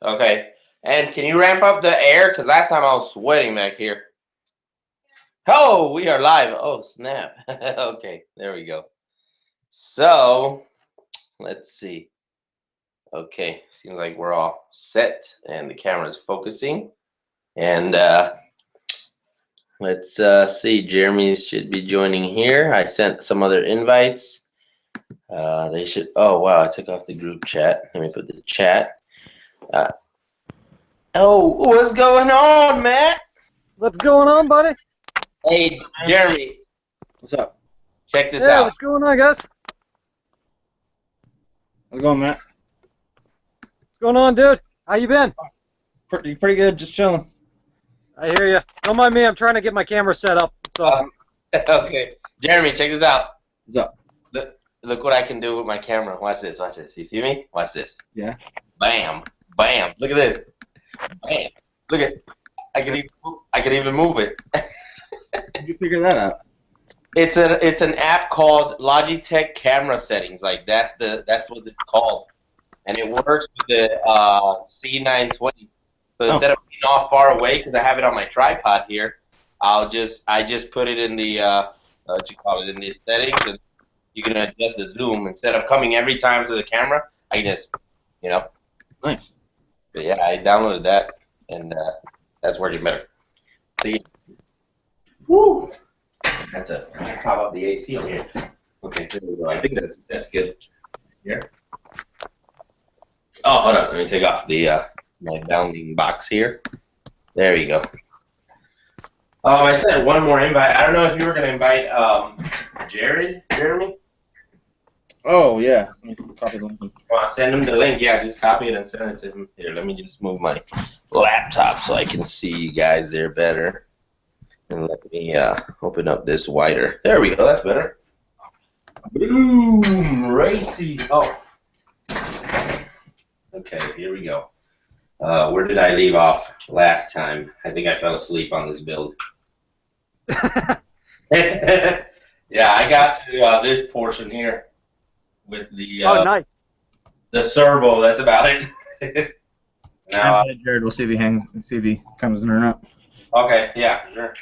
Okay. And can you ramp up the air? Because last time I was sweating back here. Oh, we are live. Oh, snap. Okay, there we go. So, let's see. Okay, seems like we're all set and the camera's focusing. And let's see. Jeremy should be joining here. I sent some other invites. They should. Oh, wow. I took off the group chat. Let me put the chat. Oh, what's going on, Matt? What's going on, buddy? Hey, Jeremy. What's up? Check this Yeah, out. what's going on, guys? How's it going, Matt? What's going on, dude? How you been? Pretty good, just chilling. I hear you. Don't mind me, I'm trying to get my camera set up. So. Okay. Jeremy, check this out. What's up? Look what I can do with my camera. Watch this. Watch this. You see me? Watch this. Yeah. Bam. Bam. Look at this. Bam. Look at. I could even move it. How'd you figure that out? It's an app called Logitech Camera Settings. Like that's what it's called, and it works with the C920. So instead of being off far away, because I have it on my tripod here, I just put it in the what you call it, in the settings, and you can adjust the zoom instead of coming every time to the camera. I can just, Nice. But yeah, I downloaded that, and that's working better. See. Woo! That's a pop up the AC on here. Okay, there we go. I think that's good. Here. Oh, hold on. Let me take off the my bounding box here. There you go. Oh, I sent one more invite. I don't know if you were gonna invite Jeremy. Oh yeah. Let me copy the link. Well, send him the link. Yeah, just copy it and send it to him. Here, let me just move my laptop so I can see you guys there better. And let me open up this wider. There we go. That's better. Boom! Racy. Oh. Okay, here we go. Where did I leave off last time? I think I fell asleep on this build. Yeah, I got to this portion here with the Nice. the servo. That's about it. Now, Jared, we'll see if he hangs. See if he comes in or not. okay, yeah, sure.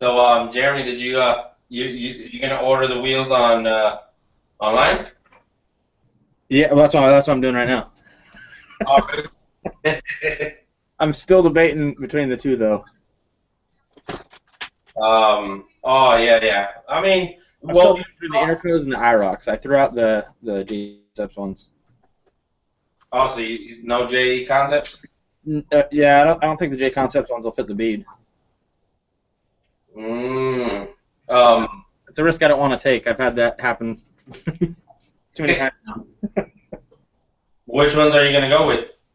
So, Jeremy, did you gonna order the wheels on online? Yeah, well, that's what I'm doing right now. Oh, really? I'm still debating between the two though. Oh yeah. I mean, I'm still between the Intercos and the IROCs. I threw out the J-Concepts ones. Oh, so no J concepts? Yeah, I don't think the J-Concepts ones will fit the bead. It's a risk I don't want to take. I've had that happen too many times now. Which ones are you gonna go with?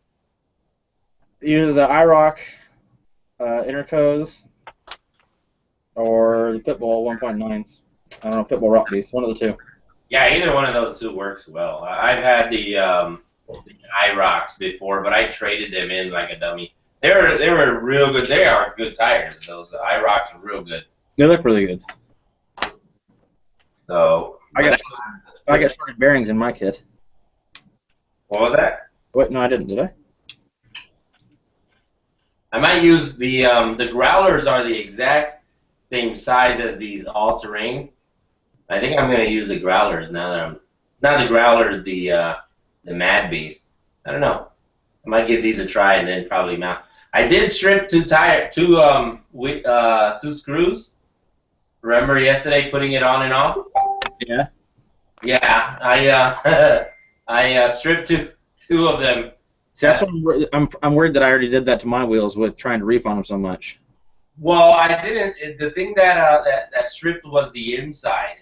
Either the IROC Intercos or the Pitbull 1.9s. I don't know, Pitbull Rock Beast, one of the two. Yeah, either one of those two works well. I've had the IROCs before, but I traded them in like a dummy. They were real good. They are good tires. Those IROCs are real good. They look really good. So I got shorted bearings in my kit. what was that? Wait, no, I didn't. Did I? I might use the growlers are the exact same size as these all-terrain. I think I'm gonna use the growlers now that I'm not the growlers, the Mad Beast. I don't know. I might give these a try and then probably mount. I did strip two screws. Remember yesterday putting it on and off? Yeah. Yeah, I stripped two of them. See, that's what I'm worried that I already did that to my wheels with trying to refund them so much. Well, I didn't. The thing that stripped was the inside.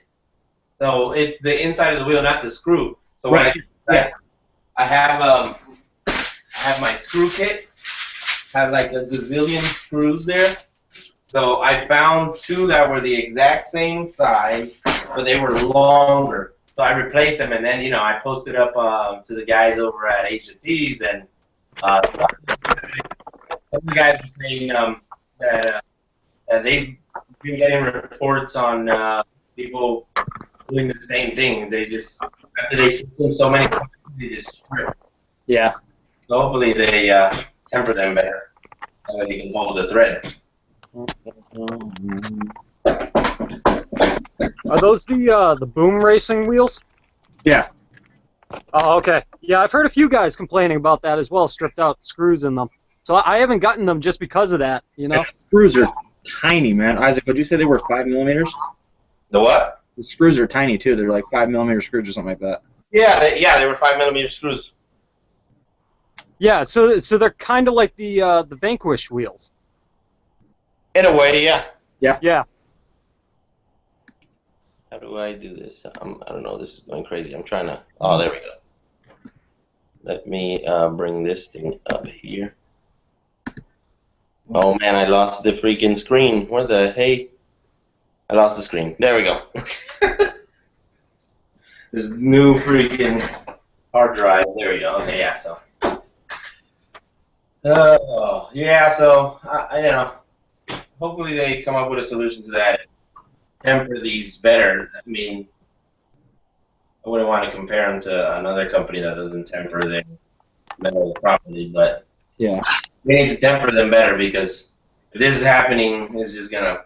So it's the inside of the wheel, not the screw. So right. I have my screw kit. I have like a gazillion screws there. So I found two that were the exact same size, but they were longer. So I replaced them, and then I posted up to the guys over at H&T's, and some of the guys were saying that they've been getting reports on people doing the same thing. They just after they strip them so many times, they just strip. Yeah. So hopefully they temper them better. That way they can hold the thread. Are those the boom racing wheels? Yeah. Oh, okay. Yeah, I've heard a few guys complaining about that as well, stripped out screws in them. So I haven't gotten them just because of that, you know? The screws are tiny, man. Isaac, would you say they were 5mm? The what? The screws are tiny, too. They're like 5mm screws or something like that. Yeah, they were 5mm screws. Yeah, so they're kind of like the Vanquish wheels. In a way, yeah. Yeah. How do I do this? I don't know. This is going crazy. I'm trying to. Oh, there we go. Let me bring this thing up here. Oh man, I lost the freaking screen. Where the hey? I lost the screen. There we go. This new freaking hard drive. There we go. Okay, yeah. So. Yeah. So you know, hopefully they come up with a solution to that. Temper these better. I mean, I wouldn't want to compare them to another company that doesn't temper their metals properly, but Yeah. we need to temper them better because if this is happening, it's just gonna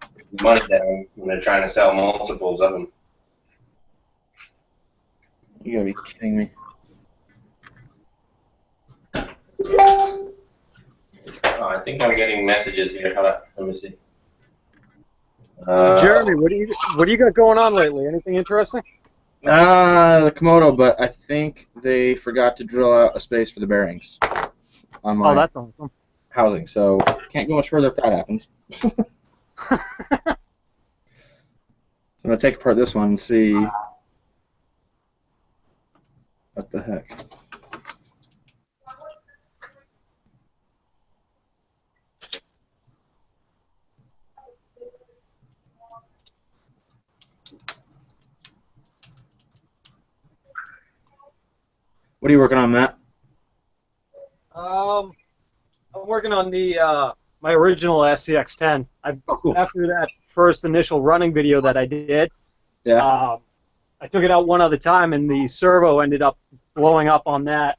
put money down when they're trying to sell multiples of them. You gotta be kidding me. Oh, I think I'm getting messages here. Hold on, let me see. Jeremy, what do you got going on lately? Anything interesting? The Komodo, but I think they forgot to drill out a space for the bearings on my That's awesome. housing, so can't go much further if that happens. So I'm gonna take apart this one and see what the heck. What are you working on, Matt? I'm working on the my original SCX-10. Oh, cool. After that first initial running video that I did, Yeah. I took it out one other time, and the servo ended up blowing up on that,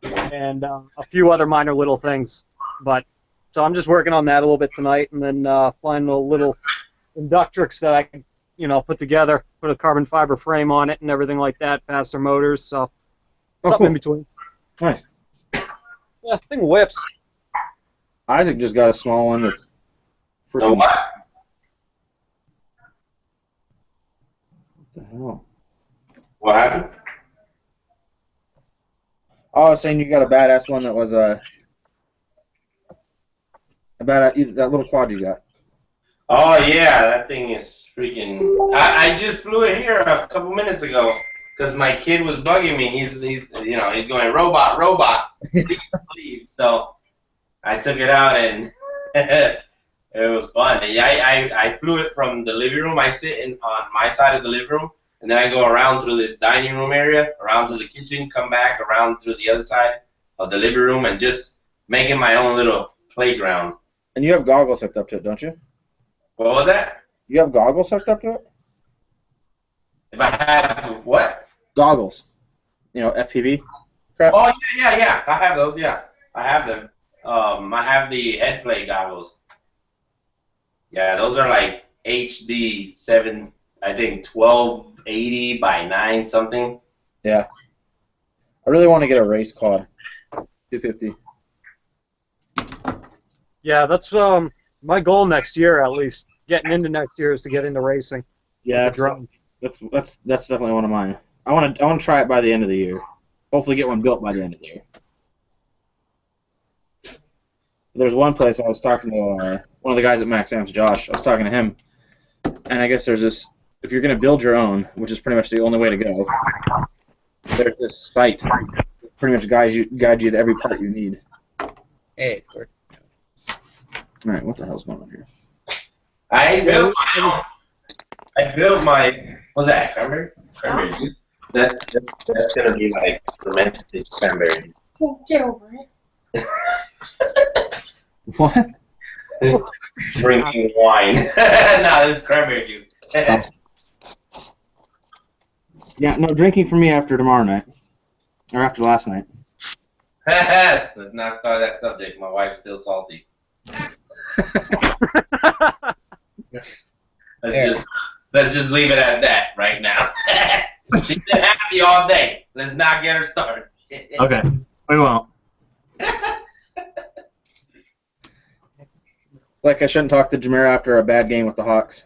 and a few other minor little things. But so I'm just working on that a little bit tonight, and then flying a little inductrix that I can, put together, put a carbon fiber frame on it, and everything like that, faster motors. So something cool. in between. Nice. Yeah, thing whips. Isaac just got a small one that's The freaking. what? What the hell? What happened? Oh, I was saying you got a badass one that was a badass that little quad you got. Oh yeah, that thing is freaking. I just flew it here a couple minutes ago because my kid was bugging me. He's going robot, please. So I took it out and it was fun. Yeah, I flew it from the living room. I sit on my side of the living room, and then I go around through this dining room area, around to the kitchen, come back around through the other side of the living room, and just making my own little playground. And you have goggles hooked up to it, don't you? What was that? You have goggles hooked up to it? If I had what? Goggles. FPV crap. Oh yeah. I have those. Yeah, I have them. I have the head play goggles. Yeah, those are like HD 7, I think 1280 by 9 something. Yeah. I really want to get a race quad. 250. Yeah, that's my goal next year, at least. Getting into next year is to get into racing. Yeah, The drone. that's definitely one of mine. I want to try it by the end of the year. Hopefully get one built by the end of the year. There's one place I was talking to one of the guys at Max Amps, Josh. I was talking to him, and I guess there's this. If you're going to build your own, which is pretty much the only way to go, there's this site that pretty much guides you to every part you need. Hey. All right, what the hell's going on here? I built my. What's that? Cranberry juice. That's gonna be like fermented cranberry. Get over it. What? Drinking wine. No, this is cranberry juice. Yeah, no drinking for me after tomorrow night. Or after last night? Let's not start that subject. My wife's still salty. Let's just leave it at that right now. She's been happy all day. Let's not get her started. Okay, we won't. Like I shouldn't talk to Jameer after a bad game with the Hawks.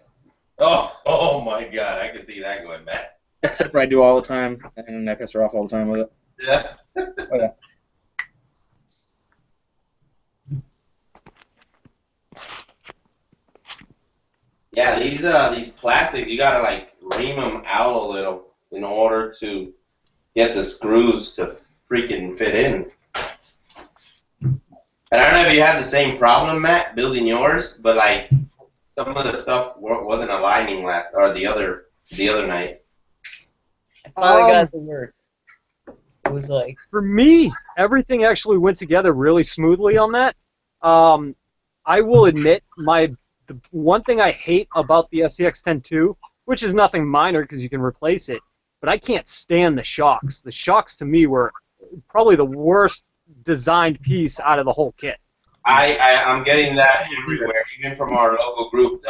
Oh my God, I can see that going bad. Except for I do all the time, and I piss her off all the time with it. Yeah. Okay. Yeah, these plastics, you gotta like ream them out a little in order to get the screws to freaking fit in. And I don't know if you had the same problem, Matt, building yours, but like some of the stuff wasn't aligning the other night. I finally got it to work. It was like... For me, everything actually went together really smoothly on that. I will admit, the one thing I hate about the SCX-10-2, which is nothing minor because you can replace it, but I can't stand the shocks. The shocks to me were probably the worst designed piece out of the whole kit. I'm getting that everywhere, even from our local group.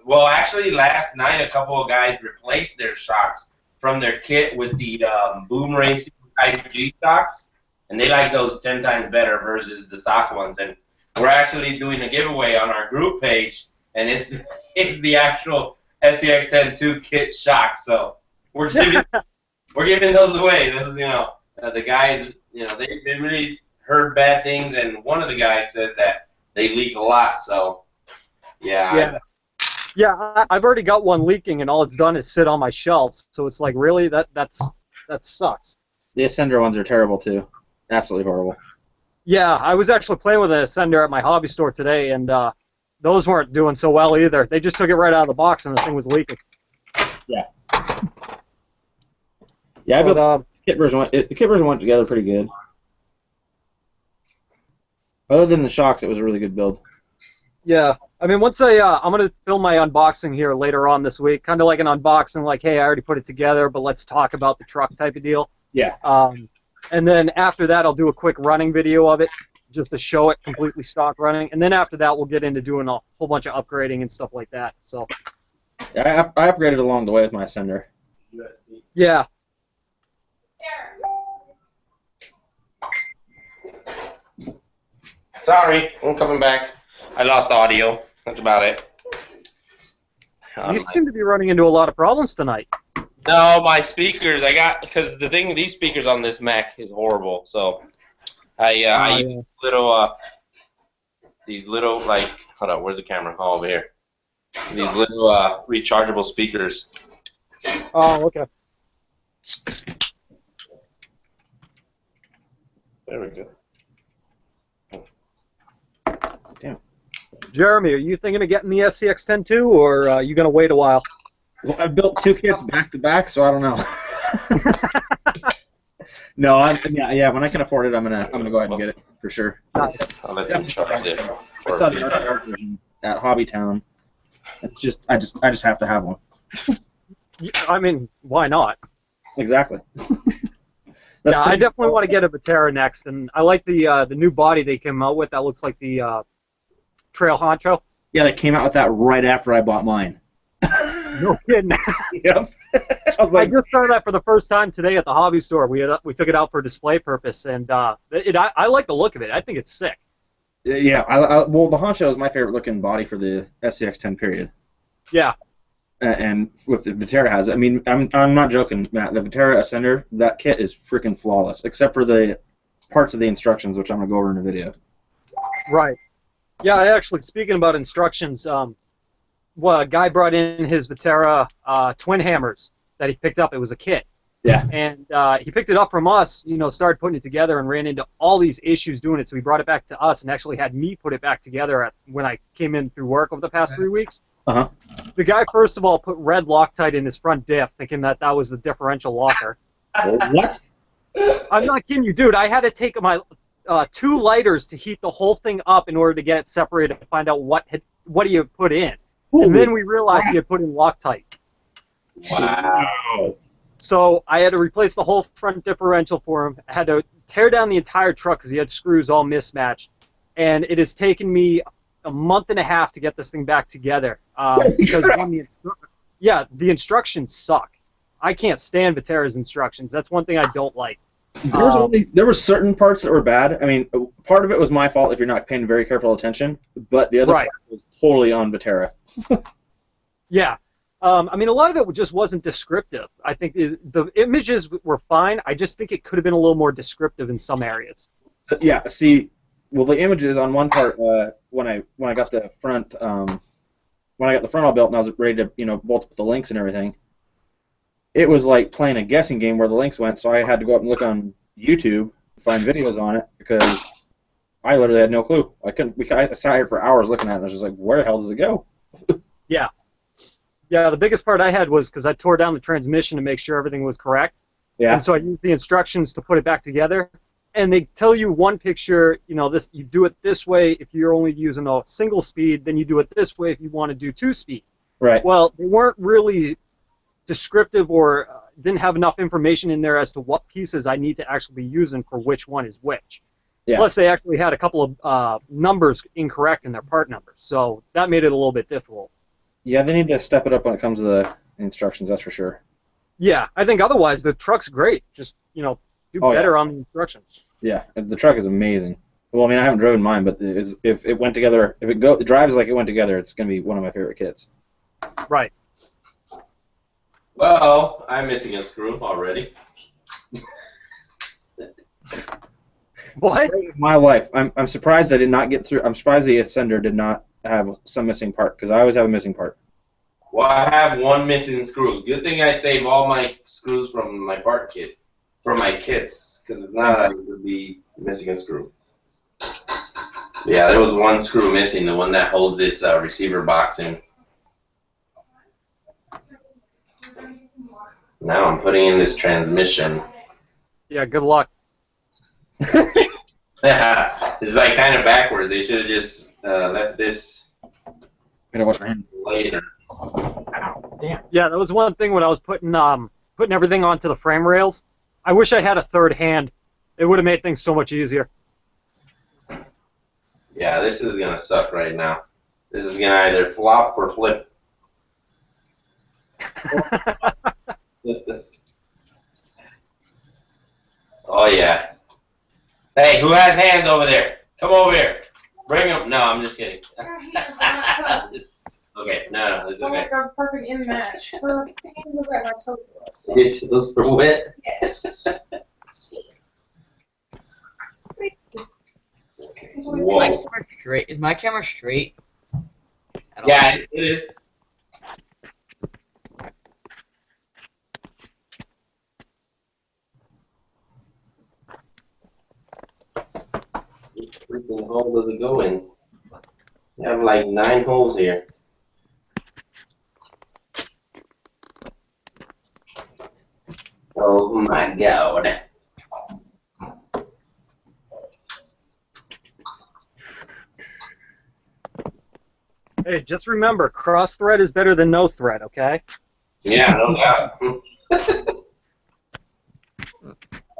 Well, actually, last night a couple of guys replaced their shocks from their kit with the Boom Racing Type G shocks, and they like those 10 times better versus the stock ones. And we're actually doing a giveaway on our group page, and it's the actual SCX-10-2 kit shocks. So we're giving those away. Those, the guys, they really heard bad things, and one of the guys says that they leak a lot. So yeah. Yeah, I've already got one leaking, and all it's done is sit on my shelves. So it's like, really, that sucks. The Ascender ones are terrible too. Absolutely horrible. Yeah, I was actually playing with an Ascender at my hobby store today, and those weren't doing so well either. They just took it right out of the box, and the thing was leaking. Yeah. Yeah, I built the kit version. The kit version went together pretty good. Other than the shocks, it was a really good build. Yeah, I mean, once I'm gonna film my unboxing here later on this week, kind of like an unboxing, like, hey, I already put it together, but let's talk about the truck type of deal. Yeah. And then after that, I'll do a quick running video of it, just to show it completely stock running. And then after that, we'll get into doing a whole bunch of upgrading and stuff like that. So. Yeah, I upgraded along the way with my Ascender. Yeah. Sorry, I'm coming back. I lost audio. That's about it. You seem to be running into a lot of problems tonight. No, my speakers. Because these speakers on this Mac is horrible. So I use these little like, hold on, where's the camera? Oh, over here. These little rechargeable speakers. Oh, okay. There we go. Damn. Jeremy, are you thinking of getting the SCX-10-2, or are you going to wait a while? Well, I built 2 kits back to back, so I don't know. No, yeah. When I can afford it, I'm gonna go ahead and get it for sure. Nice. I'll let them charge it. I saw the RCR version at Hobbytown. It's just I just have to have one. I mean, why not? Exactly. Yeah, I definitely want to get a Vatera next, and I like the new body they came out with. That looks like the Trail Honcho. Yeah, they came out with that right after I bought mine. No kidding. Yep. I just saw that for the first time today at the hobby store. We took it out for display purpose, and I like the look of it. I think it's sick. Yeah, well, the Honcho is my favorite looking body for the SCX-10 period. Yeah. And with the Vatera has it. I mean, I'm not joking, Matt. The Vatera Ascender, that kit is freaking flawless, except for the parts of the instructions, which I'm gonna go over in the video. Right. Yeah, actually, speaking about instructions, well, a guy brought in his Vatera twin hammers that he picked up. It was a kit. Yeah. And he picked it up from us, started putting it together and ran into all these issues doing it. So he brought it back to us and actually had me put it back together when I came in through work over the past 3 weeks. Uh-huh. The guy, first of all, put red Loctite in his front diff, thinking that was the differential locker. What? I'm not kidding you, dude. I had to take my 2 lighters to heat the whole thing up in order to get it separated to find out what he had put in. And then we realized he had put in Loctite. Wow. So I had to replace the whole front differential for him. I had to tear down the entire truck because he had screws all mismatched. And it has taken me a month and a half to get this thing back together. Because the instructions suck. I can't stand Vatera's instructions. That's one thing I don't like. There were certain parts that were bad. I mean, part of it was my fault if you're not paying very careful attention, but the other part was totally on Vatera. Yeah. I mean, a lot of it just wasn't descriptive. I think the images were fine. I just think it could have been a little more descriptive in some areas. Yeah. See, well, the images on one part when I got the front all built and I was ready to bolt up the links and everything, it was like playing a guessing game where the links went. So I had to go up and look on YouTube to find videos on it because I literally had no clue. I sat here for hours looking at it and I was just like, where the hell does it go? Yeah. Yeah, the biggest part I had was because I tore down the transmission to make sure everything was correct. Yeah. And so I used the instructions to put it back together. And they tell you one picture, this you do it this way if you're only using a single speed, then you do it this way if you want to do 2-speed. Right. Well, they weren't really descriptive or didn't have enough information in there as to what pieces I need to actually be using for which one is which. Yeah. Plus, they actually had a couple of numbers incorrect in their part numbers. So that made it a little bit difficult. Yeah, they need to step it up when it comes to the instructions, that's for sure. Yeah, I think otherwise the truck's great. Just, do better on the instructions. Yeah, the truck is amazing. Well, I mean, I haven't driven mine, but if it went together, if it drives like it went together, it's going to be one of my favorite kits. Right. Well, I'm missing a screw already. What? Story of my life. I'm surprised I did not get through. I'm surprised the Ascender did not have some missing part, because I always have a missing part. Well, I have one missing screw. Good thing I save all my screws from my part kit, from my kits, because if not, I would be missing a screw. Yeah, there was one screw missing, the one that holds this receiver box in. Now I'm putting in this transmission. Yeah, good luck. It's like kind of backwards. They should have just left this Gotta wash my hands. later. Damn. Yeah, that was one thing when I was putting everything onto the frame rails. I wish I had a third hand. It would have made things so much easier. Yeah, this is gonna suck right now. This is gonna either flop or flip. Oh yeah. Hey, who has hands over there? Come over here. Bring them. No, I'm just kidding. Okay, no, it's Oh my okay. god, perfect in match. Her hands look like my toes. Those are wet. Yes. Whoa. Straight. Is my camera straight? Yeah, it is. Which freaking hole does it go in? You have like 9 holes here. Oh my god. Hey, just remember, cross thread is better than no thread, okay? Yeah, no doubt.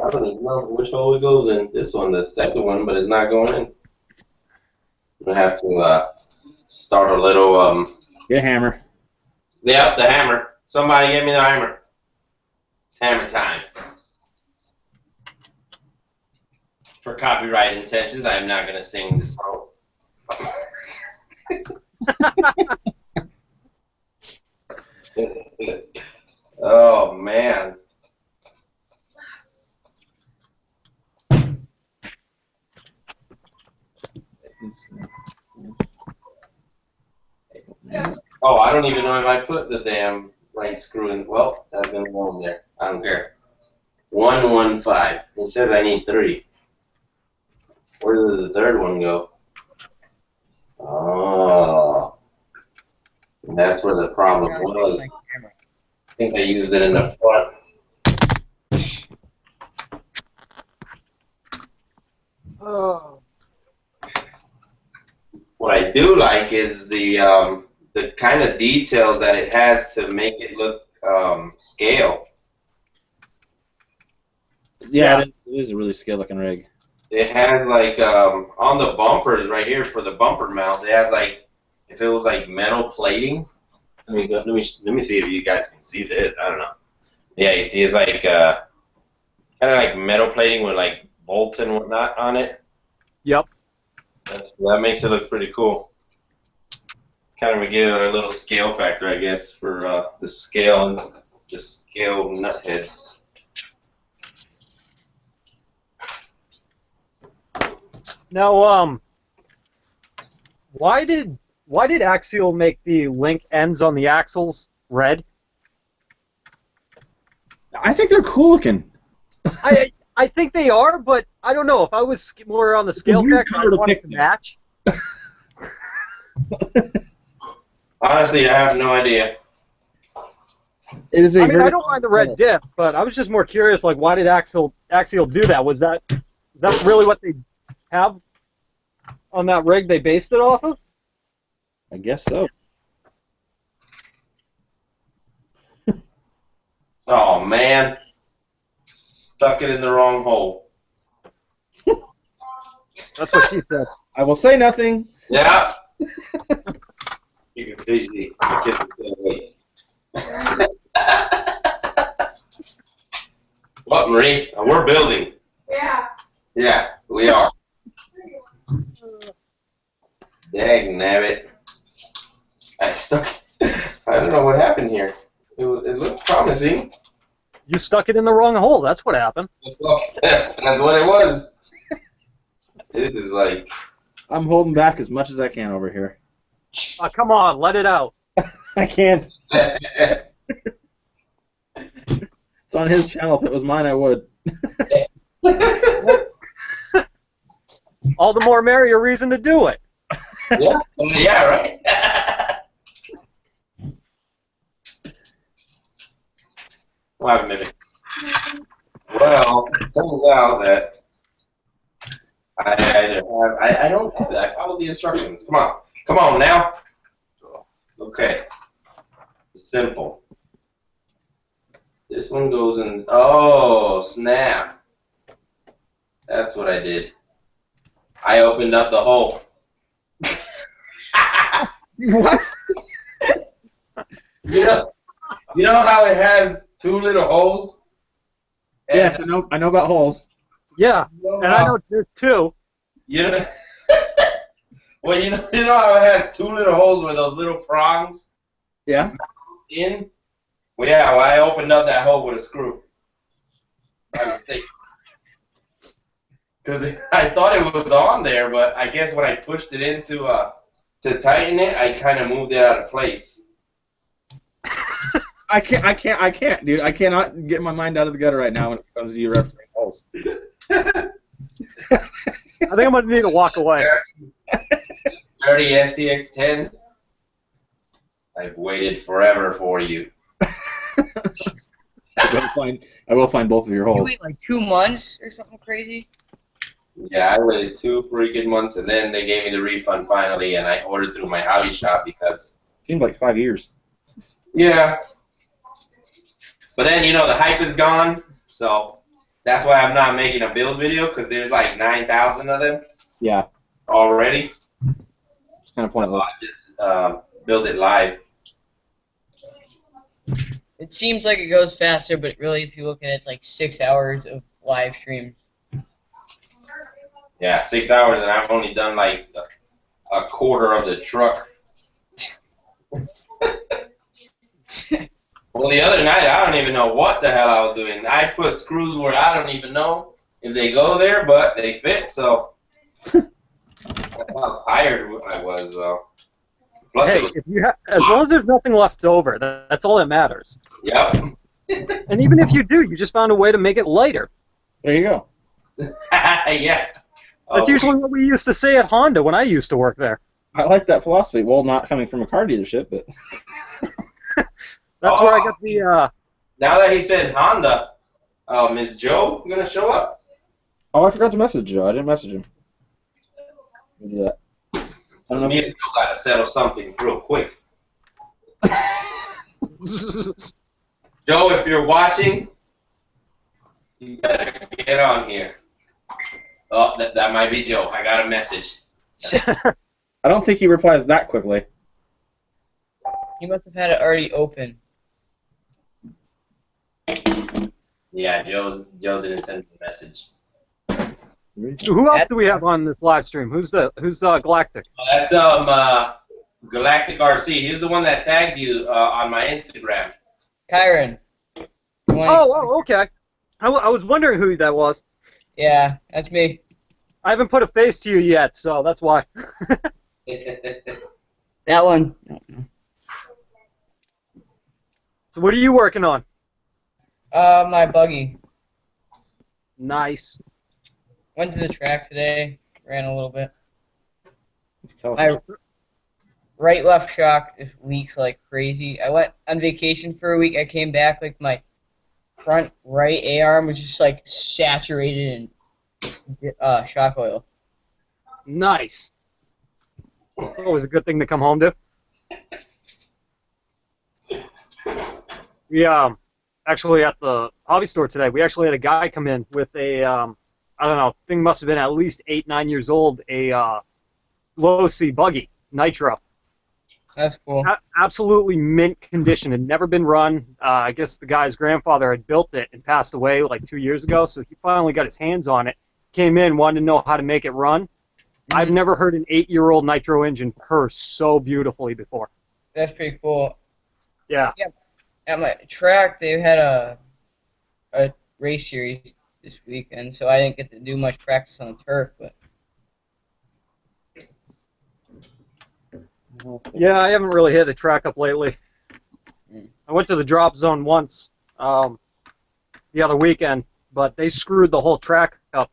I don't even know which hole it goes in. This one, the second one, but it's not going in. I'm gonna have to start a little Get a hammer. Yep, the hammer. Somebody get me the hammer. It's hammer time. For copyright intentions, I am not gonna sing this song. Oh man. Oh, I don't even know if I put the damn right screw in. Well, that's gonna go in there. I don't care. 115. It says I need 3. Where did the third one go? Oh. That's where the problem was. I think I used it in the front. Oh. What I do like is the kind of details that it has to make it look scale. Yeah, it is a really scale looking rig. It has like on the bumpers right here for the bumper mounts. It has like if it was like metal plating. Let me see if you guys can see this. I don't know. Yeah, you see, it's like kind of like metal plating with like bolts and whatnot on it. Yep. That makes it look pretty cool. Kind of give it a little scale factor, I guess, for the scale and the scale nut heads. Now, why did Axial make the link ends on the axles red? I think they're cool looking. I think they are, but I don't know. If I was more on the scale factor, I'd want it to match. Honestly, I have no idea. It is I mean, I don't mind the red dip, but I was just more curious, like, why did Axial do that? Is that really what they have on that rig they based it off of? I guess so. Oh, man. Stuck it in the wrong hole. That's what she said. I will say nothing. Yeah. You can busy. What, Marie? We're building. Yeah. Yeah, we are. Dang nabbit. I don't know what happened here. It looked promising. You stuck it in the wrong hole. That's what happened. That's what it was. It is like... I'm holding back as much as I can over here. Come on, let it out. I can't. It's on his channel. If it was mine, I would. All the more merrier reason to do it. Yeah, right? Wait a minute. Well, it turns out that I don't have that. I follow the instructions. Come on now. Okay. Simple. This one goes in. Oh, snap. That's what I did. I opened up the hole. What? You know how it has two little holes? Yes, I know about holes. Yeah, and I know there's two. You know, well, you know how it has two little holes where those little prongs Yeah. in? Well, yeah, I opened up that hole with a screw. By mistake. Because I thought it was on there, but I guess when I pushed it in to tighten it, I kind of moved it out of place. I can't, dude. I cannot get my mind out of the gutter right now when it comes to you referencing holes. I think I'm going to need to walk away. Dirty SCX-10. I've waited forever for you. I will find both of your You holes. wait like 2 months or something crazy? Yeah, I waited 2 freaking months, and then they gave me the refund finally, and I ordered through my hobby shop because... Seemed like 5 years. Yeah. But then, you know, the hype is gone, so that's why I'm not making a build video, because there's like 9,000 of them Yeah. already. It's kind of pointless. I just build it live. It seems like it goes faster, but really, if you look at it, it's like 6 hours of live streams. Yeah, 6 hours, and I've only done like a quarter of the truck. Well, the other night, I don't even know what the hell I was doing. I put screws where I don't even know if they go there, but they fit, so that's how tired I was, though. Plus Hey, as long as there's nothing left over, that's all that matters. Yep. And even if you do, you just found a way to make it lighter. There you go. Yeah. That's usually what we used to say at Honda when I used to work there. I like that philosophy. Well, not coming from a car dealership, but... That's where I got the... Now that he said Honda, is Joe going to show up? Oh, I forgot to message Joe. I didn't message him. Let me do that. I don't know. Me and Joe got to settle something real quick. Joe, if you're watching, You better get on here. Oh, that might be Joe. I got a message. I don't think he replies that quickly. He must have had it already open. Yeah, Joe didn't send me a message. So who else do we have on this live stream? Who's Galactic? That's Galactic RC. He's the one that tagged you on my Instagram. Kyron. Okay. I was wondering who that was. Yeah, that's me. I haven't put a face to you yet, so that's why. That one. So what are you working on? My buggy. Nice. Went to the track today. Ran a little bit. Oh. My right left shock just leaks like crazy. I went on vacation for a week. I came back like my front right A-arm was just like saturated in shock oil. Nice. It's always a good thing to come home to. We actually at the hobby store today, we actually had a guy come in with a I don't know, thing must have been at least 8-9 years old, a low C buggy, nitro. That's cool. Absolutely mint condition. Had never been run. I guess the guy's grandfather had built it and passed away like 2 years ago, so he finally got his hands on it. Came in, wanted to know how to make it run. Mm-hmm. I've never heard an 8-year-old nitro engine purr so beautifully before. That's pretty cool. Yeah. At my track, they had a race series this weekend, so I didn't get to do much practice on the turf, but Yeah, I haven't really hit a track up lately. I went to the drop zone once the other weekend, but they screwed the whole track up.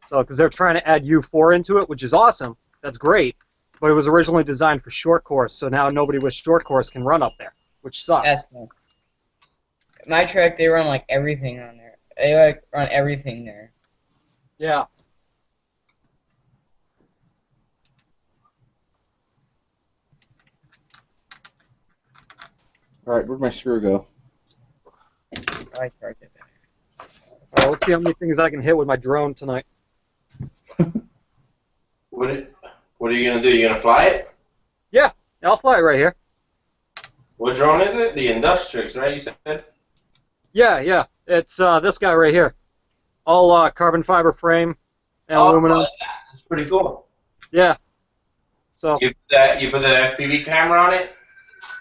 So, because they're trying to add U4 into it, which is awesome. That's great. But it was originally designed for short course, so now nobody with short course can run up there, which sucks. that's cool. At my track, they run like everything on there. They like run everything there. Yeah. Alright, where'd my screw go? I charged it. Let's see how many things I can hit with my drone tonight. What are you gonna do? You gonna fly it? Yeah, I'll fly it right here. What drone is it? The Industrix, right? You said. Yeah. It's this guy right here. All carbon fiber frame and aluminum. That's pretty cool. Yeah. So You put the FPV camera on it?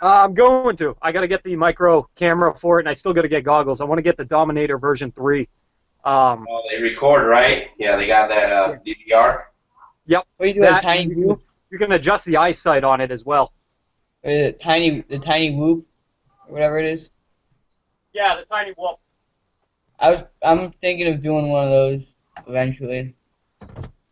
I'm going to. I got to get the micro camera for it, and I still got to get goggles. I want to get the Dominator version 3. Oh, they record, right? Yeah, they got that DVR. Yep. What are you doing? Tiny whoop? You can adjust the eyesight on it as well. The tiny whoop, or whatever it is. Yeah, the tiny whoop. I'm thinking of doing one of those eventually.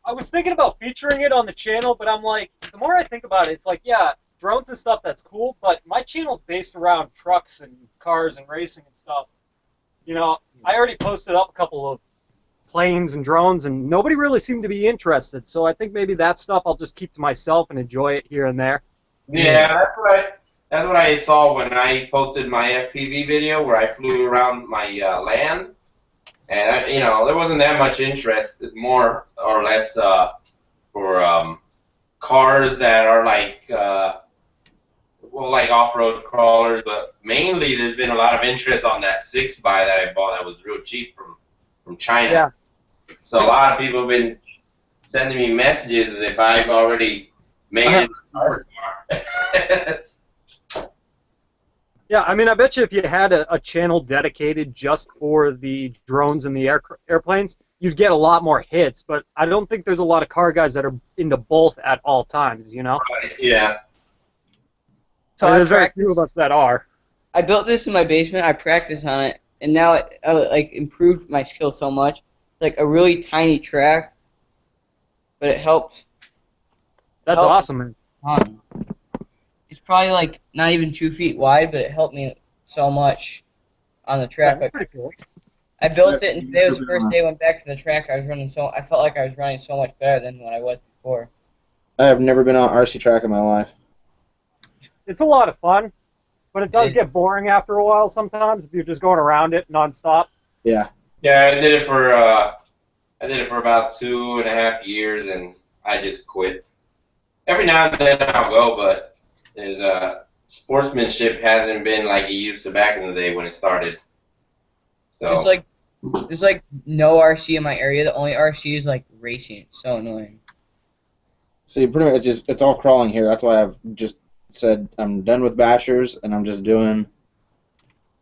I was thinking about featuring it on the channel, but I'm like, the more I think about it, it's like, yeah, drones and stuff, that's cool, but my channel's based around trucks and cars and racing and stuff. You know, I already posted up a couple of planes and drones, and nobody really seemed to be interested, so I think maybe that stuff I'll just keep to myself and enjoy it here and there. Yeah, that's what I saw when I posted my FPV video where I flew around my land, and there wasn't that much interest. It's more or less for cars that are like like off-road crawlers, but mainly there's been a lot of interest on that 6x that I bought that was real cheap from China. Yeah. So a lot of people have been sending me messages as if I've already made it in our car. Yeah, I mean, I bet you if you had a channel dedicated just for the drones and the airplanes, you'd get a lot more hits, but I don't think there's a lot of car guys that are into both at all times, you know? Yeah. So there's very few of us that are. I built this in my basement. I practiced on it, and now I like improved my skill so much. It's like a really tiny track, but it helps. That's awesome, man. It's probably like not even 2 feet wide, but it helped me so much on the track. That's pretty cool. I built it, and today was the first day I went back to the track. I felt like I was running so much better than what I was before. I have never been on RC track in my life. It's a lot of fun, but it does get boring after a while sometimes if you're just going around it nonstop. Yeah. Yeah, I did it for about 2.5 years, and I just quit. Every now and then I'll go, but there's sportsmanship hasn't been like it used to back in the day when it started. So There's like no RC in my area. The only RC is like racing. It's so annoying. See, pretty much it's all crawling here. That's why I've just said I'm done with bashers, and I'm just doing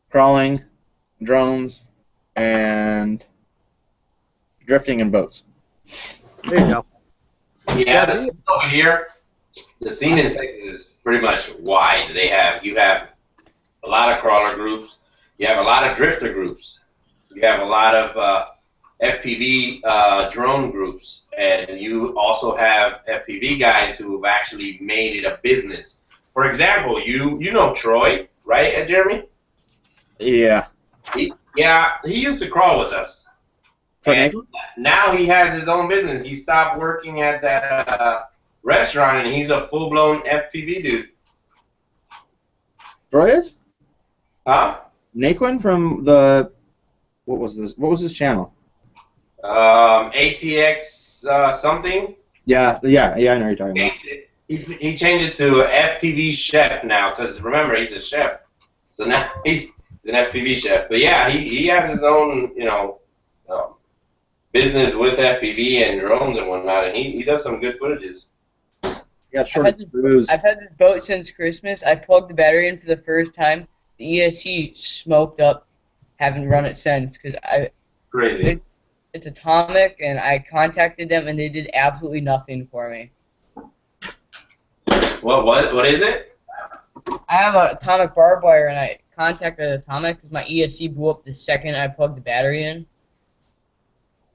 crawling, drones, and drifting in boats. There you go. yeah, the scene over here, the scene in Texas is pretty much wide. You have a lot of crawler groups. You have a lot of drifter groups. You have a lot of FPV drone groups, and you also have FPV guys who have actually made it a business. For example, you know Troy, right, Jeremy? Yeah. He used to crawl with us. And now he has his own business. He stopped working at that restaurant, and he's a full-blown FPV dude. Troy is? Huh? Naquin from the what was this? What was his channel? ATX something. Yeah, I know what you're talking about. He changed it to FPV chef now, because remember, he's a chef. So now he's an FPV chef. But yeah, he has his own, business with FPV and drones and whatnot, and he does some good footages. Yeah, short screws. I've had this boat since Christmas. I plugged the battery in for the first time. The ESC smoked up. Haven't run it since because Crazy. It's atomic, and I contacted them, and they did absolutely nothing for me. What is it? I have an atomic barbed wire, and I contacted Atomic because my ESC blew up the second I plugged the battery in.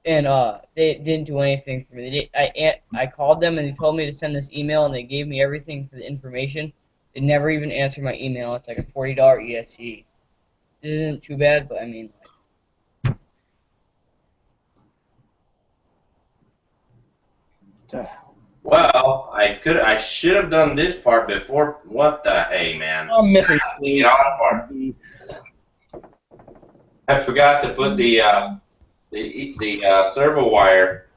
And they didn't do anything for me. I called them, and they told me to send this email, and they gave me everything for the information. They never even answered my email. It's like a $40 ESC. This isn't too bad, but I mean... Well, I should have done this part before. What the hey, man? I'm missing sleeves. Part. I forgot to put the servo wire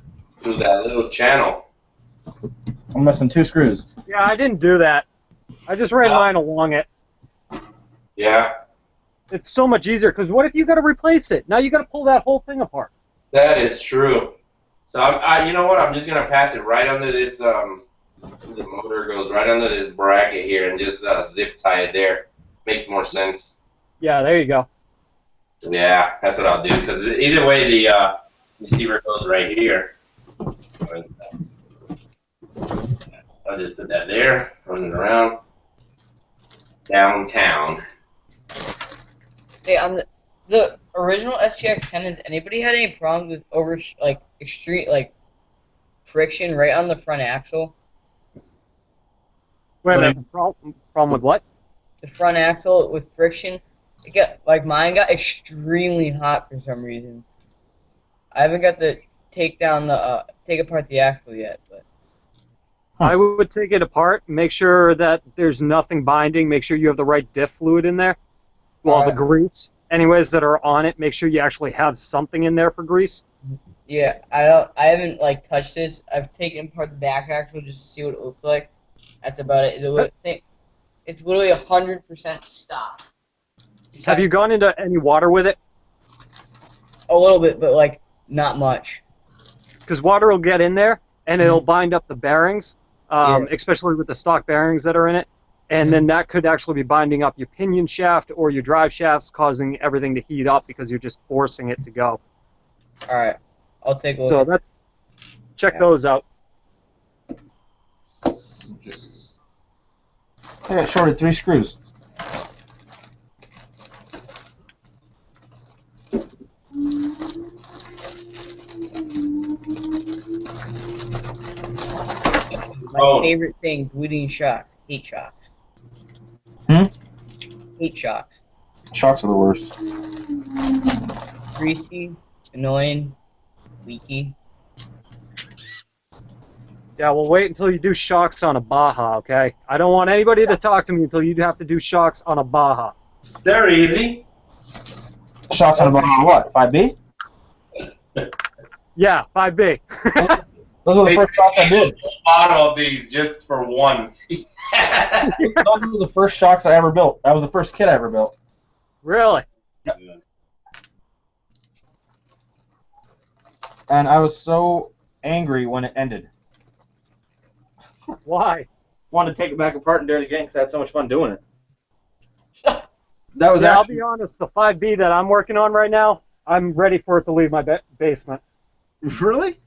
through that little channel. I'm missing 2 screws. Yeah, I didn't do that. I just ran mine along it. Yeah. It's so much easier, because what if you got to replace it? Now you got to pull that whole thing apart. That is true. So you know what? I'm just gonna pass it right under this. The motor goes right under this bracket here, and just zip tie it there. Makes more sense. Yeah, there you go. Yeah, that's what I'll do. Because either way, the receiver goes right here. I'll just put that there, run it around downtown. Hey, on the original STX-10, has anybody had any problems with extreme friction right on the front axle? Wait a minute, problem with what? The front axle with friction. Mine got extremely hot for some reason. I haven't got to take apart the axle yet, but I would take it apart, make sure that there's nothing binding, make sure you have the right diff fluid in there. Well, the grease, anyways, that are on it, make sure you actually have something in there for grease. Yeah, I haven't touched this. I've taken apart the back axle just to see what it looks like. That's about it. It's literally 100% stock. Have you gone into any water with it? A little bit, but not much. Because water will get in there and it'll bind up the bearings, especially with the stock bearings that are in it. And then that could actually be binding up your pinion shaft or your drive shafts, causing everything to heat up because you're just forcing it to go. All right, I'll take a look. So check those out. I got shorted 3 screws. My favorite thing, bleeding shocks. Hate shocks. Hate shocks. Shocks are the worst. Greasy, annoying, leaky. Yeah, well, wait until you do shocks on a Baja, okay? I don't want anybody to talk to me until you have to do shocks on a Baja. They're easy. Shocks on a Baja what? 5B? Yeah, 5B. Those are the first shocks I did. A bottle of these just for one. Those were the first shocks I ever built. That was the first kit I ever built. Really? And I was so angry when it ended. Why? Wanted to take it back apart and do it again because I had so much fun doing it. That was Yeah, actually... I'll be honest. The 5B that I'm working on right now, I'm ready for it to leave my basement. Really?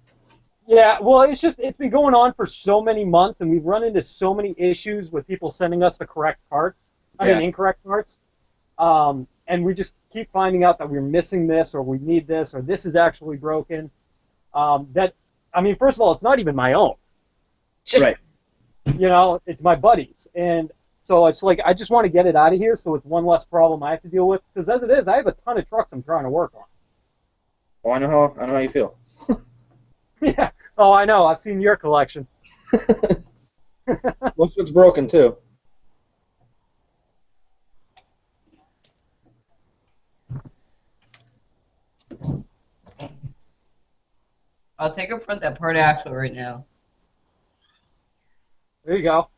Yeah, well, it's been going on for so many months, and we've run into so many issues with people sending us the correct parts. I mean, incorrect parts. And we just keep finding out that we're missing this, or we need this, or this is actually broken. First of all, it's not even my own. Right. You know, it's my buddy's. And so it's like, I just want to get it out of here so it's one less problem I have to deal with. Because as it is, I have a ton of trucks I'm trying to work on. Well, I know how you feel. Yeah. Oh, I know. I've seen your collection. Most of it's broken, too. I'll take apart that part axle right now. There you go.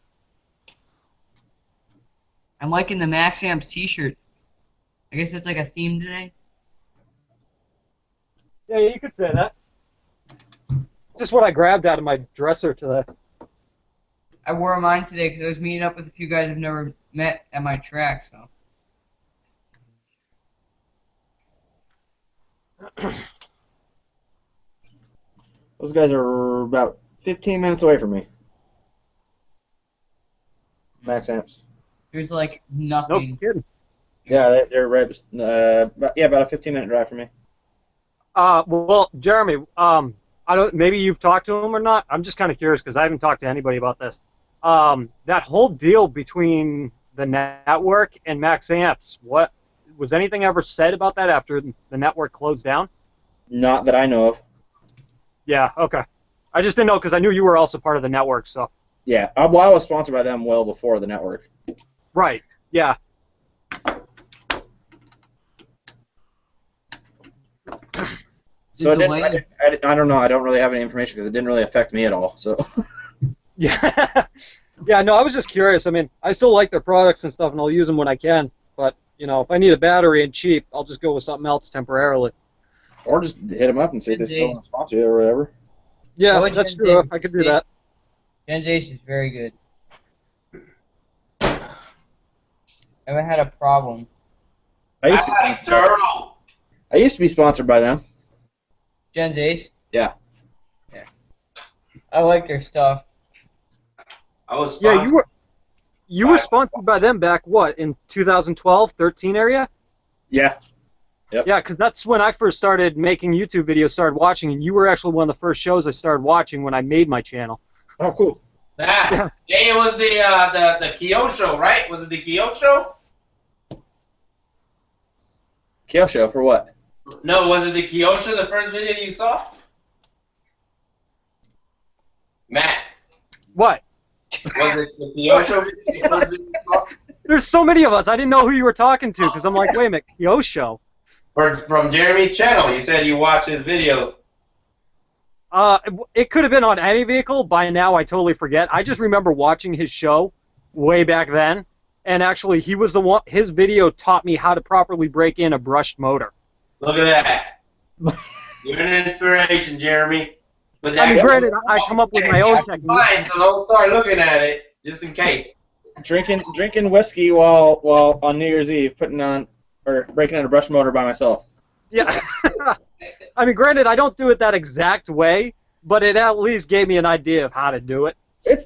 I'm liking the Max Amps t-shirt. I guess it's like a theme today. Yeah, you could say that. Just what I grabbed out of my dresser today. I wore mine today because I was meeting up with a few guys I've never met at my track, so. Those guys are about 15 minutes away from me. Max Amps. There's like No nothing. kidding. Yeah, they're right. About a 15-minute drive from me. Well, Jeremy, maybe you've talked to him or not. I'm just kind of curious because I haven't talked to anybody about this. That whole deal between the network and Max Amps, what was anything ever said about that after the network closed down? Not that I know of. Yeah, okay. I just didn't know because I knew you were also part of the network, so. Yeah, well, I was sponsored by them well before the network. Right, yeah. So The I don't know. I don't really have any information because it didn't really affect me at all. So. Yeah. Yeah, no, I was just curious. I mean, I still like their products and stuff, and I'll use them when I can. But, you know, if I need a battery and cheap, I'll just go with something else temporarily. Or just hit them up and see if they still want to sponsor you or whatever. Yeah, Go that's Gen true. Z. I could do that. Gen's Ace is very good. I haven't had a problem. I used to be sponsored by them. Gen's Ace? Yeah. Yeah. I like their stuff. I was Yeah, sponsored. you were sponsored by them back, what, in 2012, 13 area? Yeah. Yep. Yeah, because that's when I first started making YouTube videos, started watching, and you were actually one of the first shows I started watching when I made my channel. Oh, cool. Yeah, it was the Kyo show, right? Was it the Kyo show? Kyo show for what? No, was it the Kyo show, the first video you saw? Matt, What? was it the Kyo show video, the first video you saw? There's so many of us. I didn't know who you were talking to because I'm like, wait a minute, Yo show. From Jeremy's channel, you said you watched his video. It could have been on any vehicle. By now, I totally forget. I just remember watching his show way back then, and actually, he was the one. His video taught me how to properly break in a brushed motor. Look at that. You're an inspiration, Jeremy. But I mean, granted, I come up with my own technique. Fine, so don't start looking at it, just in case. Drinking whiskey while on New Year's Eve, breaking in a brush motor by myself. Yeah. I mean, granted, I don't do it that exact way, but it at least gave me an idea of how to do it.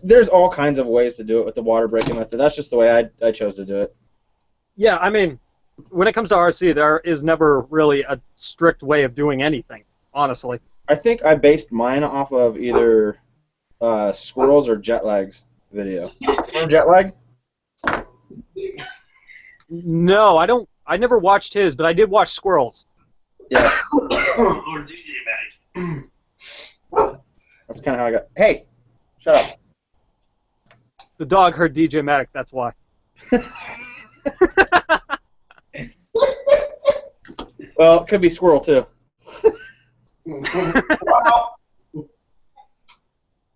There's all kinds of ways to do it with the water breaking method. That's just the way I chose to do it. Yeah, I mean, when it comes to RC, there is never really a strict way of doing anything, honestly. I think I based mine off of either Squirrels or Jetlag's video. Remember Jetlag? No, I don't. I never watched his, but I did watch Squirrels. Yeah. Or DJ Mac. That's kind of how I got. Hey, shut up. The dog heard DJ Matic, that's why. Well, it could be Squirrel too. Well,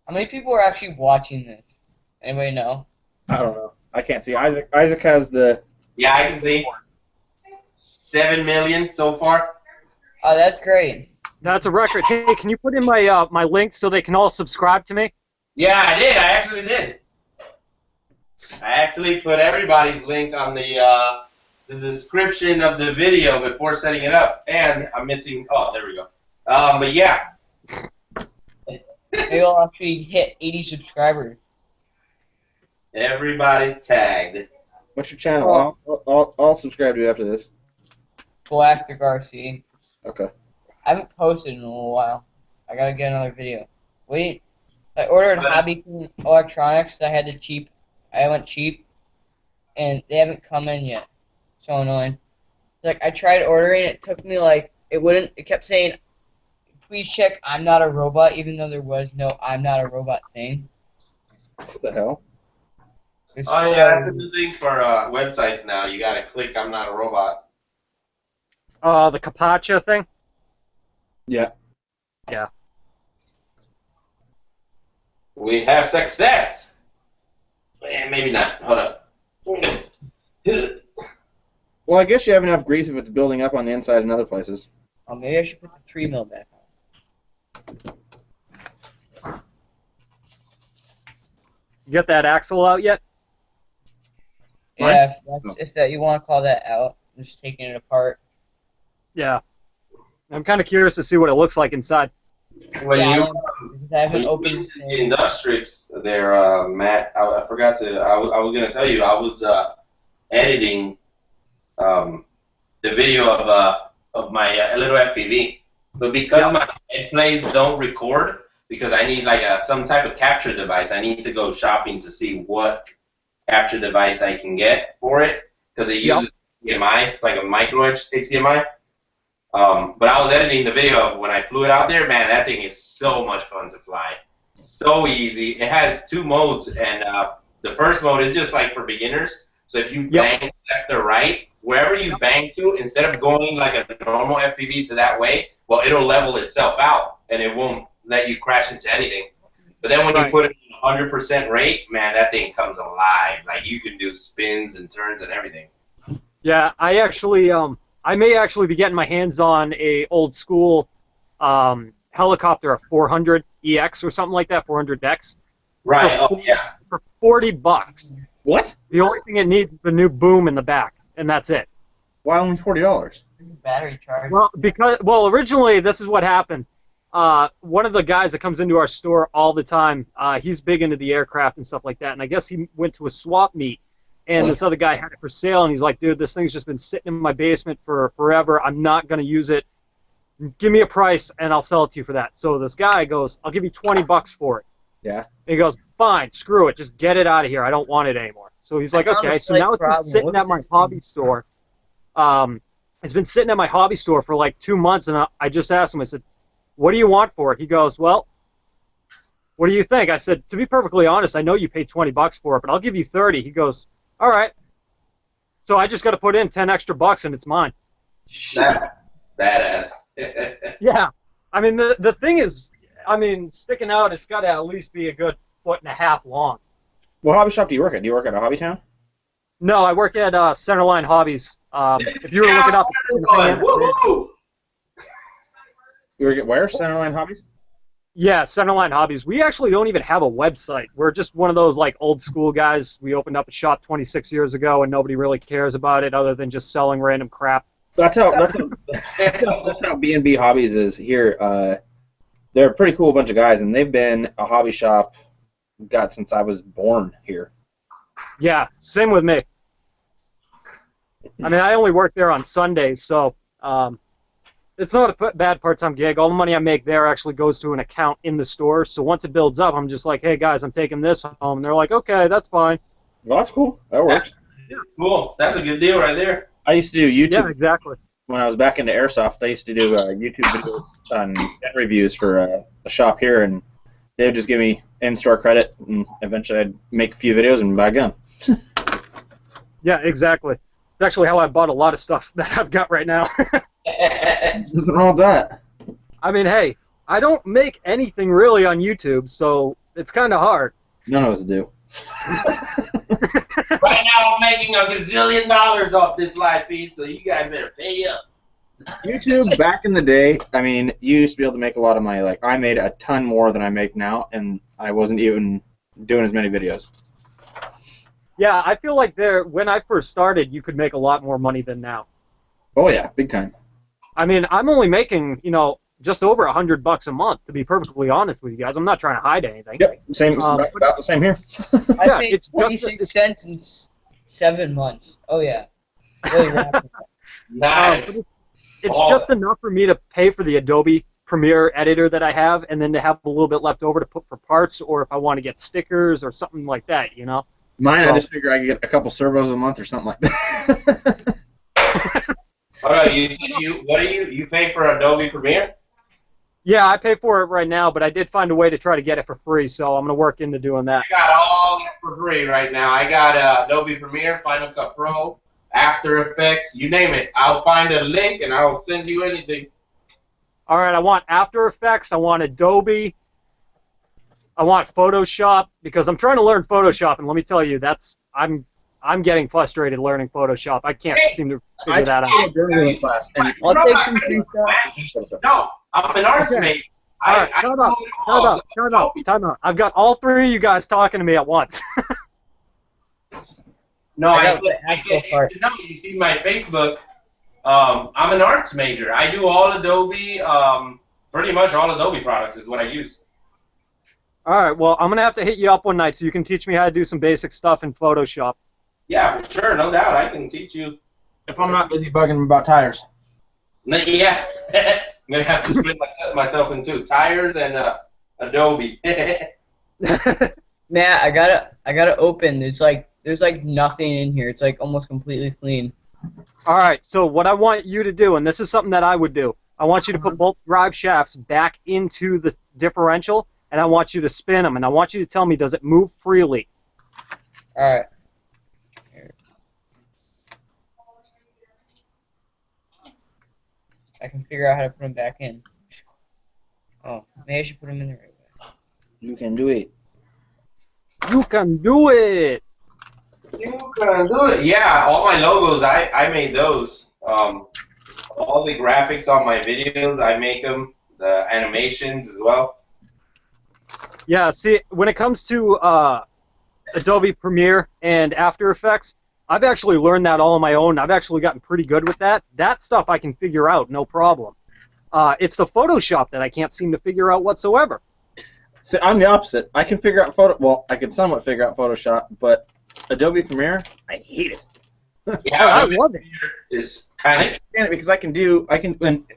How many people are actually watching this? Anybody know? I don't know. I can't see. Isaac has the. yeah, I can see 7 million so far. Oh, that's great. That's a record. Hey, can you put in my my link so they can all subscribe to me? Yeah, I did. I actually did. I actually put everybody's link on the description of the video before setting it up, and I'm missing. Oh, there we go. But yeah, Maybe I'll actually hit 80 subscribers. everybody's tagged. What's your channel? I'll subscribe to you after this. Galactic RC. Okay. I haven't posted in a little while. I gotta get another video. Wait, I ordered Hobby Electronics. I went cheap, and they haven't come in yet. So annoying. Like I tried ordering, it took me like it kept saying, please check I'm not a robot, even though there was no I'm not a robot thing. What the hell? It's Oh so- yeah, that's the thing for websites now. You gotta click I'm not a robot. The Capacha thing? Yeah. Yeah. We have success. Maybe not. Hold up. Well, I guess you have enough grease if it's building up on the inside in other places. Oh, maybe I should put the 3 mil back on. You get that axle out yet? Yeah, if that you want to call that out, I'm just taking it apart. Yeah. I'm kind of curious to see what it looks like inside. When Yeah, you because I haven't opened the Industrix there, Matt, I forgot to. I was gonna tell you I was editing the video of my little FPV, but because my head plays don't record, because I need like some type of capture device. I need to go shopping to see what capture device I can get for it, because it uses HDMI, like a micro HDMI. But I was editing the video when I flew it out there. Man, that thing is so much fun to fly. So easy. It has 2 modes, and the first mode is just like for beginners. So if you bang left or right, wherever you bang to, instead of going like a normal FPV to that way, well, it'll level itself out, and it won't let you crash into anything. But then when you put it at 100% rate, man, that thing comes alive. Like you can do spins and turns and everything. Yeah, I actually I may actually be getting my hands on a old school helicopter, a 400 EX or something like that, 400X. Right. Oh yeah. For $40. What? The only thing it needs is the new boom in the back, and that's it. Why only $40? battery charge. Well, originally this is what happened. One of the guys that comes into our store all the time, he's big into the aircraft and stuff like that, and I guess he went to a swap meet, and this other guy had it for sale, and he's like, dude, this thing's just been sitting in my basement for forever. I'm not going to use it. Give me a price, and I'll sell it to you for that. So this guy goes, I'll give you $20 for it. Yeah. And he goes, fine, screw it. Just get it out of here. I don't want it anymore. So he's like, okay. So now it's been sitting at my hobby store. It's been sitting at my hobby store for like 2 months, and I just asked him, I said, what do you want for it? He goes, well, what do you think? I said, to be perfectly honest, I know you paid $20 for it, but I'll give you 30. He goes, all right. So I just got to put in 10 extra bucks, and it's mine. Badass. Yeah. I mean, the thing is, I mean, sticking out, it's got to at least be a good 1.5 feet long. What hobby shop do you work at? Do you work at a hobby town? No, I work at Centerline Hobbies. If you were looking up... Woohoo! You work at where? Centerline Hobbies? Yeah, Centerline Hobbies. We actually don't even have a website. We're just one of those like old school guys. We opened up a shop 26 years ago, and nobody really cares about it other than just selling random crap. That's how B&B Hobbies is here. They're a pretty cool bunch of guys, and they've been a hobby shop since I was born here. Yeah, same with me. I mean, I only work there on Sundays, so it's not a bad part-time gig. All the money I make there actually goes to an account in the store, so once it builds up, I'm just like, hey, guys, I'm taking this home. And they're like, okay, that's fine. Well, that's cool. That works. Yeah, cool. That's a good deal right there. I used to do YouTube. Yeah, exactly. When I was back into airsoft, I used to do YouTube videos on gun reviews for a shop here, and they would just give me in-store credit, and eventually I'd make a few videos and buy a gun. Yeah, exactly. It's actually how I bought a lot of stuff that I've got right now. Nothing wrong with that. I mean, hey, I don't make anything really on YouTube, so it's kind of hard. None of us do. Right now, I'm making $1 gazillion off this live feed, so you guys better pay up. YouTube, back in the day, I mean, you used to be able to make a lot of money. Like, I made a ton more than I make now, and I wasn't even doing as many videos. Yeah, I feel like when I first started, you could make a lot more money than now. Oh, yeah, big time. I mean, I'm only making, just over $100 a month, to be perfectly honest with you guys. I'm not trying to hide anything. Yep, same, about the same here. I Yeah, made it's 26 cents in 7 months. Oh, yeah. Really rapid. Nice. It's just enough for me to pay for the Adobe Premiere editor that I have, and then to have a little bit left over to put for parts, or if I want to get stickers or something like that, Mine, So- I just figure I could get a couple servos a month or something like that. You pay for Adobe Premiere? Yeah, I pay for it right now, but I did find a way to try to get it for free, so I'm going to work into doing that. I got all that for free right now. I got Adobe Premiere, Final Cut Pro, After Effects, you name it. I'll find a link and I'll send you anything. All right, I want After Effects, I want Adobe, I want Photoshop, because I'm trying to learn Photoshop, and let me tell you, I'm getting frustrated learning Photoshop. I can't seem to figure that out. I took a journalism class, and I'll take some free stuff. No, I'm an arts major. All right, time out. I've got all three of you guys talking to me at once. No, I I got said, the actual part. no, you see my Facebook. I'm an arts major. I do all Adobe, pretty much all Adobe products is what I use. All right, well, I'm going to have to hit you up one night so you can teach me how to do some basic stuff in Photoshop. Yeah, for sure, no doubt. I can teach you. if I'm not busy bugging about tires. Yeah, I'm gonna have to split myself in two: tires and Adobe. Matt, I gotta open. There's like nothing in here. It's like almost completely clean. All right, so what I want you to do, and this is something that I would do, I want you to put both drive shafts back into the differential, and I want you to spin them, and I want you to tell me, does it move freely? All right. I can figure out how to put them back in. Oh, maybe I should put them in the right way. You can do it. You can do it! You can do it. Yeah, all my logos, I made those. All the graphics on my videos, I make them. The animations as well. Yeah, see, when it comes to Adobe Premiere and After Effects, I've actually learned that all on my own. I've actually gotten pretty good with that. That stuff I can figure out, no problem. It's the Photoshop that I can't seem to figure out whatsoever. See, I'm the opposite. I can figure out I can somewhat figure out Photoshop, but Adobe Premiere, I hate it. Yeah, I Adobe love it. Premiere is kind I of. understand it because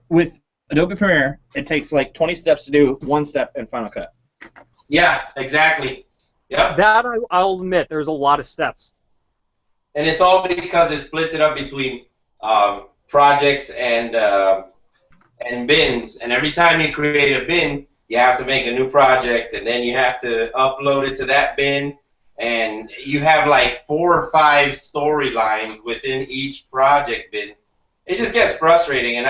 with Adobe Premiere, it takes like 20 steps to do one step in Final Cut. Yeah, exactly. Yeah. That I'll admit, there's a lot of steps. And it's all because it splits it up between projects and bins. And every time you create a bin, you have to make a new project, and then you have to upload it to that bin. And you have like 4 or 5 storylines within each project bin. It just gets frustrating, and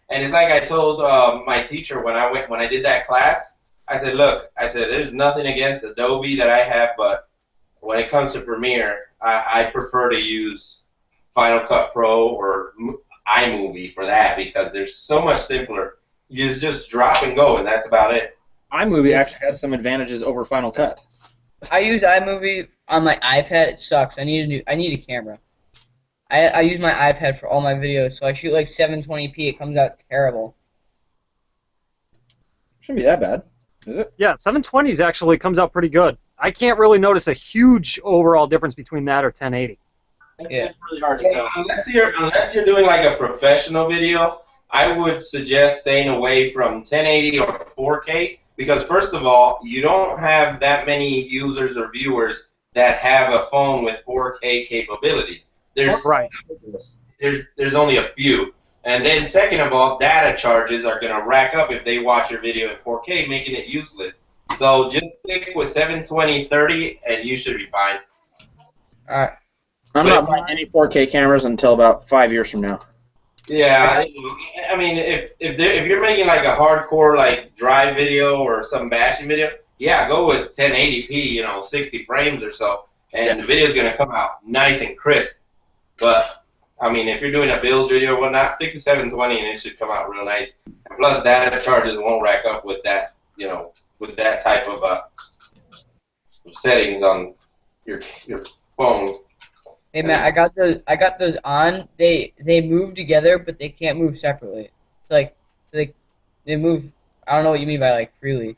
it's like I told my teacher when I did that class. I said, look, there's nothing against Adobe that I have, but when it comes to Premiere, I prefer to use Final Cut Pro or iMovie for that because they're so much simpler. You just drop and go, and that's about it. iMovie actually has some advantages over Final Cut. I use iMovie on my iPad. It sucks. I need a camera. I use my iPad for all my videos, so I shoot like 720p. It comes out terrible. Shouldn't be that bad, is it? Yeah, 720s actually comes out pretty good. I can't really notice a huge overall difference between that or 1080. Yeah. It's really hard to tell. Unless you're doing like a professional video, I would suggest staying away from 1080 or 4K because first of all, you don't have that many users or viewers that have a phone with 4K capabilities. There's only a few. And then second of all, data charges are going to rack up if they watch your video in 4K, making it useless. So just stick with 720, 30, and you should be fine. All right. I'm not buying any 4K cameras until about 5 years from now. Yeah, I mean, if you're making like a hardcore like drive video or some bashing video, yeah, go with 1080p, 60 frames or so, and the video's gonna come out nice and crisp. But I mean, if you're doing a build video or whatnot, stick to 720 and it should come out real nice. And plus, data charges won't rack up with that, with that type of settings on your phone. Hey Matt, I got those on. They move together, but they can't move separately. It's like they move. I don't know what you mean by like freely.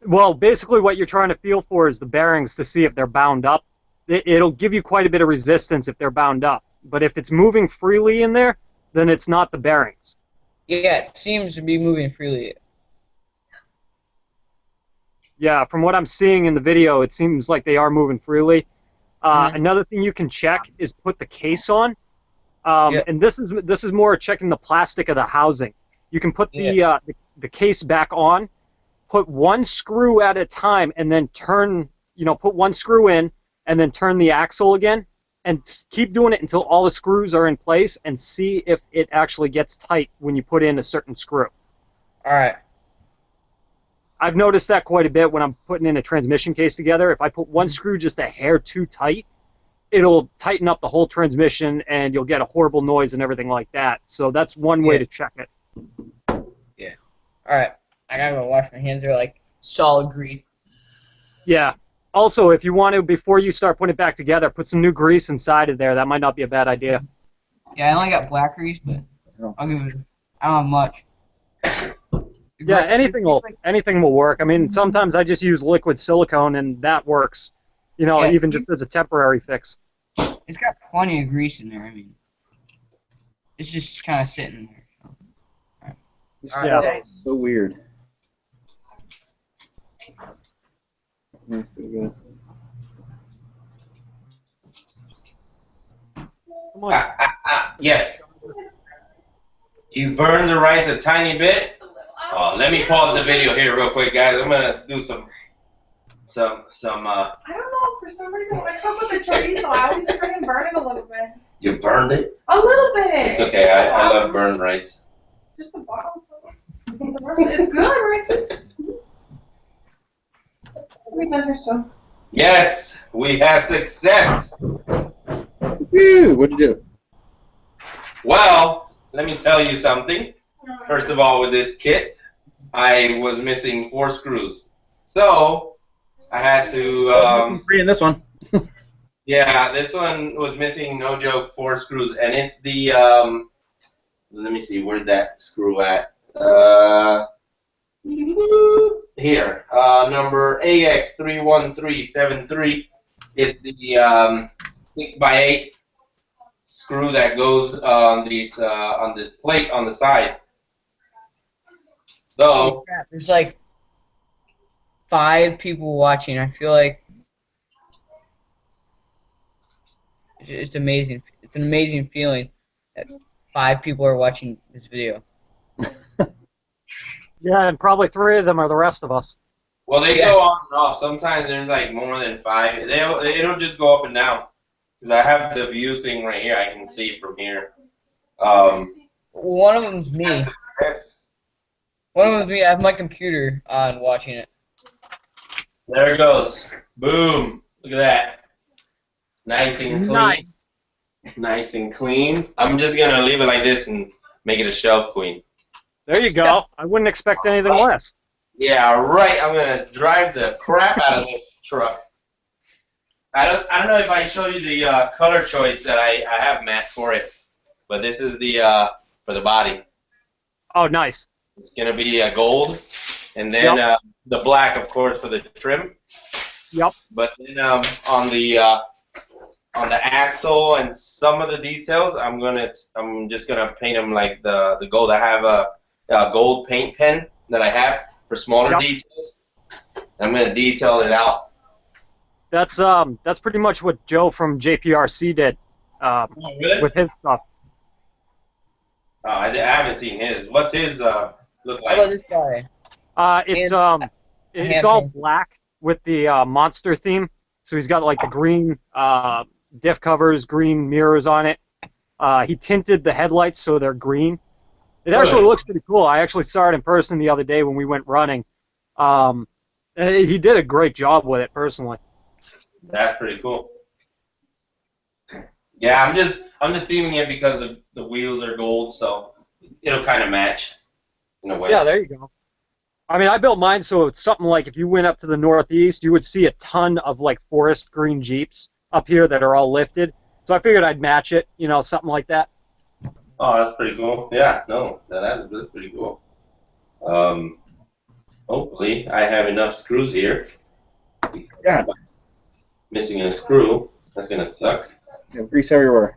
Well, basically what you're trying to feel for is the bearings to see if they're bound up. It'll give you quite a bit of resistance if they're bound up. But if it's moving freely in there, then it's not the bearings. Yeah, it seems to be moving freely. Yeah, from what I'm seeing in the video, it seems like they are moving freely. Another thing you can check is put the case on. And this is more checking the plastic of the housing. You can put the case back on, put one screw at a time, and then turn, put one screw in, and then turn the axle again, and keep doing it until all the screws are in place, and see if it actually gets tight when you put in a certain screw. All right. I've noticed that quite a bit when I'm putting in a transmission case together. If I put one screw just a hair too tight, it'll tighten up the whole transmission, and you'll get a horrible noise and everything like that. So that's one way to check it. Yeah. All right. I gotta go wash my hands. They're like solid grease. Yeah. Also, if you want to, before you start putting it back together, put some new grease inside of there. That might not be a bad idea. Yeah, I only got black grease, but I'll give it. I don't have much. Yeah, anything will work. I mean, sometimes I just use liquid silicone, and that works. Even just as a temporary fix. It's got plenty of grease in there. I mean, it's just kind of sitting there. So. All right. Yeah, so weird. Pretty good. Come on. Yes. You burned the rice a tiny bit. Let me pause the video here real quick, guys. I'm gonna do some. I don't know. For some reason, when I cook with the chorizo, I always freaking burn it a little bit. You burned it? A little bit. It's okay. I love burned rice. Just the bottom. The rest is good, right? We done here, so. Yes, we have success. Woo! What'd you do? Well, let me tell you something. First of all, with this kit, I was missing 4 screws. So, I had to... 3 in this one. Yeah, this one was missing, no joke, 4 screws. And it's the... let me see, where's that screw at? Here, number AX31373. It's the 6x8 screw that goes on this plate on the side. So there's like 5 people watching. I feel like it's amazing. It's an amazing feeling that 5 people are watching this video. Yeah, and probably 3 of them are the rest of us. Well, they go on and off. Sometimes there's like more than 5. They don't just go up and down. Because I have the view thing right here. I can see from here. One of them's me. One of them's me. I have my computer on watching it. There it goes. Boom. Look at that. Nice and clean. Nice. Nice and clean. I'm just going to leave it like this and make it a shelf queen. There you go. I wouldn't expect anything less. Yeah, right. I'm going to drive the crap out of this truck. I don't know if I showed you the color choice that I have, Matt, for it. But this is the for the body. Oh, nice. It's going to be gold. And then the black, of course, for the trim. Yep. But then on the axle and some of the details, I'm just gonna paint them like the gold. I have a gold paint pen that I have for smaller details. I'm gonna detail it out. That's pretty much what Joe from JPRC did Really? with his stuff. I haven't seen his. What's his look How like? about this guy? It's all black with the monster theme. So he's got like the green diff covers, green mirrors on it. He tinted the headlights so they're green. It actually looks pretty cool. I actually saw it in person the other day when we went running. And he did a great job with it, personally. That's pretty cool. Yeah, I'm just theming it because the wheels are gold, so it'll kind of match in a way. Yeah, there you go. I mean, I built mine so it's something like if you went up to the northeast, you would see a ton of like forest green Jeeps up here that are all lifted. So I figured I'd match it, something like that. Oh, that's pretty cool. Yeah, no, that's pretty cool. Hopefully I have enough screws here. Yeah. Missing a screw. That's gonna suck. Yeah, grease everywhere.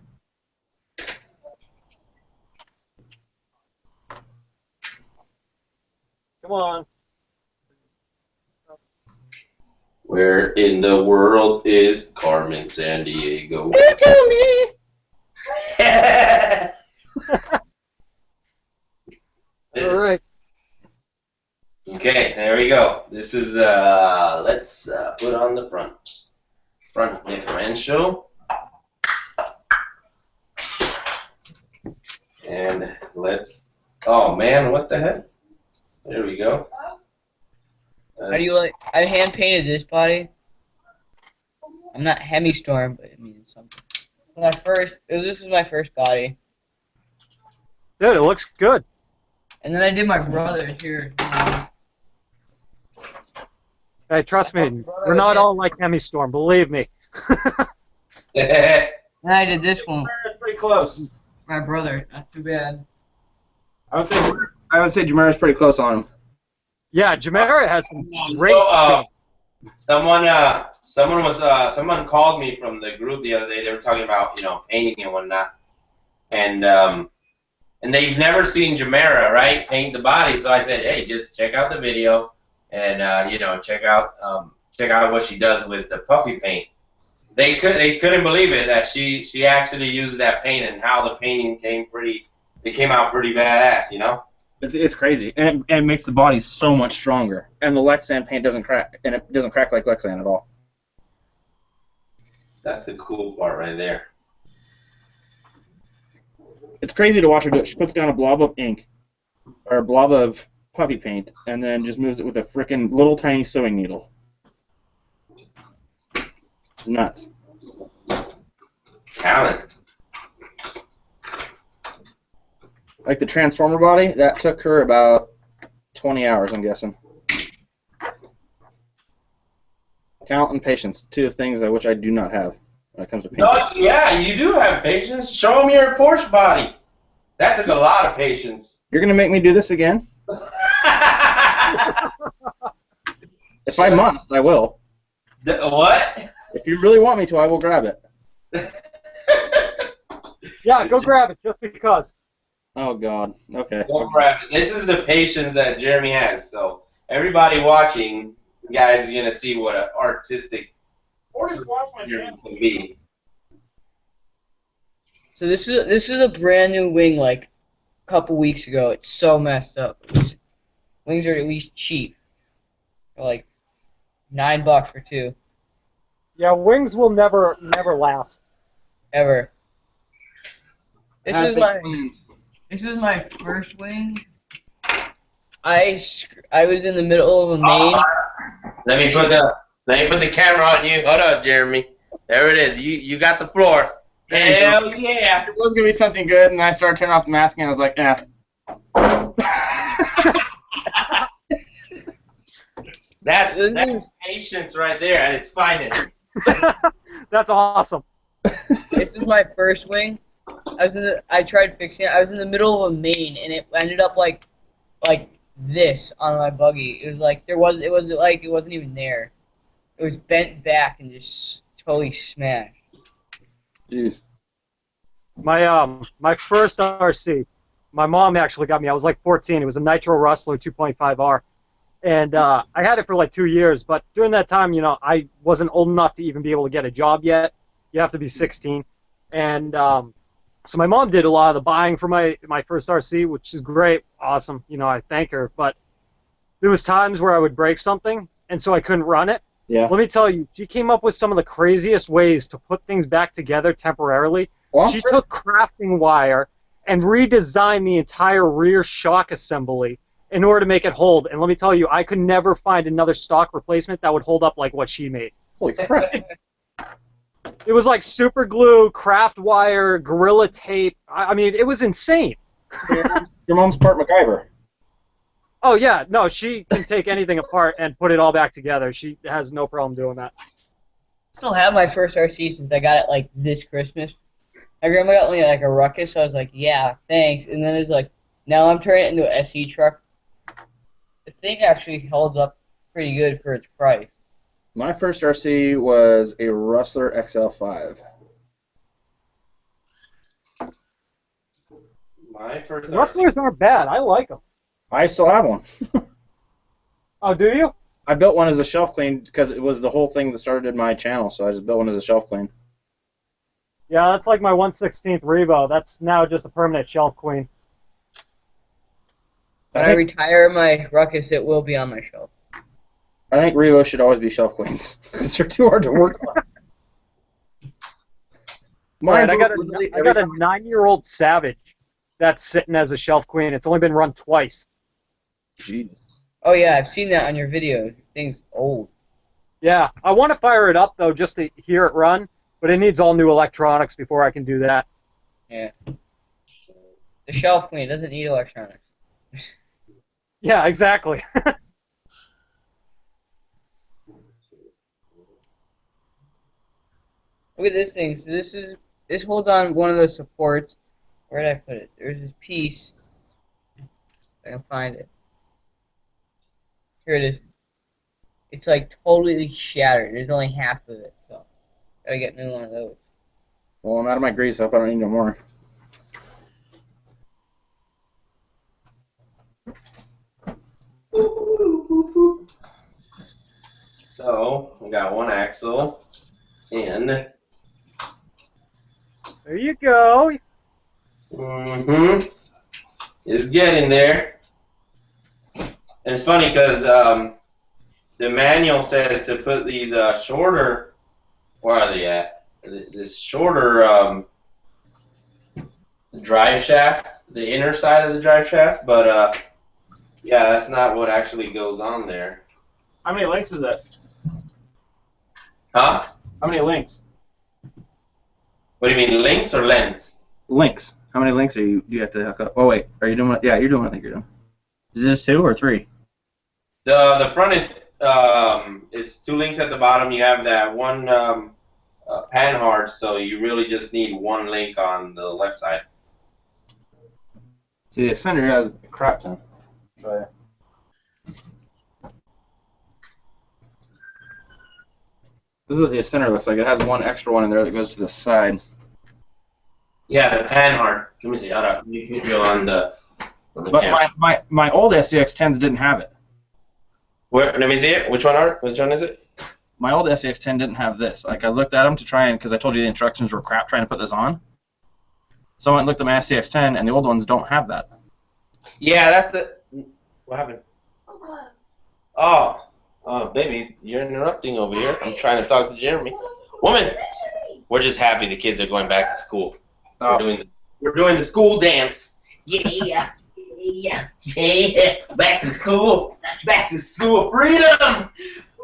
Come on. Where in the world is Carmen Sandiego? You tell me. All right. Okay, there we go. This is let's put on the front differential, and let's. Oh man, what the heck? There we go. How do you like? I hand painted this body. I'm not Hemi-Storm, but I mean it's something. This was my first body, Dude, it looks good. and then I did my brother here. Hey, trust me, we're not all like Hemi-Storm, believe me. And I did this one. It's pretty close. My brother, not too bad. I would say Jamara's pretty close on him. Yeah, Jamera has some great So, stuff. someone called me from the group the other day. They were talking about painting and whatnot, and they've never seen Jamera paint the body. So I said, hey, just check out the video, and check out what she does with the puffy paint. They couldn't believe it that she actually used that paint and how the painting came out pretty badass. It's crazy, and it makes the body so much stronger. And the Lexan paint doesn't crack, and it doesn't crack like Lexan at all. That's the cool part right there. It's crazy to watch her do it. She puts down a blob of ink, or a blob of puffy paint, and then just moves it with a frickin' little tiny sewing needle. It's nuts. Talent. Like the Transformer body, that took her about 20 hours, I'm guessing. Talent and patience, two of things which I do not have when it comes to painting. No, yeah, you do have patience. Show them your Porsche body. That took a lot of patience. You're gonna make me do this again? If I must, I will. What? If you really want me to, I will grab it. Yeah, go grab it, just because. Oh God. Okay. Go grab it. This is the patience that Jeremy has. So everybody watching, guys, are gonna see what an artistic Jeremy can be. So this is a brand new wing like a couple weeks ago. It's so messed up. Wings are at least cheap. They're like $9 for two. Yeah, wings will never last. Ever. This is my first wing. I was in the middle of a main. Let me put the camera on you. Hold up, Jeremy. There it is. You got the floor. Hell yeah! It was gonna be something good, and I started turning off the mask, and I was like, eh. That's patience right there at its finest. That's awesome. This is my first wing. I tried fixing it. I was in the middle of a main, and it ended up like this on my buggy. It was like it wasn't even there. It was bent back and just totally smashed. Jeez. My first RC, my mom actually got me. I was like 14. It was a Nitro Rustler 2.5R, and I had it for like 2 years. But during that time, I wasn't old enough to even be able to get a job yet. You have to be 16, and so my mom did a lot of the buying for my first RC, which is great, awesome. I thank her. But there was times where I would break something, and so I couldn't run it. Yeah. Let me tell you, she came up with some of the craziest ways to put things back together temporarily. Well, She took crafting wire and redesigned the entire rear shock assembly in order to make it hold. And let me tell you, I could never find another stock replacement that would hold up like what she made. holy crap. It was like super glue, craft wire, Gorilla Tape. I mean, it was insane. Your mom's part MacGyver. Oh, yeah. No, she can take anything apart and put it all back together. She has no problem doing that. Still have my first RC since I got it like this Christmas. My grandma got me like a Ruckus, so I was like, yeah, thanks. And then it's like, now I'm turning it into an SE truck. The thing actually holds up pretty good for its price. My first RC was a Rustler XL5. My first Rustlers aren't bad. I like them. I still have one. Oh, do you? I built one as a shelf clean because it was the whole thing that started my channel, so I just built one as a shelf clean. Yeah, that's like my 1/16th Revo. That's now just a permanent shelf queen. When I retire my Ruckus, it will be on my shelf. I think Revo should always be shelf queens because they're too hard to work on. Right, I got a 9-year-old Savage that's sitting as a shelf queen. It's only been run twice. Jeez. Oh yeah, I've seen that on your video. The thing's old. Yeah, I want to fire it up though just to hear it run, but it needs all new electronics before I can do that. Yeah. The shelf queen doesn't need electronics. Yeah, exactly. Look at this thing. So this holds on one of the supports. Where did I put it? There's this piece. If I can find it. Here it is. It's like totally shattered. There's only half of it, so gotta get a new one of those. Well, I'm out of my grease up. I don't need no more. So, we got one axle, and There you go. It's getting there. And it's funny because the manual says to put these shorter, where are they at? This shorter drive shaft, the inner side of the drive shaft, but yeah, that's not what actually goes on there. How many links is that? Huh? How many links? What do you mean, links or length? Links. How many links do you have to hook up? Oh wait, are you doing what? Yeah, you're doing what I think you're doing. Is this 2 or 3? The front is 2 links at the bottom. You have that one pan hard, so you really just need 1 link on the left side. See, the center has a crap ton. Try it. This is what the center looks like. It has 1 extra one in there that goes to the side. Yeah, the pan hard. Let me see. Hold up. You can go on the But camera. my old SCX10s didn't have it. Where? Let me see it. Which one, Art? Which one is it? My old SCX10 didn't have this. Like, I looked at them to try and, because I told you the instructions were crap trying to put this on. So I went and looked at my SCX10, and the old ones don't have that. Yeah, that's the. What happened? Oh, baby, you're interrupting over here. I'm trying to talk to Jeremy. Woman, we're just happy the kids are going back to school. Oh. We're doing the school dance. Yeah. Back to school. Back to school freedom.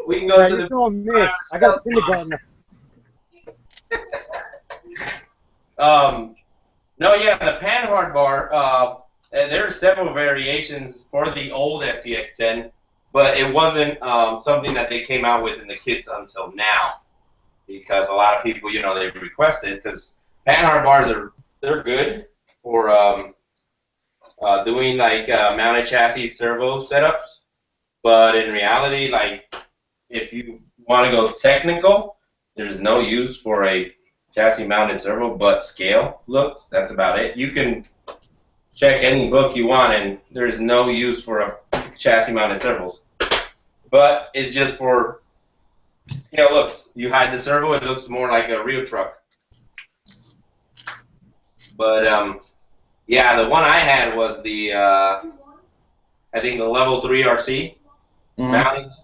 We can go Yeah, to you're the. telling me. I got a kindergartner. No, yeah, the panhard bar. There are several variations for the old SCX10, but it wasn't something that they came out with in the kits until now, because a lot of people, they requested, because panhard bars they're good for doing like mounted chassis servo setups, but in reality, like if you want to go technical, there's no use for a chassis mounted servo but scale looks. That's about it. You can check any book you want, and there's no use for a chassis mounted servos. But it's just for scale looks. You hide the servo, it looks more like a real truck. But yeah, the one I had was the I think the level 3 RC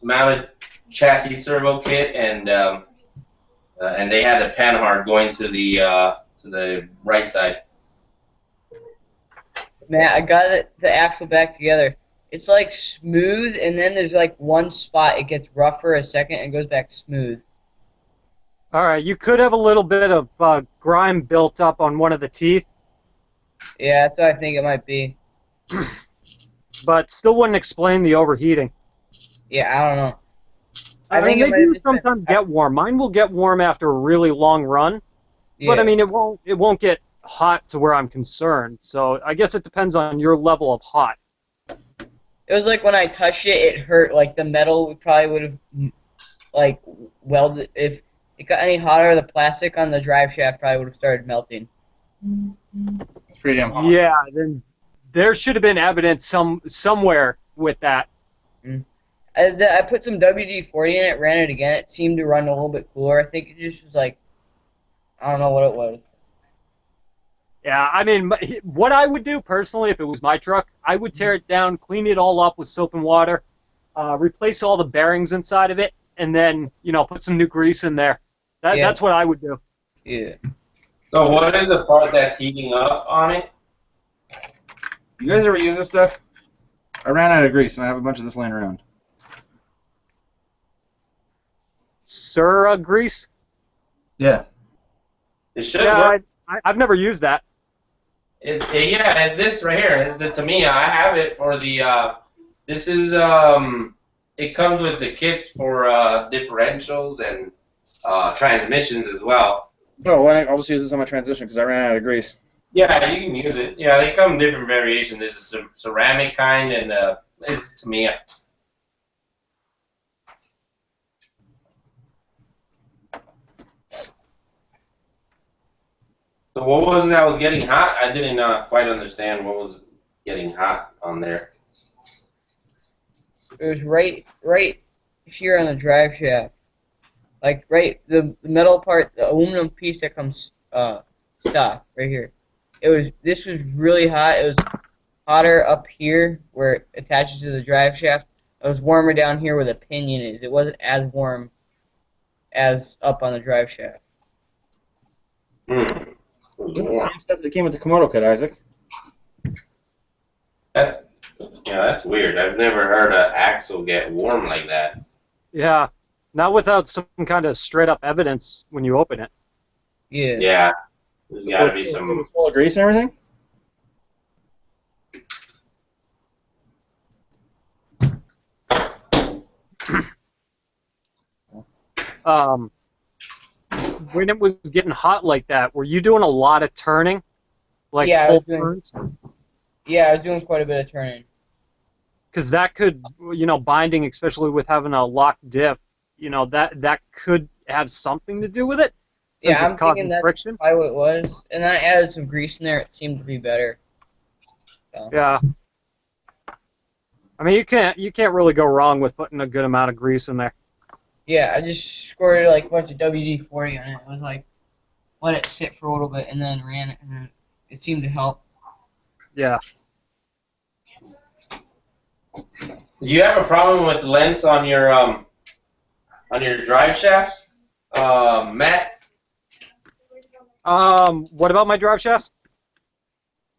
mounted chassis servo kit, and they had the panhard going to the the right side. Man, I got the axle back together. It's like smooth, and then there's like one spot it gets rough for a second and goes back smooth. All right, you could have a little bit of grime built up on one of the teeth, Yeah, that's what I think it might be. but still wouldn't explain the overheating. Yeah, I don't know. I think mean, it they might have do just been- sometimes get warm. Mine will get warm after a really long run, Yeah. but I mean, it won't get hot to where I'm concerned. So I guess it depends on your level of hot. It was like when I touched it, it hurt. Like the metal probably would have, like, welded. If it got any hotter, the plastic on the drive shaft probably would have started melting. It's pretty damn hot. Yeah, then there should have been evidence somewhere with that. I put some WD-40 in it, ran it again. It seemed to run a little bit cooler. I think it just was like, I don't know what it was. Yeah, I mean, what I would do personally if it was my truck, I would tear it down, clean it all up with soap and water, replace all the bearings inside of it, and then, put some new grease in there. Yeah. That's what I would do. Yeah. So what is the part that's heating up on it? You guys ever use this stuff? I ran out of grease, and I have a bunch of this laying around. Sura grease? Yeah. It should Yeah, work. I've never used that. It's this right here. It's the Tamiya. I have it for the. This is It comes with the kits for differentials and transmissions as well. Oh, well, I'll just use this on my transmission because I ran out of grease. Yeah, you can use it. Yeah, they come in different variations. There's a ceramic kind and it's Tamiya. So what was it that was getting hot? I didn't quite understand what was getting hot on there. It was right here on the drive shaft. Like the metal part, the aluminum piece that comes stock right here. This was really hot. It was hotter up here where it attaches to the drive shaft. It was warmer down here where the pinion is. It wasn't as warm as up on the drive shaft. It's the same stuff that came with the Komodo kit, Isaac. That's weird. I've never heard an axle get warm like that. Yeah, not without some kind of straight-up evidence when you open it. Yeah. Yeah, there's got to be It some. was full of grease and everything? When it was getting hot like that, were you doing a lot of turning? Like Yeah, I full was doing- turns? Yeah, I was doing quite a bit of turning. Because that could, binding, especially with having a locked diff, that could have something to do with it. Since Yeah, it's I'm causing thinking that's friction. probably what it was. And then I added some grease in there. It seemed to be better. So. Yeah. I mean, you can't really go wrong with putting a good amount of grease in there. Yeah, I just squirted like a bunch of WD-40 on it. It was like, let it sit for a little bit and then ran it, and it seemed to help. Yeah. Do you have a problem with lengths on your drive shafts, Matt? What about my drive shafts?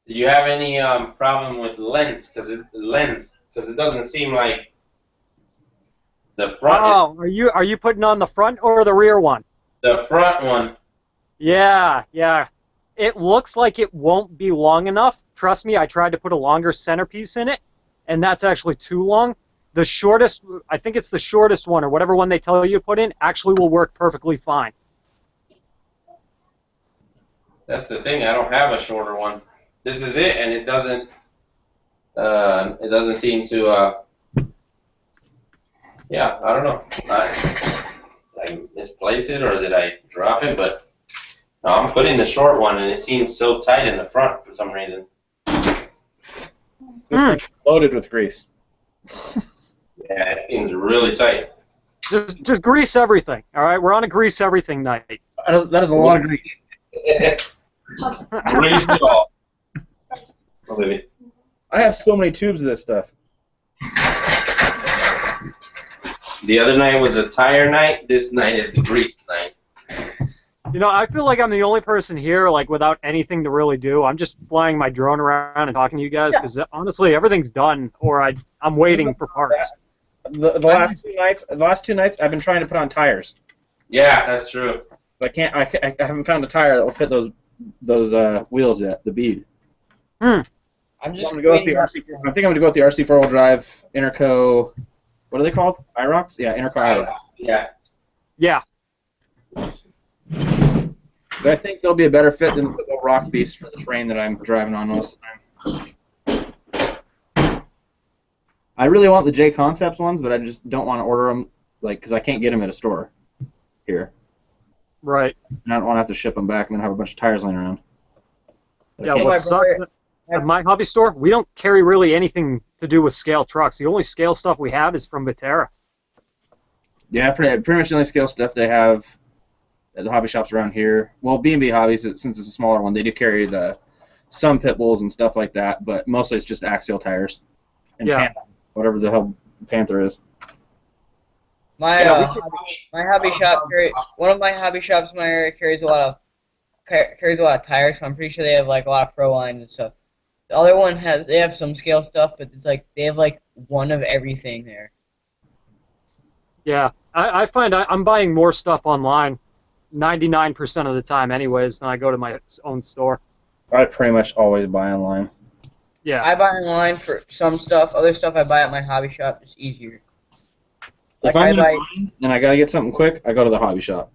Do you have any problem with lengths? Because it doesn't seem like the front. Oh, are you putting on the front or the rear one? The front one. Yeah. It looks like it won't be long enough. Trust me, I tried to put a longer centerpiece in it, and that's actually too long. The shortest, I think it's the shortest one, or whatever one they tell you to put in, actually will work perfectly fine. That's the thing. I don't have a shorter one. This is it, and it doesn't. It doesn't seem to. Yeah, I don't know. I misplaced it, or did I drop it? But no, I'm putting the short one, and it seems so tight in the front for some reason. This thing's loaded with grease. Yeah, it seems really tight. Just grease everything. All right, we're on a grease everything night. That is a lot of grease. Grease it all. Oh, baby. I have so many tubes of this stuff. The other night was a tire night. This night is the grease night. You know, I feel like I'm the only person here, like, without anything to really do. I'm just flying my drone around and talking to you guys, because honestly, everything's done, or I'm waiting for parts. The last 2 nights, I've been trying to put on tires. Yeah, that's true. I haven't found a tire that will fit those wheels yet. The bead. I'm So just I'm gonna go with the waiting. RC. I think I'm gonna go with the RC 4-wheel drive Interco. What are they called? IROCs? Yeah, Interco IROCs. Yeah. Yeah. So I think they'll be a better fit than the Rock Beast for the terrain that I'm driving on most of the time. I really want the J Concepts ones, but I just don't want to order them, like, because I can't get them at a store here. Right. And I don't want to have to ship them back and then have a bunch of tires laying around. Yeah, what sucks at my hobby store, we don't carry really anything to do with scale trucks. The only scale stuff we have is from Viterra. Yeah, pretty much the only scale stuff they have at the hobby shops around here. Well, B&B Hobbies, since it's a smaller one, they do carry some pit bulls and stuff like that, but mostly it's just axial tires. And Yeah. Panther, whatever the hell Panther is. My hobby shop, one of my hobby shops in my area carries a lot of tires, so I'm pretty sure they have like a lot of pro lines and stuff. The other one they have some scale stuff, but it's like they have like one of everything there. Yeah, I find I'm buying more stuff online 99% of the time anyways than I go to my own store. I pretty much always buy online. Yeah. I buy online for some stuff. Other stuff I buy at my hobby shop. It's easier. If I'm in a bind and I gotta get something quick, I go to the hobby shop.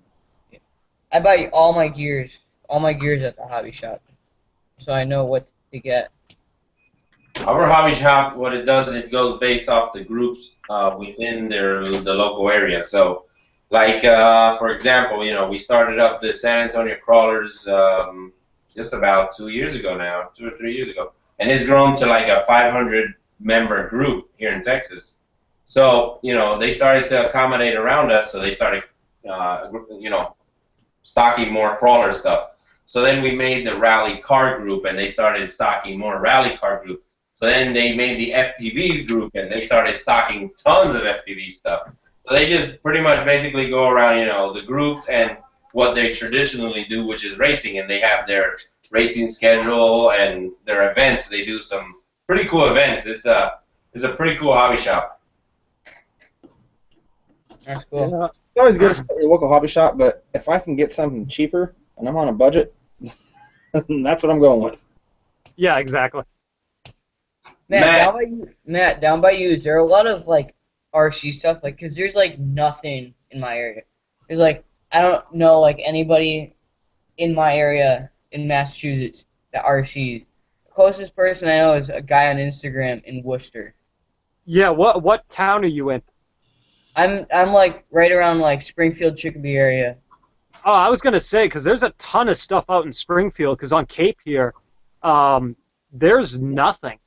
I buy all my gears at the hobby shop, so I know what to get. Our hobby shop, what it does, it goes based off the groups within the local area. So, like for example, we started up the San Antonio Crawlers just about 2 years ago now, 2 or 3 years ago, and it's grown to like a 500-member group here in Texas. So, they started to accommodate around us, so they started, stocking more crawler stuff. So then we made the rally car group, and they started stocking more rally car group. So then they made the FPV group, and they started stocking tons of FPV stuff. So they just pretty much basically go around, the groups and what they traditionally do, which is racing, and they have their racing schedule and their events. They do some pretty cool events. It's a pretty cool hobby shop. That's cool. It's always good to support your local hobby shop, but if I can get something cheaper and I'm on a budget, that's what I'm going with. Yeah, exactly. Matt, down by you, is there a lot of like RC stuff? Like, cause there's like nothing in my area. There's like I don't know like anybody in my area in Massachusetts that RCs. The closest person I know is a guy on Instagram in Worcester. Yeah, what town are you in? I'm like right around like Springfield, Chicopee area. Oh, I was gonna say because there's a ton of stuff out in Springfield. Because on Cape here, there's nothing.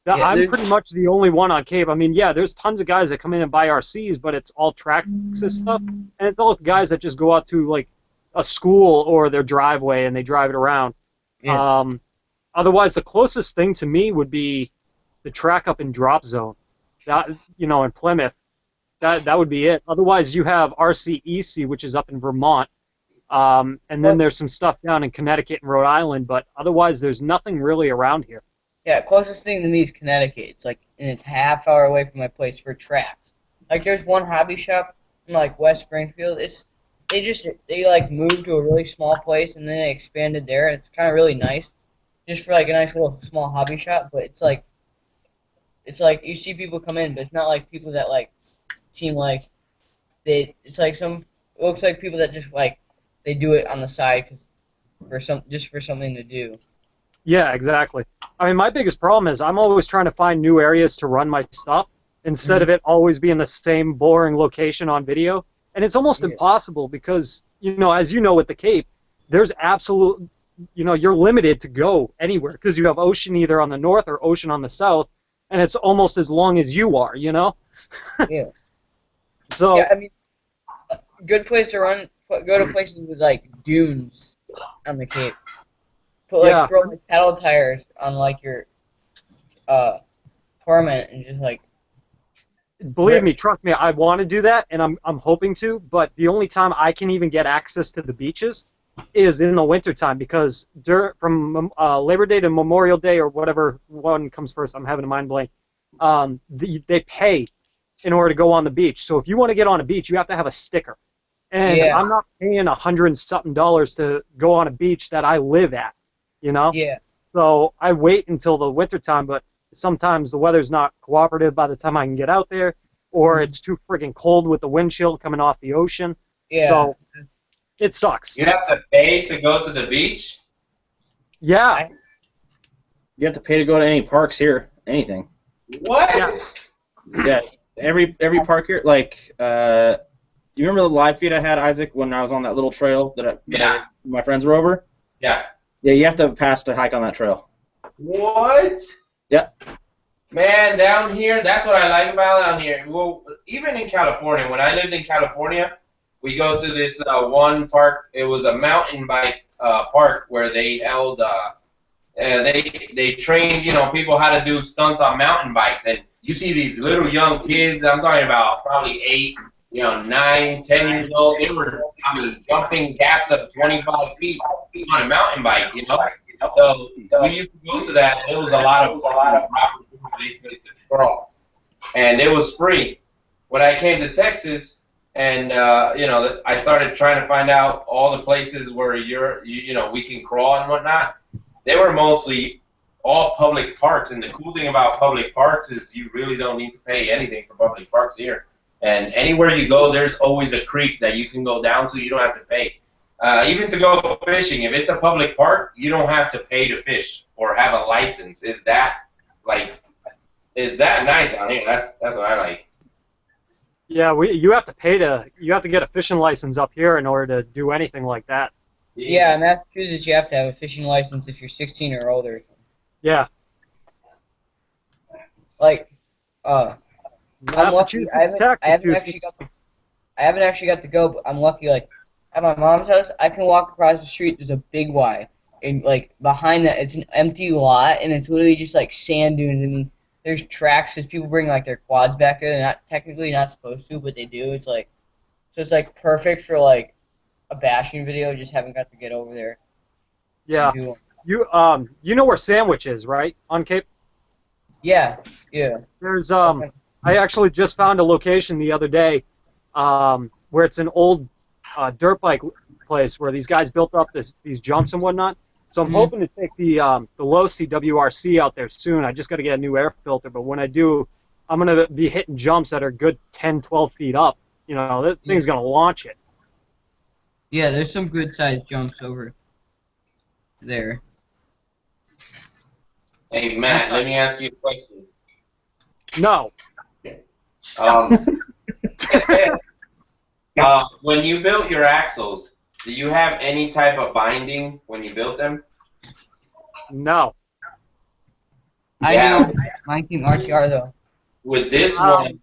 Yeah, I'm pretty much the only one on Cape. I mean, yeah, there's tons of guys that come in and buy RCs, but it's all Traxxas stuff, and it's all guys that just go out to like a school or their driveway and they drive it around. Yeah. Otherwise, the closest thing to me would be the track up in Drop Zone, that in Plymouth. That would be it. Otherwise, you have RCEC, which is up in Vermont, and then there's some stuff down in Connecticut and Rhode Island. But otherwise, there's nothing really around here. Yeah, closest thing to me is Connecticut. It's like, and it's half hour away from my place for tracks. Like, there's one hobby shop in like West Springfield. They like moved to a really small place and then they expanded there. It's kind of really nice, just for like a nice little small hobby shop. But it's like you see people come in, but it's not like people that like seem like they. It's like it looks like people that just like they do it on the side for something to do. Yeah, exactly. I mean, my biggest problem is I'm always trying to find new areas to run my stuff instead of it always being the same boring location on video. And it's almost impossible because, as you know with the Cape, there's you're limited to go anywhere because you have ocean either on the north or ocean on the south, and it's almost as long as you are, Yeah. So. Yeah, I mean, a good place to run, go to places with, like, dunes on the Cape. Throw like paddle tires on like your Torment and just like. Believe me, trust me, I want to do that, and I'm hoping to. But the only time I can even get access to the beaches is in the wintertime because from Labor Day to Memorial Day or whatever one comes first, I'm having a mind blank, they pay in order to go on the beach. So if you want to get on a beach, you have to have a sticker. And Yeah. I'm not paying $100 and something to go on a beach that I live at, you know? Yeah. So I wait until the wintertime, but sometimes the weather's not cooperative by the time I can get out there, or it's too freaking cold with the wind chill coming off the ocean. Yeah. So it sucks. You have to pay to go to the beach? Yeah. You have to pay to go to any parks here, anything. What? Yeah. Yeah, every park here, like, you remember the live feed I had, Isaac, when I was on that little trail that my friends were over? Yeah. Yeah, you have to pass to hike on that trail. What? Yeah. Man, down here, that's what I like about down here. Well, even in California, when I lived in California, we go to this one park. It was a mountain bike park where they held, they trained, people how to do stunts on mountain bikes. And you see these little young kids, I'm talking about probably 8, 9, 10 years old. They were, jumping gaps of 25 feet on a mountain bike, So we used to go to that, and it was a lot of places to crawl, and it was free. When I came to Texas, and I started trying to find out all the places where we can crawl and whatnot. They were mostly all public parks, and the cool thing about public parks is you really don't need to pay anything for public parks here. And anywhere you go, there's always a creek that you can go down to. You don't have to pay. Even to go fishing, if it's a public park, you don't have to pay to fish or have a license. Is that nice down here? That's what I like. Yeah, you have to get a fishing license up here in order to do anything like that. Yeah, in Massachusetts, you have to have a fishing license if you're 16 or older. Yeah. Like, I'm lucky. Massachusetts, I haven't actually got to go, but I'm lucky. Like, at my mom's house, I can walk across the street. There's a big Y, and like behind that, it's an empty lot, and it's literally just like sand dunes. I mean, there's tracks because people bring like their quads back there. They're technically not supposed to, but they do. It's like, so it's like perfect for like a bashing video. Just haven't got to get over there. Yeah. You know where Sandwich is, right? On Cape? Yeah. Yeah. There's I actually just found a location the other day where it's an old dirt bike place where these guys built up these jumps and whatnot. So I'm hoping to take the low CWRC out there soon. I just got to get a new air filter, but when I do, I'm going to be hitting jumps that are good 10, 12 feet up. That thing's going to launch it. Yeah, there's some good sized jumps over there. Hey, Matt, let me ask you a question. No. When you built your axles, do you have any type of binding when you built them? No. I know. Mine came RTR though. With this one,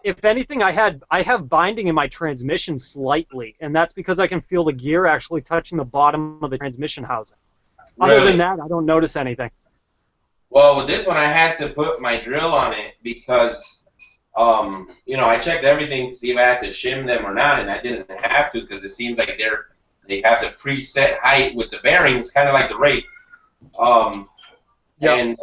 if anything, I have binding in my transmission slightly, and that's because I can feel the gear actually touching the bottom of the transmission housing. Other than that, I don't notice anything. Well, with this one, I had to put my drill on it because, I checked everything to see if I had to shim them or not, and I didn't have to because it seems like they have the preset height with the bearings, kind of like the rate. And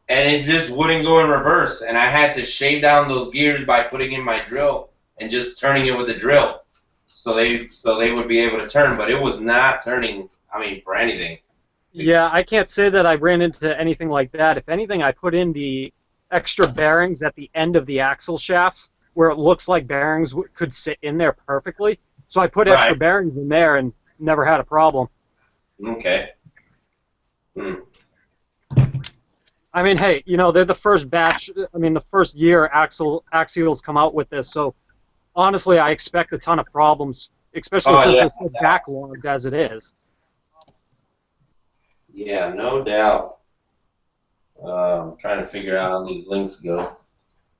it just wouldn't go in reverse, and I had to shave down those gears by putting in my drill and just turning it with a drill, so they would be able to turn. But it was not turning, for anything. Yeah, I can't say that I ran into anything like that. If anything, I put in the extra bearings at the end of the axle shafts where it looks like bearings could sit in there perfectly. So I put extra bearings in there and never had a problem. Okay. Hey, they're the first batch. The first year axials come out with this. So honestly, I expect a ton of problems, especially since it's so backlogged as it is. Yeah, no doubt. I'm trying to figure out how these links go.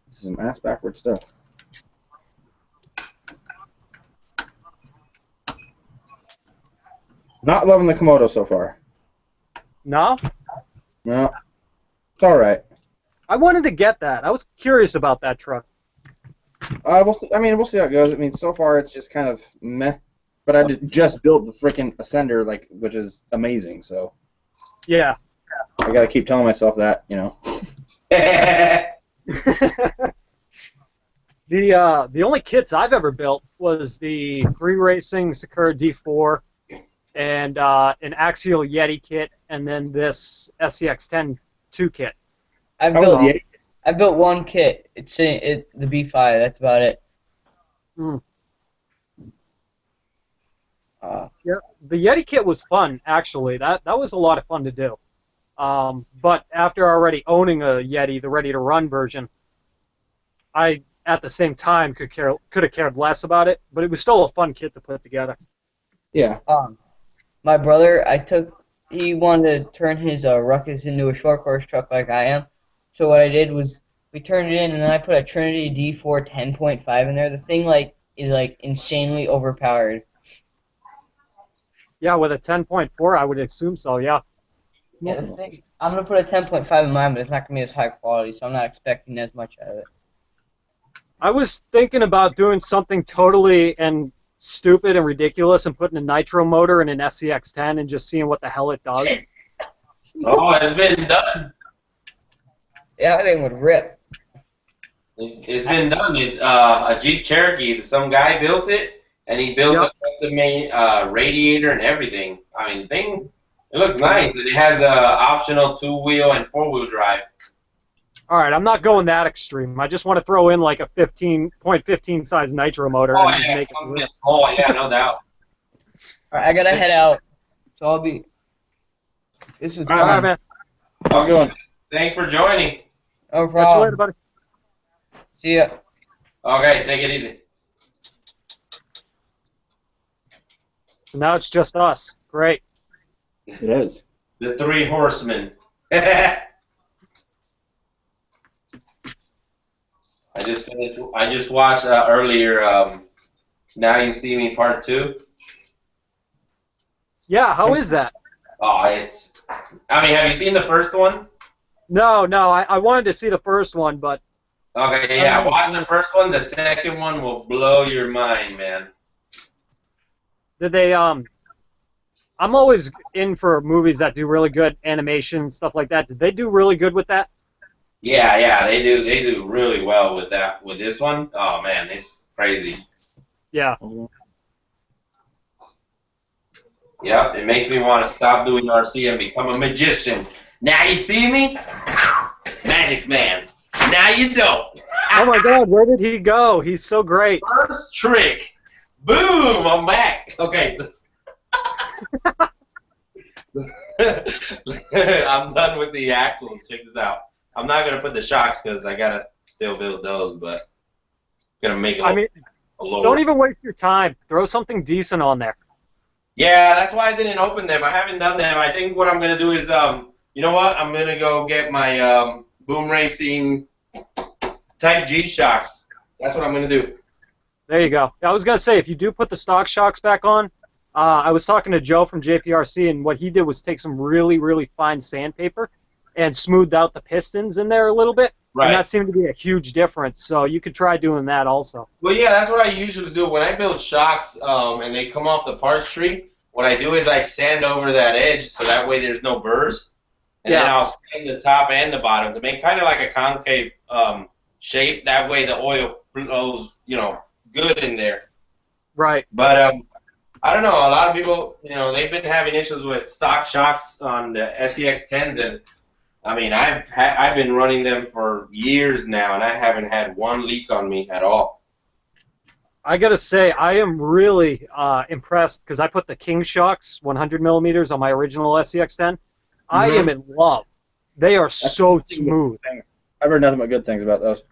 This is some ass backward stuff. Not loving the Komodo so far. No? No. It's all right. I wanted to get that. I was curious about that truck. We'll see how it goes. So far it's just kind of meh. But I just built the freaking Ascender, like, which is amazing. So Yeah. I gotta keep telling myself that, you know. The only kits I've ever built was the 3 Racing Sakura D4 and an Axial Yeti kit, and then this SCX-10 2 kit. I've built one kit. It's the B5. That's about it. Mm. Yeah, the Yeti kit was fun, actually. That was a lot of fun to do. But after already owning a Yeti, the ready-to-run version, I, at the same time, could have cared less about it, but it was still a fun kit to put together. Yeah. My brother, he wanted to turn his Ruckus into a short course truck like I am. So what I did was we turned it in, and then I put a Trinity D4 10.5 in there. The thing is insanely overpowered. Yeah, with a 10.4, I would assume so. Yeah. Yeah, the thing. I'm gonna put a 10.5 in mine, but it's not gonna be as high quality, so I'm not expecting as much out of it. I was thinking about doing something totally and stupid and ridiculous and putting a nitro motor in an SCX-10 and just seeing what the hell it does. Oh, it's been done. Yeah, that thing would rip. It's been done. It's a Jeep Cherokee. Some guy built it, and he built a custom radiator and everything. I mean, the thing, it looks nice. And it has a optional 2-wheel and 4-wheel drive. All right, I'm not going that extreme. I just want to throw in like a 15.15 size nitro motor and just make it rip. Oh, yeah, no doubt. All right, I gotta head out, so I'll be. This was All right, fun. man. How's it going? Thanks for joining. No Catch you later, problem. buddy. See ya. Okay, take it easy. So now it's just us. Great. It is. The 3 horsemen. I just watched earlier. Now You See Me Part 2. Yeah, how is that? Oh, it's. I mean, have you seen the first one? No, I wanted to see the first one, but Okay, yeah, watch the first one. The second one will blow your mind, man. did they I'm always in for movies that do really good animation, stuff like that. Did they do really good with that? Yeah, they do. They do really well with that. With this one, oh man, it's crazy. Yeah. Yep, it makes me want to stop doing RC and become a magician. Now you see me? Magic man. Now you don't. Oh my God, where did he go? He's so great. First trick. Boom, I'm back. Okay, so I'm done with the axles. Check this out. I'm not going to put the shocks because I got to still build those, but I'm going to make it a lower. Don't even waste your time. Throw something decent on there. Yeah, that's why I didn't open them. I haven't done them. I think what I'm going to do is, you know what? I'm going to go get my Boom Racing Type G shocks. That's what I'm going to do. There you go. I was going to say, if you do put the stock shocks back on, I was talking to Joe from JPRC, and what he did was take some really, really fine sandpaper and smoothed out the pistons in there a little bit. Right. And that seemed to be a huge difference, so you could try doing that also. Well, yeah, that's what I usually do. When I build shocks and they come off the parts tree, what I do is I sand over that edge so that way there's no burrs. And then I'll sand the top and the bottom to make kind of like a concave shape. That way the oil flows, good in there. Right. But I don't know. A lot of people, they've been having issues with stock shocks on the SCX-10s, and I mean, I've been running them for years now, and I haven't had one leak on me at all. I gotta say, I am really impressed because I put the King shocks 100 millimeters on my original SCX-10. I am in love. They are so smooth. I've heard nothing but good things about those.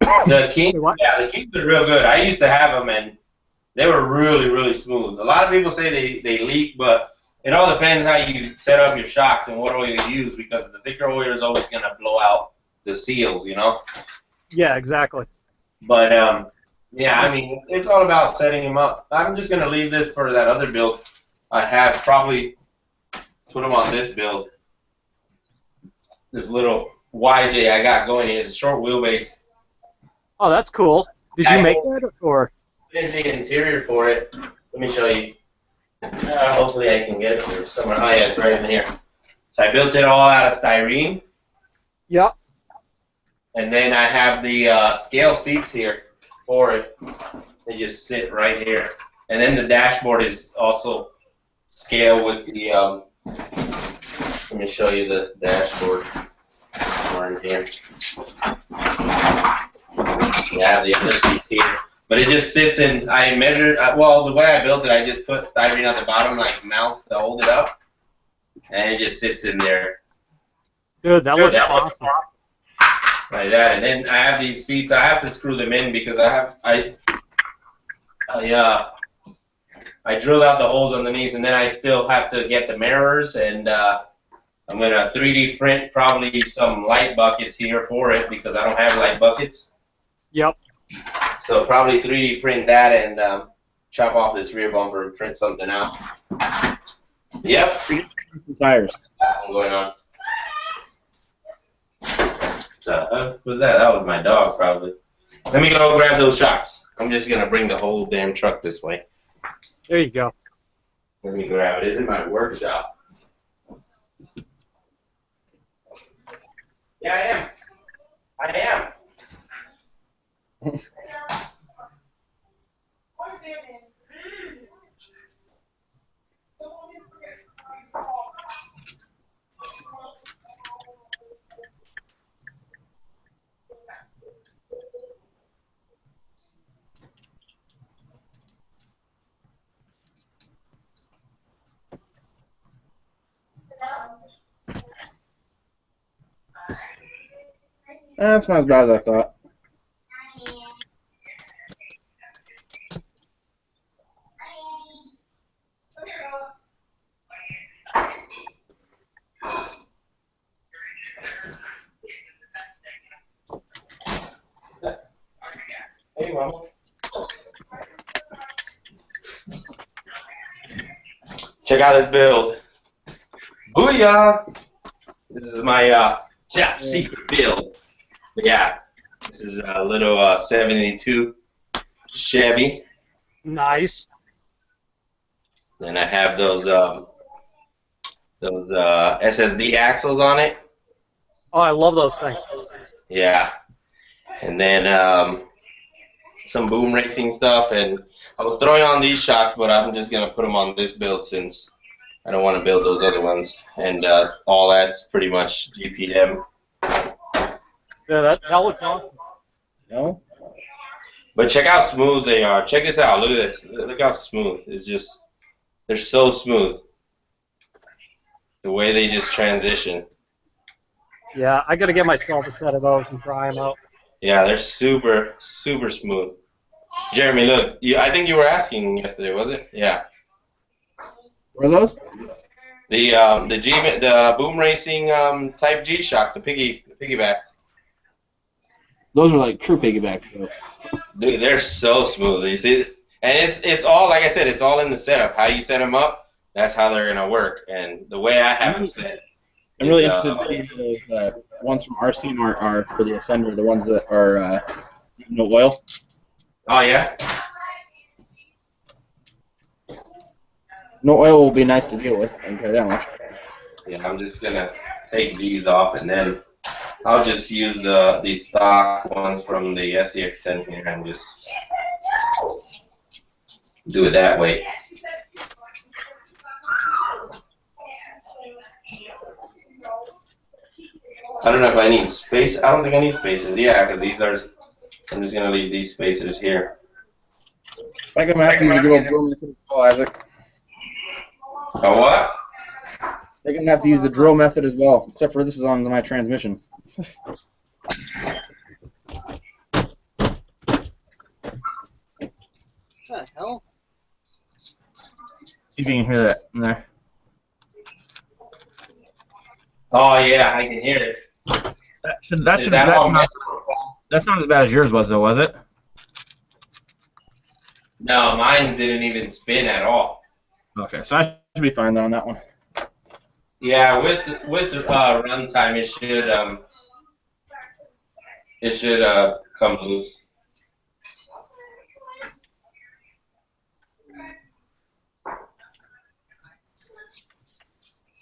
The Kings are real good. I used to have them, and they were really, really smooth. A lot of people say they leak, but it all depends how you set up your shocks and what oil you use, because the thicker oil is always going to blow out the seals, Yeah, exactly. But, yeah, I mean, it's all about setting them up. I'm just going to leave this for that other build. I have probably put them on this build. This little YJ I got going here. It's a short wheelbase. Oh, that's cool. Did you make that, or? I did the interior for it. Let me show you. Hopefully I can get it here somewhere. Oh yeah, it's right in here. So I built it all out of styrene, Yep. and then I have the scale seats here for it. They just sit right here. And then the dashboard is also scale with the, let me show you the dashboard. More in here. Yeah, I have the other seats here. But it just sits in, I measured, well, the way I built it, I just put styrene at the bottom, like mounts to hold it up. And it just sits in there. Dude, that looks awesome. Like that. And then I have these seats, I have to screw them in because I drilled out the holes underneath, and then I still have to get the mirrors, and I'm going to 3D print probably some light buckets here for it because I don't have light buckets. Yep. So probably 3D print that and chop off this rear bumper and print something out. Yep. Tires. That one going on. What's that? That was my dog, probably. Let me go grab those shocks. I'm just going to bring the whole damn truck this way. There you go. Let me grab it. It's in my workshop. Yeah, I am. I am. That's not as bad as I thought. Hey, Mama. Check out this build. Booyah! This is my top secret build. But yeah, this is a little 72 Chevy. Nice. And I have those SSD axles on it. Oh, I love those things. Yeah. And then some boom racing stuff. And I was throwing on these shocks, but I'm just going to put them on this build since I don't want to build those other ones. And all that's pretty much GPM. Yeah, that looks awesome. No? But check how smooth they are. Check this out. Look at this. Look how smooth. It's just, they're so smooth. The way they just transition. Yeah, I gotta get myself a set of those and try them out. Yeah, they're super, super smooth. Jeremy, look. I think you were asking yesterday, was it? Yeah. What are those? The boom racing Type G shocks, the piggybacks. Those are like true piggybacks, though. Dude, they're so smooth. You see, and it's all, like I said, it's all in the setup. How you set them up, that's how they're gonna work. And the way I have them set. I'm really interested to see those ones from RCMR for the Ascender, the ones that are no oil. Oh yeah. No oil will be nice to deal with, I can tell you that much. Yeah, I'm just gonna take these off, and then I'll just use the stock ones from the SEX10 here and just do it that way. I don't know if I need space. I don't think I need spacers. Yeah, because these are. I'm just gonna leave these spacers here. I can have to use a good old drill method as well, Isaac. A what? They're gonna have to use the drill method as well, except for this is on my transmission. What the hell? See if you can hear that in there. Oh yeah, I can hear it. That's not as bad as yours was, though, was it? No, mine didn't even spin at all. Okay, so I should be fine though on that one. Yeah, with runtime, it should come loose.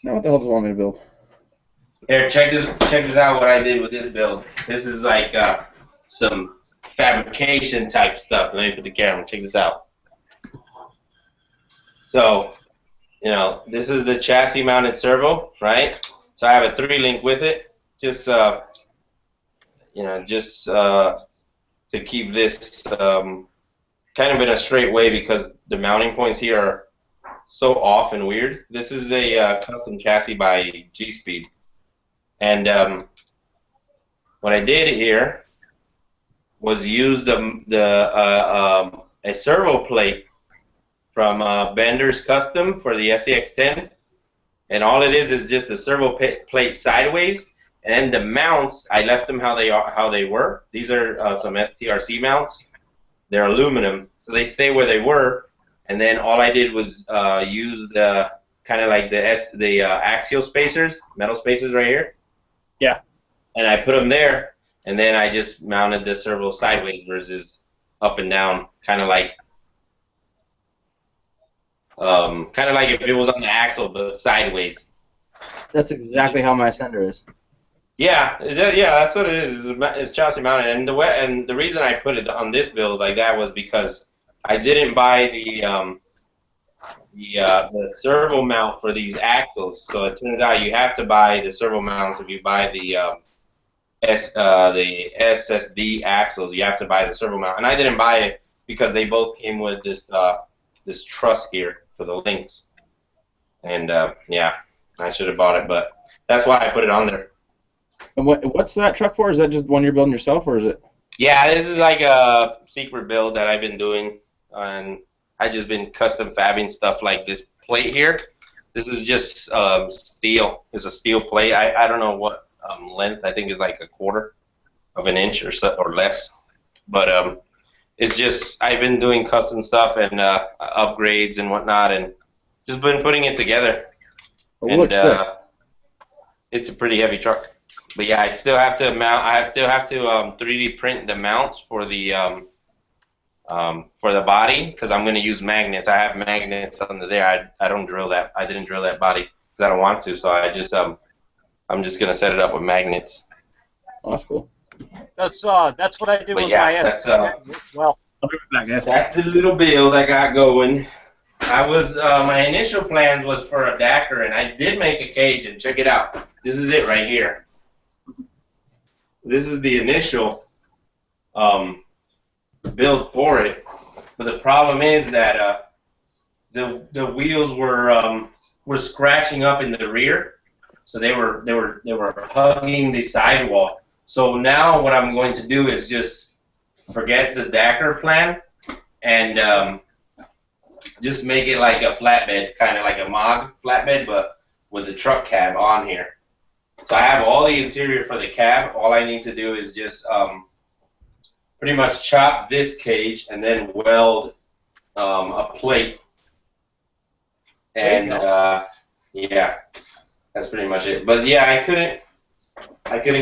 Now what the hell does it want me to build? Here, check this out. What I did with this build. This is like some fabrication type stuff. Let me put the camera. Check this out. So, you know, this is the chassis mounted servo, right? So I have a 3-link with it. Just you know, just to keep this kind of in a straight way because the mounting points here are so off and weird. This is a custom chassis by G-Speed. And what I did here was use a servo plate from Bender's Custom for the SCX-10. And all it is just a servo plate sideways. And the mounts, I left them how they were. These are some STRC mounts. They're aluminum, so they stay where they were. And then all I did was use the kind of like the axial spacers, metal spacers right here. Yeah. And I put them there, and then I just mounted the servo sideways versus up and down, kind of like if it was on the axle, but sideways. That's exactly how my sender is. Yeah, that's what it is. It's chassis mounted, and the reason I put it on this build like that was because I didn't buy the servo mount for these axles. So it turns out you have to buy the servo mounts if you buy the SSD axles. You have to buy the servo mount, and I didn't buy it because they both came with this truss here for the links. And yeah, I should have bought it, but that's why I put it on there. And what's that truck for? Is that just one you're building yourself, or is it? Yeah, this is like a secret build that I've been doing, and I just been custom fabbing stuff like this plate here. This is just steel. It's a steel plate. I don't know what length. I think it's like 1/4 of an inch or so or less. But it's just I've been doing custom stuff and upgrades and whatnot, and just been putting it together. It looks sick. It's a pretty heavy truck. But yeah, I still have to mount. I still have to 3D print the mounts for the body because I'm going to use magnets. I have magnets under there. I don't drill that. I didn't drill that body because I don't want to. So I just I'm just going to set it up with magnets. Oh, that's cool. That's what I do But with yeah, my that's well. That's the little build I got going. I was my initial plans was for a Dacker, and I did make a cage. And check it out. This is it right here. This is the initial build for it, but the problem is that the wheels were scratching up in the rear, so they were hugging the sidewall. So now what I'm going to do is just forget the Dacker plan and just make it like a flatbed, kind of like a MOG flatbed, but with the truck cab on here. So I have all the interior for the cab. All I need to do is just pretty much chop this cage and then weld a plate. And yeah, that's pretty much it. But yeah, I couldn't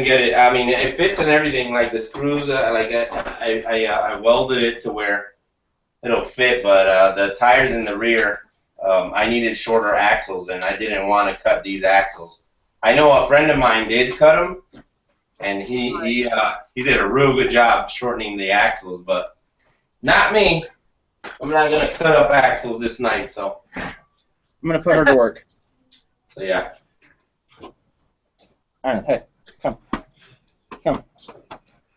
get it. I mean, it fits and everything. Like the screws, I welded it to where it'll fit. But the tires in the rear, I needed shorter axles, and I didn't want to cut these axles. I know a friend of mine did cut them, and he did a real good job shortening the axles, but not me. I'm not gonna cut up axles this nice, so I'm gonna put her to work. So yeah. All right, hey, come,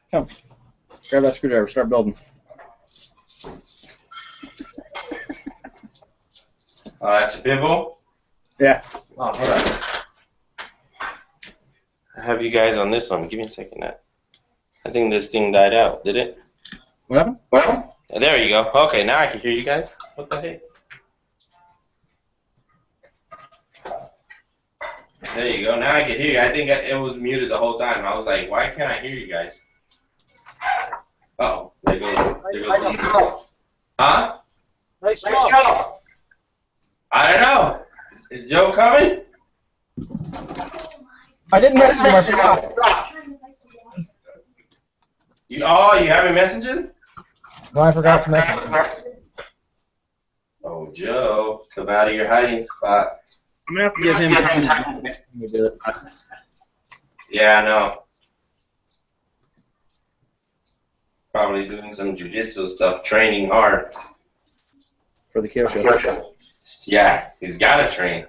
grab that screwdriver, start building. That's a pivot. Yeah. Oh, hold on. I have you guys on this one. Give me a second. I think this thing died out. Did it? What happened? There you go. Okay, now I can hear you guys. What the heck? There you go. Now I can hear you. I think it was muted the whole time. I was like, why can't I hear you guys? Uh-oh. There goes. Huh? Nice job. I don't know. Is Joe coming? I didn't message him. I forgot. You haven't messaged him? No, I forgot to message him. Oh, Joe, come out of your hiding spot. I'm gonna have to give him time to do it. Yeah, I know. Probably doing some jujitsu stuff, training hard. For the KO show. Yeah, he's gotta train.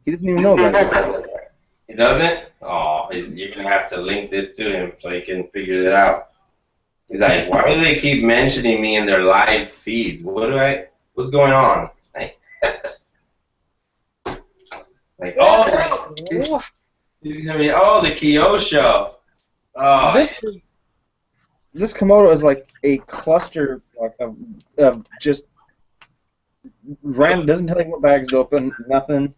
He doesn't even know about it. He doesn't? Oh, you're gonna have to link this to him so he can figure it out. He's like, why do they keep mentioning me in their live feeds? What's going on? Like, oh, the KO show. Oh, This Komodo is like a cluster of just random. Doesn't tell you what bags to open, nothing.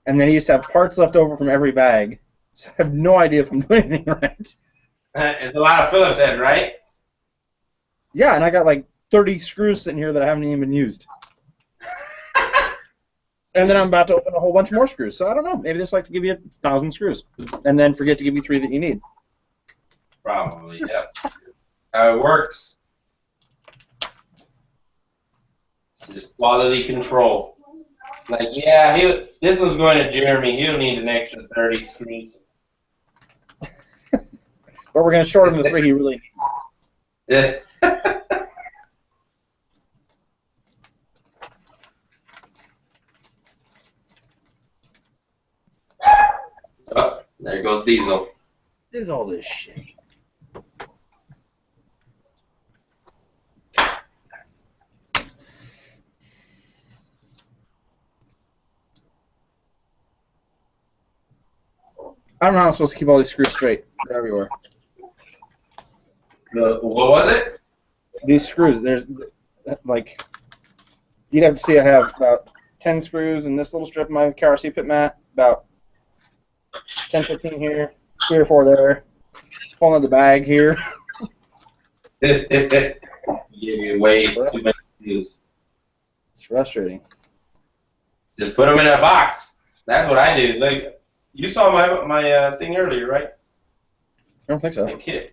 And then he used to have parts left over from every bag. So I have no idea if I'm doing anything right. it's a lot of Phillips head, right? Yeah, and I got like 30 screws sitting here that I haven't even been used. And then I'm about to open a whole bunch more screws. So I don't know. Maybe they just like to give you 1,000 screws, and then forget to give you 3 that you need. Probably, yeah. How it works. It's just quality control. Like, yeah, this one's going to Jeremy. He'll need an extra 30 screws. But we're going to short him the 3 he really needs. Yeah. Oh, there goes Diesel. What is all this shit? I don't know how I'm supposed to keep all these screws straight. They're everywhere. What was it? These screws, there's like, you'd have to see I have about 10 screws in this little strip of my KRC pit mat, about 10, 15 here, 3 or 4 there, pulling out the bag here. You give me way too many screws. It's frustrating. Just put them in a box. That's what I do. Like, you saw my thing earlier, right? I don't think so. My kit.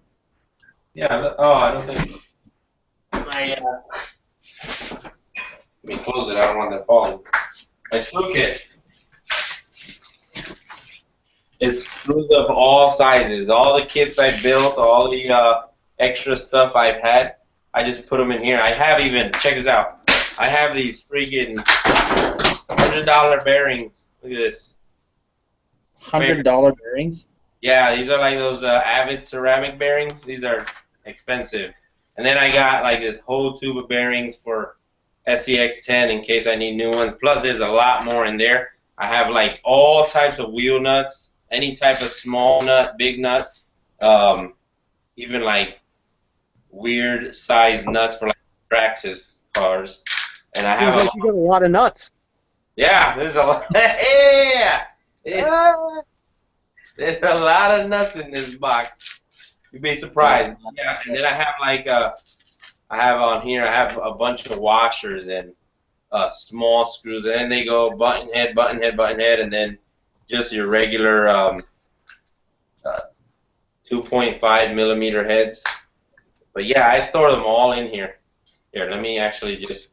Yeah. Oh, I don't think. My let me close it. I don't want that falling. My screw kit. It's screws of all sizes. All the kits I built, all the extra stuff I've had, I just put them in here. I have even, check this out. I have these freaking $100 bearings. Look at this. $100 bearings? Yeah, these are like those Avid ceramic bearings. These are expensive. And then I got like this whole tube of bearings for SCX10 in case I need new ones. Plus there's a lot more in there. I have like all types of wheel nuts, any type of small nut, big nut, even like weird sized nuts for like Traxxas cars. And I have you got a lot of nuts. yeah, there's a lot. Yeah. There's a lot of nuts in this box. You'd be surprised. Yeah, and then I have like I have on here. I have a bunch of washers and small screws, and then they go button head, and then just your regular 2.5 millimeter heads. But yeah, I store them all in here. Here, let me actually just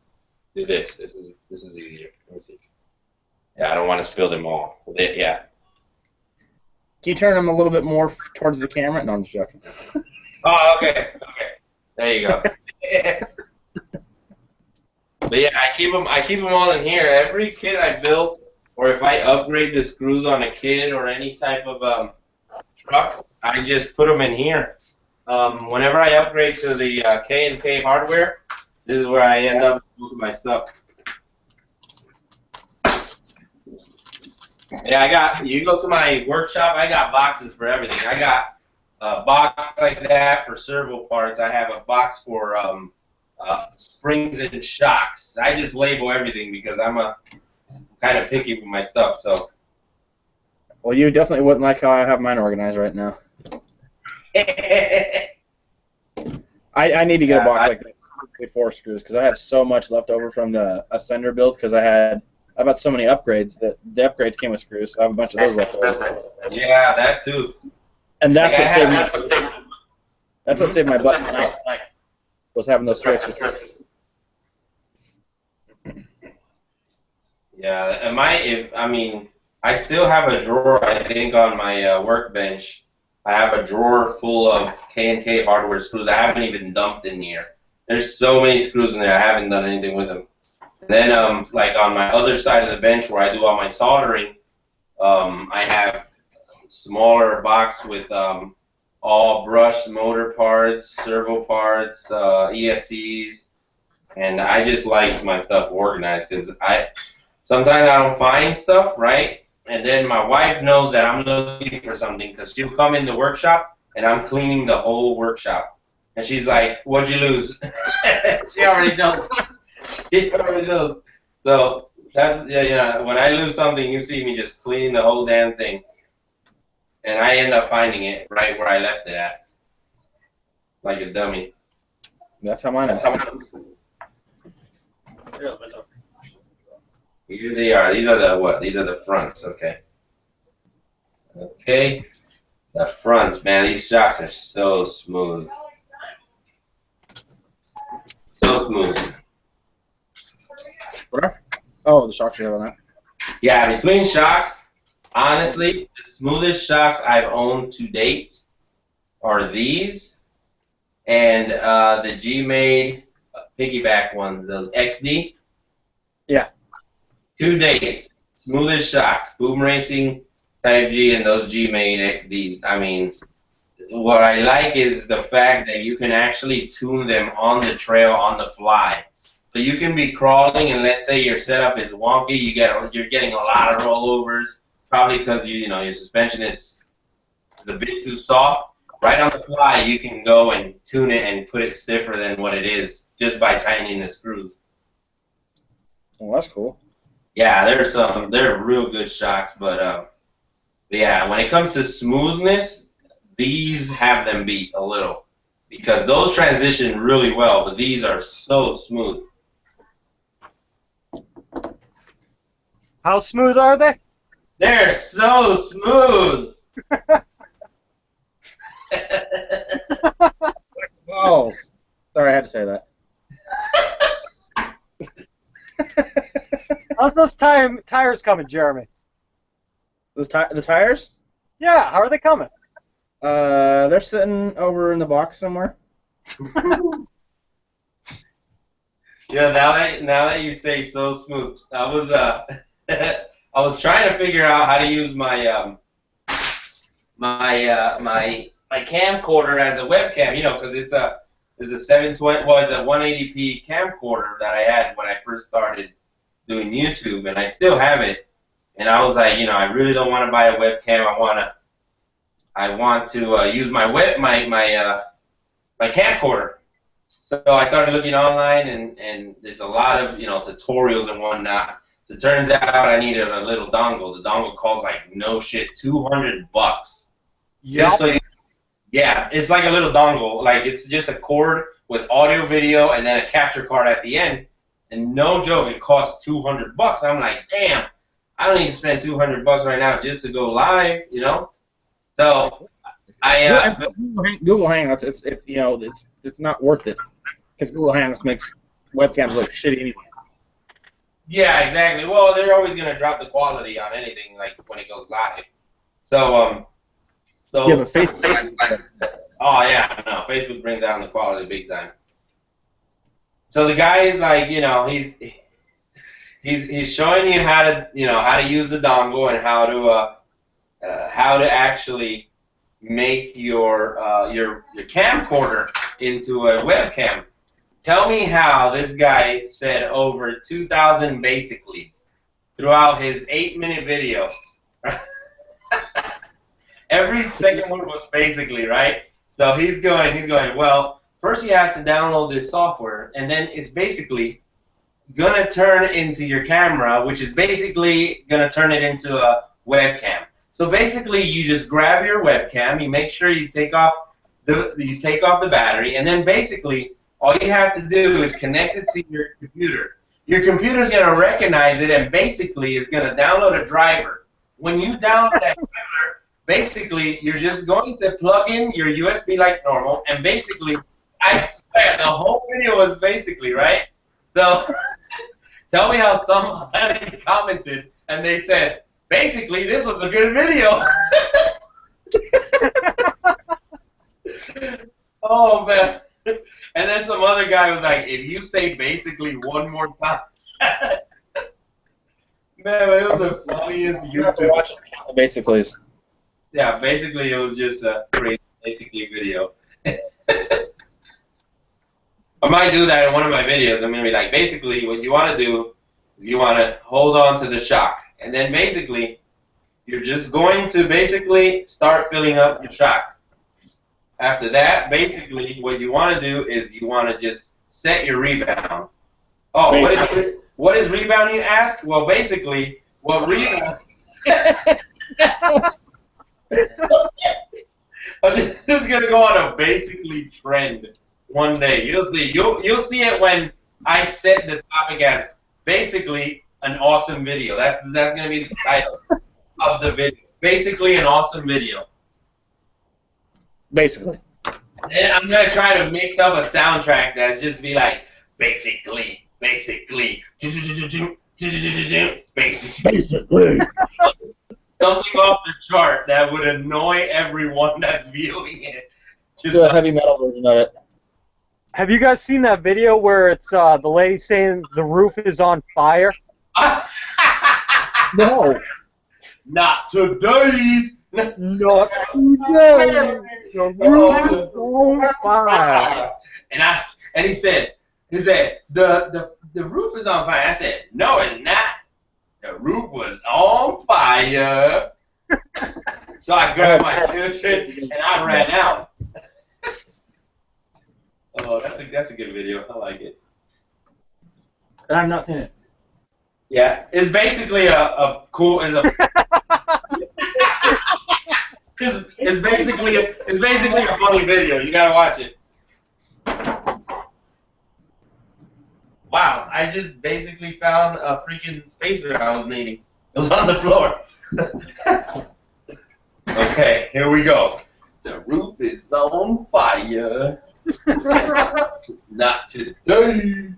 do this. This is easier. Let me see. Yeah, I don't want to spill them all. Yeah. Can you turn them a little bit more towards the camera? No, I'm just joking. Oh, okay. There you go. But yeah, I keep them all in here. Every kit I built, or if I upgrade the screws on a kit or any type of truck, I just put them in here. Whenever I upgrade to the K&K hardware, this is where I end up with my stuff. Yeah, you go to my workshop, I got boxes for everything. I got a box like that for servo parts. I have a box for springs and shocks. I just label everything because I'm kind of picky with my stuff. So. Well, you definitely wouldn't like how I have mine organized right now. I need to get a box like that with 4 screws because I have so much left over from the Ascender build because I had about so many upgrades that the upgrades came with screws. So I have a bunch of those left over. Yeah, that too. And that's what saved my butt tonight. Was having those 3 extra screws. Yeah, I still have a drawer, I think, on my workbench. I have a drawer full of K&K hardware screws I haven't even dumped in here. There's so many screws in there, I haven't done anything with them. Then, like on my other side of the bench where I do all my soldering, I have a smaller box with all brushed motor parts, servo parts, ESCs, and I just like my stuff organized because sometimes I don't find stuff, right? And then my wife knows that I'm looking for something because she'll come in the workshop and I'm cleaning the whole workshop. And she's like, "What'd you lose?" She already knows. She already knows. So that's yeah. When I lose something, you see me just cleaning the whole damn thing, and I end up finding it right where I left it at, like a dummy. That's how mine is. Here they are. These are the what? These are the fronts. Okay. Okay. The fronts, man. These shocks are so smooth. So smooth. Where? Oh, the shocks you have on that. Yeah, between shocks, honestly, the smoothest shocks I've owned to date are these and the G-Made piggyback ones, those XD. Yeah. To date, smoothest shocks, Boom Racing, Type G, and those G-Made XDs. I mean, what I like is the fact that you can actually tune them on the trail on the fly. So you can be crawling, and let's say your setup is wonky, you're getting a lot of rollovers, probably because your suspension is a bit too soft. Right on the fly, you can go and tune it and put it stiffer than what it is just by tightening the screws. Well, that's cool. Yeah, they're real good shocks, but yeah, when it comes to smoothness, these have them beat a little because those transition really well, but these are so smooth. How smooth are they? They're so smooth. Oh, sorry, I had to say that. How's those tires coming, Jeremy? The tires? Yeah, how are they coming? They're sitting over in the box somewhere. Yeah, now that you say so smooth, I was I was trying to figure out how to use my my camcorder as a webcam, because it's a 720, well, it's a 180p camcorder that I had when I first started doing YouTube, and I still have it. And I was like, I really don't want to buy a webcam. I want to use my camcorder. So I started looking online, and there's a lot of tutorials and whatnot. So it turns out I needed a little dongle. The dongle costs like no shit, $200. Yep. Yeah, it's like a little dongle. Like it's just a cord with audio, video, and then a capture card at the end. And no joke, it costs $200. I'm like, damn, I don't need to spend $200 right now just to go live, So Google Hangouts, it's not worth it because Google Hangouts makes webcams look shitty anyway. yeah, exactly. Well, they're always gonna drop the quality on anything like when it goes live. So Yeah, but Facebook. Oh yeah, no, Facebook brings down the quality big time. So the guy is like, he's showing you how to use the dongle and how to actually make your camcorder into a webcam. Tell me how this guy said over 2,000 basically throughout his 8-minute video. Every second one was basically, right? So he's going, well, first you have to download this software, and then it's basically gonna turn into your camera, which is basically gonna turn it into a webcam. So basically, you just grab your webcam, you make sure you take off the battery, and then basically all you have to do is connect it to your computer. Your computer's gonna recognize it, and basically is gonna download a driver. When you download that driver, basically you're just going to plug in your USB like normal, and basically, I swear the whole video was basically right. So Tell me how somebody commented and they said, basically, this was a good video. Oh, man. And then some other guy was like, if you say basically one more time. Man, it was the funniest YouTube. Basically. Yeah, basically it was just a great basically video. I might do that in one of my videos. I'm going to be like, basically what you want to do is you want to hold on to the shock. And then basically you're just going to basically start filling up your shock. After that, basically what you want to do is you want to just set your rebound. Oh, what is rebound, you ask? Well, basically, what rebound... This is gonna go on a basically trend one day. You'll see. You'll see it when I set the topic as basically an awesome video. That's gonna be the title of the video. Basically an awesome video. Basically. And I'm gonna try to mix up a soundtrack that's just be like basically. Something off the chart that would annoy everyone that's viewing it. Just Do a heavy metal version of it. Have you guys seen that video where it's the lady saying the roof is on fire? No. Not today. Not today. The roof is on fire. And he said the roof is on fire. I said no, it's not. The roof was on fire. So I grabbed my children and I ran out. Oh, that's a good video. I like it. And I've not seen it. Yeah, it's basically a cool. It's basically a funny video. You gotta watch it. Wow, I just basically found a freaking spacer I was needing. It was on the floor. Okay, here we go. The roof is on fire. Not today.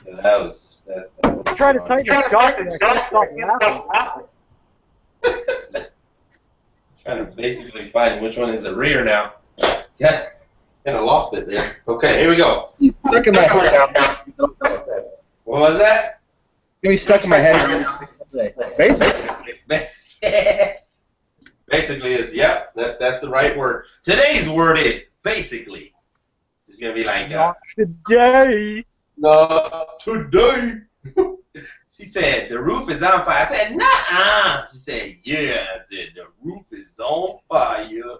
That was. I tried to tighten the shock and I couldn't stop laughing. Trying to basically find which one is the rear now. Yeah, kind of lost it there. Okay, here we go. Stuck in my head. What was that? Gonna be stuck in my head. Basically. Basically is, yep, that's the right word. Today's word is basically. It's going to be like, Not today. not today. She said, the roof is on fire. I said, nah. She said, yeah. I said, the roof is on fire.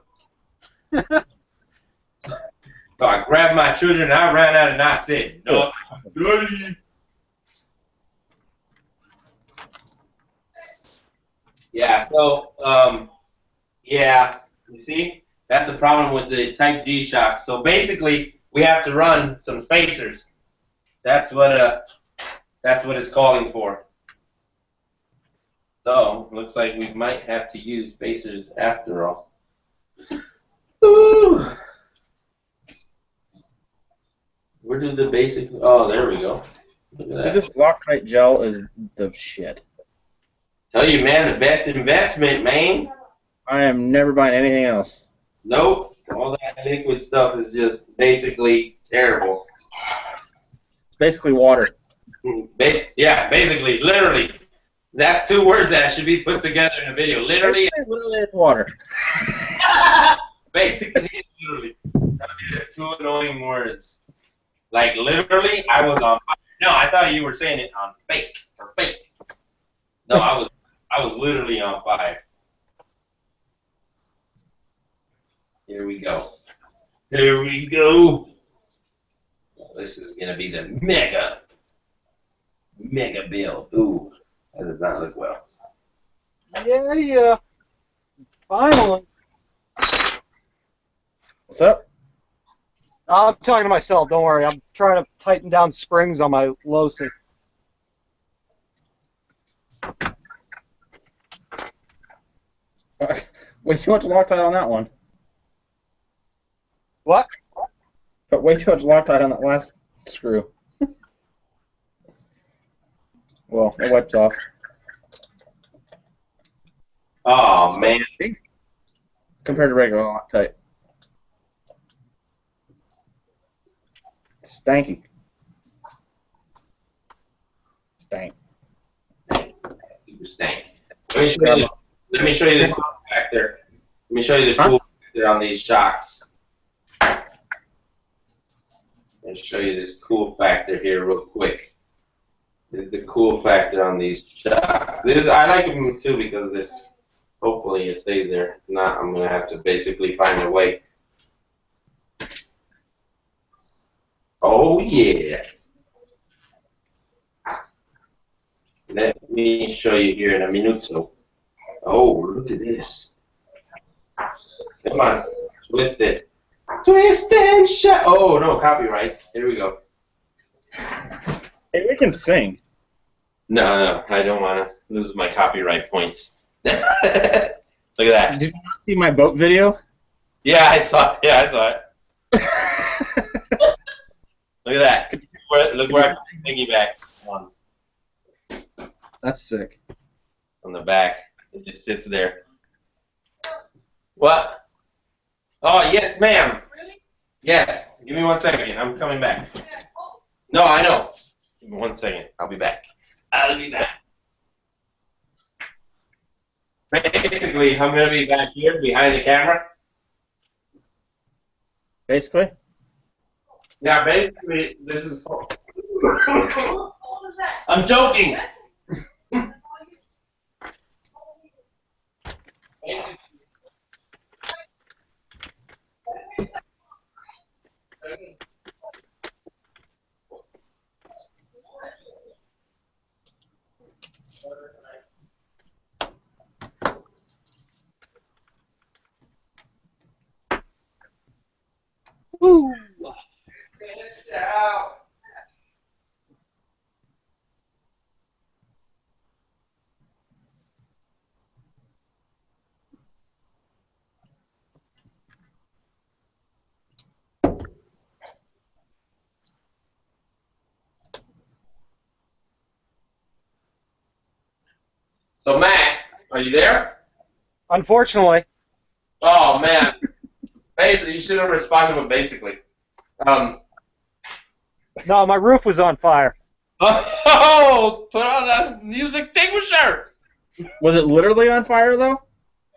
So I grabbed my children and I ran out and I said, not today. Yeah, so, yeah, you see? That's the problem with the Type G shocks. So basically, we have to run some spacers. That's what it's calling for. So, looks like we might have to use spacers after all. Ooh. Where do the basic... Oh, there we go. Look at that. This Loctite gel is the shit. Tell you, man, the best investment, man. I am never buying anything else. Nope. All that liquid stuff is just basically terrible. It's basically water. Yeah, basically, literally. That's two words that should be put together in a video. Literally. Literally, it's water. Basically, it's literally. That would be the two annoying words. Like, literally, I was on fire. No, I thought you were saying it on fake, or fake. No, I was literally on fire. Here we go. Here we go. Well, this is going to be the mega build. Ooh, that does not look well. Yeah. Finally. What's up? I'm talking to myself, don't worry. I'm trying to tighten down springs on my Losi. Way too much Loctite on that one. What? But way too much Loctite on that last screw. Well, it wipes off. Oh man. Compared to regular Loctite. Stanky. Stank. Super stank. Let me show you the cool factor. Let me show you the cool factor on these shocks. Let me show you this cool factor here real quick. This is the cool factor on these shocks. I like them too because of this. Hopefully it stays there. If not, I'm gonna have to basically find a way. Oh yeah. Let me show you here in a minuto. Oh, look at this. Come on, twist it. Twist and shout. Oh no, copyrights. Here we go. Hey, we can sing. No, I don't want to lose my copyright points. Look at that. Did you not see my boat video? Yeah, I saw it. Look at that. Look where I put the piggyback on. That's sick. On the back. It just sits there. What? Oh, yes, ma'am. Really? Yes. Give me 1 second. I'm coming back. No, I know. Give me 1 second. I'll be back. Basically, I'm going to be back here behind the camera. Basically? Yeah, basically, this is... How old is that? I'm joking. Woo! So, Matt, are you there? Unfortunately. Oh, man. Basically, you should have responded with basically. No, my roof was on fire. Oh, put on that music extinguisher. Was it literally on fire, though?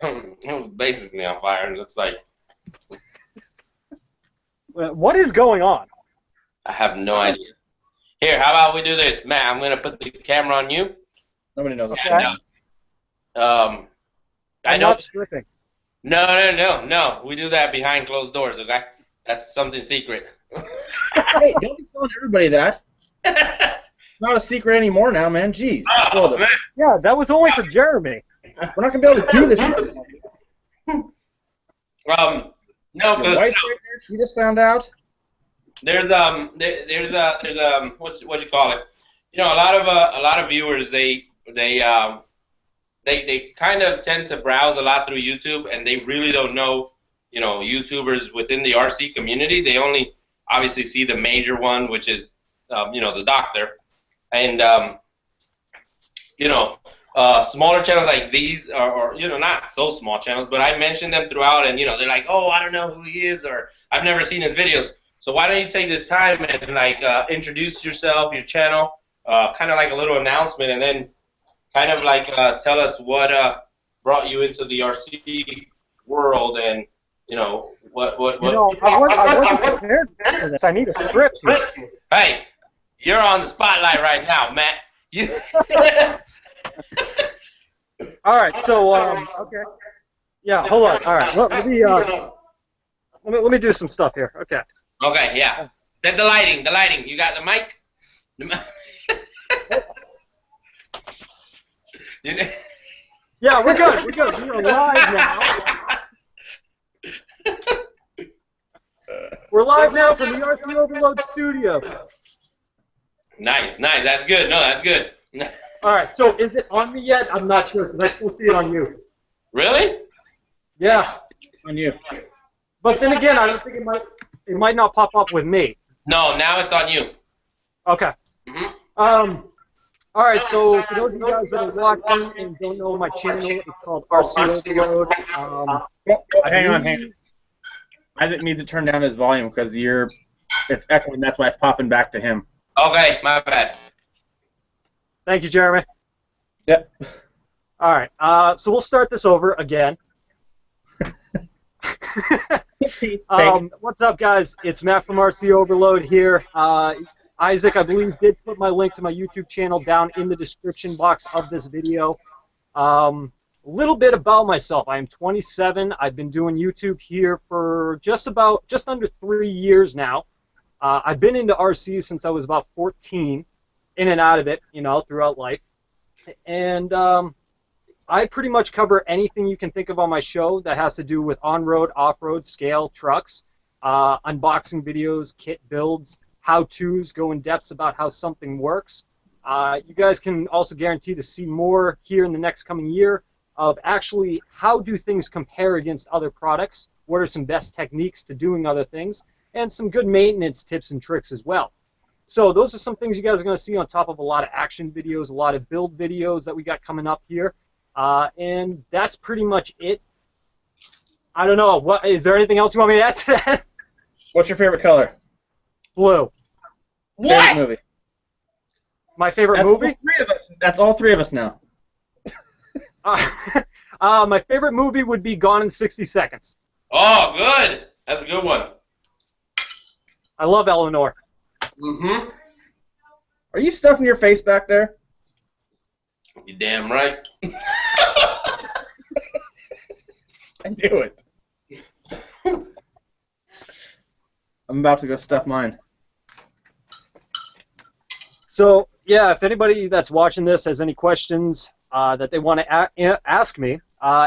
It was basically on fire, it looks like. What is going on? I have no idea. Here, how about we do this? Matt, I'm going to put the camera on you. Nobody knows. Okay. And, I I'm know. not stripping. No. We do that behind closed doors, okay? That's something secret. Hey, don't be telling everybody that. It's not a secret anymore now, man. Jeez. Oh, man. Yeah, that was only for Jeremy. We're not going to be able to do this. No, Your because wife's right there. She just found out. there's what you call it? You know, a lot of viewers they kind of tend to browse a lot through YouTube, and they really don't know, you know, YouTubers within the RC community. They only obviously see the major one, which is you know, the doctor, and you know, smaller channels like these or you know, not so small channels, but I mention them throughout, and you know, they're like, oh, I don't know who he is, or I've never seen his videos. So why don't you take this time and like introduce yourself, your channel, kind of like a little announcement, and then kind of like tell us what brought you into the RC world, and you know what. You know, I wasn't prepared for this. I need a script here. Hey, you're on the spotlight right now, Matt. You. All right, so okay. Yeah, hold on. All right, let me do some stuff here. Okay. Okay, yeah. Then the lighting. You got the mic? Yeah, we're good. We're live now. We're live now from the RC Overload studio. Nice. That's good. No, that's good. All right, so is it on me yet? I'm not sure, because I still see it on you. Really? Yeah. On you. But then again, I don't think it might not pop up with me. No, now it's on you. Okay. Mhm. All All right, so for those of you guys that are watching and don't know my channel, it's called RC Overload. Hang on. Isaac needs to turn down his volume because it's echoing. That's why it's popping back to him. Okay, my bad. Thank you, Jeremy. Yep. All right, so we'll start this over again. What's up, guys? It's Matt from RC Overload here. Isaac, I believe, did put my link to my YouTube channel down in the description box of this video. A little bit about myself. I am 27. I've been doing YouTube here for just under 3 years now. I've been into RC since I was about 14, in and out of it, throughout life. And I pretty much cover anything you can think of on my show that has to do with on-road, off-road, scale, trucks, unboxing videos, kit builds, how-tos, go in depth about how something works. You guys can also guarantee to see more here in the next coming year of actually how do things compare against other products, what are some best techniques to doing other things, and some good maintenance tips and tricks as well. So those are some things you guys are going to see on top of a lot of action videos, a lot of build videos that we got coming up here. And that's pretty much it. I don't know. Is there anything else you want me to add to that? What's your favorite color? Blue. What? Favorite movie? My favorite movie? All three of us. That's all three of us now. My favorite movie would be Gone in 60 Seconds. Oh, good. That's a good one. I love Eleanor. Mm-hmm. Are you stuffing your face back there? You damn right. I knew it. I'm about to go stuff mine. So, yeah, if anybody that's watching this has any questions that they want to ask me,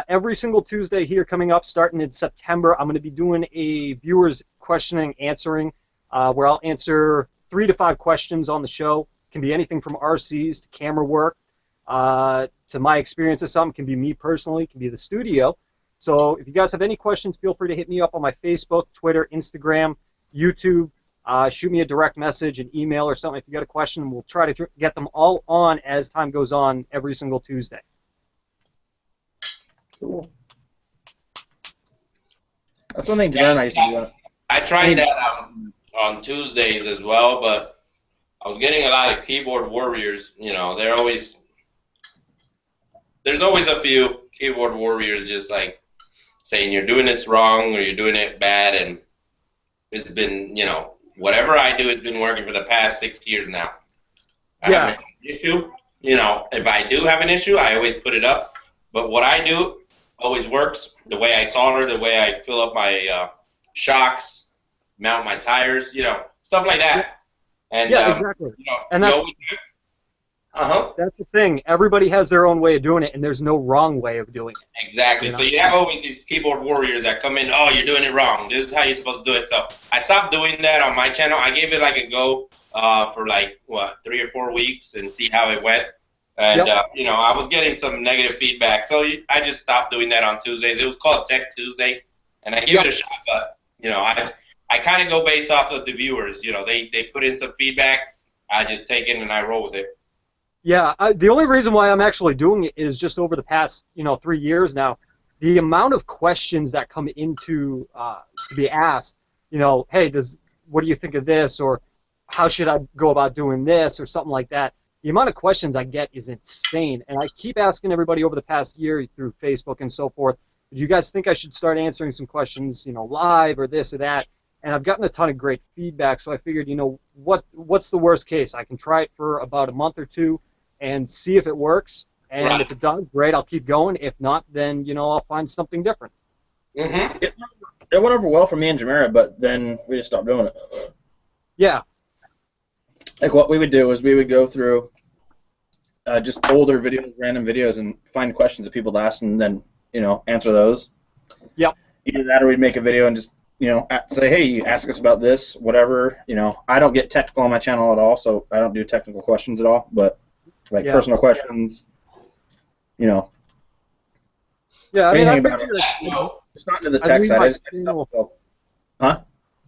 every single Tuesday here coming up, starting in September, I'm going to be doing a viewers questioning, answering, where I'll answer 3 to 5 questions on the show. It can be anything from RCs to camera work, to my experience of something. It can be me personally, it can be the studio. So if you guys have any questions, feel free to hit me up on my Facebook, Twitter, Instagram, YouTube. Shoot me a direct message, an email, or something if you got a question. We'll try to get them all on as time goes on every single Tuesday. Cool. That's one thing Jared and I used to do. I tried that on Tuesdays as well, but I was getting a lot of keyboard warriors. There's always a few keyboard warriors just like saying you're doing this wrong or you're doing it bad, and it's been, whatever I do has been working for the past 6 years now. I have an issue. If I do have an issue, I always put it up. But what I do always works. The way I solder, the way I fill up my shocks, mount my tires, stuff like that. And, exactly. And that's the thing. Everybody has their own way of doing it, and there's no wrong way of doing it. Exactly. So you have always these keyboard warriors that come in, oh, you're doing it wrong. This is how you're supposed to do it. So I stopped doing that on my channel. I gave it like a go for 3 or 4 weeks and see how it went. And, I was getting some negative feedback. So I just stopped doing that on Tuesdays. It was called Tech Tuesday, and I give it a shot. But, I kind of go based off of the viewers. They put in some feedback. I just take it and I roll with it. Yeah, the only reason why I'm actually doing it is just over the past, 3 years now, the amount of questions that come into to be asked, hey, what do you think of this, or how should I go about doing this, or something like that. The amount of questions I get is insane, and I keep asking everybody over the past year through Facebook and so forth, do you guys think I should start answering some questions, live or this or that? And I've gotten a ton of great feedback, so I figured, what's the worst case? I can try it for about a month or two and see if it works, and if it does, great, I'll keep going. If not, then, I'll find something different. Mm-hmm. It went over well for me and Jamera, but then we just stopped doing it. Yeah. Like, what we would do is we would go through just older videos, random videos, and find questions that people ask, and then, answer those. Yep. Either that or we'd make a video and just, say, hey, you ask us about this, whatever. I don't get technical on my channel at all, so I don't do technical questions at all, but personal questions, Yeah, I mean, anything about it. It's not into the tech side. I just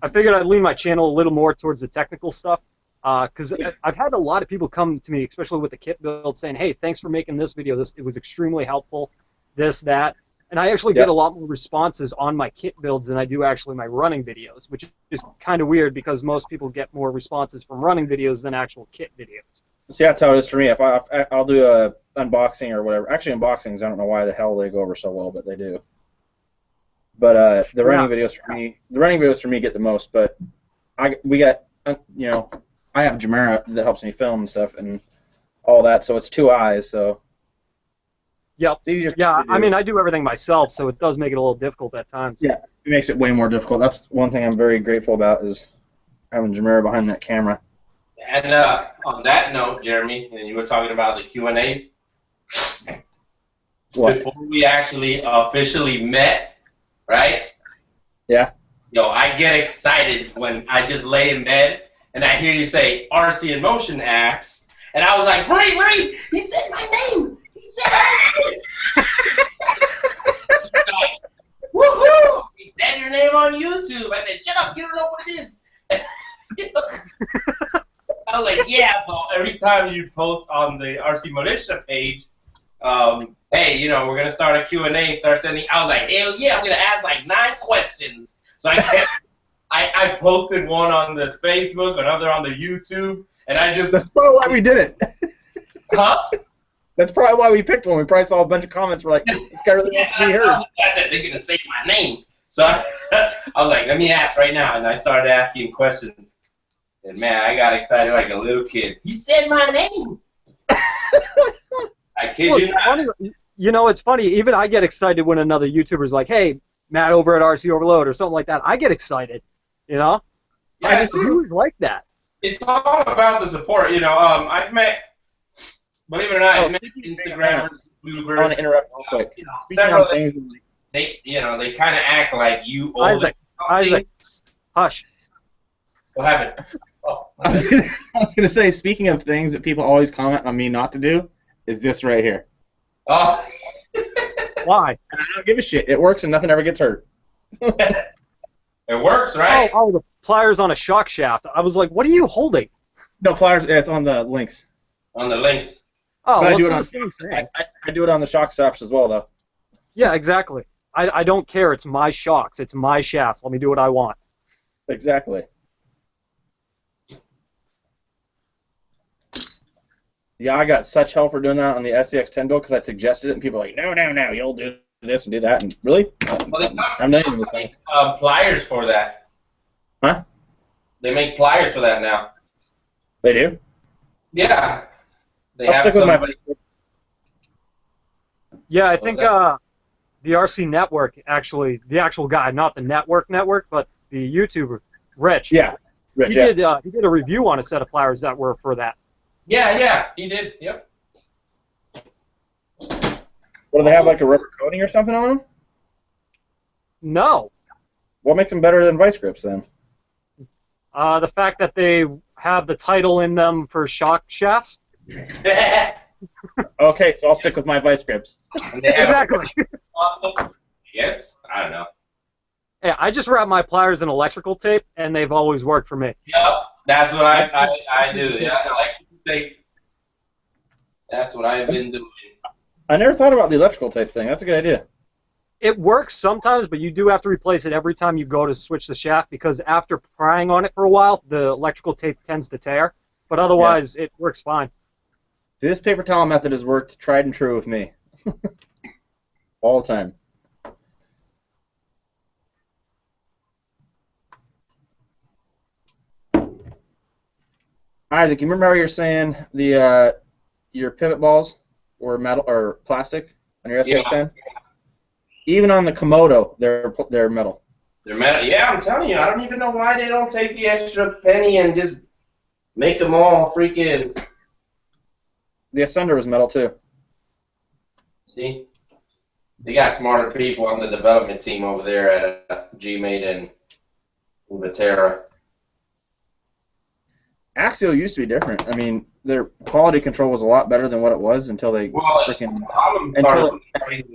I figured I'd lean my channel a little more towards the technical stuff. Because I've had a lot of people come to me, especially with the kit build, saying, "Hey, thanks for making this video. It was extremely helpful. This, that." And I actually get a lot more responses on my kit builds than I do actually my running videos, which is kind of weird because most people get more responses from running videos than actual kit videos. See, that's how it is for me. If I'll do a unboxing or whatever. Actually, unboxings, I don't know why the hell they go over so well, but they do. But the running videos for me get the most. But we got you know, I have Jamera that helps me film and stuff and all that, so it's 2 eyes, so. Yep. It's easier. Yeah, I mean, I do everything myself, so it does make it a little difficult at times. Yeah, it makes it way more difficult. That's one thing I'm very grateful about is having Jamera behind that camera. And on that note, Jeremy, and you were talking about the Q&As. What? Before we actually officially met, right? Yeah. Yo, I get excited when I just lay in bed and I hear you say RC in Motion asks, and I was like, Marie, he said my name. He said my name. Like, woohoo! He said your name on YouTube. I said, shut up, you don't know what it is. I was like, yeah. So every time you post on the RCMilitia page, hey, you know, we're gonna start a Q&A, start sending. I was like, hell yeah, I'm gonna ask like 9 questions. So I posted one on the Facebook, another on the YouTube, and I just. That's probably why we did it. Huh? That's probably why we picked one. We probably saw a bunch of comments. We're like, this guy really wants to be heard. They're gonna say my name. So I was like, let me ask right now, and I started asking questions. And man, I got excited like a little kid. He said my name. I kid you not. You know, it's funny. Even I get excited when another YouTuber's like, "Hey, Matt over at RC Overload" or something like that. I get excited. You know? Yeah, it's always like that. It's all about the support. You know, I've met, believe it or not, I've met Instagrammers, YouTubers. I want to interrupt real quick. You know, Speaking several of things, they kind of act like you. Isaac, hush. What happened? Oh, I was gonna say, speaking of things that people always comment on me not to do, is this right here. Oh. Why? And I don't give a shit. It works and nothing ever gets hurt. It works, right? Oh, the pliers on a shock shaft. I was like, what are you holding? No, pliers. It's on the links. On the links. Oh, But well, I do it's it the on. same thing. I do it on the shock shafts as well, though. Yeah, exactly. I don't care. It's my shocks. It's my shafts. Let me do what I want. Exactly. Yeah, I got such hell for doing that on the SCX-10 build because I suggested it, and people were like, no, you'll do this and do that, and really? I'm not even listening. Pliers for that. Huh? They make pliers for that now. They do? Yeah. They I'll have stick with my... Yeah, I think the RC Network, actually, the actual guy, not the network, but the YouTuber, Rich. Yeah, Rich, he did a review on a set of pliers that were for that. Yeah, he did. Yep. What, do they have, like a rubber coating or something on them? No. What makes them better than vice grips, then? The fact that they have the title in them for shock shafts. Okay, so I'll stick with my vice grips. Exactly. Yes? I don't know. Yeah, I just wrap my pliers in electrical tape, and they've always worked for me. Yep, that's what I do. Yeah, electrical tape. That's what I've been doing. I never thought about the electrical tape thing. That's a good idea. It works sometimes, but you do have to replace it every time you go to switch the shaft because after prying on it for a while, the electrical tape tends to tear. But otherwise, it works fine. See, this paper towel method has worked tried and true with me. All the time. Isaac, you remember how you were saying the your pivot balls were metal or plastic on your SCX-10? Even on the Komodo, they're metal. They're metal. Yeah, I'm telling you, I don't even know why they don't take the extra penny and just make them all freaking. The Asunder was metal too. See, they got smarter people on the development team over there at Gmate and Milita. Axial used to be different. I mean, their quality control was a lot better than what it was until they freaking.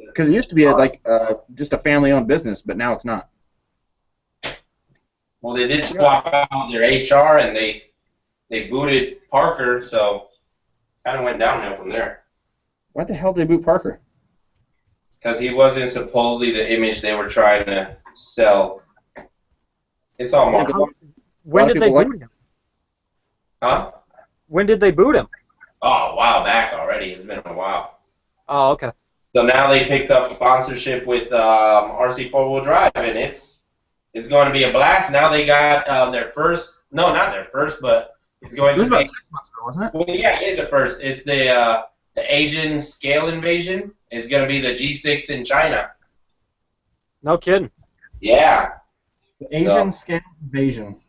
Because it used to be just a family-owned business, but now it's not. Well, they did swap out their HR and they they booted Parker, so kind of went downhill from there. Why the hell did they boot Parker? Because he wasn't supposedly the image they were trying to sell. It's all marketing. When did they people boot him? Huh? When did they boot him? Oh, a while back already. It's been a while. Oh, okay. So now they picked up sponsorship with RC four-wheel drive, and it's going to be a blast. Now they got their first, no, not their first, but it's going It was to be. about 6 months ago, wasn't it? Well, yeah, it is the first. It's the Asian scale invasion. It's going to be the G6 in China. No kidding. Yeah. The Asian scale invasion.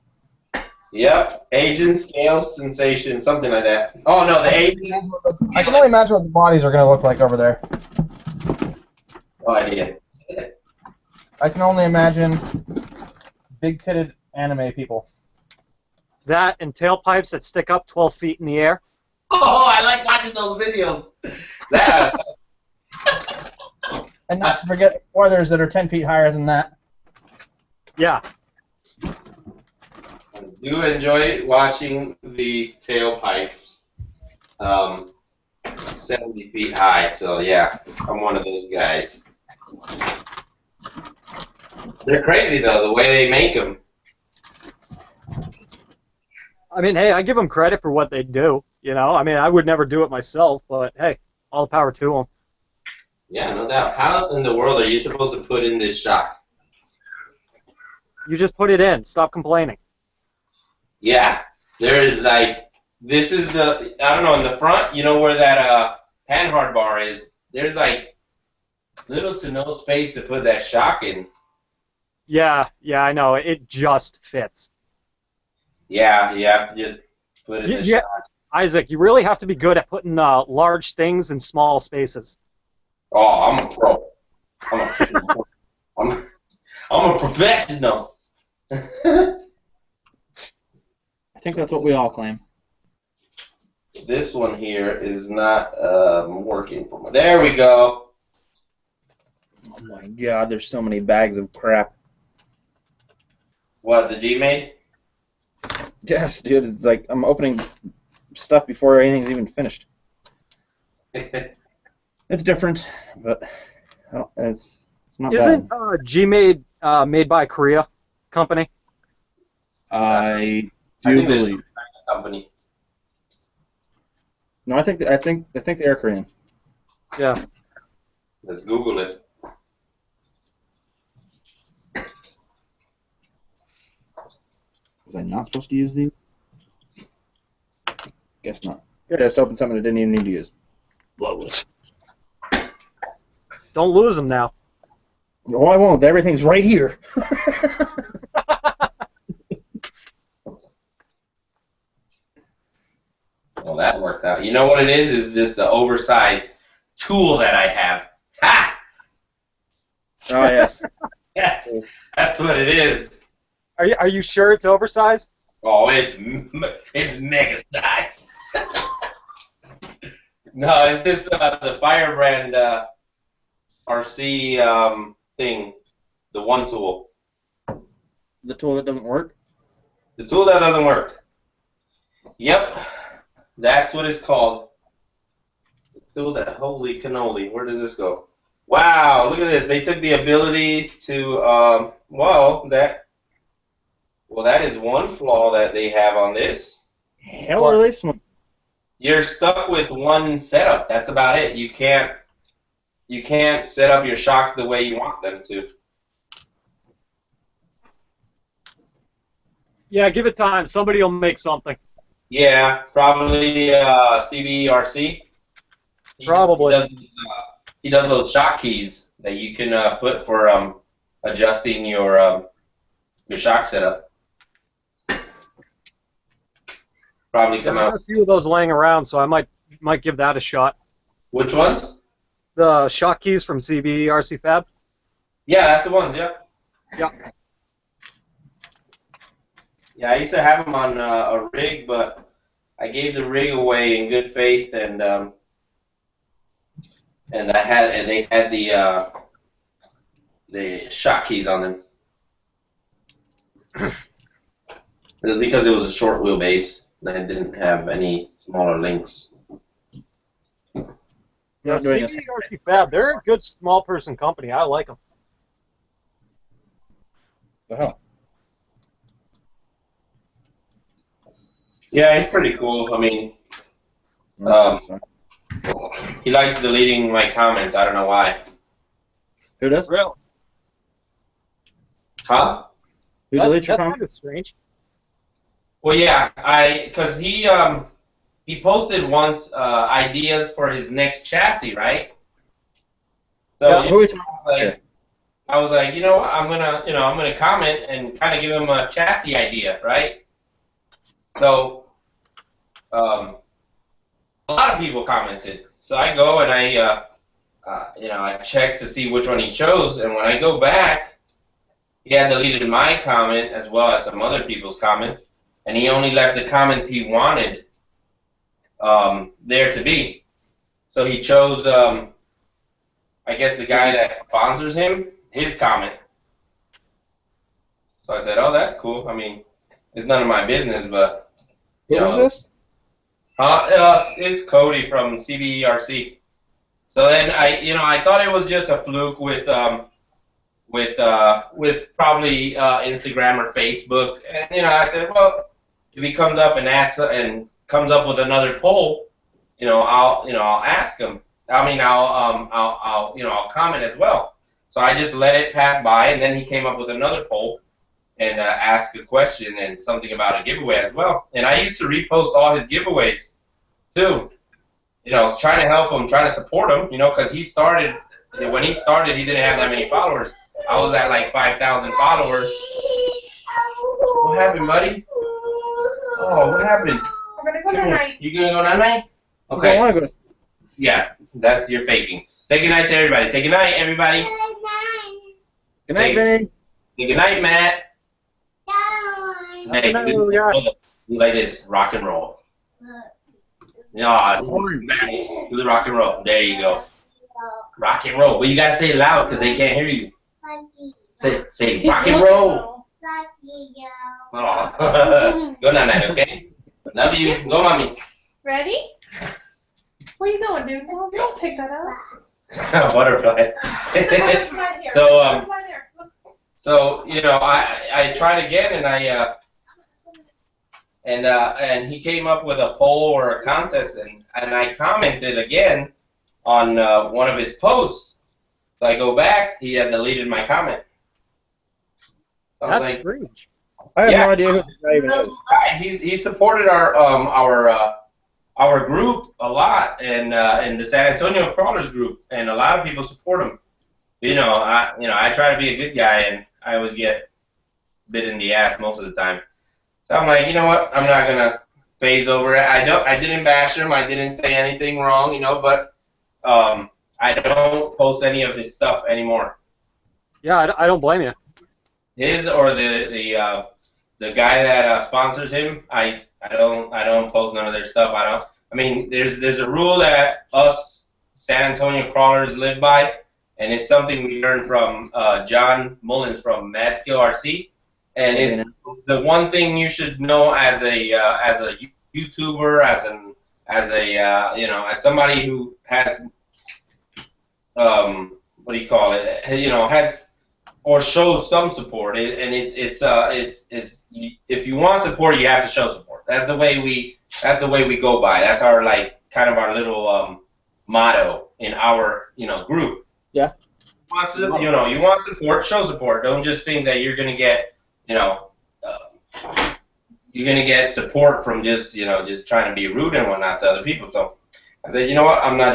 Yep. Asian scale sensation, something like that. Oh no, the Asian. I can only imagine what the bodies are going to look like over there. No idea. I can only imagine big-titted anime people. That and tailpipes that stick up 12 feet in the air. Oh, I like watching those videos. That. And not to forget spoilers that are 10 feet higher than that. Yeah. I do enjoy watching the tailpipes 70 feet high, so yeah, I'm one of those guys. They're crazy, though, the way they make them. I mean, hey, I give them credit for what they do. You know, I mean, I would never do it myself, but hey, all the power to them. Yeah, no doubt. How in the world are you supposed to put in this shock? You just put it in. Stop complaining. Yeah, there is like, this is the, I don't know, in the front, you know where that panhard bar is, there's like little to no space to put that shock in. Yeah, I know. It just fits. Yeah, you have to just put in the Yeah, shock. Isaac, you really have to be good at putting large things in small spaces. Oh, I'm a pro. I'm a professional. I think that's what we all claim. This one here is not working for me. There we go. Oh my god, there's so many bags of crap. What, the G-Made? Yes, dude, it's like I'm opening stuff before anything's even finished. It's different, but it's not Isn't bad. G-Made made by a Korea company? I I do think there's believe. a company. No, I think they are Korean. Yeah. Let's Google it. Was I not supposed to use these? Guess not. Good, I just opened something I didn't even need to use. Lovely. Don't lose them now. No, I won't. Everything's right here. Well, that worked out. You know what it is? Is just the oversized tool that I have. Ha! Oh yes. Yes, that's what it is. Are you sure it's oversized? Oh, it's mega size. No, it's this the Firebrand RC thing, the one tool. The tool that doesn't work. The tool that doesn't work. Yep, that's what it's called. The tool that, holy cannoli, where does this go? Wow, look at this. They took the ability to, that is one flaw that they have on this. Hell, are they smart? You're stuck with one setup. That's about it. You can't set up your shocks the way you want them to. Yeah, give it time. Somebody will make something. Yeah, probably CBRC. Probably. He does those shock keys that you can put for adjusting your shock setup. Probably come I have out. a few of those laying around, so I might give that a shot. Which ones? The shock keys from CBRC Fab. Yeah, that's the ones. Yeah. Yeah. Yeah, I used to have them on a rig, but I gave the rig away in good faith, and they had the shock keys on them. It was because it was a short wheelbase. and I didn't have any smaller links. Yeah, Not doing this. CBRC Fab, they're a good small person company. I like them. The hell? Yeah, he's pretty cool. I mean, he likes deleting my comments. I don't know why. Who does? Real. Huh? Who deletes your That's comment? kind of strange. Well, yeah, because he posted once ideas for his next chassis, right? So Yeah, who are we talking about here? like, I was like, you know what, I'm gonna comment and kind of give him a chassis idea, right? So a lot of people commented. So I go and I check to see which one he chose, and when I go back, he had deleted my comment as well as some other people's comments, and he only left the comments he wanted there to be. So he chose, I guess, the guy that sponsors him, his comment. So I said, oh, that's cool. I mean, it's none of my business, but, you Who was know. this? It's Cody from CBRC. So then I thought it was just a fluke with probably Instagram or Facebook, and I said, well, if he comes up and asks and comes up with another poll, I'll ask him. I mean, I'll comment as well. So I just let it pass by, and then he came up with another poll and asked a question and something about a giveaway as well. And I used to repost all his giveaways too. Trying to help him, trying to support him. Because when he started, he didn't have that many followers. I was at like 5,000 followers. What happened, buddy? Oh, what happened? We're gonna go tonight. You gonna go night? I Okay. want to go. Yeah, you're faking. Say goodnight to everybody. Say goodnight, everybody. Good night, Vinny. Say goodnight, Matt. Hey, night, do yeah. like this, rock and roll. Yeah, do the rock and roll. There you go. Rock and roll. But you gotta say it loud because they can't hear you. Say rock and roll. Oh. Go night, okay? Love you. Go, mommy. Ready? Where you going, dude? Well, don't pick that up. Butterfly. Right here. So Right there. Look. So I tried again, and he came up with a poll or a contest, and I commented again on one of his posts. So I go back, he had deleted my comment. So I was That's like, strange. I have Yeah. no idea who this guy even is. right, he supported our group a lot, and the San Antonio Crawlers group, and a lot of people support him. I try to be a good guy, and I always get bit in the ass most of the time. So I'm like, you know what? I'm not gonna phase over it. I didn't bash him. I didn't say anything wrong, but I don't post any of his stuff anymore. Yeah, I don't blame you. His or the guy that sponsors him, I don't post none of their stuff. I mean, there's a rule that us San Antonio Crawlers live by, and it's something we learned from John Mullins from Madskill RC, and it's the one thing you should know as a YouTuber, as somebody who has what do you call it? Has or shows some support, and it's if you want support, you have to show support. That's the way we go by. That's our kind of our little motto in our group. Yeah. You want support, show support. Don't just think that you're gonna get support from just trying to be rude and whatnot to other people. So I said, you know what? I'm not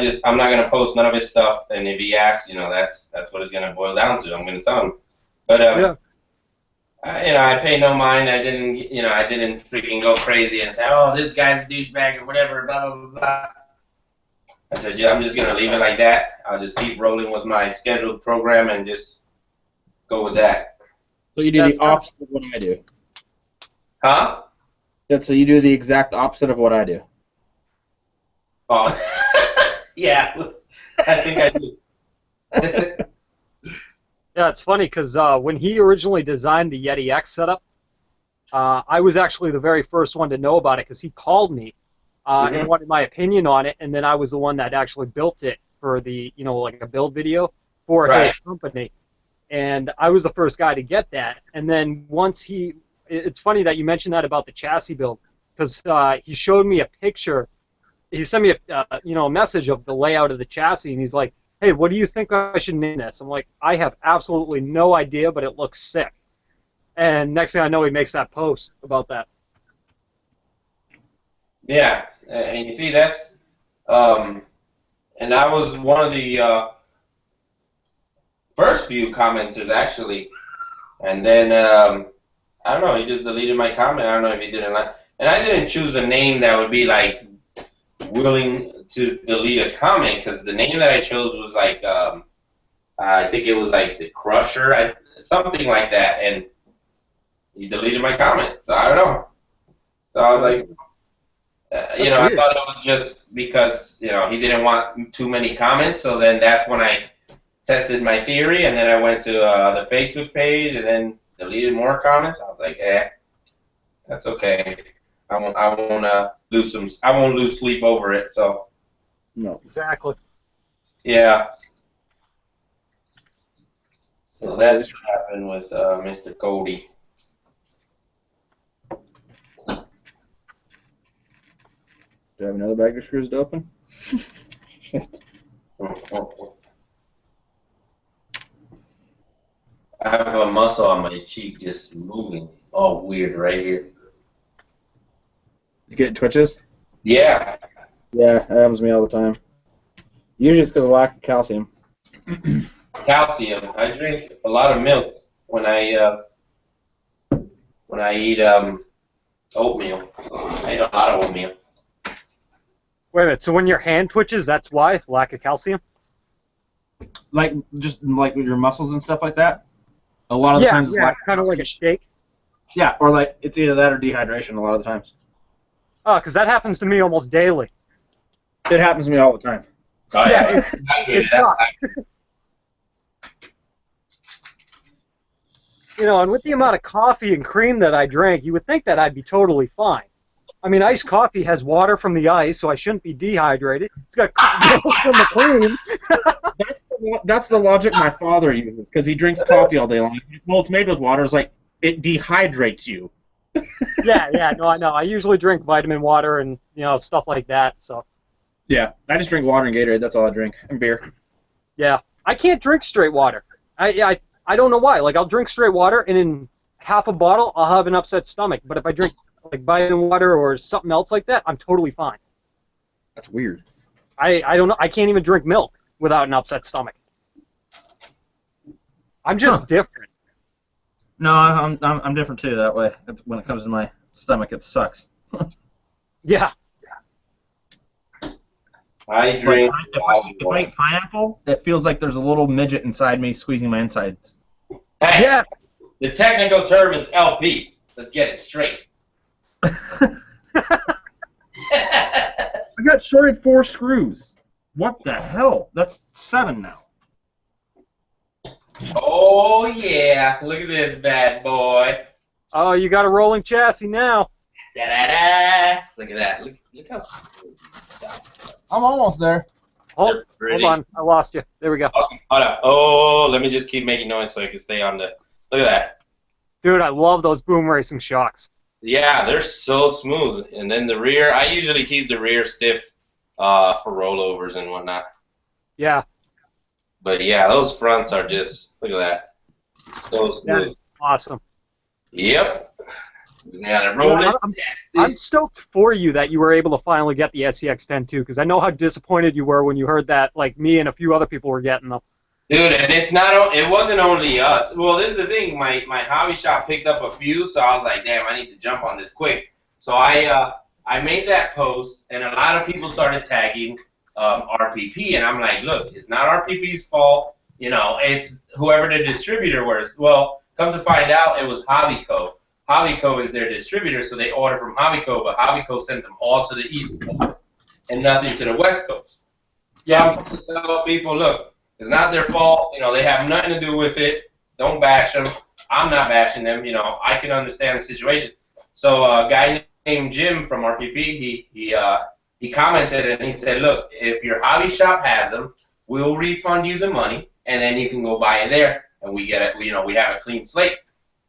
gonna post none of his stuff. And if he asks, that's what it's gonna boil down to. I'm gonna tell him. But Yeah. I pay no mind. I didn't freaking go crazy and say, oh, this guy's a douchebag or whatever. Blah blah blah blah. I said, yeah, I'm just gonna leave it like that. I'll just keep rolling with my scheduled program and just go with that. So you do That's the opposite of what I do. Huh? So you do the exact opposite of what I do. Oh, yeah. I think I do. Yeah, it's funny because when he originally designed the Yeti X setup, I was actually the very first one to know about it because he called me and wanted my opinion on it, and then I was the one that actually built it for the, like a build video for his company. And I was the first guy to get that. And then once it's funny that you mentioned that about the chassis build, because he showed me a picture. He sent me a message of the layout of the chassis, and he's like, "Hey, what do you think I should name this?" I'm like, "I have absolutely no idea, but it looks sick." And next thing I know, he makes that post about that. Yeah, and you see that's, and I was one of the first few commenters actually, and then I don't know, he just deleted my comment. I don't know if he didn't like, and I didn't choose a name that would be like willing to delete a comment, because the name that I chose was like I think it was like the Crusher, something like that, and he deleted my comment. So I don't know. So I was like, I thought it was just because he didn't want too many comments. So then that's when I tested my theory, and then I went to the Facebook page and then deleted more comments. I was like, that's okay. I won't lose sleep over it. So no, exactly. Yeah. So that's what happened with Mr. Cody. Do I have another bag of screws to open? Shit. I have a muscle on my cheek just moving all weird right here. You get twitches? Yeah. Yeah, that happens to me all the time. Usually it's because of lack of calcium. Calcium. I drink a lot of milk when I eat oatmeal. I eat a lot of oatmeal. Wait a minute, so when your hand twitches, that's why? Lack of calcium? Like, just like with your muscles and stuff like that? A lot of the times it's lack of kind of like a shake. Yeah, or like, it's either that or dehydration a lot of the times. Oh, because that happens to me almost daily. It happens to me all the time. Oh, yeah. It sucks. And with the amount of coffee and cream that I drank, you would think that I'd be totally fine. I mean, iced coffee has water from the ice, so I shouldn't be dehydrated. It's got milk from the cream. That's the logic my father uses, because he drinks coffee all day long. Well, it's made with water. It's like, it dehydrates you. Yeah, no, I know. I usually drink vitamin water and, stuff like that, so. Yeah, I just drink water and Gatorade. That's all I drink, and beer. Yeah, I can't drink straight water. I don't know why. Like, I'll drink straight water, and in half a bottle, I'll have an upset stomach. But if I drink, like, vitamin water or something else like that, I'm totally fine. That's weird. I don't know. I can't even drink milk without an upset stomach. I'm just different. No, I'm different too that way. When it comes to my stomach, it sucks. Yeah. I drink. If I eat pineapple, it feels like there's a little midget inside me squeezing my insides. Hey, Yeah. The technical term is LP. Let's get it straight. I got shorted 4 screws. What the hell? That's 7 now. Oh, yeah. Look at this bad boy. Oh, you got a rolling chassis now. Da-da-da. Look at that. Look how smooth these guys are. I'm almost there. Hold on. I lost you. There we go. Okay, hold on. Oh, let me just keep making noise so I can stay on the... Look at that. Dude, I love those boom racing shocks. Yeah, they're so smooth. And then the rear, I usually keep the rear stiff for rollovers and whatnot. Yeah. But yeah, those fronts are just, look at that. So That smooth. is awesome. Yep. We got it rolling. I'm stoked for you that you were able to finally get the SCX-10 too, because I know how disappointed you were when you heard that, like, me and a few other people were getting them. Dude, and it wasn't only us. Well, this is the thing. My hobby shop picked up a few, so I was like, damn, I need to jump on this quick. So I made that post, and a lot of people started tagging RPP, and I'm like, look, it's not RPP's fault. It's whoever the distributor was. Well, come to find out, it was Hobbyco. Hobbyco is their distributor, so they order from Hobbyco, but Hobbyco sent them all to the East Coast and nothing to the West Coast. Yeah, I'm trying to tell people, look, it's not their fault. They have nothing to do with it. Don't bash them. I'm not bashing them. I can understand the situation. So a guy named Jim from RPP, he commented and he said, look, if your hobby shop has them, we'll refund you the money, and then you can go buy it there, and we get it. We have a clean slate.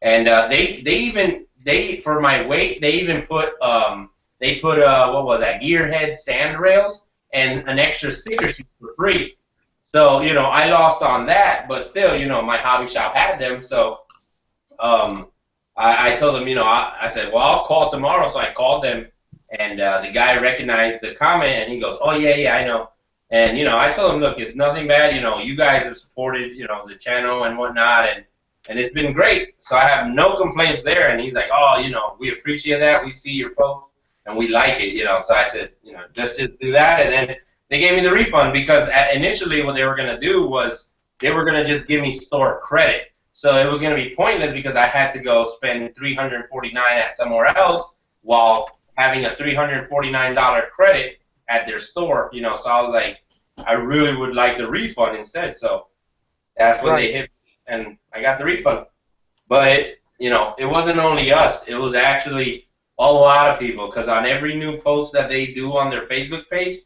And they for my weight, they even put what was that, gearhead sand rails and an extra sticker sheet for free. So I lost on that, but still my hobby shop had them. So I told them I said, well, I'll call tomorrow. So I called them, and the guy recognized the comment, and he goes, oh yeah, I know. And I told him, look, it's nothing bad. You guys have supported the channel and whatnot, and it's been great. So I have no complaints there. And he's like, oh, we appreciate that. We see your posts and we like it. So I said, just do that. And then they gave me the refund because initially what they were gonna do was they were gonna just give me store credit. So it was gonna be pointless because I had to go spend $349 at somewhere else while having a $349 credit at their store. So I was like, I really would like the refund instead. So that's when they hit me, and I got the refund. But it wasn't only us. It was actually a lot of people, because on every new post that they do on their Facebook page,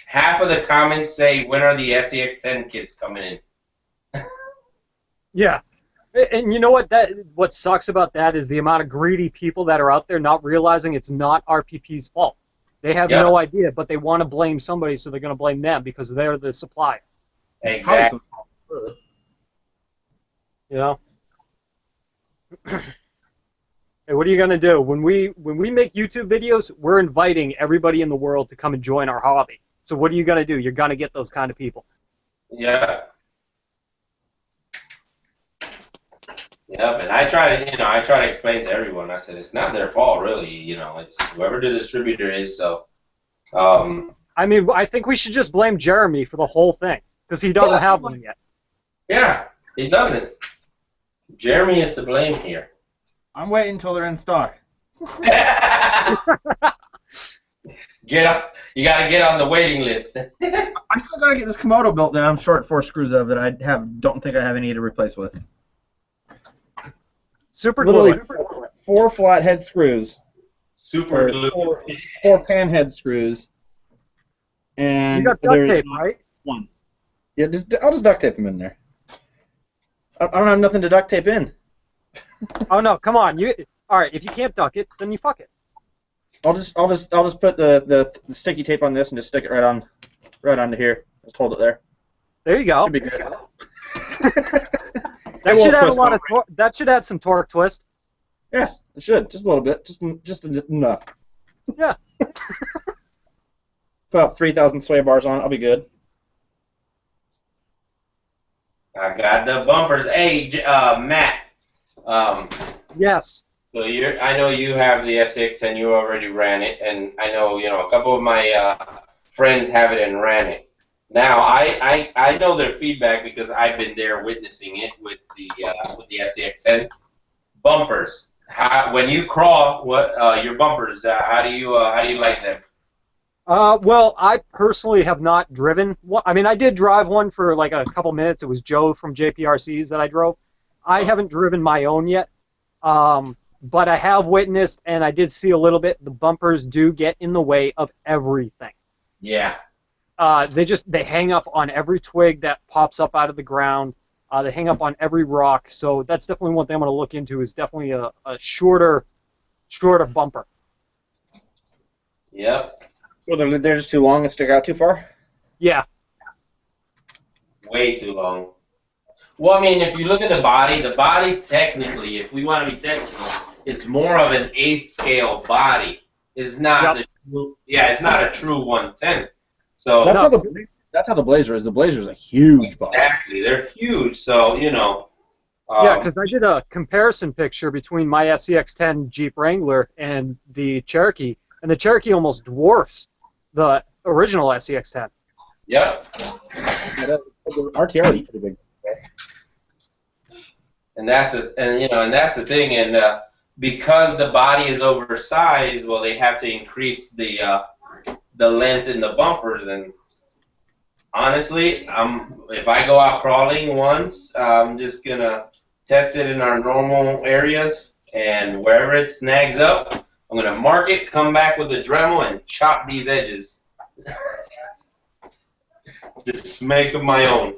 half of the comments say, when are the SEX10 kits coming in? Yeah. And you know what sucks about that is the amount of greedy people that are out there not realizing it's not RPP's fault. They have no idea, but they want to blame somebody, so they're going to blame them because they're the supplier. Exactly. Hey, what are you going to do? When we make YouTube videos, we're inviting everybody in the world to come and join our hobby. So what are you going to do? You're going to get those kind of people. Yeah. Yep, and I try to explain to everyone. I said it's not their fault, really. It's whoever the distributor is. So, I mean, I think we should just blame Jeremy for the whole thing because he doesn't have one yet. Yeah, he doesn't. Jeremy is to blame here. I'm waiting until they're in stock. Get up! You gotta get on the waiting list. I still gotta get this Komodo built that I'm short 4 screws of that I don't think I have any to replace with. Super Literally glue. 4 flat head screws. Super glue. 4 pan head screws. And You got duct tape, right? 1. Yeah, I'll just duct tape them in there. I don't have nothing to duct tape in. Oh no, come on. All right, if you can't duct it, then you fuck it. I'll just put the sticky tape on this and just stick it right onto here. Just hold it there. There you go. Should be good. That should add a lot of that should add some torque twist. Yes, it should. Just a little bit. Just enough. Yeah. Put up 3,000 sway bars on it. I'll be good. I got the bumpers. Hey, Matt. Yes. So I know you have the SX10. You already ran it, and I know a couple of my friends have it and ran it. Now I know their feedback because I've been there witnessing it with the SCX10 bumpers. When you crawl, your bumpers? How do you like them? Well, I personally have not driven one. I mean, I did drive one for like a couple minutes. It was Joe from JPRC's that I drove. I haven't driven my own yet, but I have witnessed, and I did see a little bit. The bumpers do get in the way of everything. Yeah. They hang up on every twig that pops up out of the ground. They hang up on every rock. So that's definitely one thing I'm going to look into. Is definitely a shorter bumper. Yep. Well, they're just too long and stick out too far? Yeah. Way too long. Well, I mean, if you look at the body technically, if we want to be technical, it's more of an 8th scale body. It's not. Yep. It's not a true 1/10. So that's how the Blazer is. The Blazer is a huge body. Exactly, they're huge. So Yeah, because I did a comparison picture between my SCX10 Jeep Wrangler and the Cherokee, and the Cherokee almost dwarfs the original SCX10. Yep. The RTR is pretty big. And that's the thing, and because the body is oversized, well, they have to increase the length in the bumpers. And honestly, if I go out crawling once, I'm just gonna test it in our normal areas, and wherever it snags up, I'm gonna mark it, come back with a Dremel, and chop these edges. Just make them my own.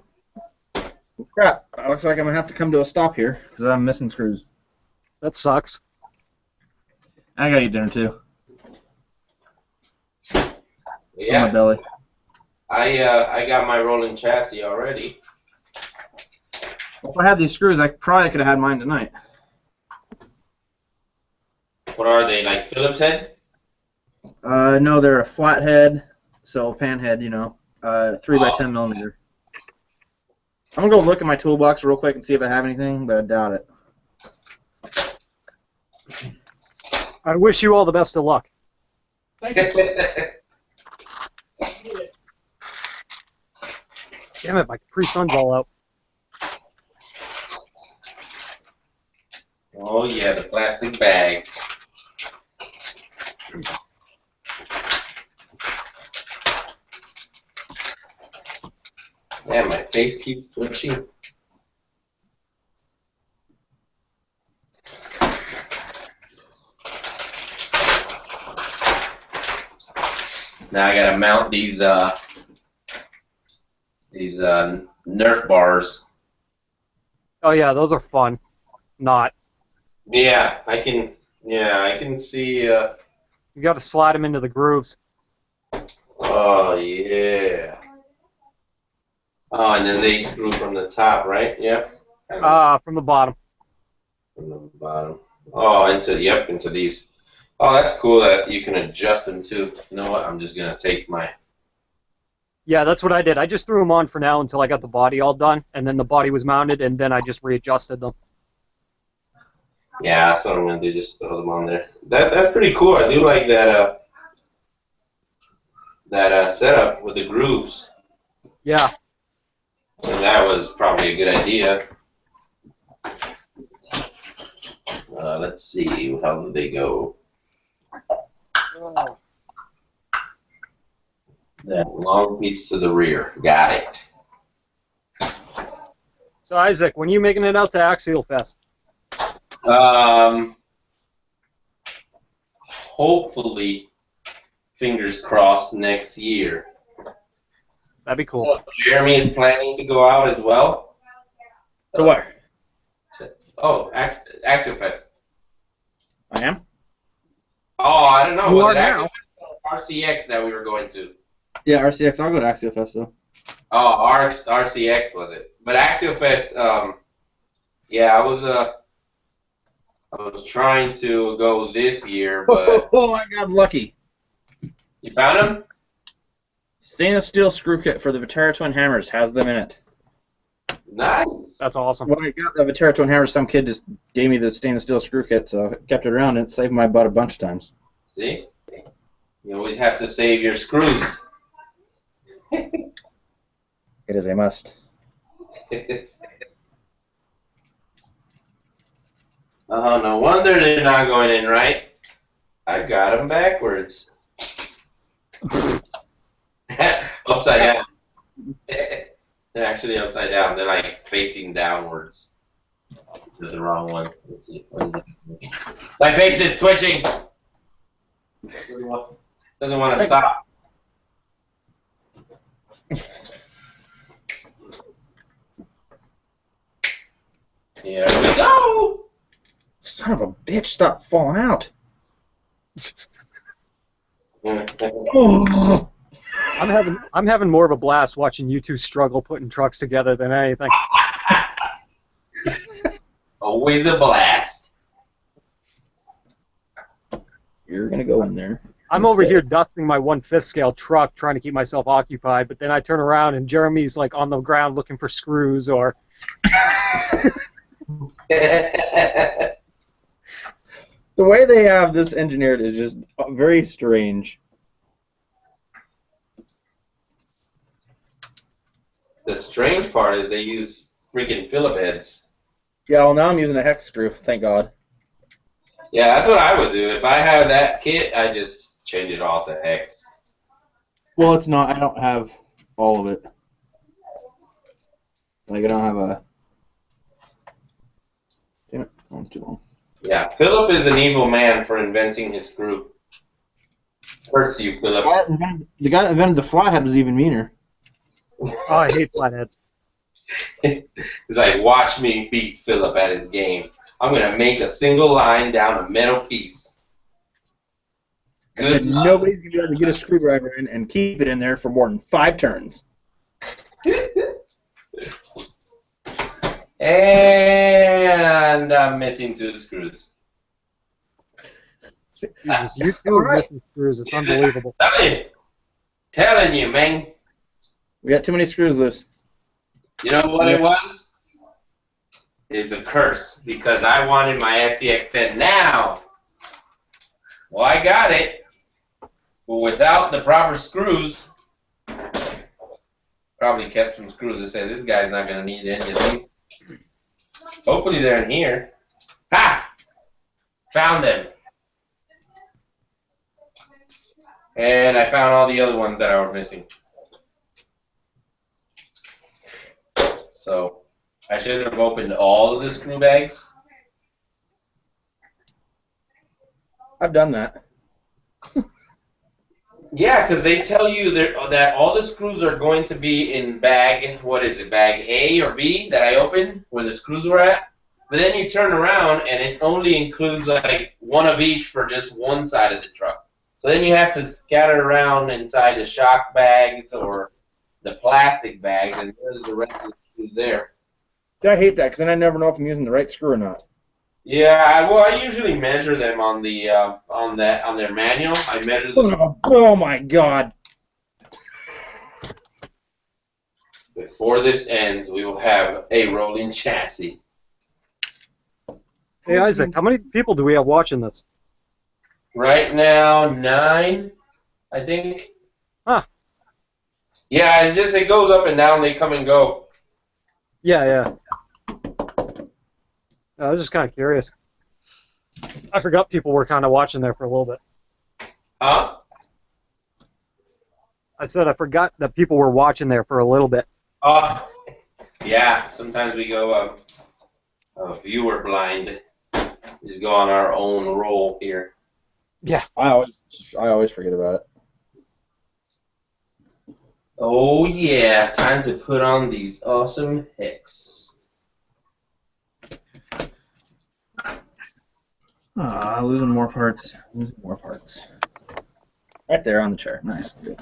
Crap. Looks like I'm gonna have to come to a stop here because I'm missing screws. That sucks. I gotta eat dinner too. On my Yeah, belly. I got my rolling chassis already. Well, if I had these screws, I probably could have had mine tonight. What are they, like Phillips head? No, they're a flathead, so pan head, you know, 3 by 10 millimeter. I'm gonna go look at my toolbox real quick and see if I have anything, but I doubt it. I wish you all the best of luck. Damn it, my Capri Sun's all out. Oh yeah, the plastic bags. Yeah, my face keeps twitching. Now I gotta mount these Nerf bars. Oh yeah, those are fun. Not. Yeah, I can see. You got to slide them into the grooves. Oh yeah. Oh, and then they screw from the top, right? Yep. From the bottom. From the bottom. Oh, into these. Oh, that's cool that you can adjust them too. You know what? I'm just gonna take my. Yeah, that's what I did. I just threw them on for now until I got the body all done, and then the body was mounted, and then I just readjusted them. Yeah, that's what I'm gonna do. Just throw them on there. That's pretty cool. I do like that. That setup with the grooves. Yeah. And that was probably a good idea. Let's see. How did they go? That long piece to the rear. Got it. So Isaac, when are you making it out to Axial Fest? Hopefully, fingers crossed, next year. That'd be cool. Jeremy is planning to go out as well. So what? Oh, Axial Fest. I am? Oh, I don't know. You Was are it now. RCX that we were going to? Yeah, RCX. I'll go to Axial Fest though. Oh, RCX was it? But Axial Fest, yeah, I was trying to go this year, but Oh, I got lucky. you found him? Stainless steel screw kit for the Vitera Twin Hammers has them in it. Nice. That's awesome. When I got the Vitera Twin Hammers, some kid just gave me the stainless steel screw kit, so I kept it around and it saved my butt a bunch of times. See? You always have to save your screws. It is a must. No wonder they're not going in right. I got them backwards. Upside down. They're actually upside down. They're like facing downwards. This is the wrong one. Let's see. My face is twitching. Doesn't want to stop. Here we go. Son of a bitch, stop falling out. Oh. I'm having more of a blast watching you two struggle putting trucks together than anything. Always a blast. You're gonna go in there. I'm over here dusting my 1/5 scale truck, trying to keep myself occupied, but then I turn around and Jeremy's like on the ground looking for screws or. The way they have this engineered is just very strange. The strange part is they use freaking Phillip heads. Yeah, well now I'm using a hex screw, thank God. Yeah, that's what I would do. If I have that kit, I just change it all to hex. Well, it's not. I don't have all of it. Like, I don't have a... Damn it, that one's too long. Yeah, Philip is an evil man for inventing his screw. Curse you, Philip. The guy that invented the flathead was even meaner. Oh, I hate flatheads. It's like, watch me beat Philip at his game. I'm going to make a single line down a metal piece. Good And luck. nobody's going to be able to get a screwdriver in and keep it in there for more than 5 turns. And I'm missing 2 screws. Jesus, you two are missing screws. It's unbelievable. Telling you, man. We got too many screws loose. You know what it was? It's a curse because I wanted my SCX-10 now. Well, I got it, but without the proper screws. Probably kept some screws. I said this guy's not gonna need anything. Hopefully they're in here. Ha! Found them. And I found all the other ones that I was missing. So I should have opened all of the screw bags. I've done that. Yeah, because they tell you that all the screws are going to be in bag, what is it, bag A or B that I opened, where the screws were at. But then you turn around and it only includes like one of each for just one side of the truck. So then you have to scatter around inside the shock bags or the plastic bags, and there's the rest of the screws there. I hate that because then I never know if I'm using the right screw or not. Yeah, I usually measure them on the on their manual. I measure the Oh my god. Before this ends, we will have a rolling chassis. Hey, Isaac, how many people do we have watching this? Right now, 9, I think. Huh. Yeah, it's just it goes up and down. They come and go. Yeah. I was just kind of curious. I forgot people were kind of watching there for a little bit. Huh? I said I forgot that people were watching there for a little bit. Yeah. Sometimes we go viewer blind. Just go on our own roll here. Yeah. I always forget about it. Oh yeah, time to put on these awesome hex. Losing more parts. Right there on the chair. Nice. Good.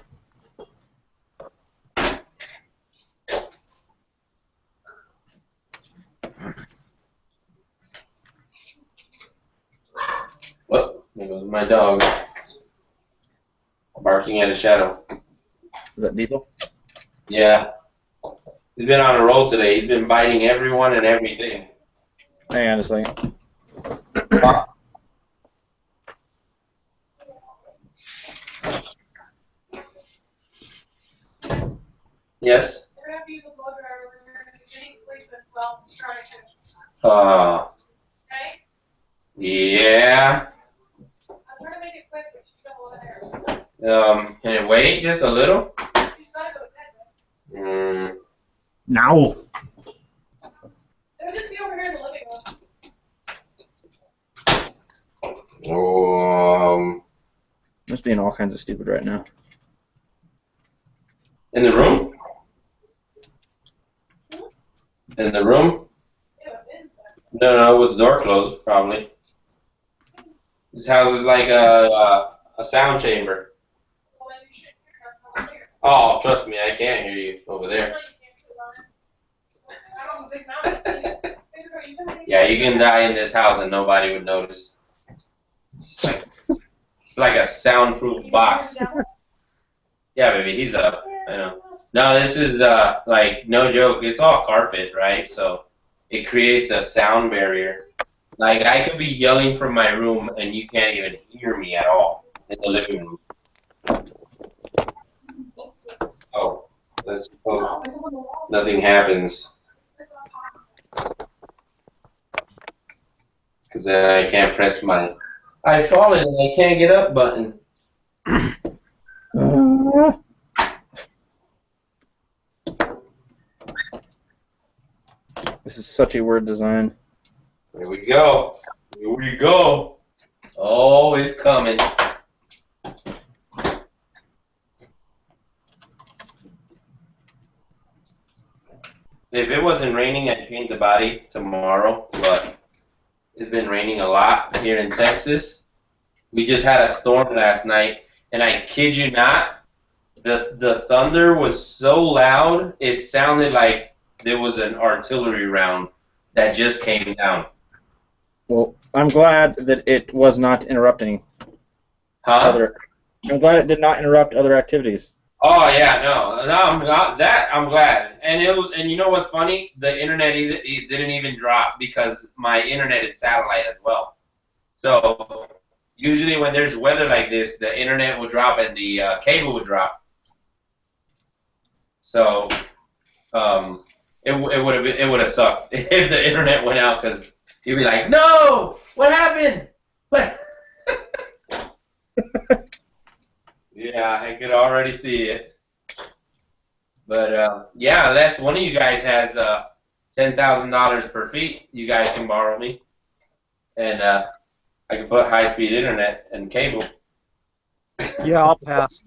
Well, there goes my dog. Barking at a shadow. Is that Diesel? Yeah. He's been on a roll today. He's been biting everyone and everything. Hang on a second. Yes? You're gonna have to use a blow dryer when you're sleeping while trying to. Okay? Yeah. I'm trying to make it quick, but she's got a lot of hair. Can it wait just a little? She's gotta go to bed, Now. It'll just be over here in the living room. Um, Just being all kinds of stupid right now. in the room? In the room? Yeah, it's inside. No, with the door closed, probably. This house is like a sound chamber. Well, then you should hear her upstairs. Oh, trust me, I can't hear you over there. You can't sit on it. I don't think now. Yeah, you can die in this house and nobody would notice. It's like a soundproof box. Yeah, baby, he's up. I know. No, this is like no joke. It's all carpet, right? So it creates a sound barrier. Like I could be yelling from my room and you can't even hear me at all in the living room. Oh, let's hope nothing happens. Because then I can't press my I've fallen and I can't get up button. This is such a weird design. There we go. Here we go. Oh, it's coming. If it wasn't raining, I'd paint the body tomorrow, but it's been raining a lot here in Texas. We just had a storm last night, and I kid you not, the thunder was so loud, it sounded like there was an artillery round that just came down. Well, I'm glad that it was not interrupting Huh? I'm glad it did not interrupt other activities. Oh yeah, no, I'm not that. I'm glad. And you know what's funny? The internet it didn't even drop because my internet is satellite as well. So usually when there's weather like this, the internet will drop and the cable will drop. So it would have sucked if the internet went out because you'd be like, no, what happened? What? Yeah, I could already see it. But yeah, unless one of you guys has $10,000 per feet, you guys can borrow me, and I can put high-speed internet and cable. Yeah, I'll pass.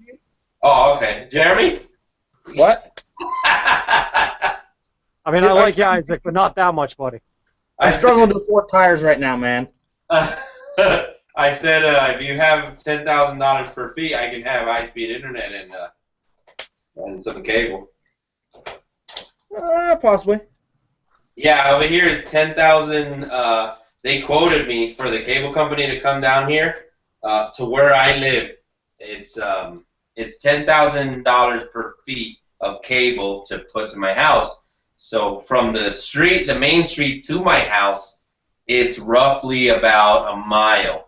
Oh, okay, Jeremy. What? I mean, I like you, Isaac, but not that much, buddy. I'm struggling to afford tires right now, man. I said if you have $10,000 per feet, I can have high-speed internet and some cable. Possibly. Yeah, over here is 10,000. They quoted me for the cable company to come down here to where I live. It's $10,000 per feet of cable to put to my house. So from the street, the main street to my house, it's roughly about a mile.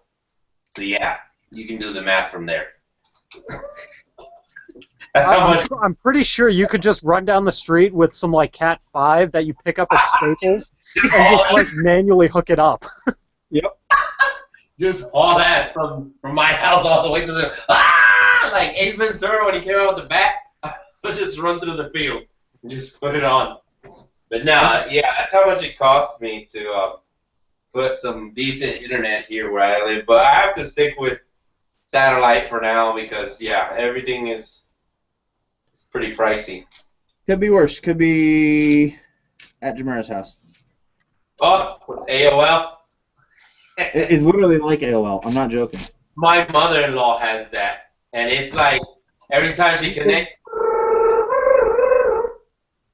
So yeah, you can do the math from there. That's how much. I'm pretty sure you could just run down the street with some like Cat 5 that you pick up at Staples and just like manually hook it up. Yep. Just haul ass from my house all the way to the like Ace Ventura when he came out with the bat. I'll just run through the field and just put it on. But nah, yeah, that's how much it costs me to put some decent internet here where I live. But I have to stick with satellite for now because yeah, everything is pretty pricey. Could be worse. Could be at Jamara's house. Oh, with AOL. It's literally like AOL. I'm not joking. My mother-in-law has that, and it's like every time she connects.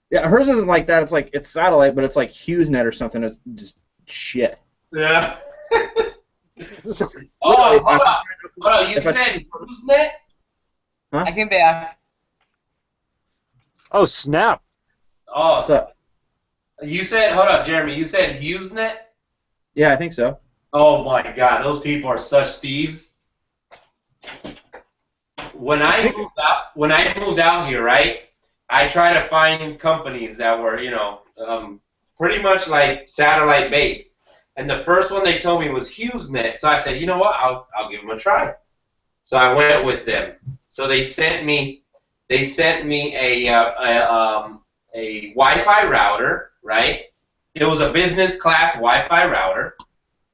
Yeah, hers isn't like that. It's satellite, but it's like HughesNet or something. It's just shit. Yeah. Oh, hold on. You said HughesNet? Huh? I came back. Oh, snap. Oh, What's up? you said, hold up, Jeremy. You said HughesNet? Yeah, I think so. Oh my God, those people are such thieves. When I moved out here, right? I try to find companies that were, pretty much like satellite based. And the first one they told me was HughesNet. So I said, you know what? I'll give them a try. So I went with them. So they sent me a Wi-Fi router, right? It was a business class Wi-Fi router.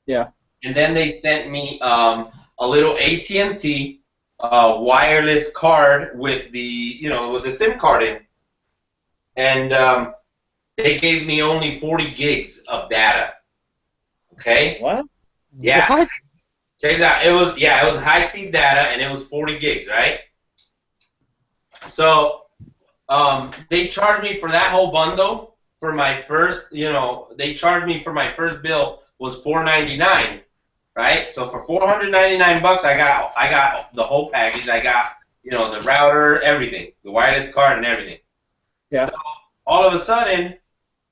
Yeah. And then they sent me a little AT&T wireless card with with the SIM card in. And they gave me only 40 gigs of data. Okay? What? Yeah. What? Check it out. It was high-speed data, and it was 40 gigs, right? So they charged me for that whole bundle for my first, they charged me for my first bill was $499, right? So for $499, I got the whole package. I got, the router, everything, the wireless card, and everything. Yeah. So all of a sudden,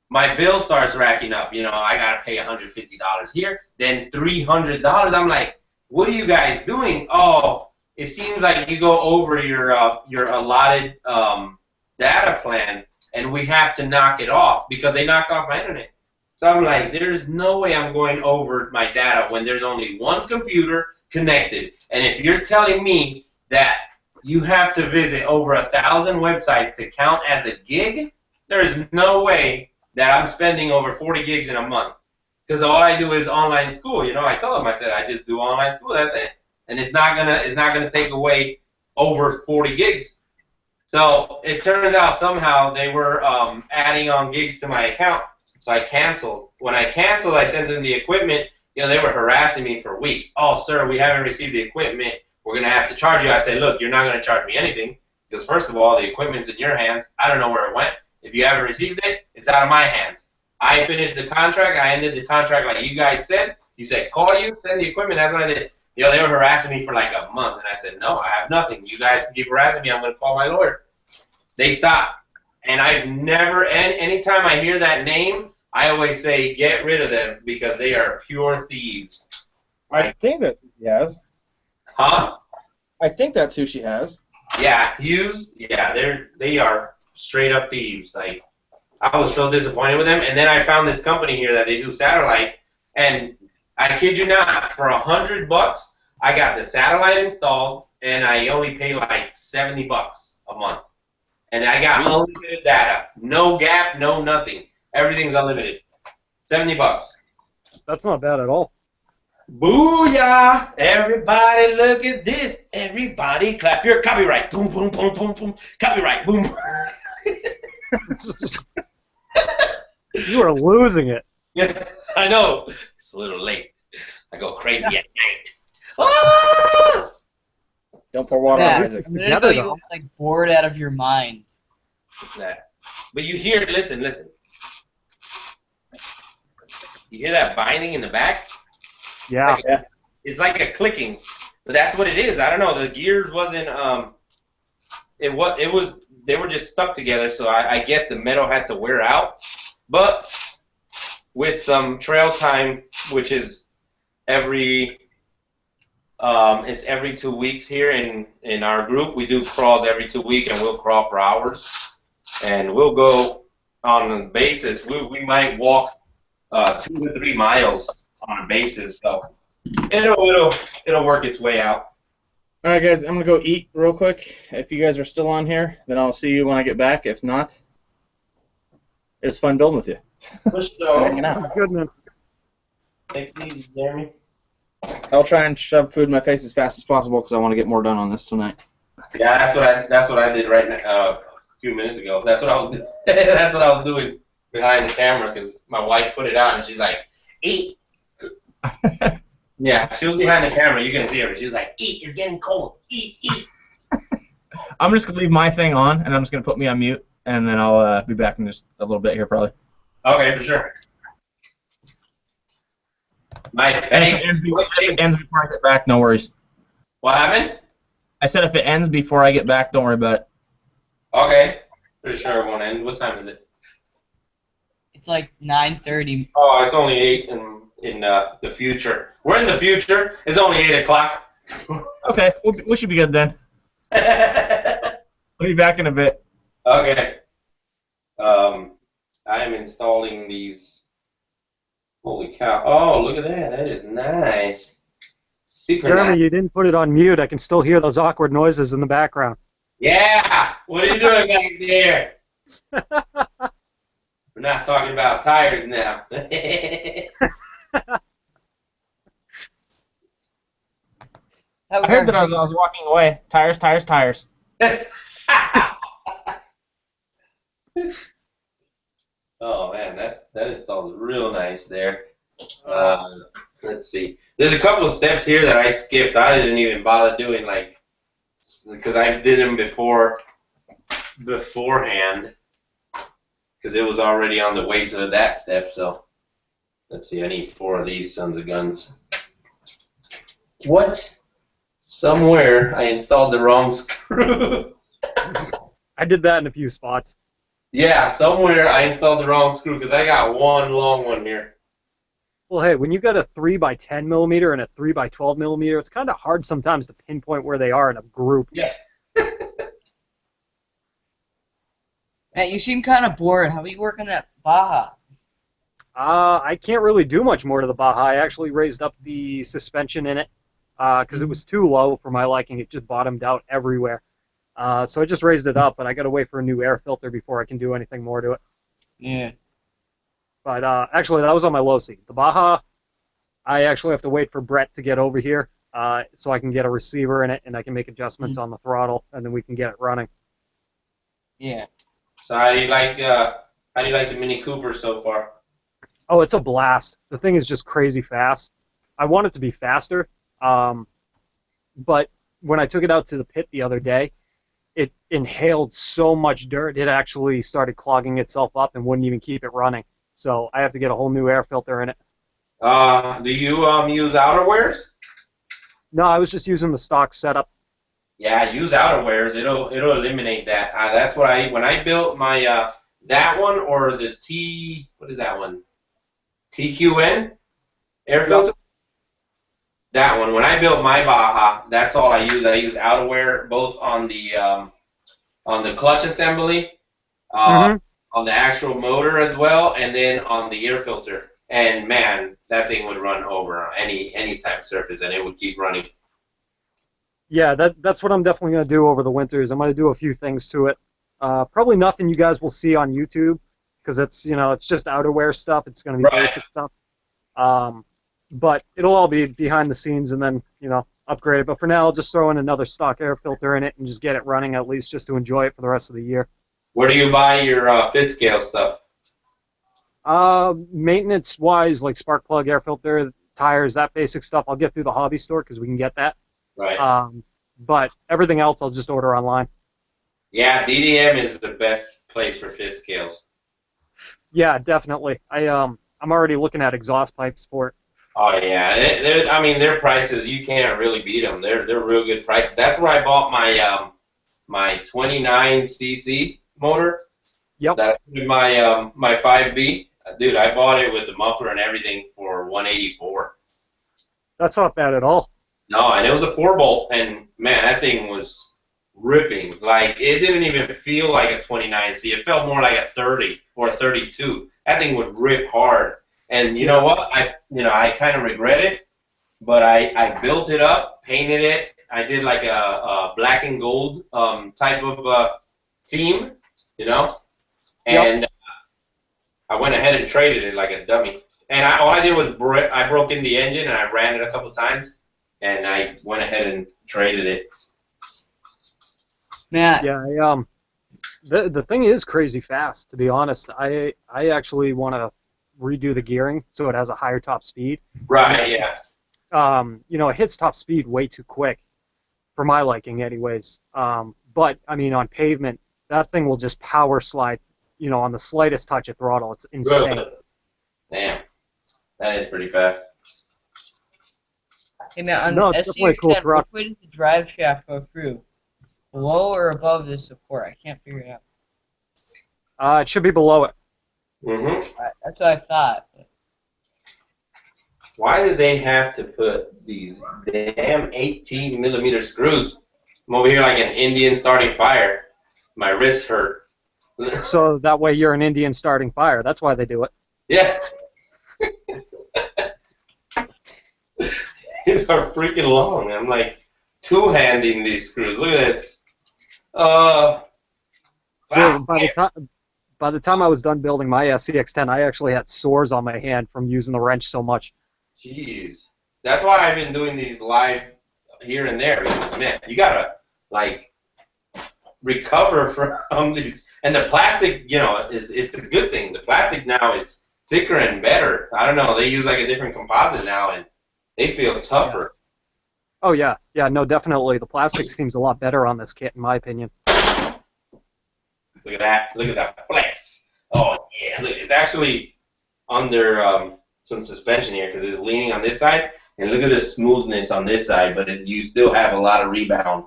my bill starts racking up. I gotta pay $150 here, then $300. I'm like, what are you guys doing? Oh, it seems like you go over your allotted data plan, and we have to knock it off because they knocked off my internet. So I'm like, there's no way I'm going over my data when there's only one computer connected. And if you're telling me that you have to visit over 1,000 websites to count as a gig, there's no way that I'm spending over 40 gigs in a month. because all I do is online school. You know, I told them, I said, I just do online school. That's it, and it's not gonna take away over 40 gigs. So it turns out somehow they were adding on gigs to my account. So I canceled. When I canceled, I sent them the equipment. You know, they were harassing me for weeks. Oh, sir, we haven't received the equipment. We're going to have to charge you. I said, look, you're not going to charge me anything because, first of all, the equipment's in your hands. I don't know where it went. If you haven't received it, it's out of my hands. I finished the contract. I ended the contract like you guys said. You said, call you, send the equipment. That's what I did. You know, they were harassing me for like a month. And I said, no, I have nothing. You guys keep harassing me. I'm going to call my lawyer. They stopped. And I've never, anytime I hear that name, I always say, get rid of them because they are pure thieves. I think that's who she has. Huh? I think that's who she has. Yeah, Hughes. Yeah, they are straight up thieves. Like, I was so disappointed with them. And then I found this company here that they do satellite, and I kid you not, for $100, I got the satellite installed, and I only pay like $70 a month, and I got unlimited data, no gap, no nothing. Everything's unlimited. $70. That's not bad at all. Booyah! Everybody look at this. Everybody clap your copyright. Boom, boom, boom, boom, boom. Copyright. Boom. You are losing it. Yeah, I know. It's a little late. I go crazy at night. Ah! Don't pour water on Matt, Isaac. a minute ago you were like bored out of your mind. That. But you hear, listen. You hear that binding in the back? Yeah. It's like a clicking, but that's what it is. I don't know. The gears wasn't. It was. They were just stuck together. So I guess the metal had to wear out. But with some trail time, which is every 2 weeks here in our group. We do crawls every 2 weeks, and we'll crawl for hours, and we'll go on a basis. We might walk 2 to 3 miles on a basis, so it'll work its way out. All right, guys, I'm gonna go eat real quick. If you guys are still on here, then I'll see you when I get back. If not, it was fun building with you. Hanging out. Good, man. Take it easy, Jeremy. I'll try and shove food in my face as fast as possible because I want to get more done on this tonight. Yeah, that's what I did right now, a few minutes ago. That's what I was doing behind the camera because my wife put it on and she's like, eat. Yeah, she was behind the camera. You can see her. She was like, eat. It's getting cold. Eat. I'm just gonna leave my thing on, and I'm just gonna put me on mute, and then I'll be back in just a little bit here, probably. Okay, for sure. My And if it ends before I get back, no worries. What happened? I said if it ends before I get back, don't worry about it. Okay. Pretty sure it won't end. What time is it? It's like 9:30. Oh, it's only 8 in the future. We're in the future. It's only 8 o'clock. Okay, we should be good then. I'll be back in a bit. Okay. I am installing these. Holy cow. Oh, look at that. That is nice. Super Jeremy, nice. you didn't put it on mute. I can still hear those awkward noises in the background. Yeah! What are you doing back there? We're not talking about tires now. I heard that I was walking away. Tires. Oh man, that installs real nice there. Let's see. There's a couple of steps here that I skipped. I didn't even bother doing, like, because I did them beforehand, because it was already on the way to that step. So let's see. I need 4 of these sons of guns. What? Somewhere I installed the wrong screw. I did that in a few spots. Yeah, somewhere I installed the wrong screw because I got one long one here. Well, hey, when you got a 3x10 millimeter and a 3x12 millimeter, it's kind of hard sometimes to pinpoint where they are in a group. Yeah. Matt, you seem kind of bored. How are you working that Baja? I can't really do much more to the Baja. I actually raised up the suspension in it because it was too low for my liking. It just bottomed out everywhere. So I just raised it up, but I got to wait for a new air filter before I can do anything more to it. Yeah. But actually, that was on my low seat. The Baja, I actually have to wait for Brett to get over here so I can get a receiver in it and I can make adjustments on the throttle and then we can get it running. Yeah. So how do you like the Mini Cooper so far? Oh, it's a blast. The thing is just crazy fast. I want it to be faster, but when I took it out to the pit the other day, it inhaled so much dirt it actually started clogging itself up and wouldn't even keep it running. So I have to get a whole new air filter in it. Do you use outerwears? No, I was just using the stock setup. Yeah, use outerwears. It'll eliminate that. That's what when I built my that one or the what is that one? TQN air filter. That one. When I built my Baja, that's all I use. I use outerwear both on the clutch assembly, on the actual motor as well, and then on the air filter. And man, that thing would run over any type of surface, and it would keep running. Yeah, that's what I'm definitely going to do over the winters. I'm going to do a few things to it. Probably nothing you guys will see on YouTube because it's just outerwear stuff. It's going to be basic stuff. But it'll all be behind the scenes and then upgrade it. But for now, I'll just throw in another stock air filter in it and just get it running at least just to enjoy it for the rest of the year. Where do you buy your fifth scale stuff? Maintenance-wise, like spark plug, air filter, tires, that basic stuff, I'll get through the hobby store because we can get that. Right. But everything else, I'll just order online. Yeah, DDM is the best place for fifth scales. Yeah, definitely. I'm already looking at exhaust pipes for it. Oh yeah, their prices, you can't really beat them. They're real good prices. That's where I bought my my 29cc motor. Yep. That's my my 5B. Dude, I bought it with the muffler and everything for $184. That's not bad at all. No, and it was a 4-bolt, and man, that thing was ripping. Like it didn't even feel like a 29C. It felt more like a 30 or a 32. That thing would rip hard. And you know what? I kind of regret it, but I built it up, painted it. I did like a black and gold type of theme, and I went ahead and traded it like a dummy. And all I did was I broke in the engine and I ran it a couple times, and I went ahead and traded it. Matt. Yeah, the thing is crazy fast, to be honest. I actually want to redo the gearing so it has a higher top speed. Right, yeah. It hits top speed way too quick, for my liking anyways. But, on pavement, that thing will just power slide, on the slightest touch of throttle. It's insane. Really? Damn. That is pretty fast. Hey, man, No, on the it's definitely a cool SCX10, truck. which way does the drive shaft go through? Below or above the support? I can't figure it out. It should be below it. Mm-hmm. That's what I thought. Why did they have to put these damn 18mm screws? I'm over here like an Indian starting fire. My wrists hurt. So that way you're an Indian starting fire. That's why they do it. Yeah. These are freaking long. I'm like two-handing these screws. Look at this. Wow. Dude, by the time I was done building my SCX10, I actually had sores on my hand from using the wrench so much. Jeez. That's why I've been doing these live here and there. Because, man, you gotta recover from these. And the plastic, it's a good thing. The plastic now is thicker and better. I don't know. They use like a different composite now, and they feel tougher. Oh yeah, no, definitely. The plastic seems a lot better on this kit, in my opinion. Look at that! Look at that flex! Oh yeah! Look, it's actually under some suspension here because it's leaning on this side, and look at the smoothness on this side. But you still have a lot of rebound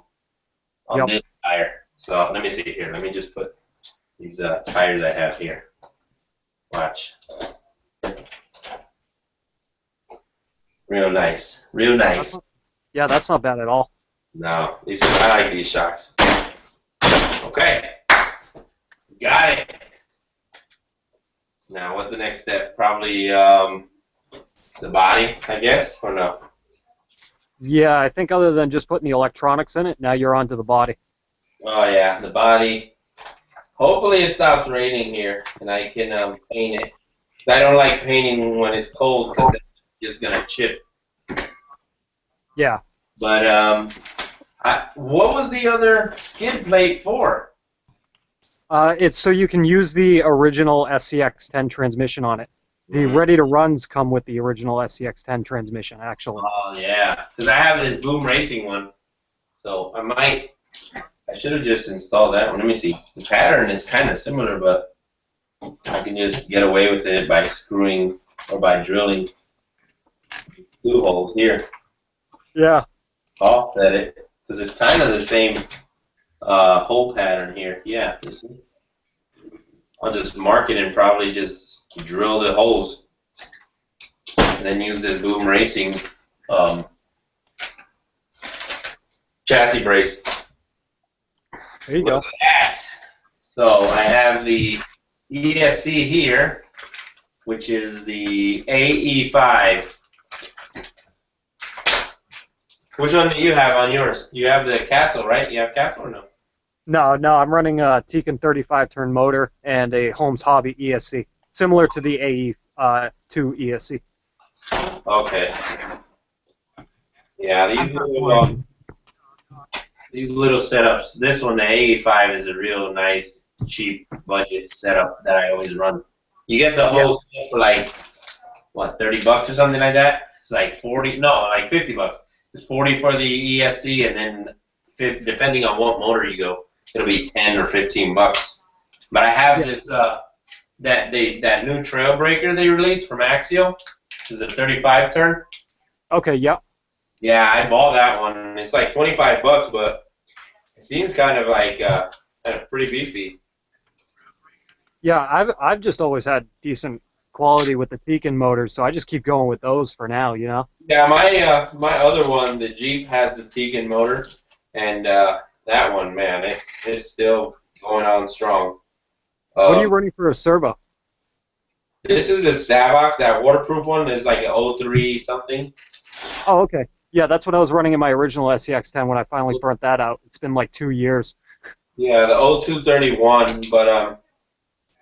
on this tire. So let me see here. Let me just put these tires I have here. Watch. Real nice. Real nice. Yeah, that's not bad at all. No, I like these shocks. Okay. Got it. Now, what's the next step? Probably the body, I guess, or no? Yeah, I think other than just putting the electronics in it, now you're onto the body. Oh, yeah, the body. Hopefully it stops raining here, and I can paint it. I don't like painting when it's cold because it's just gonna chip. Yeah. But what was the other skid plate for? It's so you can use the original SCX-10 transmission on it. The ready-to-runs come with the original SCX-10 transmission, actually. Oh yeah, because I have this Boom Racing one, so I should have just installed that one. Let me see. The pattern is kind of similar, but I can just get away with it by screwing or by drilling 2 holes here. Yeah. Offset it because it's kind of the same hole pattern here. Yeah. You see? I'll just mark it and probably just drill the holes, and then use this Boom Racing chassis brace. There you go. Look at that. So I have the ESC here, which is the AE5. Which one do you have on yours? You have the Castle, right? You have Castle or no? No, I'm running a Tekin 35-turn motor and a Holmes Hobby ESC, similar to the AE2 ESC. Okay. Yeah, these little setups. This one, the AE5, is a real nice, cheap budget setup that I always run. You get the whole set for like, what, $30 or something like that? It's like 40, no, like $50. It's 40 for the ESC, and then depending on what motor you go, it'll be 10 or 15 bucks. But I have this that new trail breaker they released from Axial. It's a 35 turn. Okay, yep. Yeah, I bought that one. It's like 25 bucks, but it seems kind of like pretty beefy. Yeah, I've just always had decent quality with the Tekin motors, so I just keep going with those for now, you know? Yeah, my other one, the Jeep, has the Tekin motor, and that one, man, it's still going on strong. What are you running for a servo? This is the Savox, that waterproof one. Is like an 03 something. Oh, okay. Yeah, that's what I was running in my original SCX-10 when I finally burnt that out. It's been like 2 years. Yeah, the 0231, but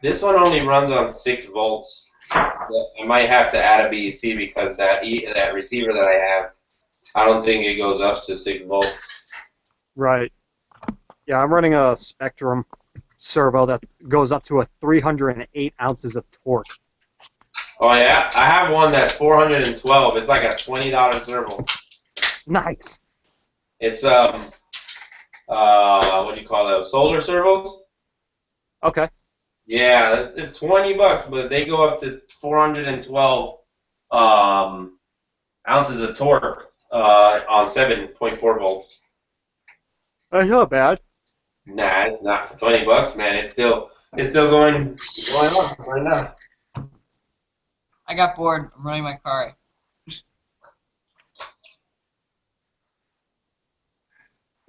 this one only runs on 6 volts. I might have to add a BEC because that receiver that I have, I don't think it goes up to 6 volts. Right. Yeah, I'm running a Spectrum servo that goes up to 308 ounces of torque. Oh yeah, I have one that's 412. It's like a $20 servo. Nice. It's what do you call those? Solar servos? Okay. Yeah, it's $20, but they go up to 412 ounces of torque on 7.4 volts. That's not bad. Nah, it's not for $20, man. It's still going on right now. I got bored. I'm running my car.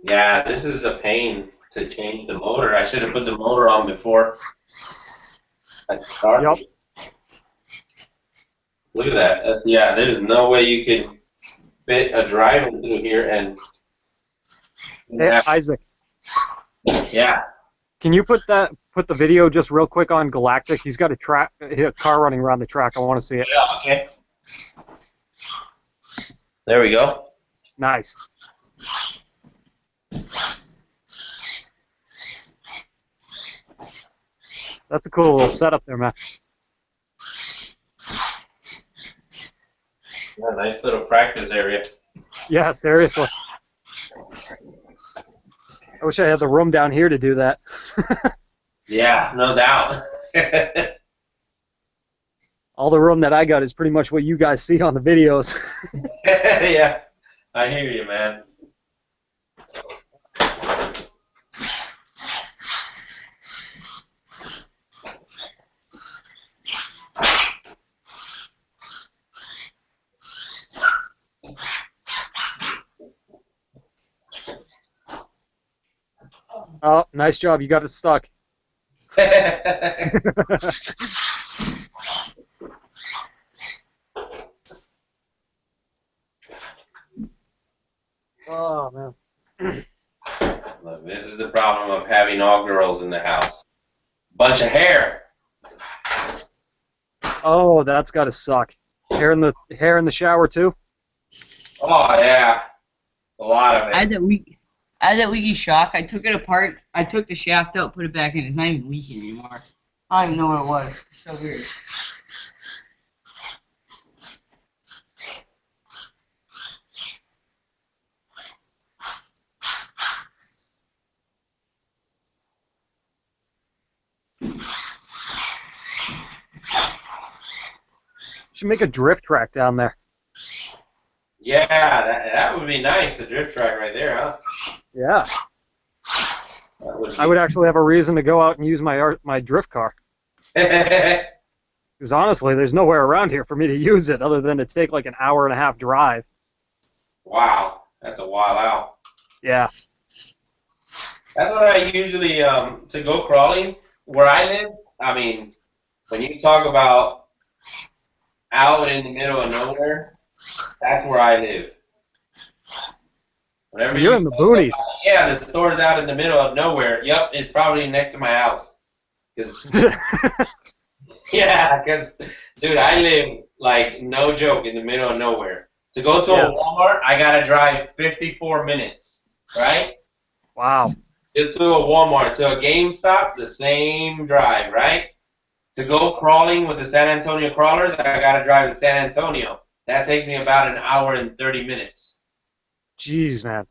Yeah, this is a pain to change the motor. I should have put the motor on before I started. Yep. Look at that. Yeah, there's no way you can fit a driver through here and. Hey, Isaac. Yeah. Can you put the video just real quick on Galactic? He's got a car running around the track. I want to see it. Yeah. Okay. There we go. Nice. That's a cool little setup there, man. Yeah, nice little practice area. Yeah, seriously. I wish I had the room down here to do that. Yeah, no doubt. All the room that I got is pretty much what you guys see on the videos. Yeah, I hear you, man. Oh, nice job. You got it stuck. Oh, man. Look, this is the problem of having all girls in the house. Bunch of hair. Oh, that's gotta suck. Hair in the shower too. Oh yeah, a lot of I had it. that leaky shock. I took it apart. I took the shaft out, put it back in. It's not even leaking anymore. I don't even know what it was. It's so weird. Should make a drift track down there. Yeah, that would be nice. A drift track right there, huh? Yeah. That would I would actually have a reason to go out and use my drift car. be. Because honestly, there's nowhere around here for me to use it other than to take like an hour and a half drive. Wow, that's a while out. Yeah. That's what I usually to go crawling where I live. I mean, when you talk about out in the middle of nowhere, that's where I live. Whenever So you're in the boonies. Yeah, the store's out in the middle of nowhere. Yep, it's probably next to my house. Yeah, because, dude, I live, like, no joke, in the middle of nowhere. To go to a Walmart, I got to drive 54 minutes, right? Wow. Just to a Walmart. To a GameStop, the same drive, right? To go crawling with the San Antonio crawlers, I got to drive to San Antonio. That takes me about an hour and 30 minutes. Jeez, man.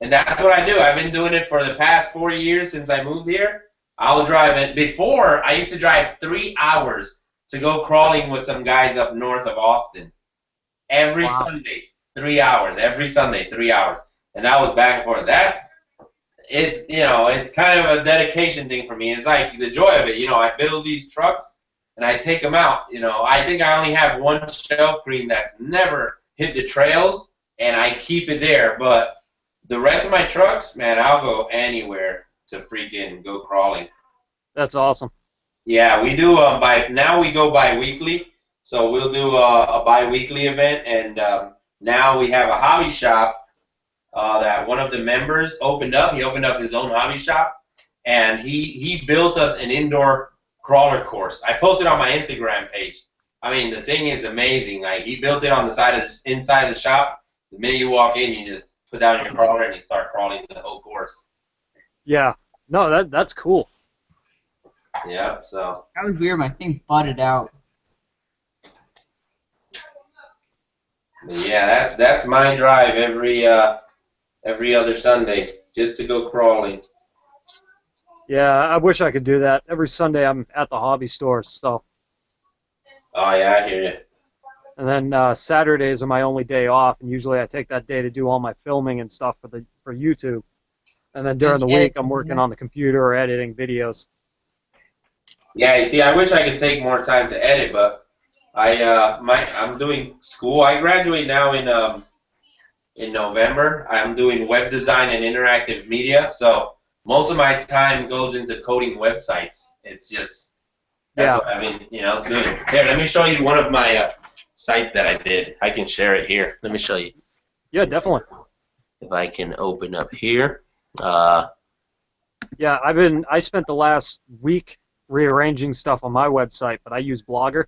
And that's what I do. I've been doing it for the past 4 years since I moved here. I'll drive it. Before, I used to drive 3 hours to go crawling with some guys up north of Austin. Every Sunday, 3 hours. Every Sunday, 3 hours. And that was back and forth. It's kind of a dedication thing for me. It's like the joy of it. I build these trucks and I take them out. I think I only have one shelf green that's never hit the trails, and I keep it there. But the rest of my trucks, man, I'll go anywhere to freaking go crawling. That's awesome. Yeah, we do now we go bi-weekly, so we'll do a bi-weekly event, and now we have a hobby shop that one of the members opened up. He opened up his own hobby shop, and he built us an indoor crawler course. I posted on my Instagram page. I mean, the thing is amazing. Like, he built it on the side of inside the shop. The minute you walk in, you just put down your crawler and you start crawling the whole course. Yeah. No, that's cool. Yeah, so. That was weird. My thing butted out. Yeah, that's my drive every other Sunday, just to go crawling. Yeah, I wish I could do that. Every Sunday I'm at the hobby store, so. Oh yeah, I hear you. And then Saturdays are my only day off, and usually I take that day to do all my filming and stuff for YouTube. And then during the week I'm working on the computer or editing videos. Yeah, you see, I wish I could take more time to edit, but I'm doing school. I graduate now in November. I'm doing web design and interactive media, so most of my time goes into coding websites. It's just that's what I've been, doing. Here, let me show you one of my sites that I did. I can share it here. Let me show you. Yeah, definitely. If I can open up here. Yeah, I spent the last week rearranging stuff on my website, but I use Blogger.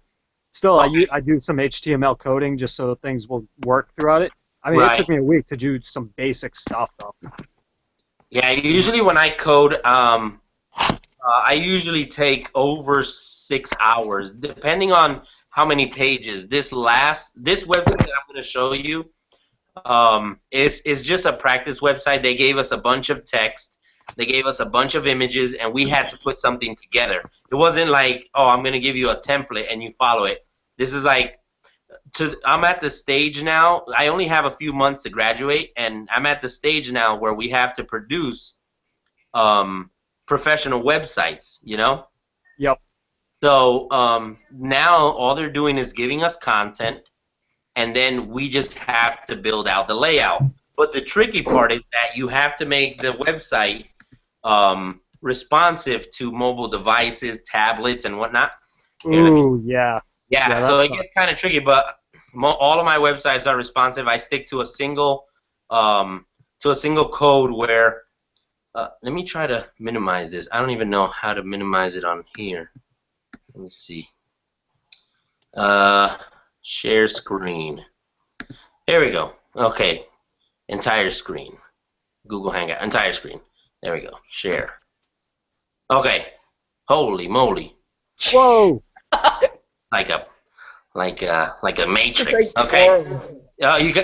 Still, I do some HTML coding just so things will work throughout it. I mean, It took me a week to do some basic stuff, though. Yeah, usually when I code, I usually take over 6 hours, depending on how many pages. This website that I'm going to show you is just a practice website. They gave us a bunch of text. They gave us a bunch of images, and we had to put something together. It wasn't like, oh, I'm going to give you a template and you follow it. This is like, I'm at the stage now. I only have a few months to graduate, and I'm at the stage now where we have to produce professional websites, Yep. So now all they're doing is giving us content, and then we just have to build out the layout. But the tricky part is that you have to make the website responsive to mobile devices, tablets, and whatnot. Ooh, yeah. Yeah, so it gets kind of tricky, but all of my websites are responsive. I stick to a single code where. Let me try to minimize this. I don't even know how to minimize it on here. Let me see. Share screen. There we go. Okay. Entire screen. Google Hangout. Entire screen. There we go. Share. Okay. Holy moly. Whoa! Like a It's matrix. like Okay. horrible.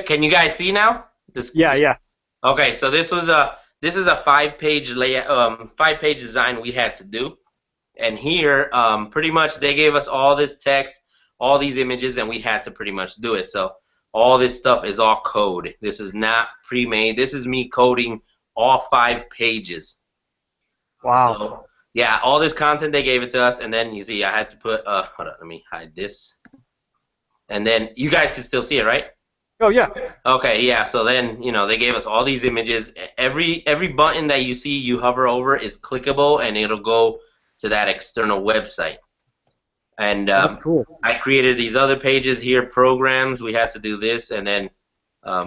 Can you guys see now? Yeah. Okay, so this is a 5-page layout, 5-page design we had to do, and here, pretty much they gave us all this text, all these images, and we had to pretty much do it. So all this stuff is all code. This is not pre-made. This is me coding all 5 pages. Wow. So yeah, all this content they gave it to us, and then you see I had to put hold on, let me hide this, and then you guys can still see it, right? Oh yeah. Okay, yeah, so then, they gave us all these images. Every button that you see you hover over is clickable, and it'll go to that external website. And That's cool. I created these other pages here, programs. We had to do this, and then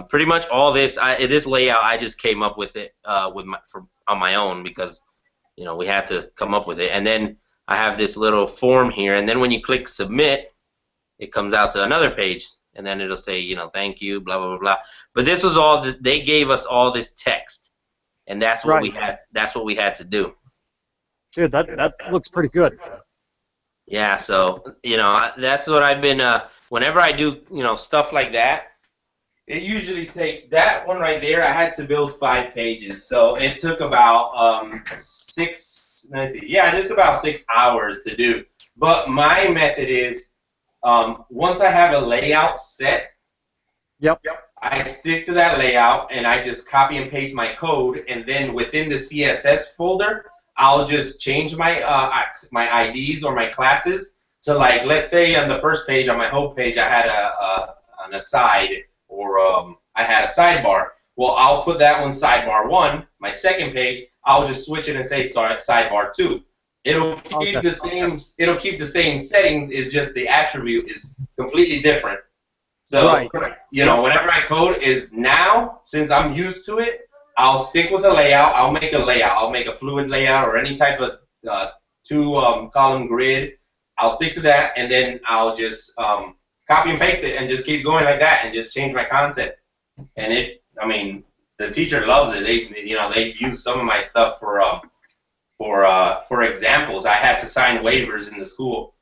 pretty much all this, this layout, I just came up with it on my own because, we had to come up with it. And then I have this little form here, and then when you click submit, it comes out to another page. And then it'll say, thank you, blah, blah, blah, blah. But this was all they gave us all this text, and that's what we had. That's what we had to do. Dude, that looks pretty good. Yeah, so that's what I've been. Whenever I do stuff like that, it usually takes that one right there. I had to build 5 pages, so it took about 6. Let me see. Yeah, just about 6 hours to do. But my method is. Once I have a layout set, I stick to that layout and I just copy and paste my code, and then within the CSS folder, I'll just change my my IDs or my classes to, like, let's say on the first page on my home page I had an aside, or I had a sidebar. Well, I'll put that one sidebar 1. My second page, I'll just switch it and say sidebar 2. It'll keep the same. It'll keep the same settings. It's just the attribute is completely different. So whenever I code is now, since I'm used to it, I'll stick with a layout. I'll make a layout. I'll make a fluid layout or any type of 2-column grid. I'll stick to that, and then I'll just copy and paste it and just keep going like that and just change my content. And the teacher loves it. They use some of my stuff for examples. I had to sign waivers in the school.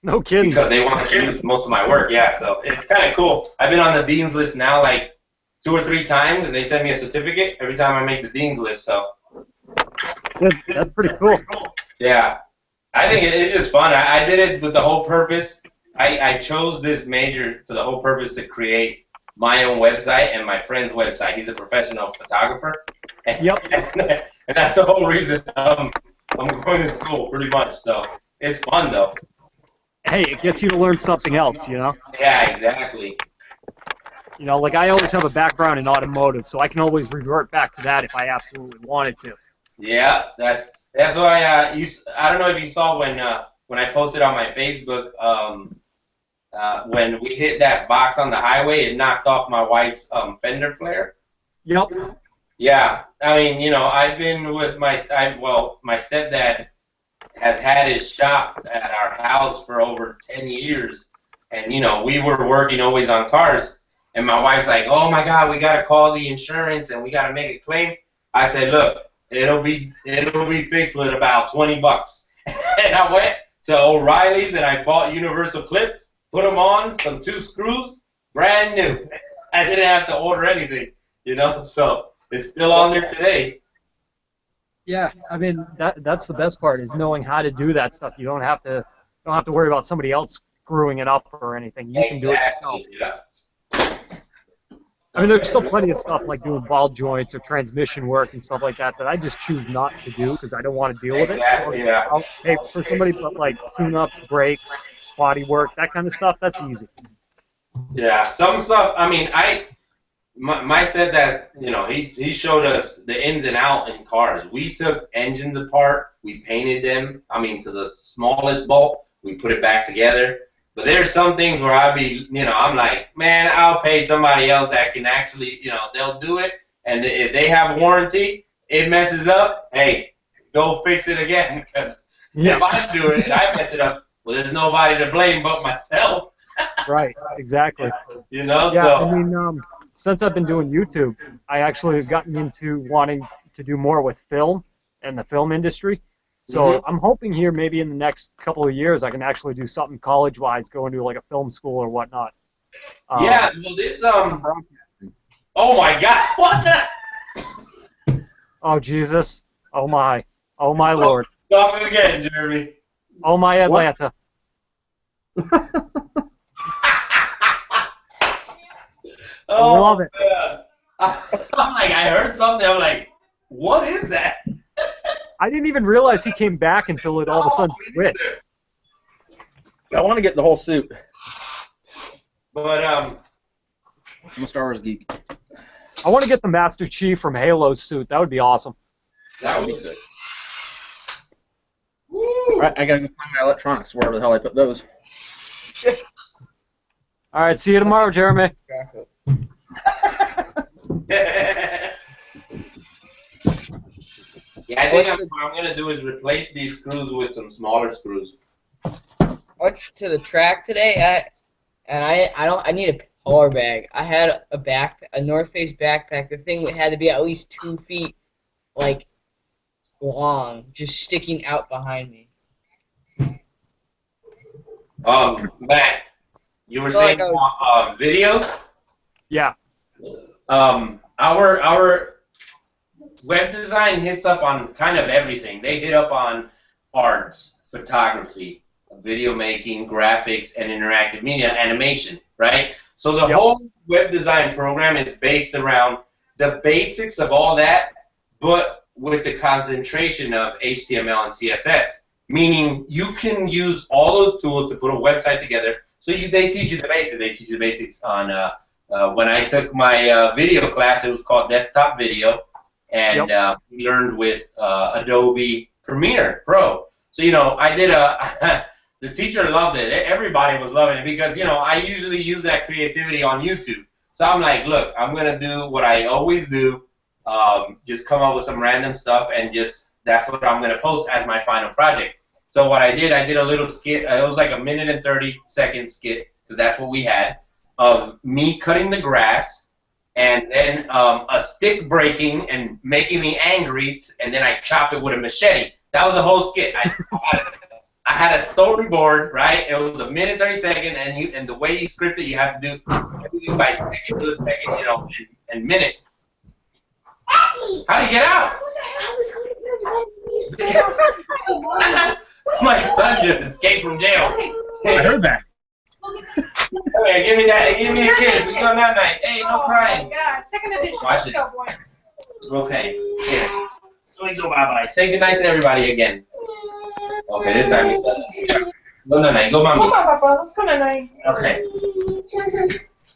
No kidding. Because they want to use most of my work, yeah. So it's kind of cool. I've been on the dean's list now like 2 or 3 times, and they send me a certificate every time I make the dean's list. So that's pretty cool. Yeah, I think it's just fun. I did it with the whole purpose. I chose this major for the whole purpose to create my own website and my friend's website. He's a professional photographer. And that's the whole reason I'm going to school, pretty much. So it's fun, though. Hey, it gets you to learn something else, Yeah, exactly. Like I always have a background in automotive, so I can always revert back to that if I absolutely wanted to. Yeah, that's why I don't know if you saw when I posted on my Facebook when we hit that box on the highway, it knocked off my wife's fender flare. Yep. Yeah, I've been with my stepdad has had his shop at our house for over 10 years, and we were working always on cars, and my wife's like, oh my God, we gotta call the insurance and we gotta make a claim. I said, look, it'll be fixed with about $20. And I went to O'Reilly's and I bought universal clips, put them on, some 2 screws, brand new. I didn't have to order anything, so it's still on there today. Yeah, that's the best part is knowing how to do that stuff. You don't have to worry about somebody else screwing it up or anything. You can do it yourself. Yeah. There's still plenty of stuff like doing ball joints or transmission work and stuff like that I just choose not to do because I don't want to deal with it. Yeah. I'll pay for somebody, but like tune-ups, brakes, body work, that kind of stuff, that's easy. Yeah, some stuff. My stepdad, he showed us the ins and outs in cars. We took engines apart, we painted them, to the smallest bolt, we put it back together. But there's some things where I'm like, man, I'll pay somebody else that can actually, they'll do it. And if they have a warranty, it messes up, hey, go fix it again. Because if I do it and I mess it up, well, there's nobody to blame but myself. Right, exactly. You know, Yeah, so. I mean, since I've been doing YouTube, I actually have gotten into wanting to do more with film and the film industry. So I'm hoping here maybe in the next couple of years I can actually do something college-wise, go into like a film school or whatnot. Yeah, well, this oh my God, what the? Oh Jesus! Oh my! Oh my Lord! Stop it again, Jeremy. Oh my Atlanta! Oh, love it. man. I'm like, I heard something. I'm like, what is that? I didn't even realize he came back until it all of a sudden switched. I want to get the whole suit. But I'm a Star Wars geek. I want to get the Master Chief from Halo's suit. That would be awesome. that would be sick. All right, I gotta go find my electronics wherever the hell I put those. All right, see you tomorrow, Jeremy. Yeah, I think what I'm gonna do is replace these screws with some smaller screws. Went to the track today, I need a power bag. I had a North Face backpack. The thing had to be at least 2 feet, like, long, just sticking out behind me. Matt, you were So, saying like, videos. Yeah. Our web design hits up on kind of everything. They hit up on arts, photography, video making, graphics, and interactive media, animation, right? So the whole web design program is based around the basics of all that, but with the concentration of HTML and CSS. Meaning you can use all those tools to put a website together. So they teach you the basics. They teach you the basics on when I took my video class, it was called Desktop Video, and we learned with Adobe Premiere Pro. So, you know, I did the teacher loved it. Everybody was loving it because, you know, I usually use that creativity on YouTube. So I'm like, look, I'm going to do what I always do, just come up with some random stuff and that's what I'm going to post as my final project. So what I did a little skit. It was like a 1:30-second skit because that's what we had, of me cutting the grass and then a stick breaking and making me angry, and then I chop it with a machete. That was the whole skit. I had a storyboard, right? It was a 1:30, and the way you script it, you have to do everything by second to a second, you know, and minute. How do you get out? My son just escaped from jail. I heard that. Okay, give me that. Give me a kiss. We go that night. Hey, no crying. Oh my God, second edition. Watch Let's it. go, boy. Okay, here. So we go bye-bye. Say goodnight to everybody again. Okay, this time he does. Go night. Go, mommy. Come on, Papa. Let's go night. Okay.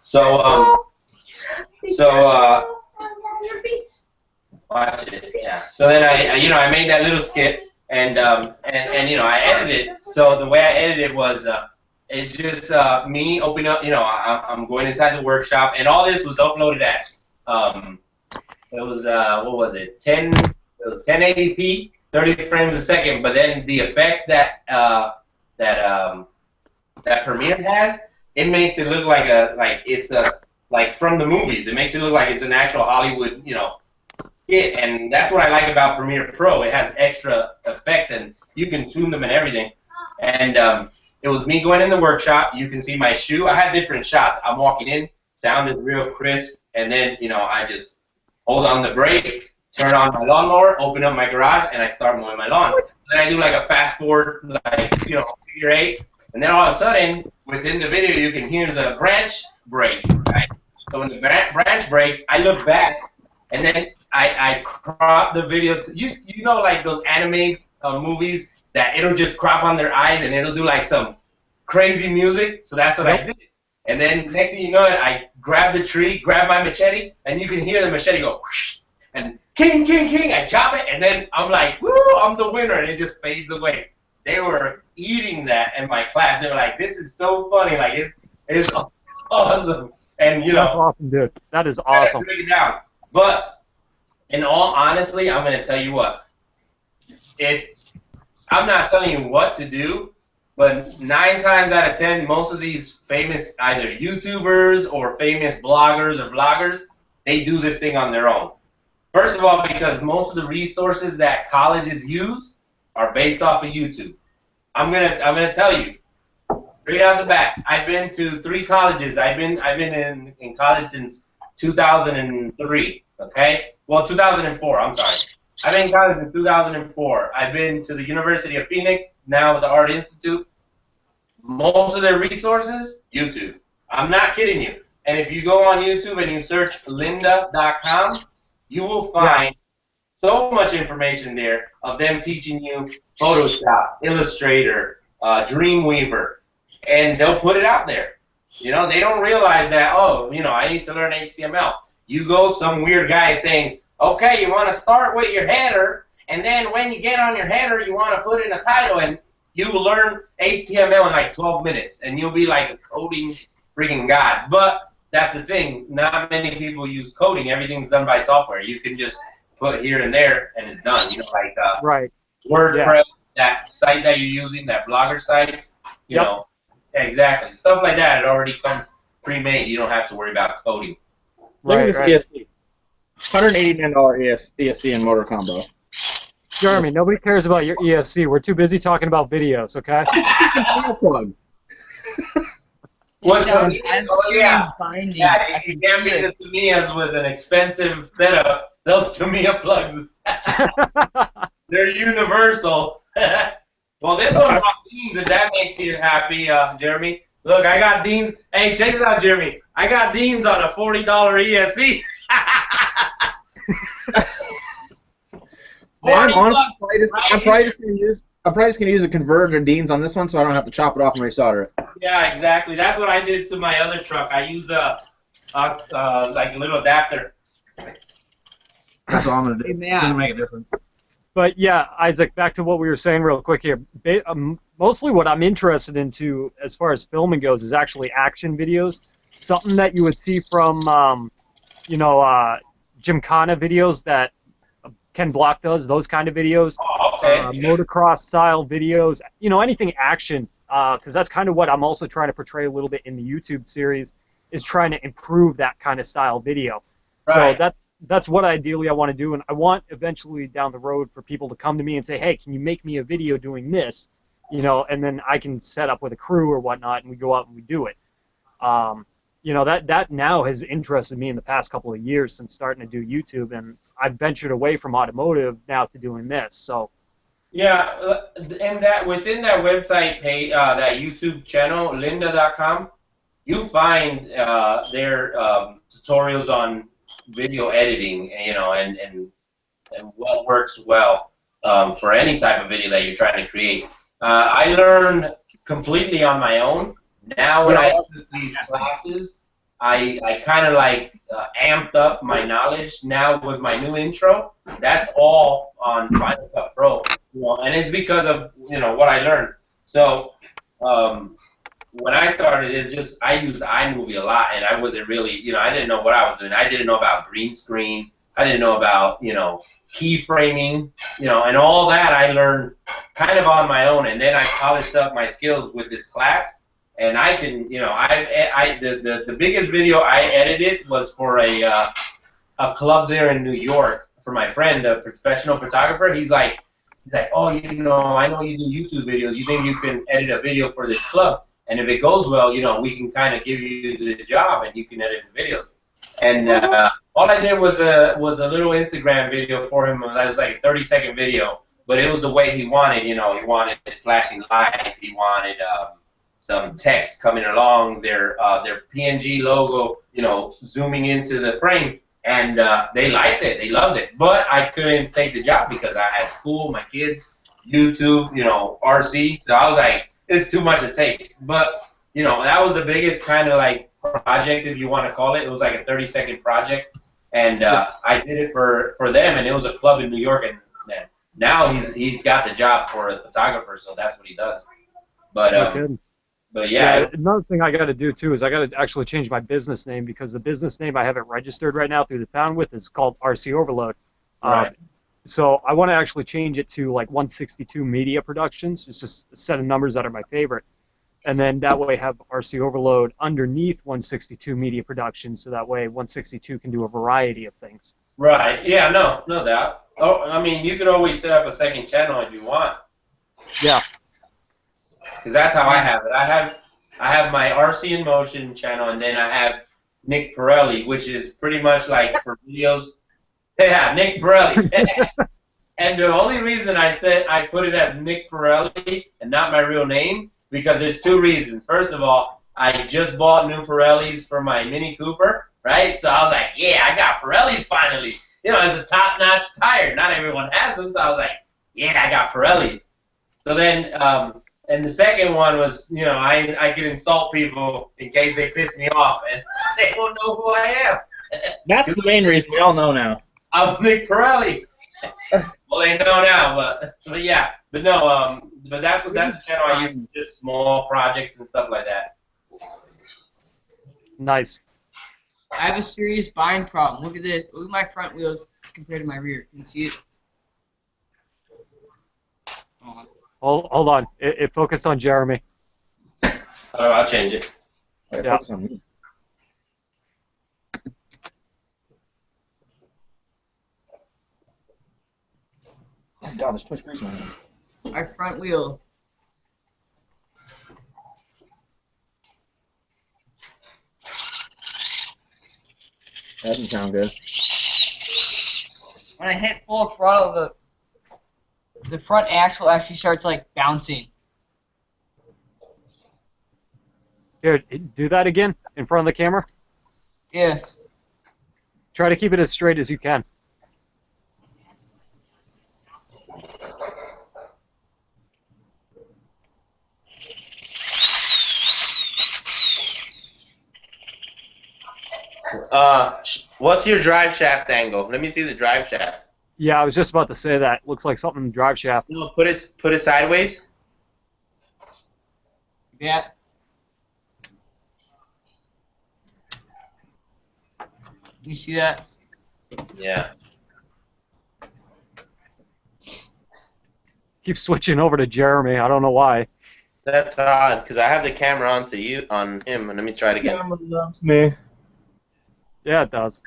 So, Your feet. watch it. Yeah. So then I made that little skit, and you know, I edited it. So the way I edited it was, it's just me opening up. You know, I'm going inside the workshop, and all this was uploaded at, it was what was it? It was 1080p, 30 frames a second. But then the effects that Premiere has, it makes it look like from the movies. It makes it look like it's an actual Hollywood, you know, skit, and that's what I like about Premiere Pro. It has extra effects, and you can tune them and everything. And it was me going in the workshop. You can see my shoe. I had different shots. I'm walking in, sound is real crisp, and then, you know, I just hold on the brake, turn on my lawnmower, open up my garage, and I start mowing my lawn. Then I do like a fast forward, like, you know, figure 8, and then all of a sudden, within the video, you can hear the branch break, right? So when the branch breaks, I look back, and then I crop the video. You know, like those anime movies that it'll just crop on their eyes, and it'll do like some crazy music. So that's what I did. And then next thing you know, I grab the tree, grab my machete, and you can hear the machete go whoosh, and king, king, king. I chop it, and then I'm like, woo, I'm the winner, and it just fades away. They were eating that in my class. They were like, this is so funny. Like, it's awesome. And, you know. That's awesome, dude. That is awesome. Break it down. But, in all honesty, I'm going to tell you what. If I'm not telling you what to do, But 9 times out of 10, most of these famous either YouTubers or famous bloggers or vloggers, they do this thing on their own. First of all, because most of the resources that colleges use are based off of YouTube. I'm gonna tell you straight out the bat. I've been to 3 colleges. I've been in college since 2003. Okay, well 2004. I'm sorry. I've been in college in 2004. I've been to the University of Phoenix, now with the Art Institute. Most of their resources, YouTube. I'm not kidding you. And if you go on YouTube and you search lynda.com, you will find so much information there of them teaching you Photoshop, Illustrator, Dreamweaver, and they'll put it out there. You know, they don't realize that, oh, you know, I need to learn HTML. You go, some weird guy saying, okay, you want to start with your header, and then when you get on your header, you want to put in a title, and you will learn HTML in like 12 minutes, and you'll be like a coding freaking god. But that's the thing, not many people use coding. Everything's done by software. You can just put here and there, and it's done. You know, like Right. WordPress, that site that you're using, that blogger site, you know, exactly. Stuff like that, it already comes pre-made. You don't have to worry about coding. Look at this ESC. $189 ESC and motor combo. Jeremy, nobody cares about your ESC. We're too busy talking about videos, okay? What's I'm yeah, finding. yeah, you can't beat the Tamiya's with an expensive setup. Those Tamiya plugs, they're universal. Well, this one brought Deans, if that makes you happy, Jeremy. Look, I got Deans. Hey, check it out, Jeremy. I got Deans on a $40 ESC. I'm probably just gonna use a converter and Deans on this one, so I don't have to chop it off and resolder it. Yeah, exactly. That's what I did to my other truck. I use like a little adapter. That's all I'm gonna do. Hey, man. Doesn't make a difference. But yeah, Isaac, back to what we were saying real quick here. Mostly what I'm interested into as far as filming goes is actually action videos. Something that you would see from, Gymkhana videos that Ken Block does, those kind of videos. Oh, okay. Motocross style videos, anything action, because that's kind of what I'm also trying to portray a little bit in the YouTube series, is trying to improve that kind of style video. Right. So that's what ideally I want to do, and I want eventually down the road for people to come to me and say, hey, can you make me a video doing this, and then I can set up with a crew or whatnot, and we go out and we do it. That now has interested me in the past couple of years since starting to do YouTube, and I've ventured away from automotive now to doing this. So. Yeah, and that within that website page, that YouTube channel, lynda.com, you find their tutorials on video editing, and what works well for any type of video that you're trying to create. I learned completely on my own. Now when I took these classes, I kind of like amped up my knowledge. Now with my new intro, that's all on Final Cut Pro, and it's because of what I learned. So when I started, I used iMovie a lot, and I wasn't really, I didn't know what I was doing. I didn't know about green screen. I didn't know about keyframing, and all that I learned kind of on my own, and then I polished up my skills with this class. And I can, the biggest video I edited was for a club there in New York for my friend, a professional photographer. He's like, oh, I know you do YouTube videos. You think you can edit a video for this club? And if it goes well, we can kind of give you the job, and you can edit the videos. And all I did was a little Instagram video for him. It was like a 30-second video, but it was the way he wanted. He wanted flashing lights. He wanted some text coming along, their PNG logo, zooming into the frame, and they liked it, they loved it. But I couldn't take the job because I had school, my kids, YouTube, RC. So I was like, it's too much to take. But that was the biggest kind of like project, if you want to call it. It was like a 30-second project, and I did it for them, and it was a club in New York, and now he's got the job for a photographer, so that's what he does. But But yeah, another thing I got to do too is I got to actually change my business name, because the business name I have it registered right now through the town with is called RC Overload. Right. So I want to actually change it to like 162 Media Productions. It's just a set of numbers that are my favorite. And then that way have RC Overload underneath 162 Media Productions, so that way 162 can do a variety of things. Right. Yeah. No doubt. Oh, I mean, you could always set up a second channel if you want. Yeah. Because that's how I have it. I have my RC in Motion channel, and then I have Nick Pirelli, which is pretty much like for videos. Yeah, Nick Pirelli. And the only reason I said I put it as Nick Pirelli and not my real name, because there's two reasons. First of all, I just bought new Pirellis for my Mini Cooper, right? So I was like, yeah, I got Pirellis finally. You know, it's a top-notch tire. Not everyone has them, so I was like, yeah, I got Pirellis. So then, and the second one was, you know, I could insult people in case they piss me off, and they don't know who I am. That's the main reason. We all know now. I'm Nick Pirelli. Well, they know now, but yeah, but no, but that's the channel I use, just small projects and stuff like that. Nice. I have a serious bind problem. Look at this. Look at my front wheels compared to my rear. Can you see it? Hold on. It focused on Jeremy. Oh, I'll change it. Wait, Yeah. focus on me. Oh God, there's too much grease in my hand. My front wheel. That doesn't sound good. When I hit full throttle, the front axle actually starts like bouncing. Here, do that again in front of the camera. Yeah. Try to keep it as straight as you can. What's your drive shaft angle? Let me see the drive shaft. Yeah, I was just about to say that. Looks like something in the drive shaft. No, put it sideways. Yeah. You see that? Yeah. Keep switching over to Jeremy. I don't know why. That's odd, because I have the camera on him, and let me try it again. Camera loves me. Yeah, it does.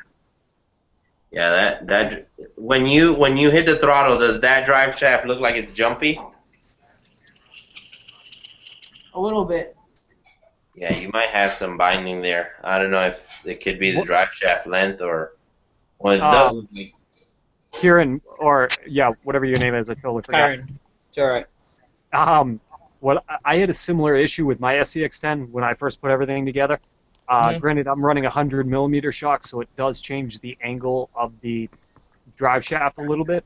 Yeah, that when you hit the throttle, does that drive shaft look like it's jumpy? A little bit. Yeah, you might have some binding there. I don't know if it could be the drive shaft length or well, it does look like. Kieran, or yeah, whatever your name is, I totally forgot. Karen. It's alright. What I had a similar issue with my SCX10 when I first put everything together. Granted, I'm running 100mm shock, so it does change the angle of the drive shaft a little bit.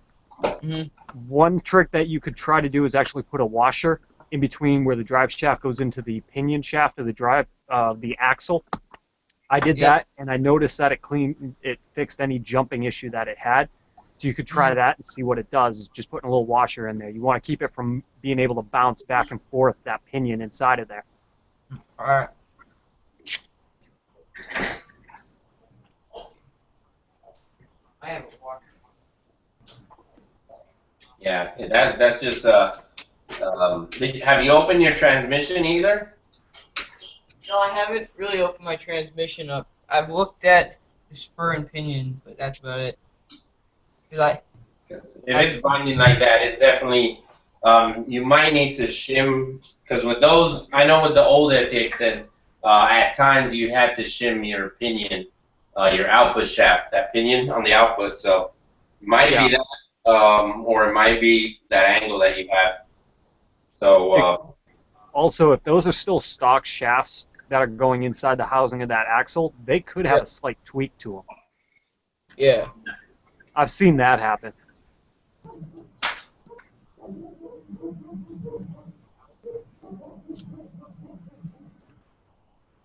One trick that you could try to do is actually put a washer in between where the drive shaft goes into the pinion shaft of the axle. I did that, and I noticed that it fixed any jumping issue that it had. So you could try that and see what it does, is just putting a little washer in there. You want to keep it from being able to bounce back and forth, that pinion inside of there. Alright. I have a washer. Yeah, that's just have you opened your transmission either? No, I haven't really opened my transmission up. I've looked at the spur and pinion, but that's about it. If it's binding like that, it's definitely you might need to shim, because with those, I know with the old SCX10, at times you had to shim your pinion, your output shaft, that pinion on the output. So it might be that, or it might be that angle that you have. So also, if those are still stock shafts that are going inside the housing of that axle, they could have a slight tweak to them. Yeah. I've seen that happen.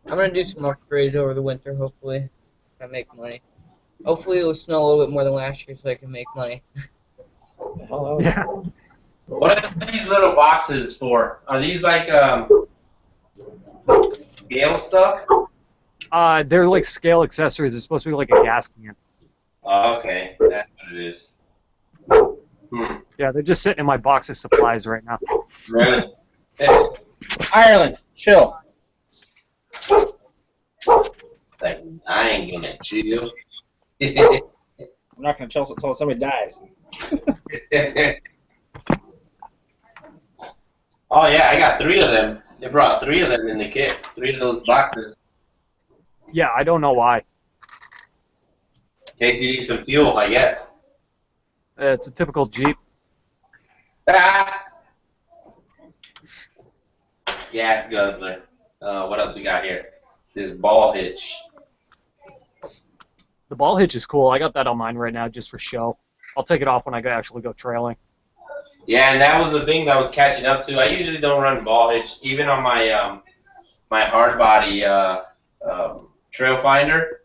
I'm gonna do some upgrades over the winter, hopefully, if I make money. Hopefully it'll snow a little bit more than last year so I can make money. Yeah. what are these little boxes for? Are these like scale stuff? They're like scale accessories. It's supposed to be like a gas can. Oh, okay, that's what it is. Yeah, they're just sitting in my box of supplies right now. Really? Hey, Ireland, chill. like, I ain't gonna chill. I'm not gonna chill until somebody dies. Oh yeah, I got 3 of them. They brought 3 of them in the kit. 3 of those boxes. Yeah, I don't know why. In case you need some fuel, I guess. It's a typical Jeep. Ah! Gas guzzler. What else we got here? This ball hitch. The ball hitch is cool. I got that on mine right now just for show. I'll take it off when I actually go trailing. Yeah, and that was the thing that I was catching up to. I usually don't run ball hitch, even on my my hard body trail finder.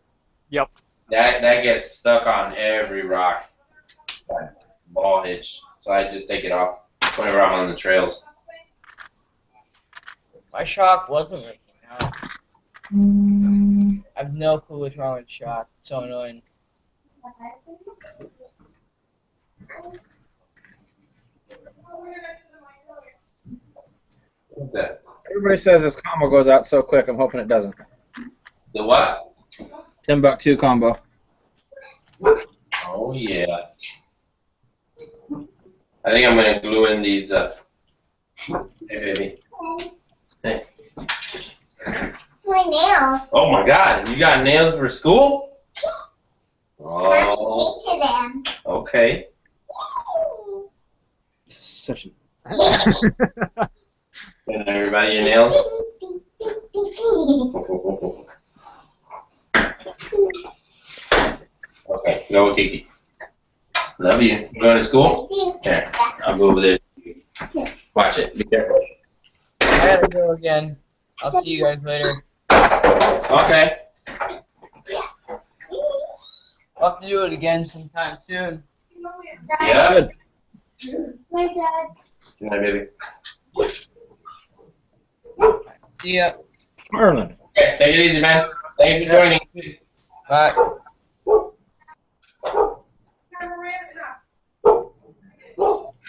Yep. That gets stuck on every rock. That ball hitch. So I just take it off whenever I'm on the trails. My shock wasn't leaking out. I have no clue what's wrong with the shock. It's so annoying. What's that? Everybody says this combo goes out so quick. I'm hoping it doesn't. The what? $10 combo. Oh yeah. I think I'm gonna glue in these. Hey baby. Hey. My nails. Oh my God! You got nails for school? Oh. Into them. Okay. Such a... And everybody your nails? Okay, go with Kiki. Love you. You going to school? Here, I'll go over there. Watch it. Be careful. I gotta go again. I'll see you guys later. Okay. I'll have to do it again sometime soon. Yeah. My dad. Good night, baby. See ya. Ireland. Okay, take it easy, man. Thanks for joining. Bye.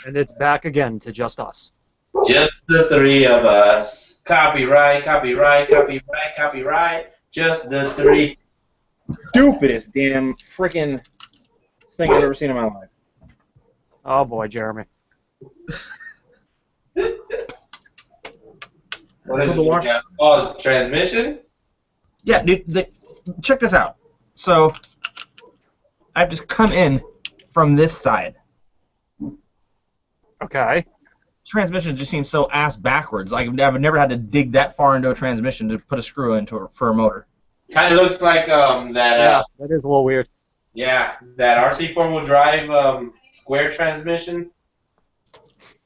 And it's back again to just us. Just the 3 of us. Copyright, copyright, copyright, copyright. Just the 3. Stupidest damn freaking thing I've ever seen in my life. Oh boy, Jeremy. What is The wash- it? Oh, transmission? Yeah, dude, check this out. So, I've just come in from this side. Okay. Transmission just seems so ass backwards. Like, I've never had to dig that far into a transmission to put a screw into it for a motor. Kind of looks like that. Yeah, that is a little weird. Yeah, that RC 4-wheel drive square transmission.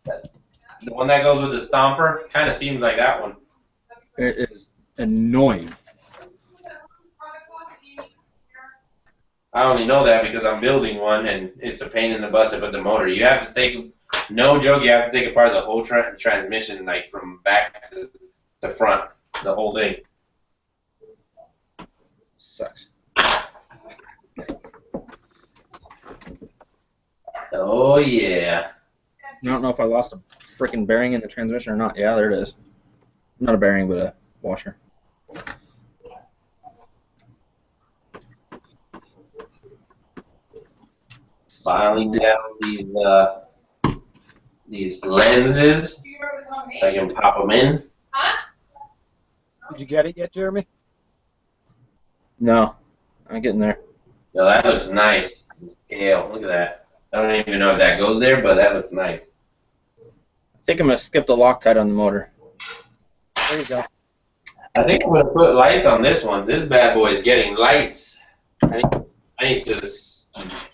The one that goes with the stomper kind of seems like that one. It is annoying. I only know that because I'm building one, and it's a pain in the butt to put the motor. You have to take, no joke, you have to take apart the whole transmission, like from back to front, the whole thing. Sucks. Oh yeah. I don't know if I lost a freaking bearing in the transmission or not. Yeah, there it is. Not a bearing, but a washer. Filing down these lenses so I can pop them in. Did you get it yet, Jeremy? No, I'm getting there. Yo, that looks nice. The scale, look at that. I don't even know if that goes there, but that looks nice. I think I'm going to skip the Loctite on the motor. There you go. I think I'm gonna put lights on this one. This bad boy is getting lights. I need to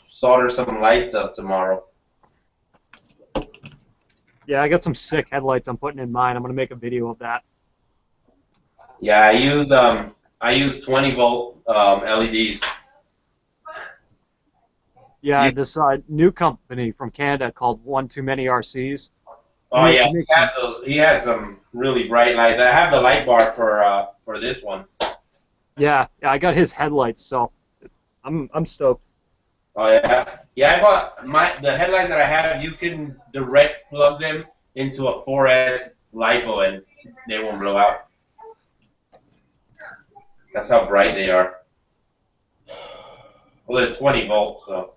solder some lights up tomorrow. Yeah, I got some sick headlights I'm putting in mine. I'm gonna make a video of that. Yeah, I use 20 volt LEDs. Yeah, this new company from Canada called One Too Many RCs. Oh yeah, he has some really bright lights. I have the light bar for this one. Yeah, I got his headlights, so I'm stoked. Oh yeah, yeah. I bought the headlights that I have. You can direct plug them into a 4S LiPo and they won't blow out. That's how bright they are. Well, they're 20 volts, so.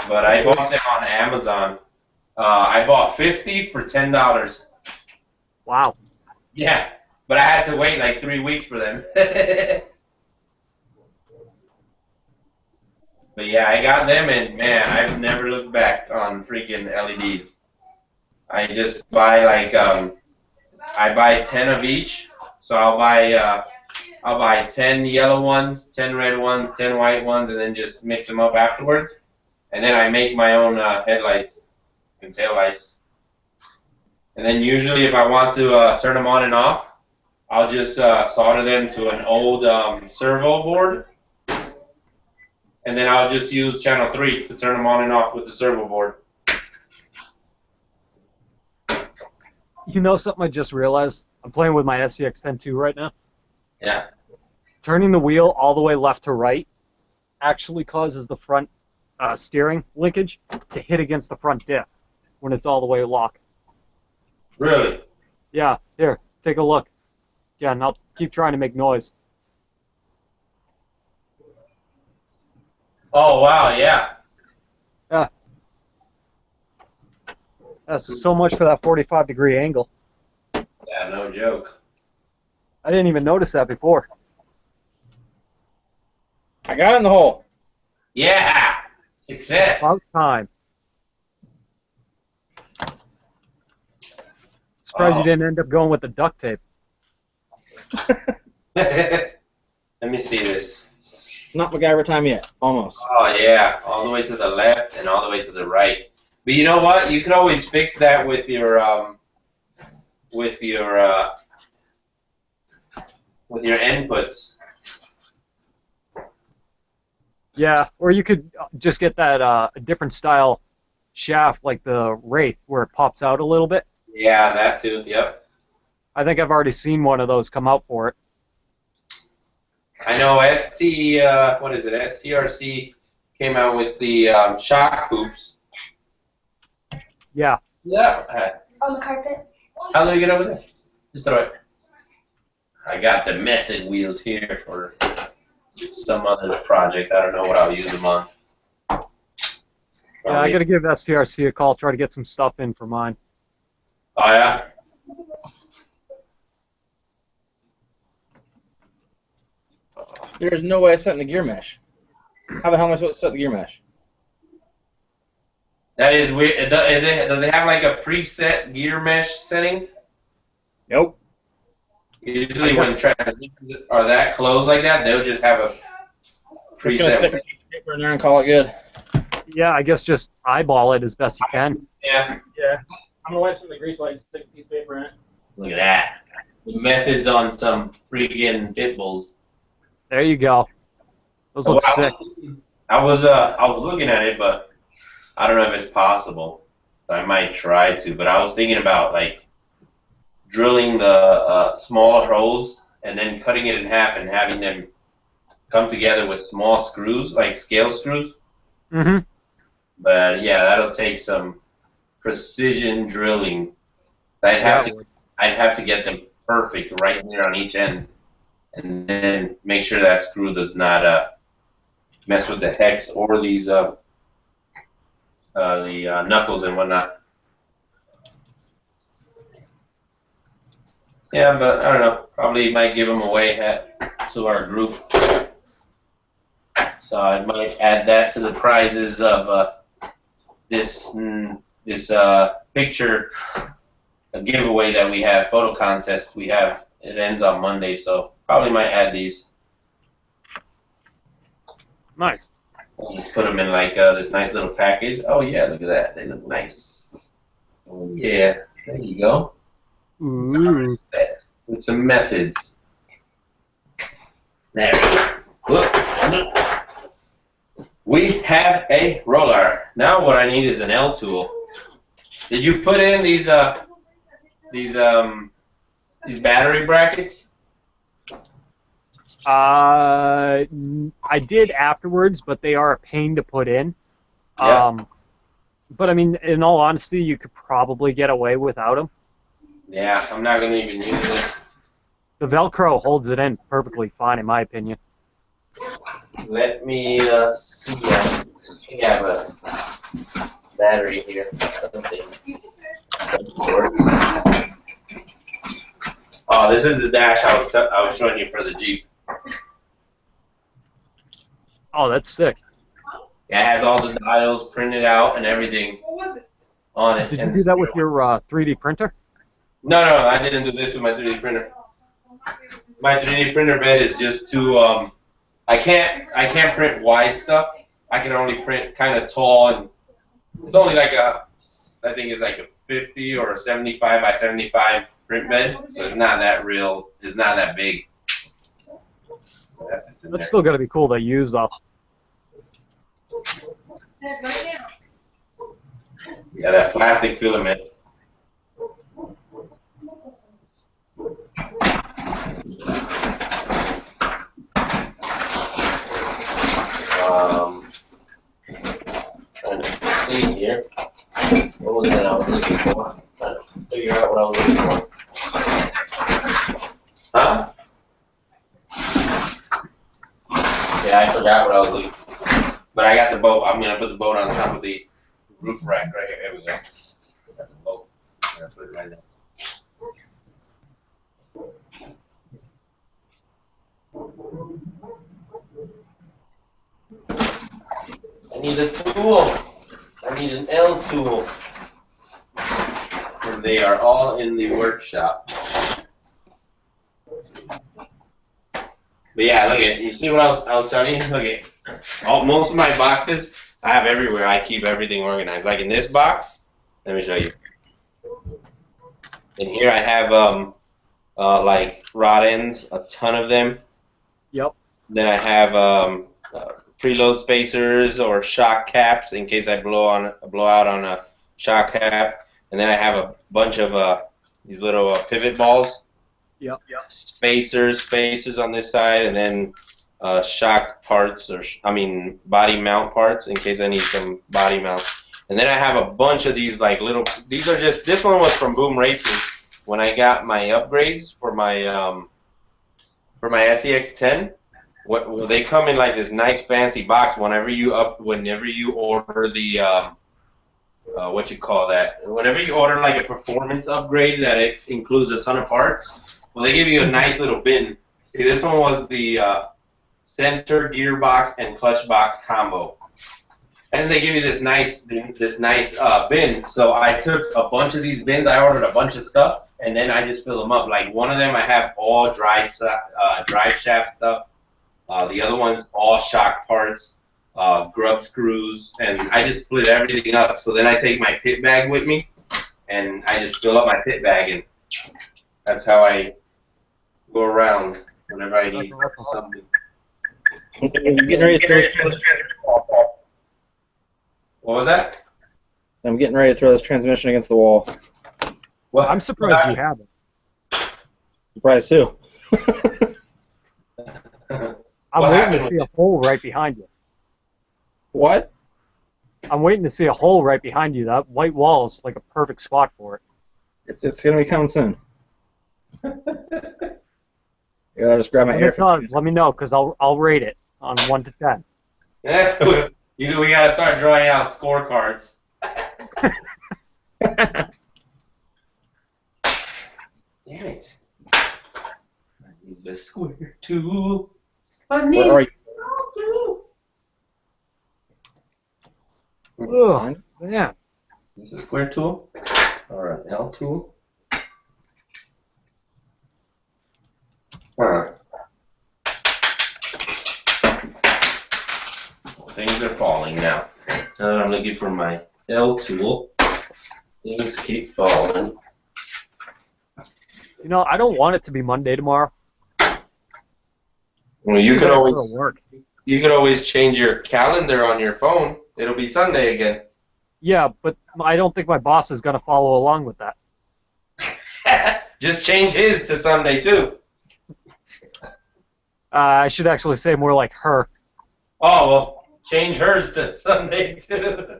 But I bought them on Amazon. I bought 50 for $10. Wow. Yeah, but I had to wait like 3 weeks for them. But yeah, I got them, and man, I've never looked back on freaking LEDs. I just buy like I buy 10 of each. So I'll buy 10 yellow ones, 10 red ones, 10 white ones, and then just mix them up afterwards. And then I make my own headlights and taillights. And then usually if I want to turn them on and off, I'll just solder them to an old servo board. And then I'll just use channel 3 to turn them on and off with the servo board. You know something I just realized? I'm playing with my SCX-10 II right now. Yeah. Turning the wheel all the way left to right actually causes the front steering linkage to hit against the front diff when it's all the way locked. Really? Yeah, here, take a look. Yeah, and I'll keep trying to make noise. Oh, wow, yeah. Yeah. That's so much for that 45-degree angle. Yeah, no joke. I didn't even notice that before. I got it in the hole. Yeah! Success! About time. Surprised you didn't end up going with the duct tape. Let me see this. Not MacGyver time yet. Almost. Oh, yeah. All the way to the left and all the way to the right. But you know what? You could always fix that with your inputs. Yeah, or you could just get that a different style shaft like the Wraith where it pops out a little bit. Yeah, that too. Yep. I think I've already seen one of those come out for it. I know STRC came out with the shock hoops. Yeah. Yeah. On the carpet. How do I get over there? Just throw it. I got the method wheels here for some other project. I don't know what I'll use them on. Yeah, I gotta give STRC a call, try to get some stuff in for mine. Oh, yeah? There's no way I set in the gear mesh. How the hell am I supposed to set the gear mesh? That is weird. Does it have like a preset gear mesh setting? Nope. Usually when transmissions are that close like that, they'll just have a Just gonna stick a preset. piece of paper in there and call it good. Yeah, I guess just eyeball it as best you can. Yeah. Yeah. I'm gonna wipe some of the grease light and stick a piece of paper in it. Look at that. The methods on some freaking pit bulls. There you go. Those look sick. I was looking at it, but I don't know if it's possible. I might try to, but I was thinking about like drilling the smaller holes and then cutting it in half and having them come together with small screws, like scale screws. Mm-hmm. But yeah, that'll take some precision drilling. I'd have to get them perfect right there on each end, and then make sure that screw does not mess with the hex or these the knuckles and whatnot. Yeah, but I don't know. Probably might give them away to our group. So I might add that to the prizes of this picture a giveaway that we have, photo contest we have. It ends on Monday, so probably might add these. Nice. I'll just put them in like this nice little package. Oh yeah, look at that. They look nice. Oh yeah, there you go. Ooh. With some methods. There we go. We have a roller. Now what I need is an L tool. Did you put in these battery brackets? I did afterwards, but they are a pain to put in. Yeah. But I mean, in all honesty, you could probably get away without them. Yeah, I'm not gonna even use it. The Velcro holds it in perfectly fine, in my opinion. Let me see. I have a battery here. Something. Some sort. Oh, this is the dash I was showing you for the Jeep. Oh, that's sick. Yeah, it has all the dials printed out and everything What was it? on it. Did you and do that with your 3D printer? No, I didn't do this with my 3D printer. My 3D printer bed is just too. I can't print wide stuff. I can only print kind of tall, and it's only like I think it's like a 50 or a 75 by 75 print bed, so it's not that real. It's not that big. That's still gonna be cool to use, though. Yeah, that plastic filament. Trying to see here. What was it I was looking for? Trying to figure out what I was looking for. Huh? Yeah, I forgot what I was looking for. But I got the boat. I'm gonna put the boat on top of the roof rack right here. Here we go. Got the boat. I'm gonna put it right there. I need a tool. I need an L tool. And they are all in the workshop. But yeah, look at, you see what I was telling you? Look at, most of my boxes I have everywhere. I keep everything organized. Like in this box, let me show you. In here I have like rod ends, a ton of them. Yep. Then I have preload spacers or shock caps in case I blow out on a shock cap. And then I have a bunch of these little pivot balls. Yep. Spacers on this side, and then shock parts, body mount parts in case I need some body mounts. And then I have a bunch of these like little. These are just. This one was from Boom Racing when I got my upgrades for my SEX10. Well, they come in like this nice fancy box. Whenever you order the what you call that? Whenever you order like a performance upgrade that it includes a ton of parts. Well, they give you a nice little bin. See, this one was the center gearbox and clutch box combo, and they give you this nice bin. So I took a bunch of these bins. I ordered a bunch of stuff, and then I just fill them up. Like one of them, I have all drive shaft stuff. The other one's all shock parts, grub screws, and I just split everything up. So then I take my pit bag with me, and I just fill up my pit bag, and that's how I go around whenever I need something. I'm getting ready to throw this What was that? I'm getting ready to throw this transmission against the wall. Well, I'm surprised you haven't. Surprised too. I'm What waiting to happened see a hole right behind you. What? I'm waiting to see a hole right behind you. That white wall is like a perfect spot for it. It's gonna be coming soon. Yeah, I'll just grab my air. Let me know, because I'll rate it on 1 to 10. We gotta start drawing out scorecards. Damn it! I need the square tool. Where are you? Ugh, man. Is this a square tool or an L tool? Things are falling now. Now that I'm looking for my L tool, things keep falling. You know, I don't want it to be Monday tomorrow. Well, you could It'll work. always change your calendar on your phone. It'll be Sunday again. Yeah, but I don't think my boss is going to follow along with that. Just change his to Sunday too. I should actually say more like her. Oh, well, change hers to Sunday, too.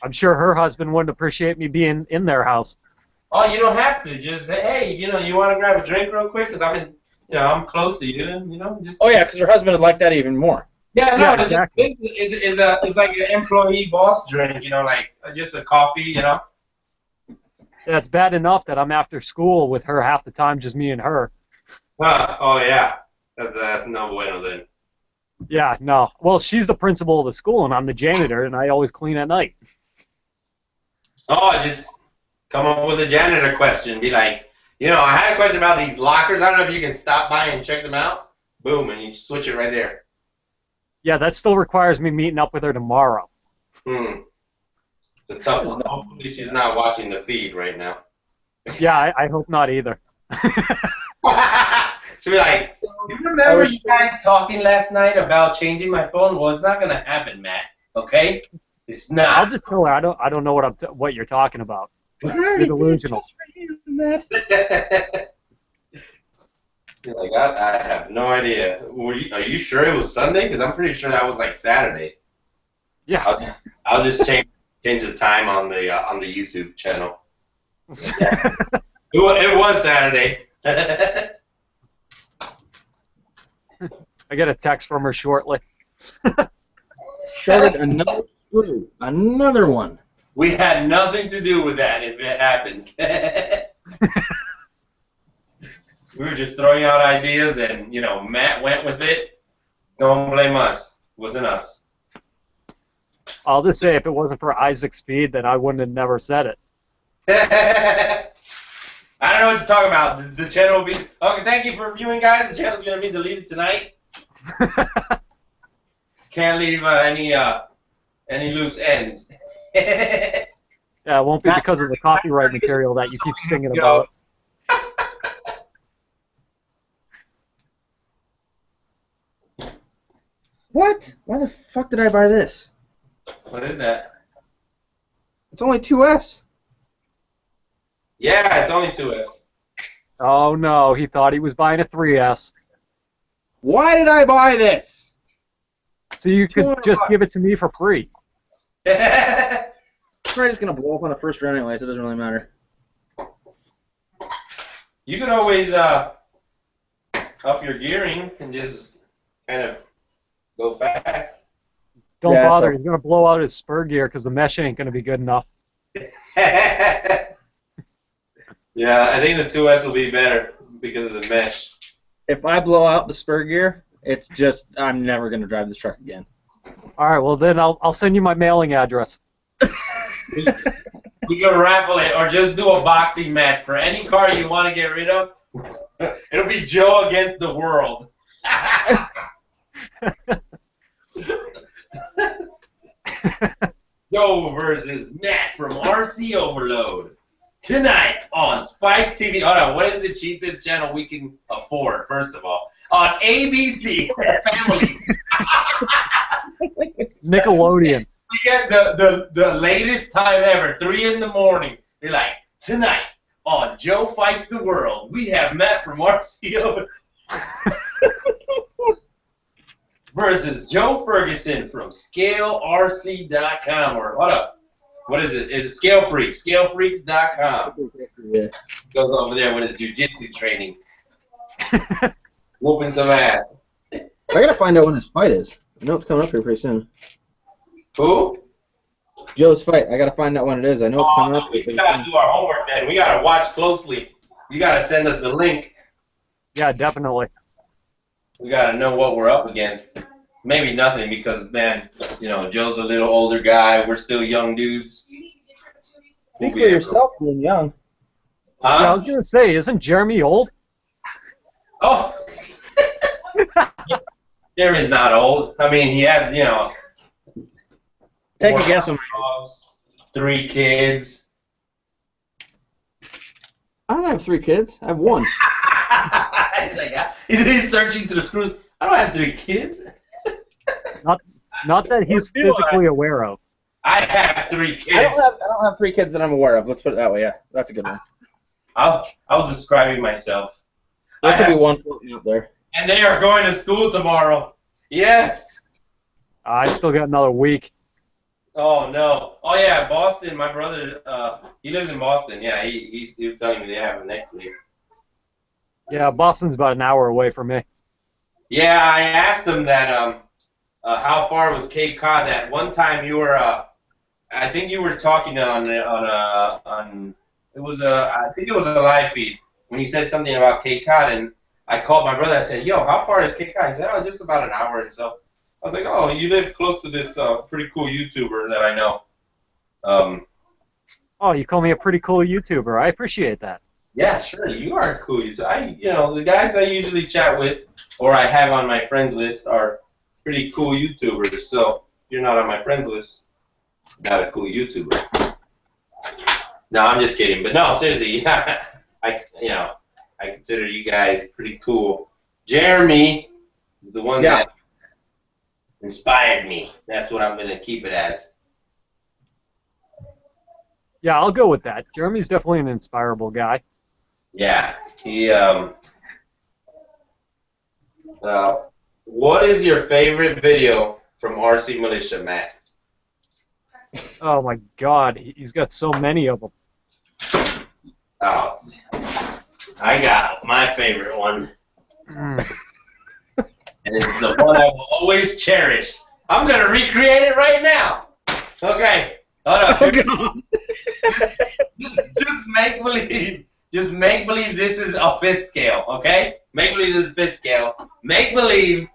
I'm sure her husband wouldn't appreciate me being in their house. Oh, you don't have to. Just say, hey, you want to grab a drink real quick? Because I'm close to you, and, just... Oh, yeah, because her husband would like that even more. Yeah, no, Yeah, it's exactly. it's like an employee boss drink, like just a coffee, Yeah, it's bad enough that I'm after school with her half the time, just me and her. Oh, yeah. That's no bueno then. Yeah, no. Well, she's the principal of the school, and I'm the janitor, and I always clean at night. Oh, just come up with a janitor question. Be like, I had a question about these lockers. I don't know if you can stop by and check them out. Boom, and you switch it right there. Yeah, that still requires me meeting up with her tomorrow. It's a tough one. Hopefully she's not watching the feed right now. Yeah, I hope not either. She'll be like, you remember you guys talking last night about changing my phone? Well, it's not going to happen, Matt. Okay? It's not. I'll just tell her I don't know what you're talking about. You're delusional. You're like, I have no idea. Are you sure it was Sunday? Because I'm pretty sure that was like Saturday. Yeah. I'll just change the time on the YouTube channel. It was Saturday. I get a text from her shortly. Shorted another screw. Another one. We had nothing to do with that if it happened. We were just throwing out ideas, and Matt went with it. Don't blame us. It wasn't us. I'll just say if it wasn't for Isaac's feed, then I wouldn't have never said it. I don't know what to talk about. The channel will be... Okay, thank you for viewing, guys. The channel's going to be deleted tonight. Can't leave any loose ends. Yeah, it won't be because of the copyright material that you keep singing about. What? Why the fuck did I buy this? What is that? It's only 2S. Yeah, it's only 2S. Oh no, he thought he was buying a 3S. Why did I buy this? So you could just give it to me for free. It's probably just going to blow up on the first round anyway, so it doesn't really matter. You could always up your gearing and just kind of go fast. Don't Yeah, bother, that's he's going to blow out his spur gear because the mesh ain't going to be good enough. Yeah, I think the 2S will be better because of the mesh. If I blow out the spur gear, it's just, I'm never going to drive this truck again. Alright, well then I'll send you my mailing address. We can raffle it or just do a boxing match for any car you want to get rid of. It'll be Joe against the world. Joe versus Matt from RC Overload. Tonight on Spike TV. Hold on, what is the cheapest channel we can afford, first of all? On ABC Family. Nickelodeon. We get the latest time ever, 3 in the morning. They're like, tonight on Joe Fights the World, we have Matt from RCO versus Joe Ferguson from ScaleRC.com. Or what is it? Is it Scale Freaks? ScaleFreaks.com. Yeah. Goes over there with his jiu-jitsu training. Whooping some ass. I gotta find out when his fight is. I know it's coming up here pretty soon. Who? Joe's fight. I gotta find out when it is. I know it's coming up. We gotta do our homework, man. We gotta watch closely. You gotta send us the link. Yeah, definitely. We gotta know what we're up against. Maybe nothing because, man, Joe's a little older guy. We're still young dudes. Speak for yourself being young. Yeah, I Huh? was going to say, isn't Jeremy old? Oh! Jeremy's not old. I mean, he has, Take a 4 guess on dogs, 3 kids. I don't have 3 kids. I have 1. He's like, he's searching through the screws. I don't have 3 kids. Not that he's physically aware of. I have 3 kids. I don't have 3 kids that I'm aware of. Let's put it that way. Yeah, that's a good one. I was describing myself. There I could be have- one floating out there. And they are going to school tomorrow. Yes. I still got another week. Oh no. Oh yeah, Boston. My brother, he lives in Boston. Yeah, he was telling me they have it next week. Yeah, Boston's about an hour away from me. Yeah, I asked him that. How far was Cape Cod? That one time you were, I think you were talking on it was I think it was a live feed when you said something about Cape Cod, and I called my brother. I said, "Yo, how far is Cape Cod?" He said, "Oh, just about an hour." And so I was like, "Oh, you live close to this pretty cool YouTuber that I know." Oh, you call me a pretty cool YouTuber. I appreciate that. Yeah, sure, you are cool. The guys I usually chat with or I have on my friends list are pretty cool YouTubers. So if you're not on my friends list, not a cool YouTuber. No, I'm just kidding. But no, seriously, yeah, I consider you guys pretty cool. Jeremy is the one that inspired me. That's what I'm gonna keep it as. Yeah, I'll go with that. Jeremy's definitely an inspirable guy. Yeah, he. What is your favorite video from RCMilitia, Matt? Oh my God, he's got so many of them. Oh, I got my favorite one, Mm. and it's the one I will always cherish. I'm gonna recreate it right now. Okay, hold on. Oh God. Just make believe. Just make believe this is a fifth scale. Okay, make believe this is fifth scale. Make believe.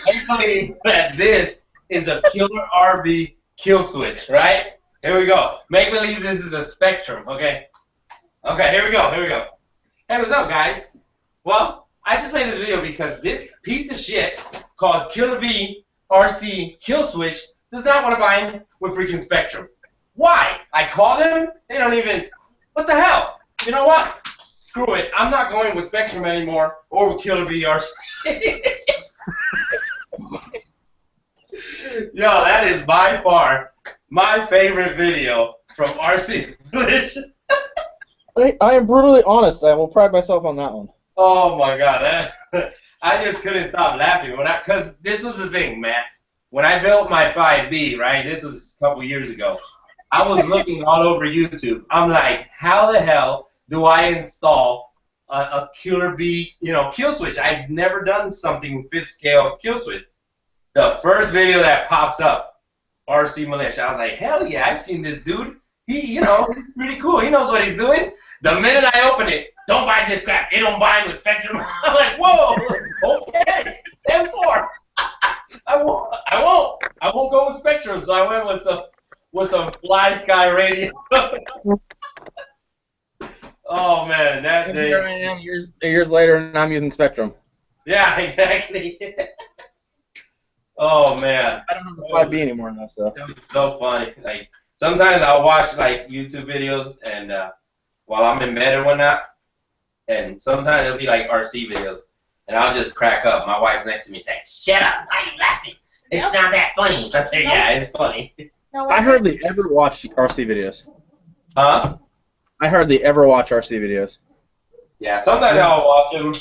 Make believe that this is a killer RB kill switch. Right? Here we go. Make believe this is a spectrum. Okay. Okay, here we go. Here we go. Hey, what's up, guys? Well, I just made this video because this piece of shit called Killer B RC Kill Switch does not want to bind with freaking Spectrum. Why? I call them. They don't even. What the hell? You know what? Screw it. I'm not going with Spectrum anymore or with Killer B RC. Yo, that is by far my favorite video from RC Militia. I am brutally honest. I will pride myself on that one. Oh my God, I just couldn't stop laughing because this was the thing, Matt. When I built my 5B, right? This was a couple years ago. I was looking all over YouTube. I'm like, how the hell do I install a Killer B, kill switch? I've never done something fifth scale kill switch. The first video that pops up, RCMilitia. I was like, hell yeah, I've seen this dude. He's pretty cool. He knows what he's doing. The minute I open it, don't buy this crap. It don't bind with Spectrum. I'm like, whoa, okay, 10-4. I won't go with Spectrum. So I went with some Fly Sky radio. Oh man, that day. Here I am years later, and I'm using Spectrum. Yeah, exactly. Oh man. I don't have the 5B anymore now, so. It was so funny. Like sometimes I'll watch like YouTube videos and while I'm in bed or whatnot, and sometimes it'll be like RC videos, and I'll just crack up. My wife's next to me saying, "Shut up! Why are you laughing? It's not that funny." I say, "Yeah, it's funny." I hardly ever watch RC videos. Huh? I hardly ever watch RC videos. Yeah, sometimes I'll watch them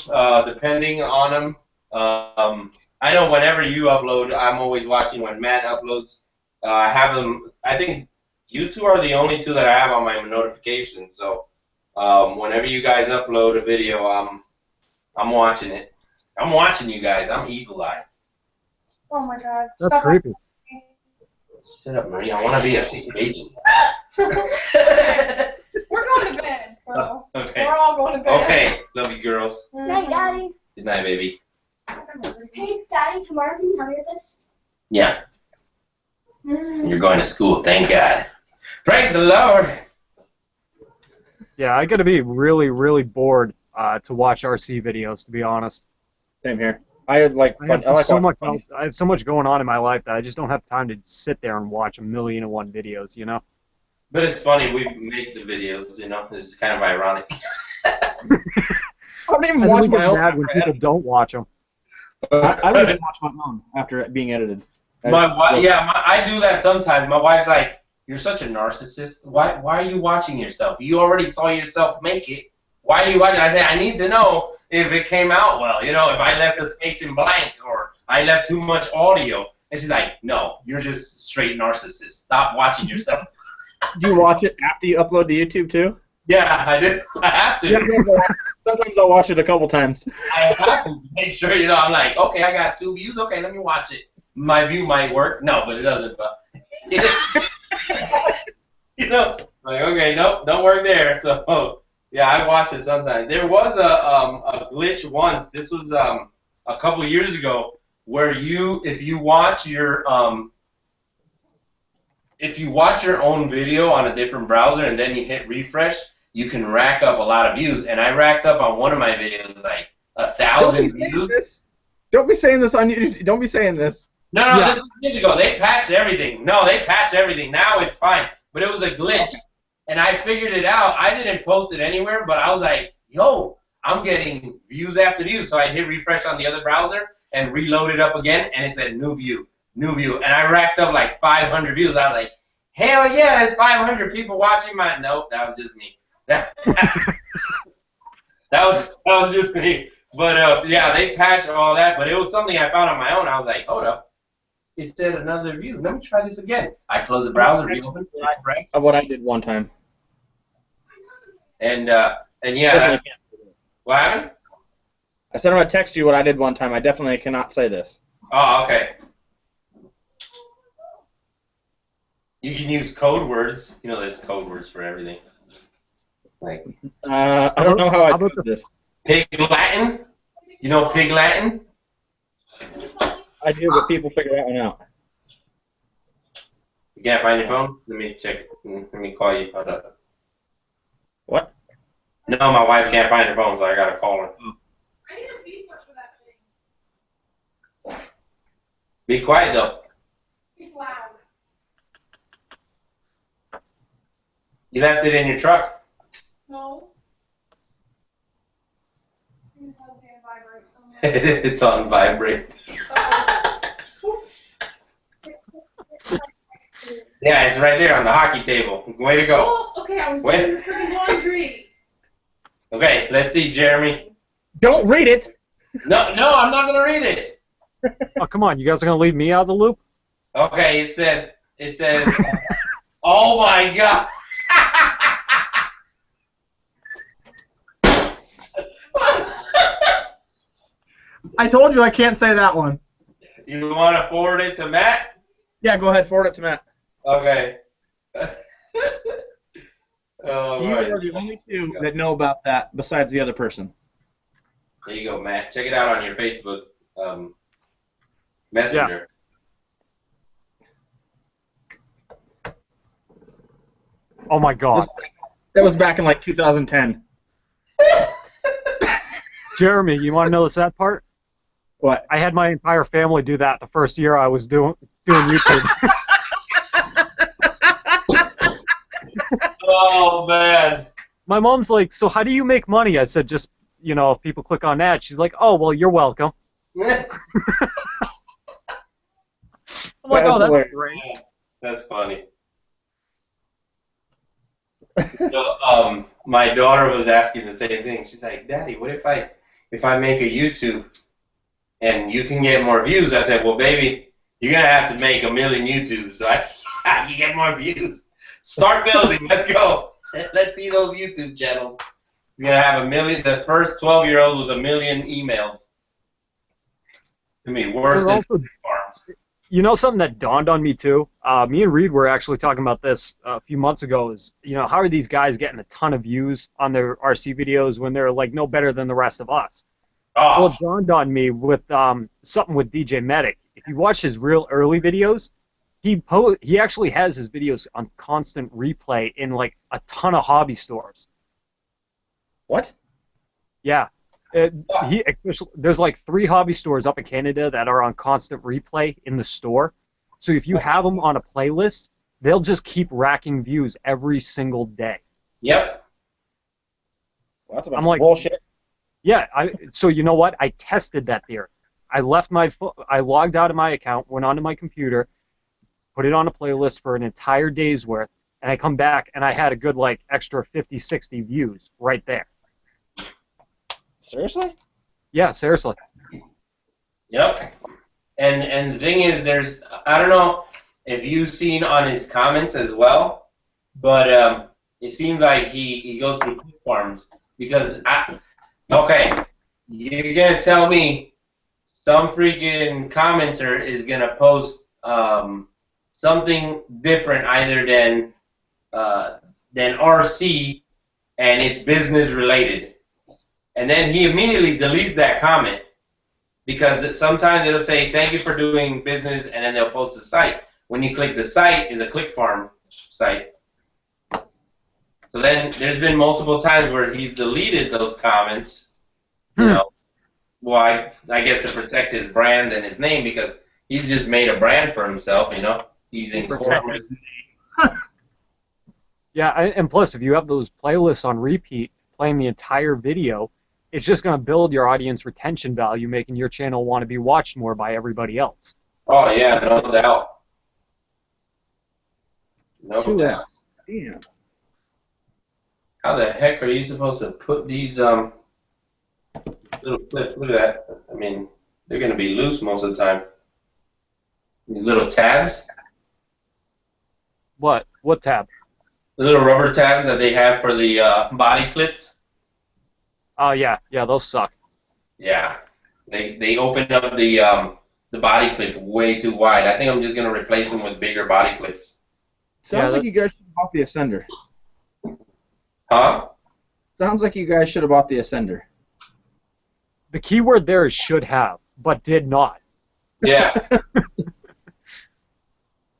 depending on them. I know whenever you upload, I'm always watching when Matt uploads. I have them. I think you two are the only two that I have on my notifications. So whenever you guys upload a video, I'm watching it. I'm watching you guys. I'm eagle-eyed. Oh my God. That's Stop creepy. Shut up, Marie. I want to be a secret agent. We're going to bed, so Okay. we're all going to bed. Okay. Love you, girls. Good night, Daddy. Good night, baby. Hey, Daddy, tomorrow can you help me with this? Yeah. You're going to school. Thank God. Praise the Lord. Yeah, I gotta be really, really bored to watch RC videos, to be honest. Same here. I have I have so much going on in my life that I just don't have time to sit there and watch 1,000,001 videos, you know? But it's funny, we make the videos, It's kind of ironic. I don't even I watch really my get own. mad when people don't watch them. I don't even watch my own after it being edited. I do that sometimes. My wife's like, "You're such a narcissist. Why are you watching yourself? You already saw yourself make it. Why are you watching?" I say, "I need to know if it came out well, you know, if I left the space in blank or I left too much audio. And she's like, no, you're just straight narcissist. Stop watching yourself. Do you watch it after you upload to YouTube too? Yeah, I did. I have to. Yeah, sometimes I'll watch it a couple times. I have to make sure, you know, I'm like, okay, I got 2 views. Okay, let me watch it. My view might work. No, but it doesn't. But you know, like, okay, nope, don't work there. So, yeah, I watch it sometimes. There was a glitch once. This was a couple years ago where if you watch your own video on a different browser and then you hit refresh, you can rack up a lot of views. And I racked up on one of my videos like 1,000 views. Don't be saying this on YouTube. Don't be saying this. No, this was years ago. They patched everything. No, they patched everything. Now it's fine. But it was a glitch. And I figured it out. I didn't post it anywhere, but I was like, yo, I'm getting views after views. So I hit refresh on the other browser and reload it up again, and it said new view. And I racked up like 500 views. I was like, hell yeah, there's 500 people watching my... Nope, that was just me. that was just me. But, yeah, they patched all that. But it was something I found on my own. I was like, hold up. It said another view. Let me try this again. I close the browser, reopen, right? What I did one time. And yeah, what happened? I said I'm going to text you what I did one time. I definitely cannot say this. Oh, okay. You can use code words. You know, there's code words for everything. Like, I don't know how I do this. Pig Latin? You know Pig Latin? I do, but people figure that one out. You can't find your phone? Let me check. Let me call you. Hold up. What? No, my wife can't find her phone, so I gotta call her. I need a beeper for that thing. Be quiet, though. It's loud. You left it in your truck. No. It's on vibrate somewhere. It's on vibrate. Yeah, it's right there on the hockey table. Way to go. Well, okay, I was doing the laundry. Okay, let's see, Jeremy. Don't read it. No, I'm not gonna read it. Oh, come on, you guys are gonna leave me out of the loop? Okay, it says. Oh my God. I told you I can't say that one. You want to forward it to Matt? Yeah, go ahead, forward it to Matt. Okay. You right. are the only two that know about that besides the other person. There you go, Matt. Check it out on your Facebook Messenger. Yeah. Oh my God. That was back in like 2010. Jeremy, you want to know the sad part? What? I had my entire family do that the first year I was doing YouTube. Oh man. My mom's like, so how do you make money? I said, just, you know, if people click on ads. She's like, oh, well, you're welcome. I'm like, oh, that's great. Yeah, that's funny. So, my daughter was asking the same thing. She's like, Daddy, what if I make a YouTube and you can get more views? I said, well, baby, you're gonna have to make 1 million YouTubes so I can get more views. Start building. Let's go. Let's see those YouTube channels. He's gonna have 1 million. The first 12-year-old with 1 million emails. I mean, worse than farms. You know something that dawned on me too? Me and Reed were actually talking about this a few months ago. Is, you know, how are these guys getting a ton of views on their RC videos when they're like no better than the rest of us? Oh. Well, it dawned on me with something with DJ Medic. If you watch his real early videos, he actually has his videos on constant replay in like a ton of hobby stores. What? Yeah. There's like 3 hobby stores up in Canada that are on constant replay in the store. So if you have them on a playlist, they'll just keep racking views every single day. Yep. Well, that's a bunch of bullshit. Yeah. So you know what? I tested that there. I logged out of my account, went onto my computer, put it on a playlist for an entire day's worth, and I come back and I had a good like extra 50, 60 views right there. Seriously? Yeah, seriously. Yep. And the thing is, I don't know if you've seen on his comments as well, but it seems like he goes through click farms because okay, you're gonna tell me some freaking commenter is gonna post something different either than RC and it's business related, and then he immediately deletes that comment. Because sometimes it'll say, thank you for doing business, and then they'll post the site. When you click the site, is a click farm site. So then there's been multiple times where he's deleted those comments, you know, well, I guess to protect his brand and his name because he's just made a brand for himself, you know. He's incorporated. Yeah, and plus, if you have those playlists on repeat playing the entire video, it's just going to build your audience retention value, making your channel want to be watched more by everybody else. Oh, yeah, no doubt. No doubt. Damn. How the heck are you supposed to put these little clips? Look at that. I mean, they're going to be loose most of the time. These little tabs. What? What tab? The little rubber tabs that they have for the body clips. Oh, yeah, those suck. Yeah, they opened up the body clip way too wide. I think I'm just gonna replace them with bigger body clips. Sounds like you guys should have bought the Ascender. Huh? Sounds like you guys should have bought the Ascender. The keyword there is should have, but did not. Yeah.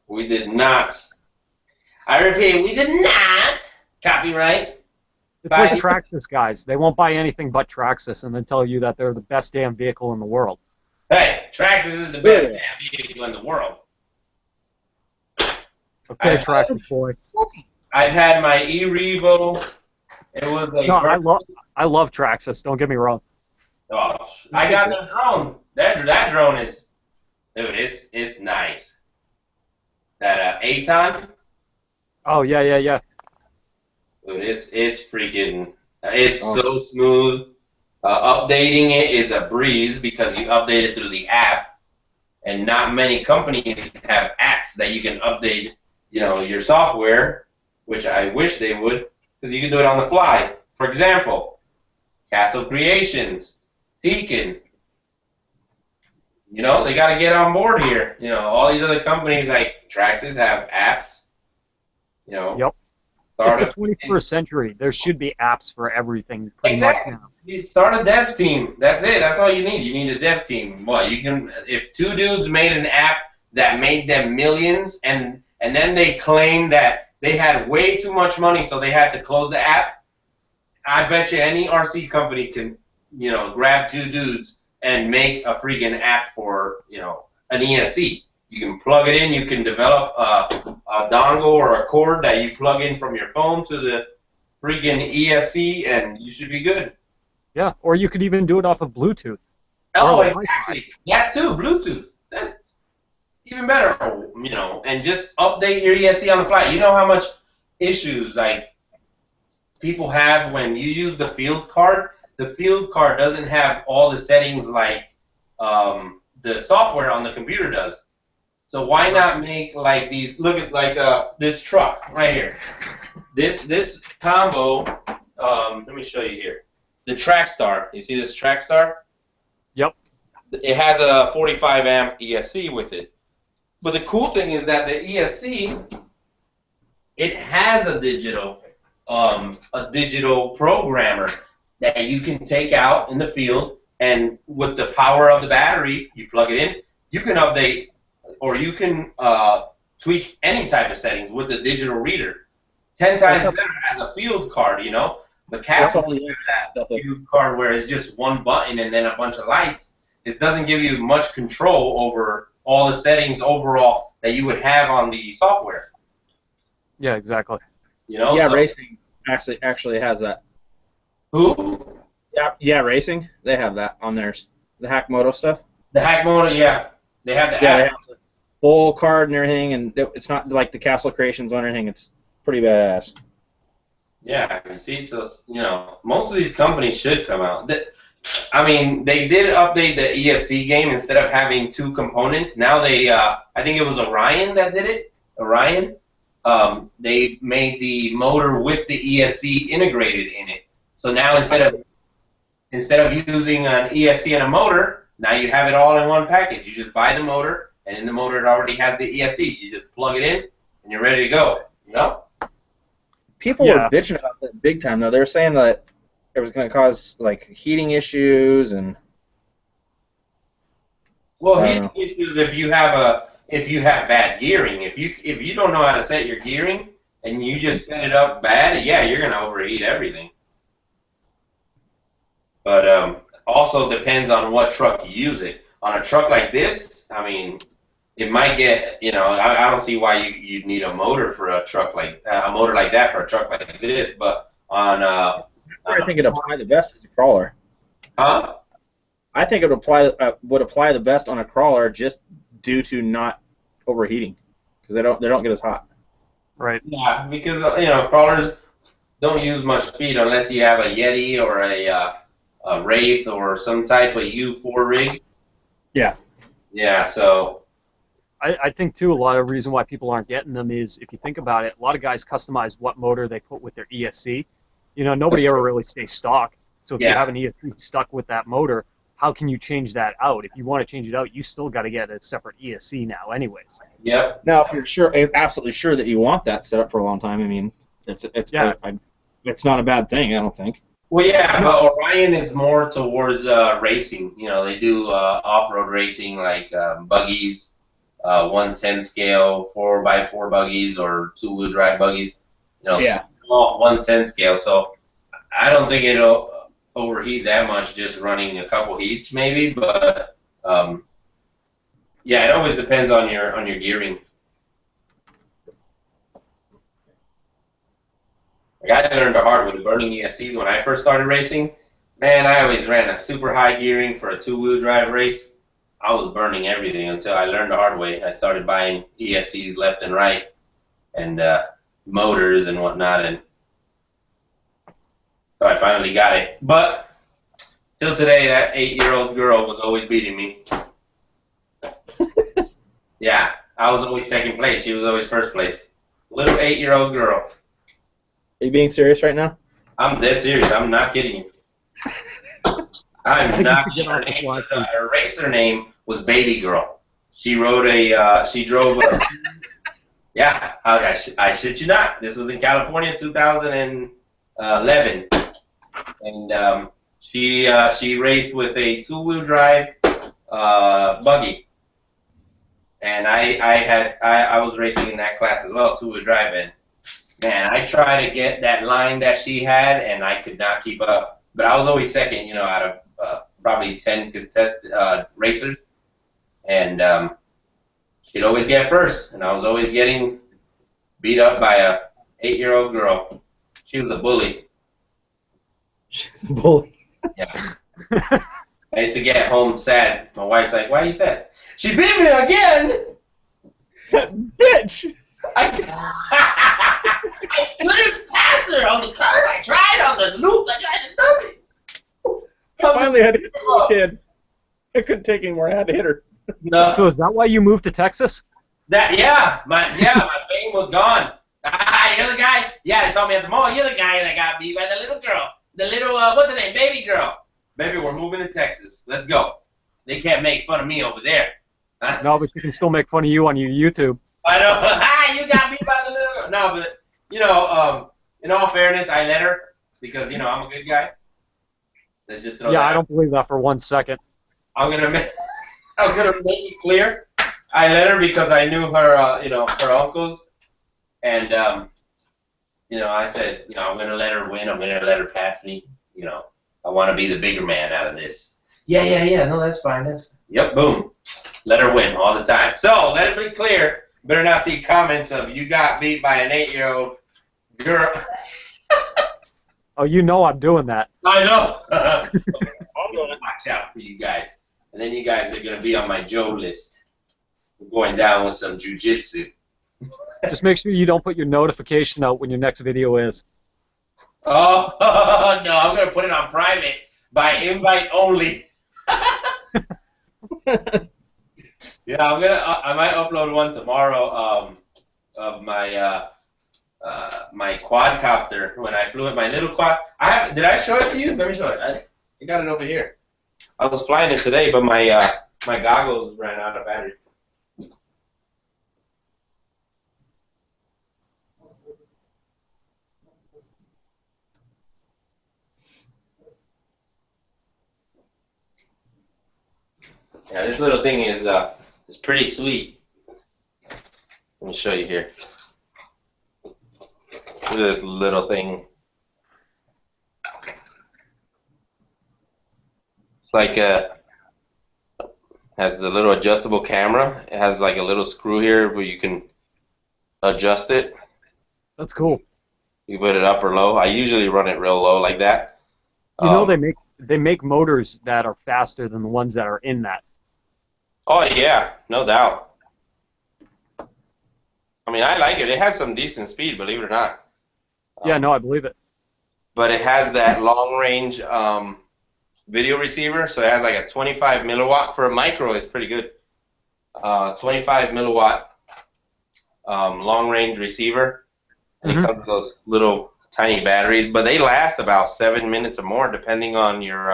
We did not. I repeat, we did not. Copyright. It's like Traxxas guys. They won't buy anything but Traxxas and then tell you that they're the best damn vehicle in the world. Hey, Traxxas is the best damn vehicle in the world. Okay, Traxxas boy. I've had my E-Revo. It was a no, I love Traxxas. Don't get me wrong. Oh, I got the drone. That drone is, dude, it's nice. That Aton. Oh yeah. Dude, it's freaking, it's so smooth. Updating it is a breeze because you update it through the app, and not many companies have apps that you can update, you know, your software, which I wish they would, because you can do it on the fly. For example, Castle Creations, Tekin. You know, they got to get on board here. You know, all these other companies like Traxxas have apps. You know. Yep. It's the 21st century. There should be apps for everything pretty much now. You start a dev team. That's it. That's all you need. You need a dev team. What you can, if two dudes made an app that made them millions, and then they claimed that they had way too much money, so they had to close the app. I bet you any RC company can, you know, grab two dudes and make a freaking app for, you know, an ESC. You can plug it in. You can develop a dongle or a cord that you plug in from your phone to the freaking ESC, and you should be good. Yeah, or you could even do it off of Bluetooth. Oh, exactly. That too, Bluetooth. That's even better, you know. And just update your ESC on the fly. You know how much issues like people have when you use the field card. The field card doesn't have all the settings like the software on the computer does. So why not make like these? Look at like this truck right here. This combo. Let me show you here. The Trackstar. You see this Trackstar? Yep. It has a 45 amp ESC with it. But the cool thing is that the ESC, it has a digital programmer that you can take out in the field, and with the power of the battery, you plug it in. You can update. Or you can tweak any type of settings with the digital reader. 10 times better as a field card, you know. The Castle that field card where it's just one button and then a bunch of lights. It doesn't give you much control over all the settings overall that you would have on the software. Yeah, exactly. You know. Yeah, so, Racing actually has that. Who? Yeah, Racing. They have that on theirs. The Hack Moto stuff. The Hack Moto, yeah. They have the app. They have the full card and everything, and it's not like the Castle Creations or anything. It's pretty badass. Yeah, you see, so most of these companies should come out. I mean, they did update the ESC game instead of having two components. Now I think it was Orion that did it. Orion. They made the motor with the ESC integrated in it. So now instead of using an ESC and a motor, now you have it all in one package. You just buy the motor, and in the motor it already has the ESC. You just plug it in, and you're ready to go. You know? People were bitching about that big time, though. They were saying that it was going to cause like heating issues and. Well, heating issues if you have bad gearing. If you don't know how to set your gearing and you just set it up bad, yeah, you're gonna overheat everything. But also depends on what truck you use it. On a truck like this, I mean, it might get, I don't see why you'd need a motor for a truck like that for a truck like this. But on I think it applied the best as a crawler. Huh? I think it would apply the best on a crawler just due to not overheating because they don't get as hot. Right. Yeah, because crawlers don't use much feed unless you have a Yeti or a Wraith or some type of U4 rig. Yeah. Yeah, so. I think, too, a lot of the reason why people aren't getting them is, if you think about it, a lot of guys customize what motor they put with their ESC. Nobody ever really stays stock. So if you have an ESC stuck with that motor, how can you change that out? If you want to change it out, you still got to get a separate ESC now anyways. Yep. Now, if you're absolutely sure that you want that set up for a long time, I mean, it's not a bad thing, I don't think. Well, yeah, but Orion is more towards racing. They do off-road racing like buggies, 110 scale 4x4 buggies or two-wheel drive buggies. Small 110 scale. So I don't think it'll overheat that much just running a couple heats maybe, but yeah, it always depends on your gearing. Like I learned the hard way burning ESCs when I first started racing. Man, I always ran a super high gearing for a two-wheel drive race. I was burning everything until I learned the hard way. I started buying ESCs left and right and motors and whatnot, and so I finally got it. But till today, that 8-year-old girl was always beating me. Yeah, I was always second place. She was always first place. Little 8-year-old girl. Are you being serious right now? I'm dead serious. I'm not kidding you. I'm not kidding. Her racer name was Baby Girl. She drove a. Yeah, I shit you not. This was in California, 2011, and she raced with a two-wheel drive buggy, and I was racing in that class as well, two-wheel drive, and man, I tried to get that line that she had, and I could not keep up. But I was always second, out of probably 10 racers, and she'd always get first, and I was always getting beat up by a 8-year-old girl. She was a bully. Bully. Yeah. I used to get home sad. My wife's like, "Why are you sad?" She beat me again. Bitch. I couldn't pass her on the cart. I tried on the loop. I tried to nothing. I finally had to hit the kid. I couldn't take anymore. I had to hit her. No. So is that why you moved to Texas? My fame was gone. Ah, you're the guy. Yeah, they saw me at the mall. You're the guy that got beat by the little girl. The little what's her name? Baby girl. Baby, we're moving to Texas. Let's go. They can't make fun of me over there. No, but you can still make fun of you on your YouTube. I know. Hi, you got beat by the little girl. No, but in all fairness, I let her because I'm a good guy. Let's just throw that I don't believe that for 1 second. I'm gonna make it clear. I let her because I knew her, her uncles, and I said, I'm gonna let her win. I'm gonna let her pass me. I want to be the bigger man out of this. Yeah. No, that's fine. Yep. Boom. Let her win all the time. So let it be clear. Better not see comments of you got beat by an 8-year-old girl. Oh, I'm doing that. I know. I'm gonna watch out for you guys, and then you guys are gonna be on my Joe list. We're going down with some jujitsu. Just make sure you don't put your notification out when your next video is. Oh no, I'm gonna put it on private by invite only. Yeah, I might upload one tomorrow. Of my my quadcopter when I flew with my little quad. Did I show it to you? Let me show it. I got it over here. I was flying it today, but my goggles ran out of battery. Yeah, this little thing is pretty sweet. Let me show you here. Look at this little thing. It's like has the little adjustable camera. It has like a little screw here where you can adjust it. That's cool. You put it up or low. I usually run it real low like that. You know they make motors that are faster than the ones that are in that. Oh yeah, no doubt. I mean, I like it. It has some decent speed, believe it or not. Yeah, no, I believe it. But it has that long range video receiver, so it has like a 25 milliwatt for a micro. It's pretty good. 25 milliwatt long range receiver, and it comes with those little tiny batteries. But they last about 7 minutes or more, depending on your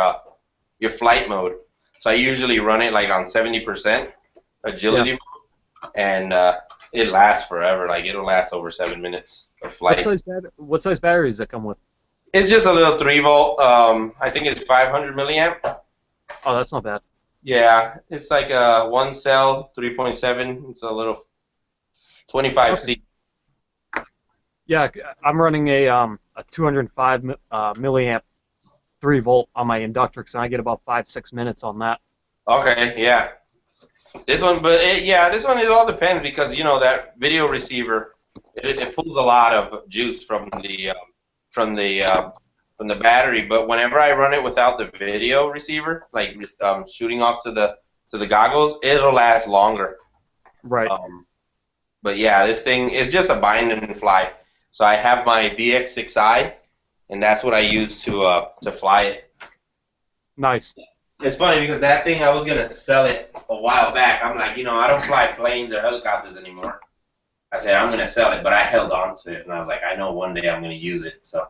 flight mode. So I usually run it like on 70% agility mode, and it lasts forever. Like it'll last over 7 minutes of flight. What size batteries does it come with? It's just a little 3-volt. I think it's 500 milliamp. Oh, that's not bad. Yeah, it's like a one cell 3.7. It's a little 25C. Yeah, I'm running a 205 milliamp 3-volt on my Inductrix, and I get about 5-6 minutes on that. Okay, yeah. This one, this one it all depends because you know that video receiver it pulls a lot of juice from the battery. But whenever I run it without the video receiver, like shooting off to the goggles, it'll last longer. Right. But yeah, this thing is just a bind and fly. So I have my DX6i, and that's what I use to fly it. Nice. It's funny because that thing I was gonna sell it a while back. I'm like, I don't fly planes or helicopters anymore. I said I'm gonna sell it, but I held on to it, and I was like, I know one day I'm gonna use it. So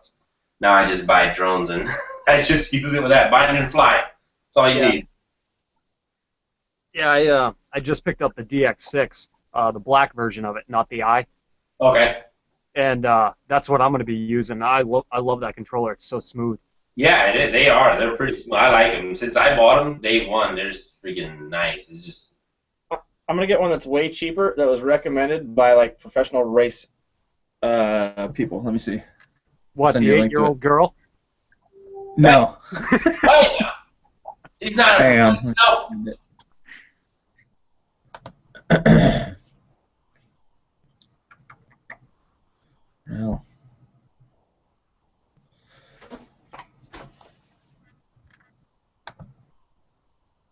now I just buy drones and I just use it with that bind and fly. That's all you need. Yeah, I just picked up the DX6, the black version of it, not the I. Okay. And that's what I'm going to be using. I love that controller. It's so smooth. Yeah, they are. They're pretty smooth. I like them. Since I bought them, day one, they're just freaking nice. It's just. I'm gonna get one that's way cheaper. That was recommended by like professional race people. Let me see. What, the 8-year-old girl? No. Oh, no. She's not. Hang on. No. No.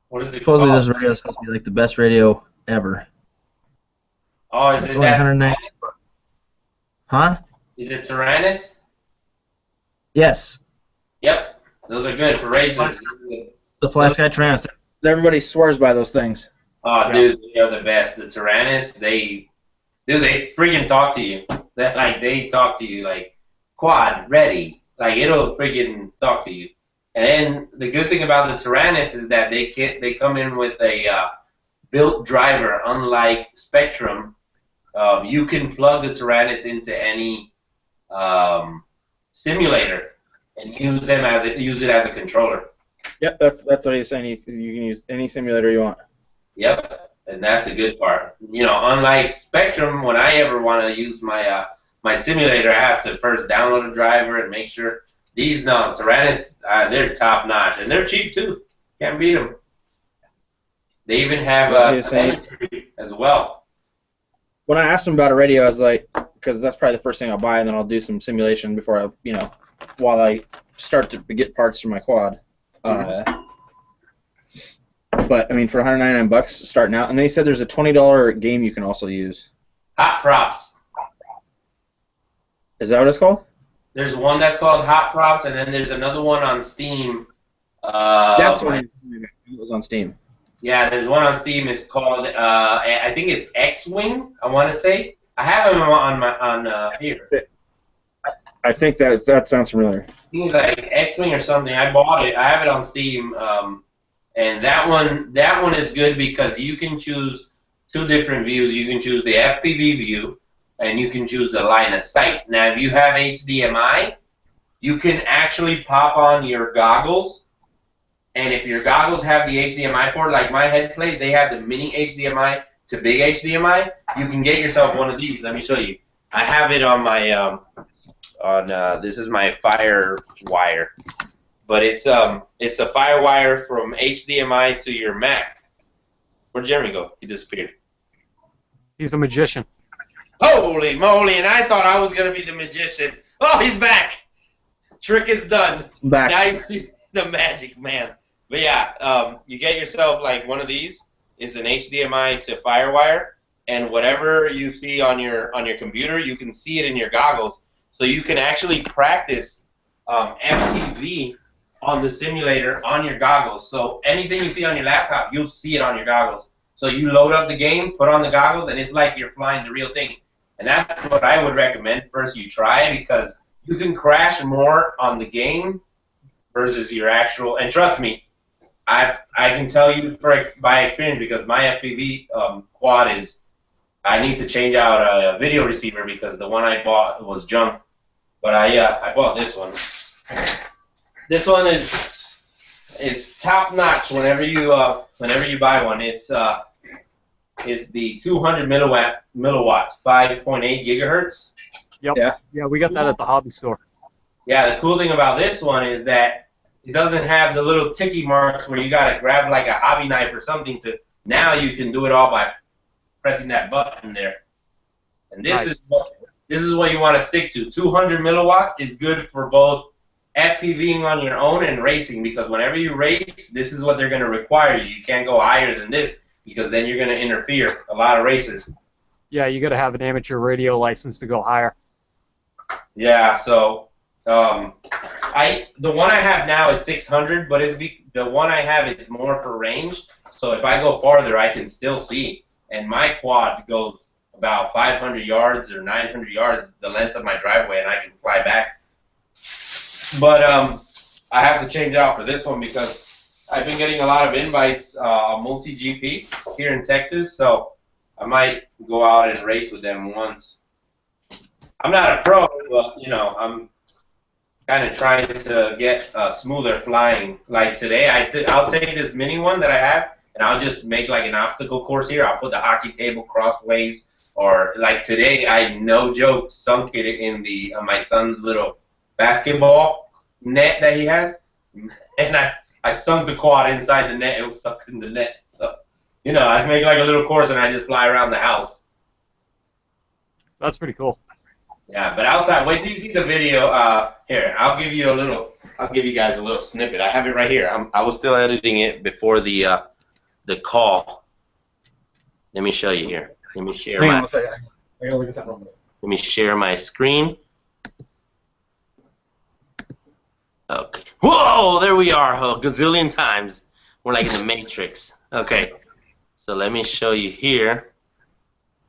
What is it Supposedly called? this radio is supposed to be like the best radio ever. Oh, is It's it only that? 190. Huh? Is it Tyrannus? Yes. Yep. Those are good for racing. The Fly Sky Trans. Everybody swears by those things. Oh, dude, they are the best. The Tyrannus, they freaking talk to you. They talk to you like, quad, ready. Like, it'll freaking talk to you. And then the good thing about the Tyrannus is that they come in with a built driver, unlike Spectrum. You can plug the Tyrannus into any simulator and use it as a controller. Yep, that's what he's saying. You can use any simulator you want. Yep, and that's the good part. Unlike Spectrum, when I ever want to use my my simulator, I have to first download a driver and make sure. These Tyrannus, they're top notch, and they're cheap too. Can't beat them. They even have telemetry as well. When I asked him about a radio, I was like, because that's probably the first thing I'll buy, and then I'll do some simulation before I, while I start to get parts for my quad. But I mean, for $199 starting out, and then he said there's a $20 game you can also use. Hot props. Is that what it's called? There's one that's called Hot Props, and then there's another one on Steam. That's what it was on Steam. Yeah, there's one on Steam. It's called I think it's X-Wing. I want to say. I have them on here. I think that sounds familiar. I think it's like X-Wing or something. I bought it. I have it on Steam, and that one is good because you can choose two different views. You can choose the FPV view, and you can choose the line of sight. Now, if you have HDMI, you can actually pop on your goggles, and if your goggles have the HDMI port, like my head plays, they have the mini HDMI to big HDMI. You can get yourself one of these. Let me show you. I have it on my this is my Fire wire, but it's a Fire wire from HDMI to your Mac. Where'd Jeremy go? He disappeared. He's a magician. Holy moly! And I thought I was gonna be the magician. Oh, he's back. Trick is done. I'm back. Now you see the magic man. But yeah, you get yourself like one of these. It's an HDMI to FireWire, and whatever you see on your computer, you can see it in your goggles. So you can actually practice FPV on the simulator on your goggles. So anything you see on your laptop, you'll see it on your goggles. So you load up the game, put on the goggles, and it's like you're flying the real thing. And that's what I would recommend. First, you try it because you can crash more on the game versus your actual. And trust me, I can tell you by experience because my FPV quad is. I need to change out a video receiver because the one I bought was junk. But I bought this one. This one is top notch. Whenever you buy one, it's the 200 milliwatt 5.8 gigahertz. Yep. Yeah. Yeah, we got that at the hobby store. Yeah, the cool thing about this one is that it doesn't have the little ticky marks where you gotta grab like a hobby knife or something to. Now you can do it all by pressing that button there. And this is what you want to stick to. 200 milliwatts is good for both FPVing on your own and racing because whenever you race, this is what they're going to require you. You can't go higher than this because then you're going to interfere. A lot of racers. Yeah, you got to have an amateur radio license to go higher. Yeah, so the one I have now is 600, but the one I have is more for range. So if I go farther, I can still see. And my quad goes about 500 yards or 900 yards, the length of my driveway, and I can fly back. But I have to change out for this one because I've been getting a lot of invites on multi-GP here in Texas, so I might go out and race with them once. I'm not a pro, but, you know, I'm kind of trying to get smoother flying. Like today, I'll take this mini one that I have, and I'll just make like an obstacle course here. I'll put the hockey table crossways, or like today, I no joke sunk it in the my son's little basketball net that he has, and I sunk the quad inside the net. It was stuck in the net. So, you know, I make like a little course and I just fly around the house. That's pretty cool. Yeah, but outside, wait till you see the video. Here, I'll give you guys a little snippet. I have it right here. I was still editing it before the call. Let me show you here. Let me share Hang on my. one second. I gotta look at that one. Let me share my screen. Okay. Whoa! There we are. A gazillion times. We're like in the Matrix. Okay. So let me show you here.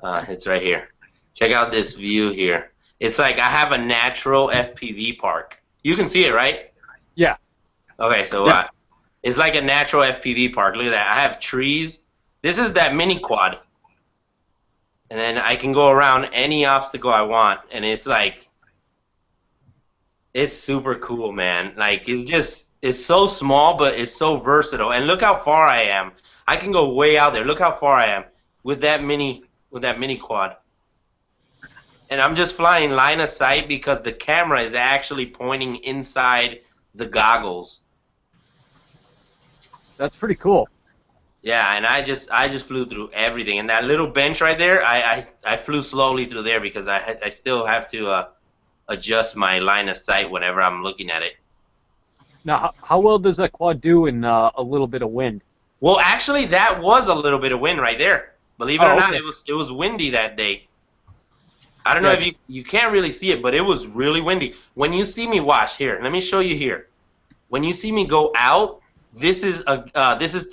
It's right here. Check out this view here. It's like I have a natural FPV park. You can see it, right? Yeah. Okay, so Yeah. it's like a natural FPV park. Look at that. I have trees. This is that mini quad. And then I can go around any obstacle I want. And it's like, it's super cool, man. Like, it's so small, but it's so versatile. And look how far I am. I can go way out there. Look how far I am with that mini quad. And I'm just flying line of sight because the camera is actually pointing inside the goggles. That's pretty cool. Yeah, and I just flew through everything. And that little bench right there, I flew slowly through there because I still have to adjust my line of sight whenever I'm looking at it. Now, how well does that quad do in a little bit of wind? Well, actually, that was a little bit of wind right there. Believe it or not, okay. it was windy that day. I don't know if you can't really see it, but it was really windy. When you see me watch here, let me show you here. When you see me go out, this is against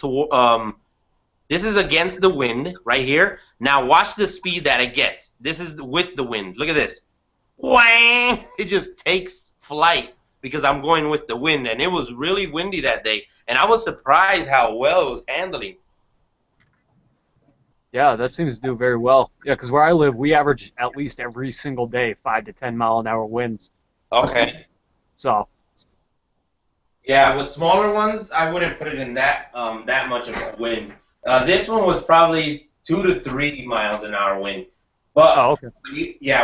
the wind right here. Now watch the speed that it gets. This is with the wind. Look at this. Whang! It just takes flight because I'm going with the wind, and it was really windy that day, and I was surprised how well it was handling. Yeah, that seems to do very well. Yeah, because where I live, we average at least every single day 5 to 10 mile an hour winds. Okay. So. Yeah, with smaller ones, I wouldn't put it in that much of a wind. This one was probably 2 to 3 miles an hour wind. But okay.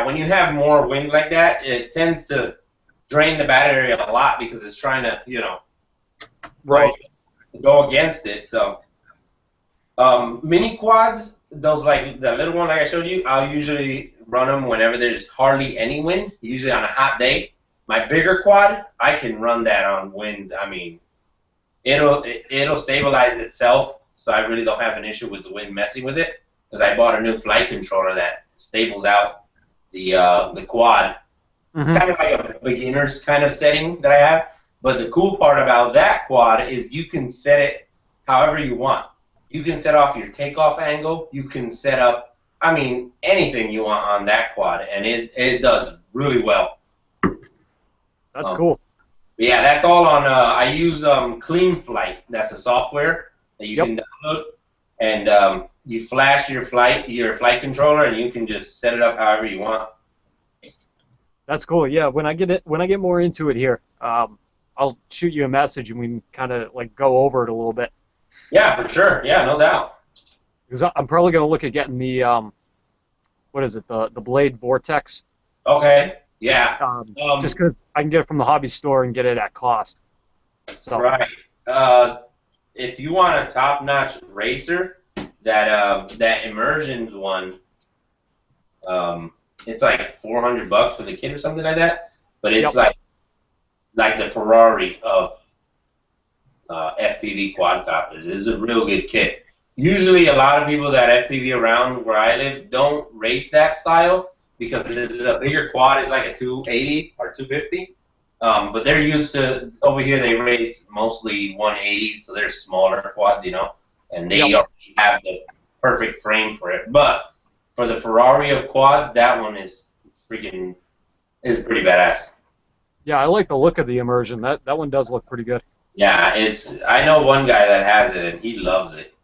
When you have more wind like that, it tends to drain the battery a lot because it's trying to, right, go against it. So mini quads, those like the little one like I showed you, I'll usually run them whenever there's hardly any wind, usually on a hot day. My bigger quad, I can run that on wind. I mean, it'll stabilize itself, so I really don't have an issue with the wind messing with it, because I bought a new flight controller that stables out the quad. Mm-hmm. Kind of like a beginner's kind of setting that I have. But the cool part about that quad is you can set it however you want. You can set off your takeoff angle. You can set up, I mean, anything you want on that quad, and it does really well. That's cool. Yeah, that's all on. I use Clean Flight. That's a software that you can download, and you flash your flight controller, and you can just set it up however you want. That's cool. Yeah, when I get more into it here, I'll shoot you a message and we can kind of like go over it a little bit. Yeah, for sure. Yeah, no doubt. Because I'm probably gonna look at getting the what is it, the Blade Vortex. Okay. Yeah. Just because I can get it from the hobby store and get it at cost. So. Right. If you want a top-notch racer, that Immersions one, it's like $400 for the kit or something like that. But it's like the Ferrari of FPV quadcopters. It is a real good kit. Usually, a lot of people that FPV around where I live don't race that style because this is a bigger quad. It's like a 280 or 250. But they're used to, over here they race mostly 180s, so they're smaller quads, and they already have the perfect frame for it. But for the Ferrari of quads, that one is pretty badass. Yeah, I like the look of the Immersion. That one does look pretty good. Yeah, I know one guy that has it, and he loves it.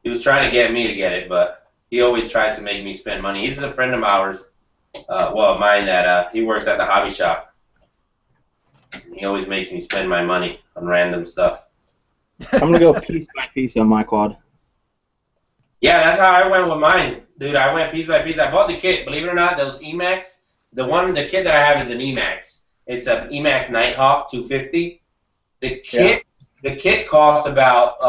He was trying to get me to get it, but he always tries to make me spend money. He's a friend of ours, mine, that he works at the hobby shop. He always makes me spend my money on random stuff. I'm going to go piece by piece on my quad. Yeah, that's how I went with mine. Dude, I went piece by piece. I bought the kit. Believe it or not, those Emax, the kit that I have is an Emax. It's an Emax Nighthawk 250. The kit costs about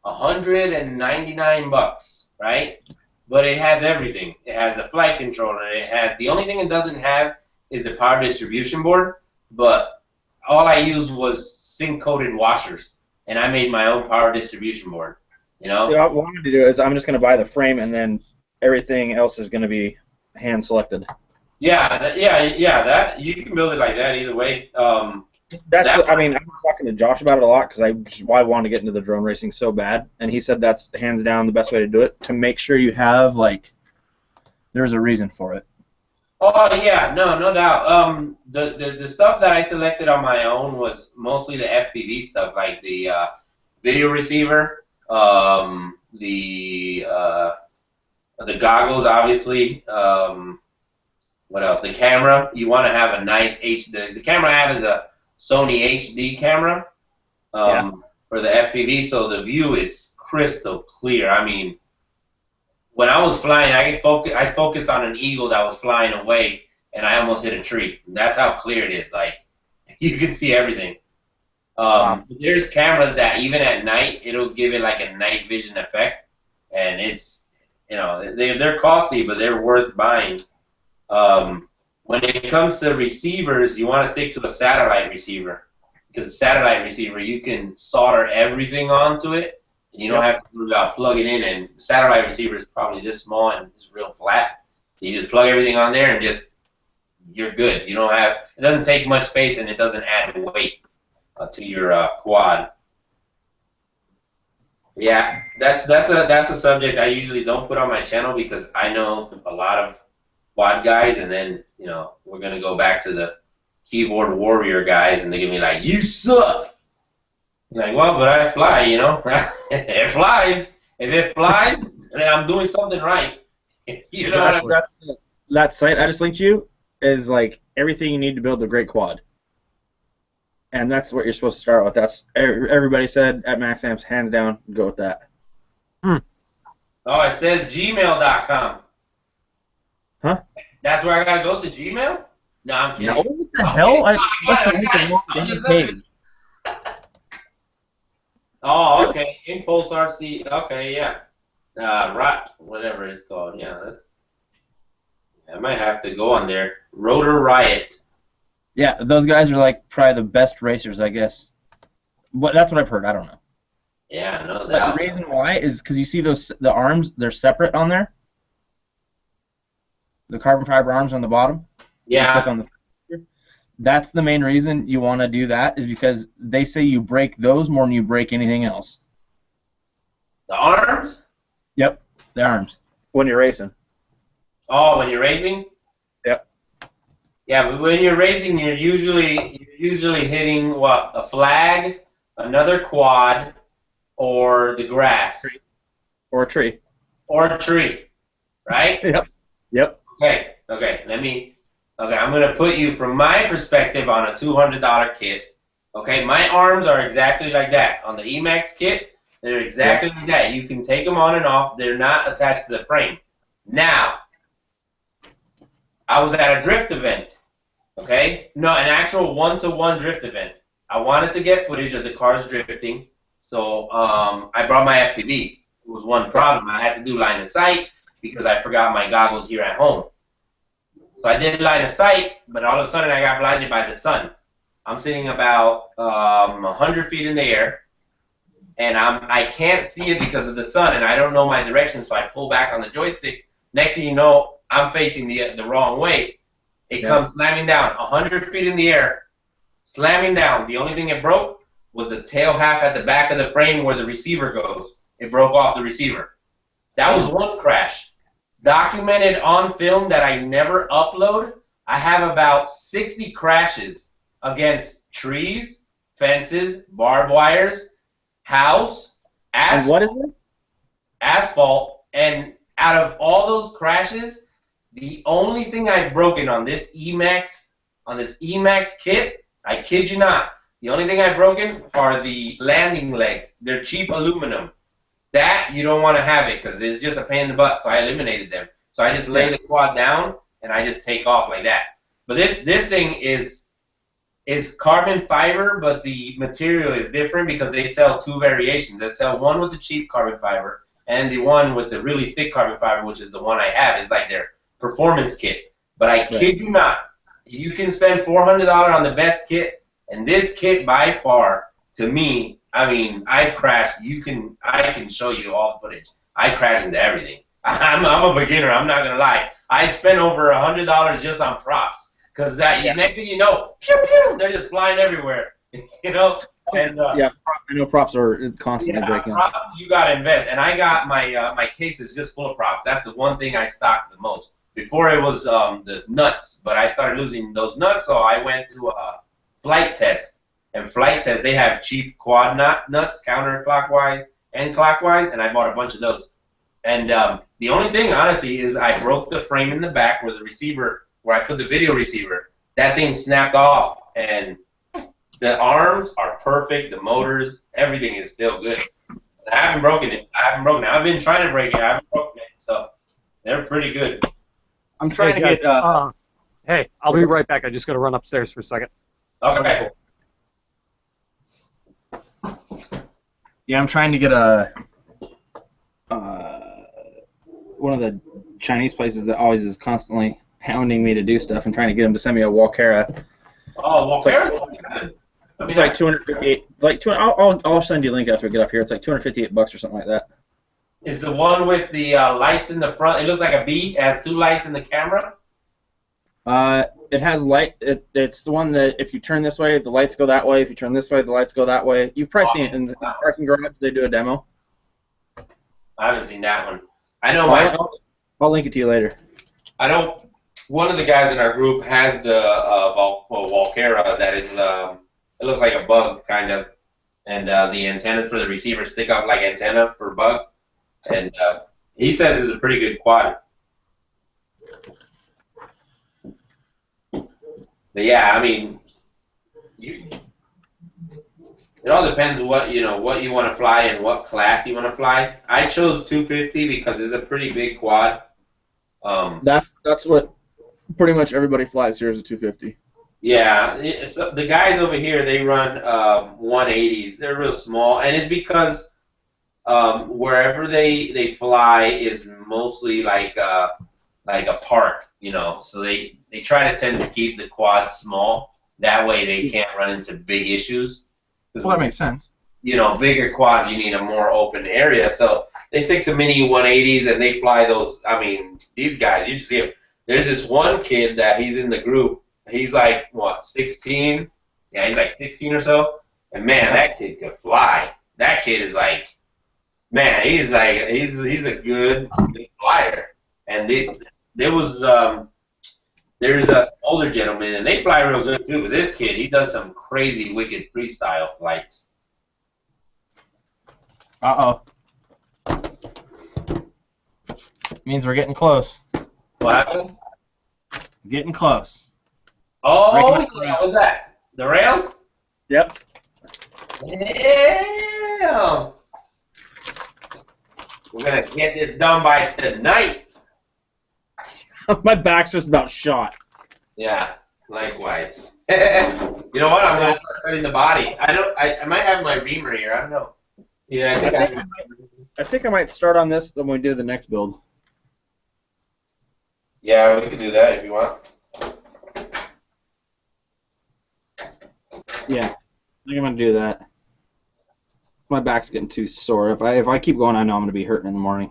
$199, right? But it has everything. It has the flight controller. The only thing it doesn't have is the power distribution board. But all I used was sync-coated washers, and I made my own power distribution board. What I'm going to do is I'm just going to buy the frame, and then everything else is going to be hand-selected. Yeah, that you can build it like that either way. I'm talking to Josh about it a lot because I wanted to get into the drone racing so bad, and he said that's hands down the best way to do it, to make sure you have, there's a reason for it. Oh yeah, no doubt. The stuff that I selected on my own was mostly the FPV stuff, like the video receiver, the goggles, obviously. What else? The camera. You want to have a nice HD. The camera I have is a Sony HD camera for the FPV, so the view is crystal clear. I mean, when I was flying, I focused on an eagle that was flying away, and I almost hit a tree. That's how clear it is. Like, you can see everything. There's cameras that even at night, it'll give it like a night vision effect, and it's, they're costly, but they're worth buying. When it comes to receivers, you want to stick to a satellite receiver, because a satellite receiver, you can solder everything onto it, and you don't have to plug it in, and the satellite receiver is probably this small and it's real flat. So you just plug everything on there and just you're good. You don't have it doesn't take much space and it doesn't add weight to your quad. Yeah, that's a subject I usually don't put on my channel because I know a lot of quad guys, and then we're gonna go back to the keyboard warrior guys, and they're gonna be like, "You suck." I'm like, well, but I fly, it flies. If it flies, then I'm doing something right. You know what I mean? That site I just linked you is like everything you need to build a great quad. And that's what you're supposed to start with. That's everybody said at Max Amps, hands down, go with that. Oh, it says gmail.com. Huh? That's where I gotta go to Gmail? No, I'm kidding. No, what the hell? Oh, okay. Impulse RC. Okay, yeah. Rot, whatever it's called. Yeah, I might have to go on there. Rotor Riot. Yeah, those guys are like probably the best racers, I guess. But that's what I've heard. I don't know. Yeah, I know But that. the reason why is because you see the arms, they're separate on there. The carbon fiber arms on the bottom. Yeah. You click on that's the main reason you want to do that is because they say you break those more than you break anything else. The arms? Yep, the arms. When you're racing. Oh, when you're racing? Yep. Yeah, but when you're racing, you're usually hitting what? A flag, another quad, or the grass. Or a tree. Or a tree, right? Yep. Okay. I'm going to put you, from my perspective, on a $200 kit. Okay, my arms are exactly like that. On the Emax kit, they're exactly like that. You can take them on and off. They're not attached to the frame. Now, I was at a drift event, okay? No, an actual one-to-one drift event. I wanted to get footage of the cars drifting, so I brought my FPV. It was one problem. I had to do line of sight because I forgot my goggles here at home. So I did line of sight, but all of a sudden I got blinded by the sun. I'm sitting about 100 feet in the air, and I can't see it because of the sun, and I don't know my direction, so I pull back on the joystick. Next thing you know, I'm facing the wrong way. It comes slamming down, 100 feet in the air, slamming down. The only thing it broke was the tail half at the back of the frame where the receiver goes. It broke off the receiver. That was one crash. Documented on film that I never upload, I have about 60 crashes against trees, fences, barbed wires, house, asphalt. And what is it? Asphalt. And out of all those crashes, the only thing I've broken on this Emax kit, I kid you not, the only thing I've broken are the landing legs. They're cheap aluminum. That, you don't want to have it because it's just a pain in the butt, so I eliminated them. So I just lay the quad down, and I just take off like that. But this thing is carbon fiber, but the material is different because they sell two variations. They sell one with the cheap carbon fiber, and the one with the really thick carbon fiber, which is the one I have, is like their performance kit. But I kid you not, you can spend $400 on the best kit, and this kit by far, to me, I mean, I've crashed. I can show you all the footage. I crashed into everything. I'm a beginner. I'm not gonna lie. I spent over $100 just on props because next thing you know, pew pew, they're just flying everywhere. And I know props are constantly breaking. Props, you gotta invest. And I got my cases just full of props. That's the one thing I stocked the most. Before it was the nuts, but I started losing those nuts, so I went to a flight test. And flight test, they have cheap quad nuts, counterclockwise and clockwise, and I bought a bunch of those. And the only thing, honestly, is I broke the frame in the back where I put the video receiver. That thing snapped off, and the arms are perfect. The motors, everything is still good. I haven't broken it. I've been trying to break it. I haven't broken it, so they're pretty good. I'm trying to get. Hey, I'll be right back. I just got to run upstairs for a second. Okay. Yeah, I'm trying to get one of the Chinese places that always is constantly hounding me to do stuff and trying to get them to send me a Walkera. Oh, Walkera? It's like $258. I'll send you a link after we get up here. It's like $258 or something like that. is the one with the lights in the front. It looks like a bee. It has 2 lights in the camera. It has light. It's the one that if you turn this way, the lights go that way. If you turn this way, the lights go that way. You've probably seen it in the parking garage. They do a demo. I haven't seen that one. I know I'll link it to you later. I know one of the guys in our group has the Volquera that is, it looks like a bug, kind of. And the antennas for the receiver stick up like antenna for bug. And he says it's a pretty good quad. But yeah, I mean, it all depends what you want to fly and what class you want to fly. I chose 250 because it's a pretty big quad. That's what pretty much everybody flies here is a 250. Yeah, the guys over here, they run 180s. They're real small, and it's because wherever they fly is mostly like a park, so they try to tend to keep the quads small. That way they can't run into big issues. Well, that makes sense. Bigger quads, you need a more open area. So they stick to mini 180s, and they fly those. I mean, these guys, you should see them. There's this one kid that he's in the group. He's like, what, 16? Yeah, he's like 16 or so. And, man, that kid could fly. That kid is like, man, he's a good flyer. And there's a older gentleman, and they fly real good, too. But this kid, he does some crazy, wicked freestyle flights. Uh-oh. Means we're getting close. What happened? Getting close. Oh, yeah, what's that? The rails? Yep. Yeah. We're going to get this done by tonight. My back's just about shot. Yeah, likewise. You know what? I'm going to start cutting the body. I might have my reamer here. I don't know. Yeah, I think I might start on this then when we do the next build. Yeah, we can do that if you want. Yeah, I think I'm gonna do that. My back's getting too sore. If I keep going, I know I'm gonna be hurting in the morning.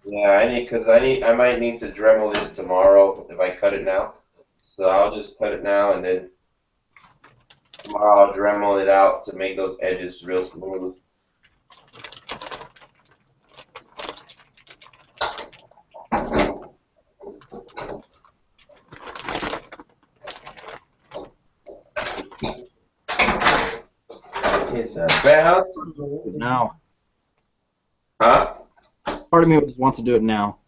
Yeah, I might need to Dremel this tomorrow if I cut it now. So I'll just cut it now, and then tomorrow I'll Dremel it out to make those edges real smooth. It's about Now. Huh? Part of me just wants to do it now,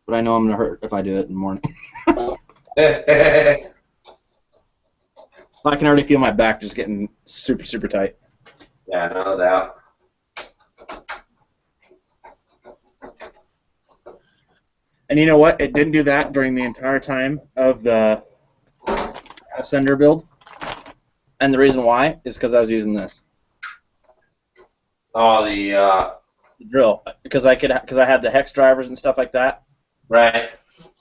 but I know I'm gonna hurt if I do it in the morning. I can already feel my back just getting super, super tight. Yeah, no doubt. And you know what? It didn't do that during the entire time of the Ascender build. And the reason why is because I was using this. Oh, the drill. Because I had the hex drivers and stuff like that. Right.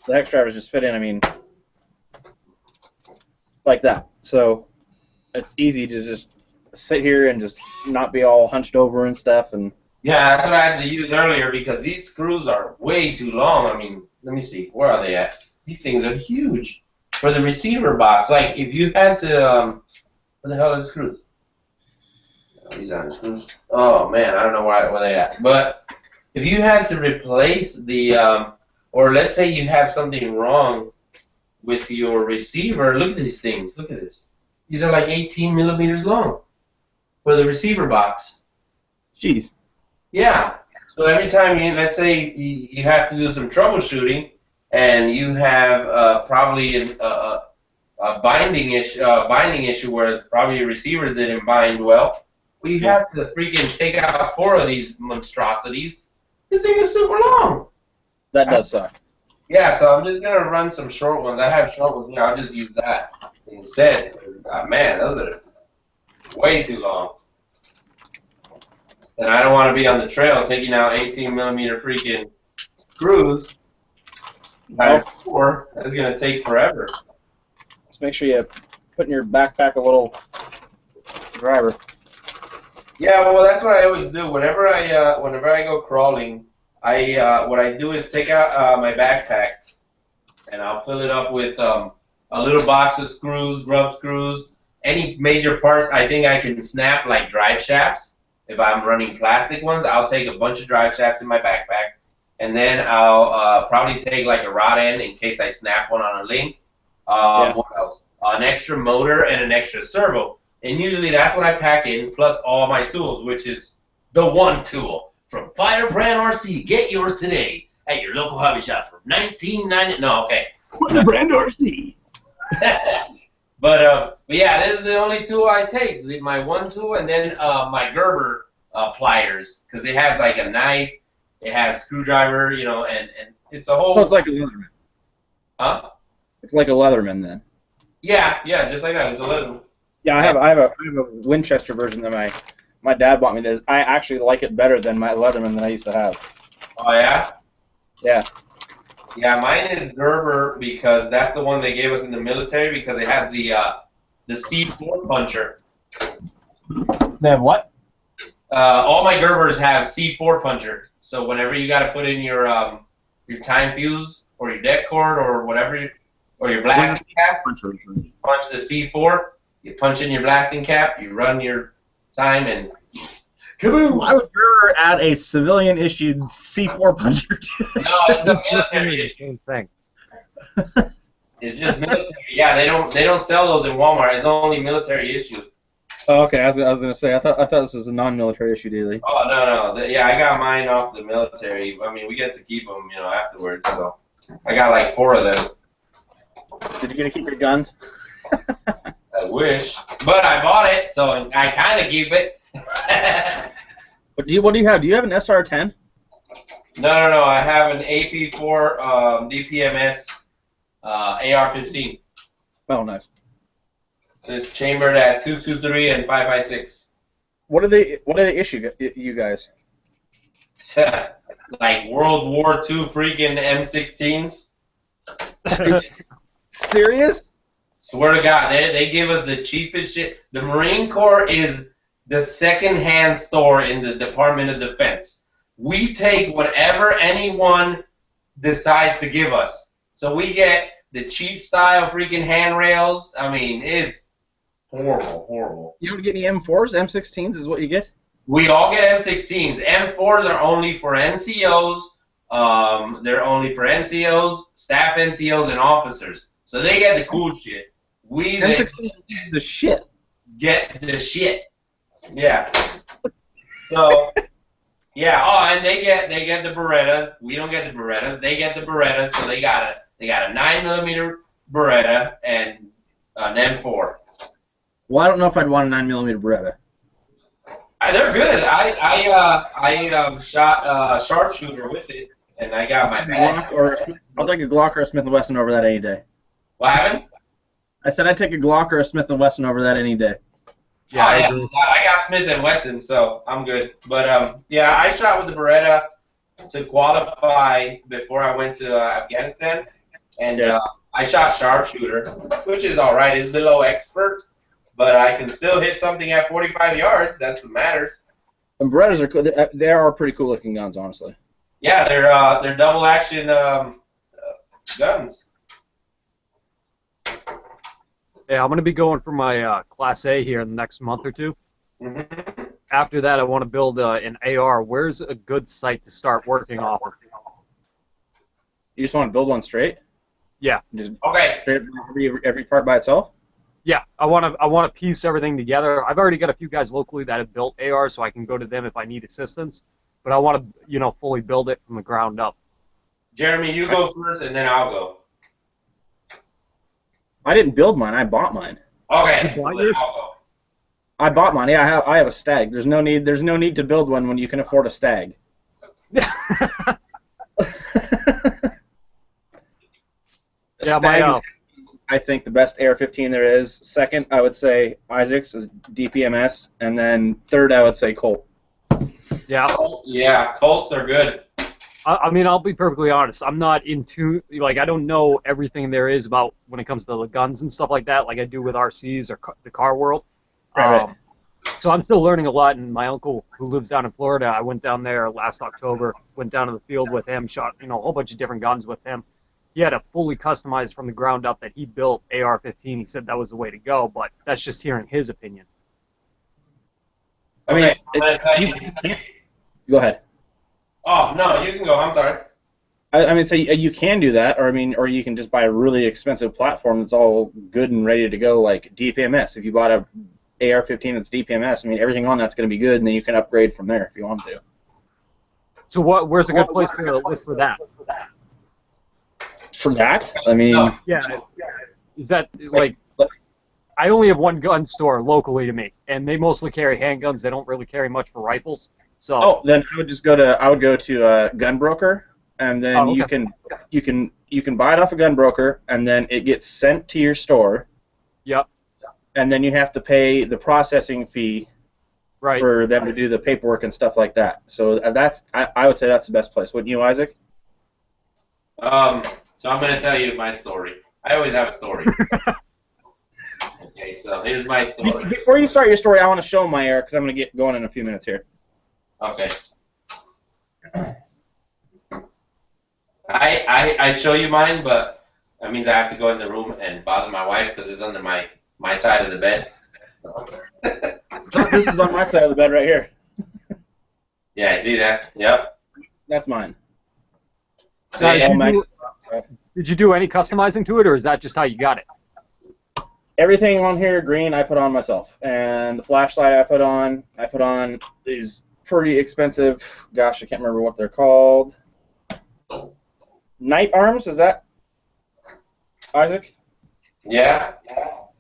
The hex drivers just fit in, I mean, like that. So it's easy to just sit here and just not be all hunched over and stuff. And yeah, that's what I had to use earlier because these screws are way too long. I mean, let me see. Where are they at? These things are huge for the receiver box. Like, if you had to, where the hell are the screws? Oh, these aren't the screws. Oh, man, I don't know where they at. But if you had to replace the, or let's say you have something wrong with your receiver, look at these things. Look at this. These are like 18 millimeters long for the receiver box. Jeez. Yeah. So every time let's say you have to do some troubleshooting, and you have probably a binding issue where probably your receiver didn't bind well. Well, you have to freaking take out 4 of these monstrosities. This thing is super long. That does suck. Yeah, so I'm just gonna run some short ones. I have short ones here. I'll just use that instead. Man, those are way too long. And I don't want to be on the trail taking out 18 millimeter freaking screws. Times 4. That's going to take forever. Let's make sure you put in your backpack a little driver. Yeah, well, that's what I always do. Whenever I go crawling, what I do is take out my backpack and I'll fill it up with a little box of screws, grub screws, any major parts I think I can snap, like drive shafts. If I'm running plastic ones, I'll take a bunch of drive shafts in my backpack, and then I'll probably take like a rod end in case I snap one on a link. What else? An extra motor and an extra servo. And usually that's what I pack in, plus all my tools, which is the one tool from Firebrand RC. Get yours today at your local hobby shop for $19.90. No, okay. Firebrand RC. But yeah, this is the only tool I take. My one tool, and then my Gerber pliers, because it has like a knife, it has screwdriver, and it's a whole. So it's like a Leatherman. Huh? It's like a Leatherman then. Yeah, just like that. It's a little. Yeah, I have a Winchester version that my dad bought me. This. I actually like it better than my Leatherman that I used to have. Oh yeah. Yeah. Yeah, mine is Gerber because that's the one they gave us in the military because it has the C4 puncher. They have what? All my Gerbers have C4 puncher. So whenever you got to put in your time fuse or your deck cord or whatever, or your blasting cap, punch the C4. You punch in your blasting cap. You run your time and kaboom! Why would you add a civilian-issued C4 puncher to it? No, it's a military issue. Same thing. It's just military. Yeah, they don't sell those in Walmart. It's only military issue. Oh, okay. I was gonna say I thought this was a non-military issue daily. Oh no. Yeah, I got mine off the military. I mean, we get to keep them, afterwards. So I got like 4 of them. Did you get to keep your guns? I wish, but I bought it, so I kind of keep it. What do you have? Do you have an SR10? No. I have an AP4 DPMS AR-15. Oh, nice. So it's chambered at 223 and 5.56. What do they issue you guys? Like World War II freaking M16s. Serious? Swear to God, they give us the cheapest shit. The Marine Corps is the second-hand store in the Department of Defense. We take whatever anyone decides to give us. So we get the cheap style freaking handrails. I mean, it's horrible. You don't get any M4s? M16s is what you get? We all get M16s. M4s are only for NCOs. They're only for NCOs, staff NCOs, and officers. So they get the cool shit. We M16s is the shit. Get the shit. Yeah. So yeah. Oh, and they get the Berettas. We don't get the Berettas. They get the Berettas. So they got a 9mm Beretta and an M4. Well, I don't know if I'd want a 9mm Beretta. They're good. I shot sharpshooter with it, and I got my badge. I'll take a Glock or a Smith & Wesson over that any day. What happened? I said I'd take a Glock or a Smith & Wesson over that any day. Yeah, I got Smith & Wesson, so I'm good. But yeah, I shot with the Beretta to qualify before I went to Afghanistan, and I shot sharpshooter, which is all right. It's below expert, but I can still hit something at 45 yards. That's what matters. And Berettas are cool. They are pretty cool looking guns, honestly. Yeah, they're double action guns. Yeah, I'm going to be going for my Class A here in the next month or two. Mm-hmm. After that, I want to build an AR. Where's a good site to start working off of? You just want to build one straight? Yeah. Just Okay. straight every part by itself? Yeah, I want to piece everything together. I've already got a few guys locally that have built AR, so I can go to them if I need assistance. But I want to, fully build it from the ground up. Jeremy, you go first, and then I'll go. I didn't build mine. I bought mine. Okay. You bought then yours? I'll go. I bought mine. Yeah, I have a stag. There's no need to build one when you can afford a stag. Yeah, Stag is, I think, the best AR-15 there is. Second, I would say Isaac's is DPMS, and then third, I would say Colt. yeah. Yeah, Colts are good. I mean, I'll be perfectly honest. I'm not into, I don't know everything there is about when it comes to the guns and stuff like that, like I do with RCs or the car world. Right. So I'm still learning a lot, and my uncle, who lives down in Florida, I went down there last October, went down to the field with him, shot, a whole bunch of different guns with him. He had a fully customized from the ground up that he built AR-15. He said that was the way to go, but that's just hearing his opinion. I mean, Okay, I'm gonna tell you. you can't. Go ahead. Oh, no, you can go. I'm sorry. I mean, so you can do that, or you can just buy a really expensive platform that's all good and ready to go, like DPMS. If you bought a AR-15 that's DPMS, I mean, everything on that's going to be good, and then you can upgrade from there if you want to. So where's a good place to look for that? For that, I mean, No. Yeah, is that, like, I only have one gun store locally to me, and they mostly carry handguns. They don't really carry much for rifles. So then I would just go to a gun broker, and then you can buy it off a gun broker, and then it gets sent to your store. Yep. And then you have to pay the processing fee Right. for them to do the paperwork and stuff like that. So I would say that's the best place, wouldn't you, Isaac? So I'm going to tell you my story. I always have a story. Okay, so here's my story. Before you start your story, I want to show my AR because I'm going to get going in a few minutes here. Okay. I'd show you mine, but that means I have to go in the room and bother my wife because it's under my side of the bed. This is on my side of the bed right here. Yeah, see that? Yep. That's mine. Now, See, did you do any customizing to it, or is that just how you got it? Everything on here green I put on myself, and the flashlight I put on these pretty expensive, gosh, I can't remember what they're called. Night arms, is that Isaac? Yeah.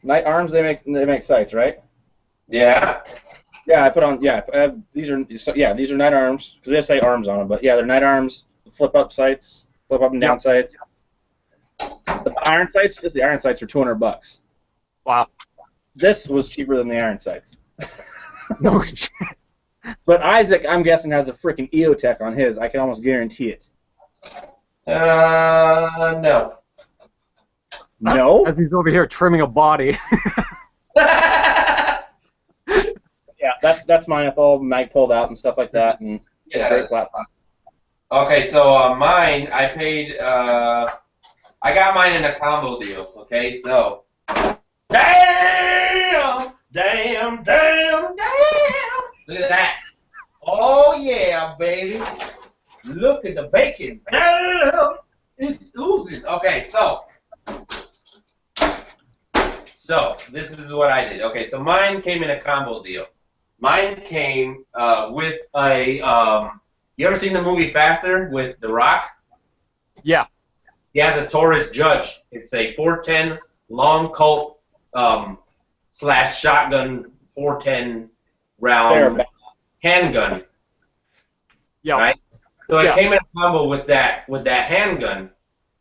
Night arms, they make sights, right? Yeah. Yeah, I put on, these are night arms, because they say arms on them, but yeah, they're night arms, flip up and down sights. The iron sights, just the iron sights are $200. Wow. This was cheaper than the iron sights. No. But Isaac, I'm guessing, has a freaking EOTech on his. I can almost guarantee it. No. No? As he's over here trimming a body. Yeah, that's mine. It's all mag pulled out and stuff like that, and it's a great platform. Okay, so mine, I paid, I got mine in a combo deal, okay, so, damn, look at that, oh yeah, baby, look at the bacon, damn, it's oozing, okay, so, this is what I did, okay, so mine came in a combo deal, mine came with a, you ever seen the movie Faster with The Rock? Yeah. He has a Taurus Judge. It's a 410 long Colt / shotgun 410 round handgun. Yeah. Right. So it came in a combo with that handgun.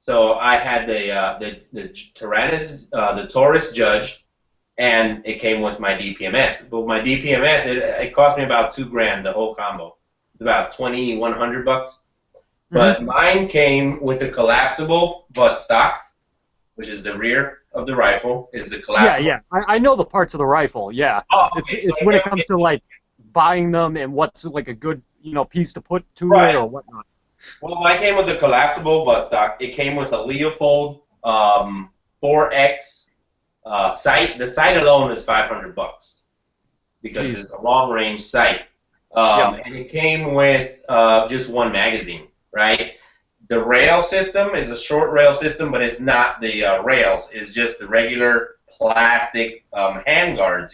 So I had the Taurus Judge, and it came with my DPMS. But my DPMS, it cost me about $2,000 the whole combo. About $2,100, but mine came with the collapsible buttstock, which is the rear of the rifle. Is the collapsible? Yeah. I know the parts of the rifle. Yeah. Oh, okay. It's when it comes to like buying them and what's like a good piece to put to it or whatnot. Well, mine came with the collapsible buttstock. It came with a Leopold 4X sight. The sight alone is $500 because it's a long range sight. And it came with just one magazine, right? The rail system is a short rail system, but it's not the rails. It's just the regular plastic handguards,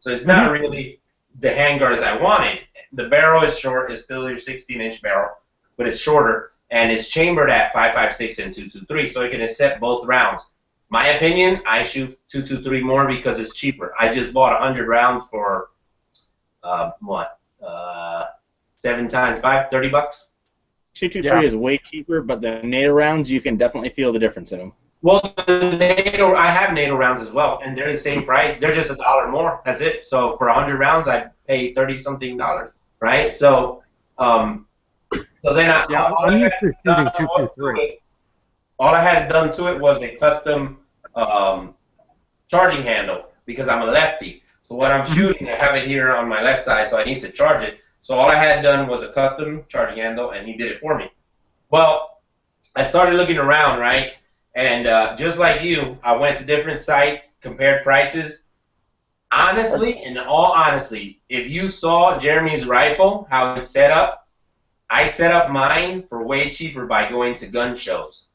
So it's not really the handguards I wanted. The barrel is short. It's still your 16-inch barrel, but it's shorter, and it's chambered at 5.56 and 2.23, so it can accept both rounds. My opinion, I shoot 2.23 more because it's cheaper. I just bought 100 rounds for, 7 times 5, $30. 223 is way cheaper, but the NATO rounds, you can definitely feel the difference in them. Well, I have NATO rounds as well, and they're the same price. They're just $1 more. That's it. So for 100 rounds, I pay $30-something, right? So, then I'm used to shooting 223. All I had done to it was a custom charging handle because I'm a lefty. So when I'm shooting, I have it here on my left side, so I need to charge it. So all I had done was a custom charging handle, and he did it for me. Well, I started looking around, right? And just like you, I went to different sites, compared prices. Honestly, in all honesty, if you saw Jeremy's rifle, how it's set up, I set up mine for way cheaper by going to gun shows.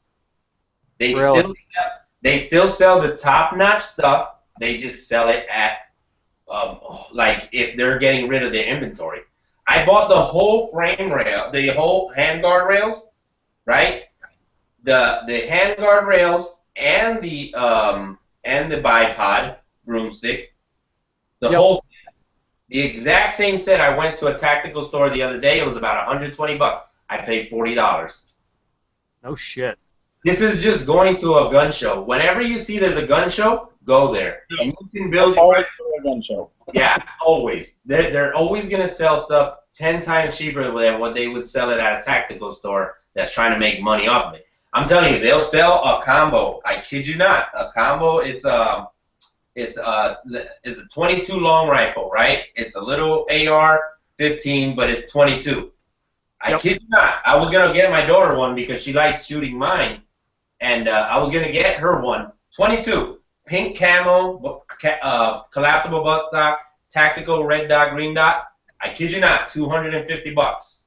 They still sell the top-notch stuff. They just sell it at like if they're getting rid of their inventory. I bought the whole frame rail, the whole handguard rails, right? The handguard rails and the bipod broomstick, the whole, the exact same set. I went to a tactical store the other day. It was about $120. I paid $40. No shit. This is just going to a gun show. Whenever you see there's a gun show, go there. And you can build Always go to a gun show. Yeah, always. They're always gonna sell stuff 10 times cheaper than what they would sell it at a tactical store that's trying to make money off of it. I'm telling you, they'll sell a combo. I kid you not. A combo. It's a 22 long rifle, right? It's a little AR-15, but it's 22. I kid you not. I was gonna get my daughter one because she likes shooting mine, and I was gonna get her one. 22, pink camo, collapsible buttstock, tactical red dot, green dot. I kid you not, $250.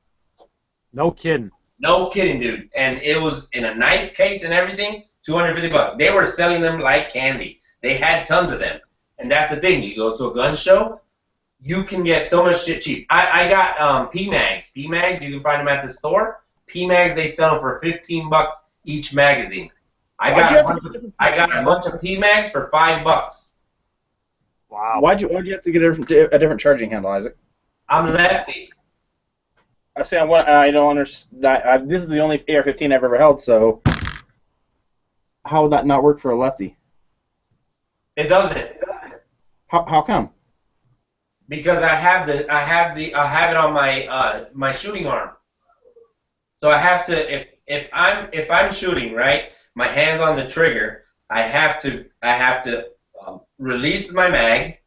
No kidding. No kidding, dude. And it was in a nice case and everything. $250. They were selling them like candy. They had tons of them. And that's the thing. You go to a gun show, you can get so much shit cheap. I got PMags. PMags, you can find them at the store. PMags, they sell them for $15 each magazine. I got a bunch of PMags for $5. Wow. Why'd you have to get a different charging handle, Isaac? I'm lefty. I say I don't understand. This is the only AR-15 I've ever held, so how would that not work for a lefty? It doesn't. How come? Because I have it on my my shooting arm. So I have to if I'm shooting, right, my hand's on the trigger, I have to release my mag,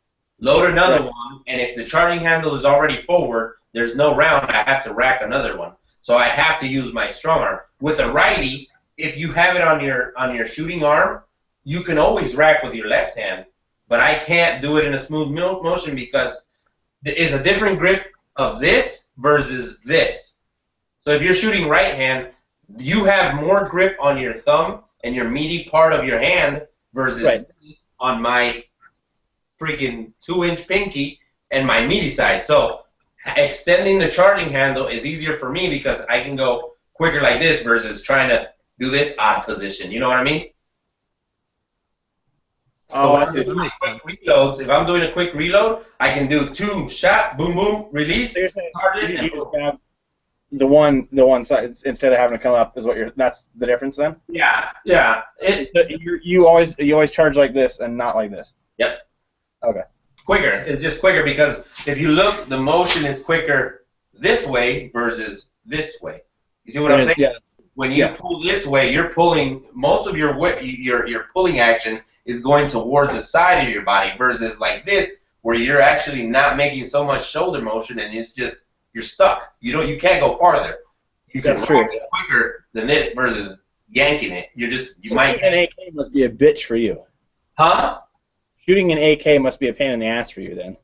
load another one, and if the charging handle is already forward, there's no round, I have to rack another one. So I have to use my strong arm. With a righty, if you have it on your shooting arm, you can always rack with your left hand. But I can't do it in a smooth motion because there is a different grip of this versus this. So if you're shooting right hand, you have more grip on your thumb and your meaty part of your hand versus on my freaking 2-inch pinky and my meaty side. So extending the charging handle is easier for me because I can go quicker like this versus trying to do this odd position. You know what I mean? Oh, I So see. if I'm doing a quick reload, I can do 2 shots, boom, boom, release, So you're saying charge it, you and just have the one side that's have to come up is that's the difference then? yeah. You always charge like this and not like this. Yep. Okay. Quicker. It's just quicker because if you look, the motion is quicker this way versus this way. You see what I'm saying? Yeah. When you pull this way, you're pulling most of your pulling action is going towards the side of your body versus like this, where you're actually not making so much shoulder motion and it's just you're stuck. You can't go farther. You can roll it quicker than it versus yanking it. Shooting an AK must be a bitch for you. Huh? Shooting an AK must be a pain in the ass for you then.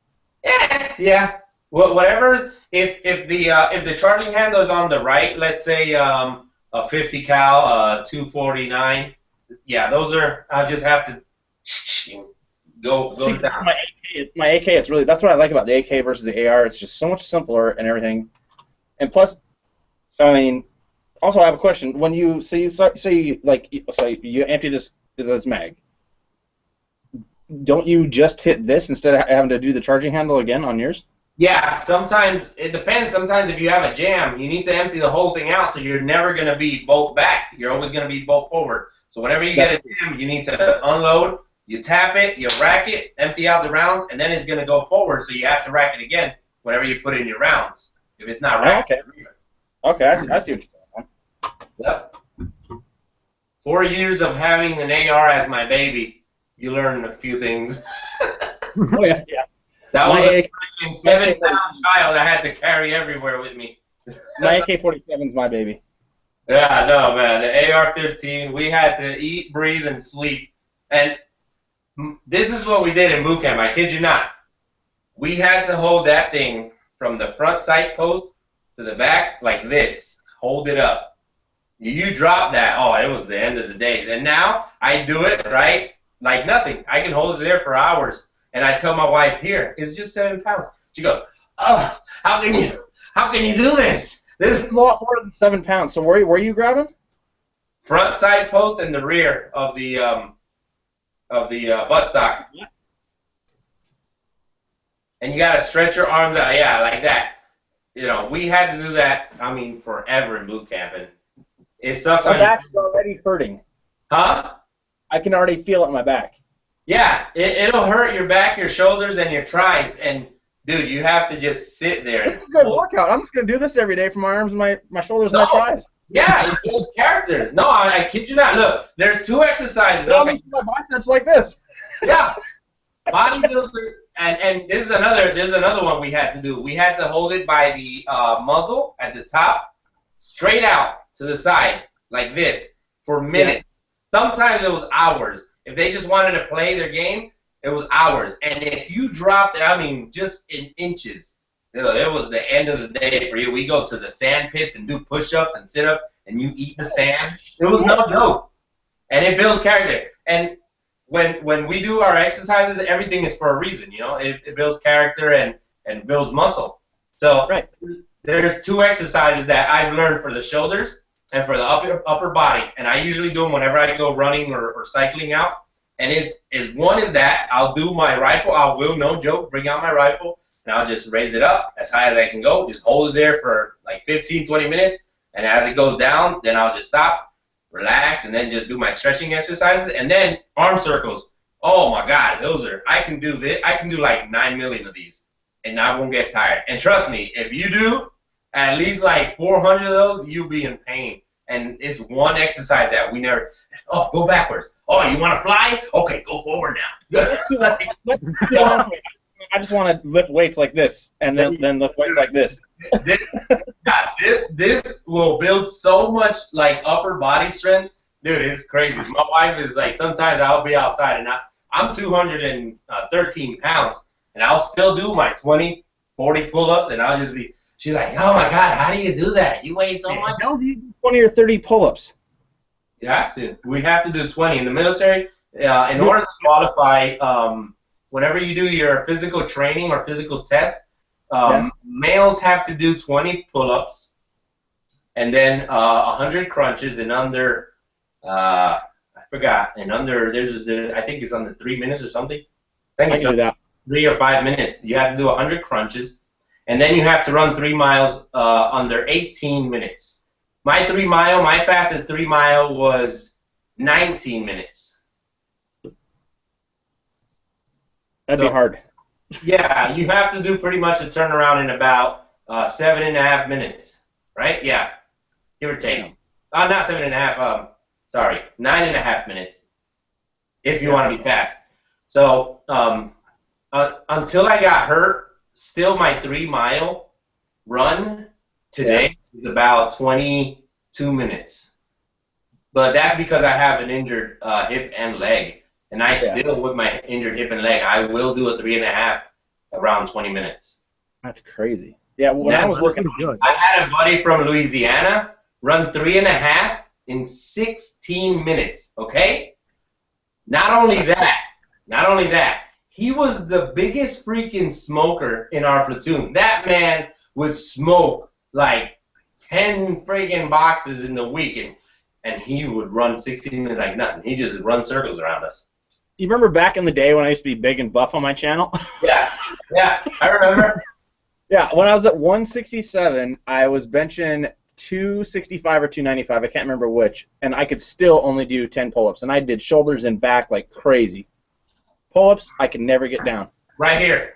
Yeah. Whatever. If the charging handle is on the right, let's say a 50 cal, 249. Yeah, those are. I just have to go down. My AK, it's really that's what I like about the AK versus the AR. It's just so much simpler and everything. And plus, I mean, also I have a question. When you you empty this mag, don't you just hit this instead of having to do the charging handle again on yours? Yeah, sometimes it depends. Sometimes if you have a jam, you need to empty the whole thing out, so you're never going to be bolt back. You're always going to be bolt forward. So whenever you get a jam, you need to unload, you tap it, you rack it, empty out the rounds, and then it's going to go forward, so you have to rack it again whenever you put in your rounds. If it's not racked. Okay, I see what you're saying. Yep. 4 years of having an AR as my baby, you learn a few things. Oh yeah. That was My a freaking 7-pound child I had to carry everywhere with me. My AK-47 is my baby. Yeah, no, man. The AR-15, we had to eat, breathe, and sleep. And this is what we did in boot camp. I kid you not. We had to hold that thing from the front sight post to the back like this. Hold it up. You drop that, oh, it was the end of the day. And now I do it, right, like nothing. I can hold it there for hours. And I tell my wife, here, it's just 7 pounds. She goes, oh, how can you do this? This It's a lot more than 7 pounds. So where are you grabbing? front side post and the rear of the buttstock. And you gotta stretch your arms out, yeah, like that. You know, we had to do that. I mean, forever in boot camp, and it sucks. My back is already hurting. Huh? I can already feel it in my back. Yeah, it'll hurt your back, your shoulders, and your triceps. And dude, you have to just sit there. It's a good workout. I'm just gonna do this every day for my arms, and my shoulders, and my triceps. Yeah, it builds characters. No, I kid you not. Look, there's 2 exercises. I'm just my biceps like this. Yeah, bodybuilder, and there's another one we had to do. We had to hold it by the muzzle at the top, straight out to the side like this for minutes. Yeah. Sometimes it was hours. If they just wanted to play their game, it was hours. And if you dropped it, I mean, just in inches, it was the end of the day for you. We go to the sand pits and do push-ups and sit-ups, and you eat the sand. It was no joke. And it builds character. And when we do our exercises, everything is for a reason, you know. It builds character and builds muscle. So there's 2 exercises that I've learned for the shoulders and for the upper body, and I usually do them whenever I go running or cycling out. And one is that I'll do my rifle. I will, no joke, bring out my rifle, and I'll just raise it up as high as I can go. Just hold it there for like 15, 20 minutes, and as it goes down, then I'll just stop, relax, and then just do my stretching exercises. And then arm circles. Oh my God, I can do this. I can do like 9 million of these, and I won't get tired. And trust me, if you do at least like 400 of those, you'll be in pain. And it's one exercise that we never. Oh, go backwards. Oh, you want to fly? Okay, go forward now. That's too long. That's too long. I just want to lift weights like this, and then lift weights like this. This will build so much like upper body strength, dude. It's crazy. My wife is like, sometimes I'll be outside and I'm 213 pounds, and I'll still do my 20, 40 pull-ups, and I'll just be. She's like, oh my God, how do you do that? You weigh so much. How do you do 20 or 30 pull-ups? You have to. We have to do 20 in the military. In order to qualify, whenever you do your physical training or physical test, males have to do 20 pull-ups, and then 100 crunches in under. I forgot. And under I think it's under 3 minutes or something. I think I do that. 3 or 5 minutes. You have to do 100 crunches. And then you have to run 3 miles under 18 minutes. My fastest 3 mile was 19 minutes. That'd be hard. Yeah, you have to do pretty much a turnaround in about 7.5 minutes, right? Yeah, give or take. Not 7.5. Sorry, 9.5 minutes. If you want to be fast. So until I got hurt. Still, my 3 mile run today is about 22 minutes. But that's because I have an injured hip and leg. And I still, with my injured hip and leg, I will do a 3.5 around 20 minutes. That's crazy. Yeah, when I was working, I had a buddy from Louisiana run 3.5 in 16 minutes, okay? Not only that, he was the biggest freaking smoker in our platoon. That man would smoke like 10 freaking boxes in the week, and he would run 16 minutes like nothing. He just run circles around us. You remember back in the day when I used to be big and buff on my channel? Yeah, I remember. Yeah, when I was at 167, I was benching 265 or 295, I can't remember which, and I could still only do 10 pull-ups, and I did shoulders and back like crazy. Pull-ups, I can never get down. Right here,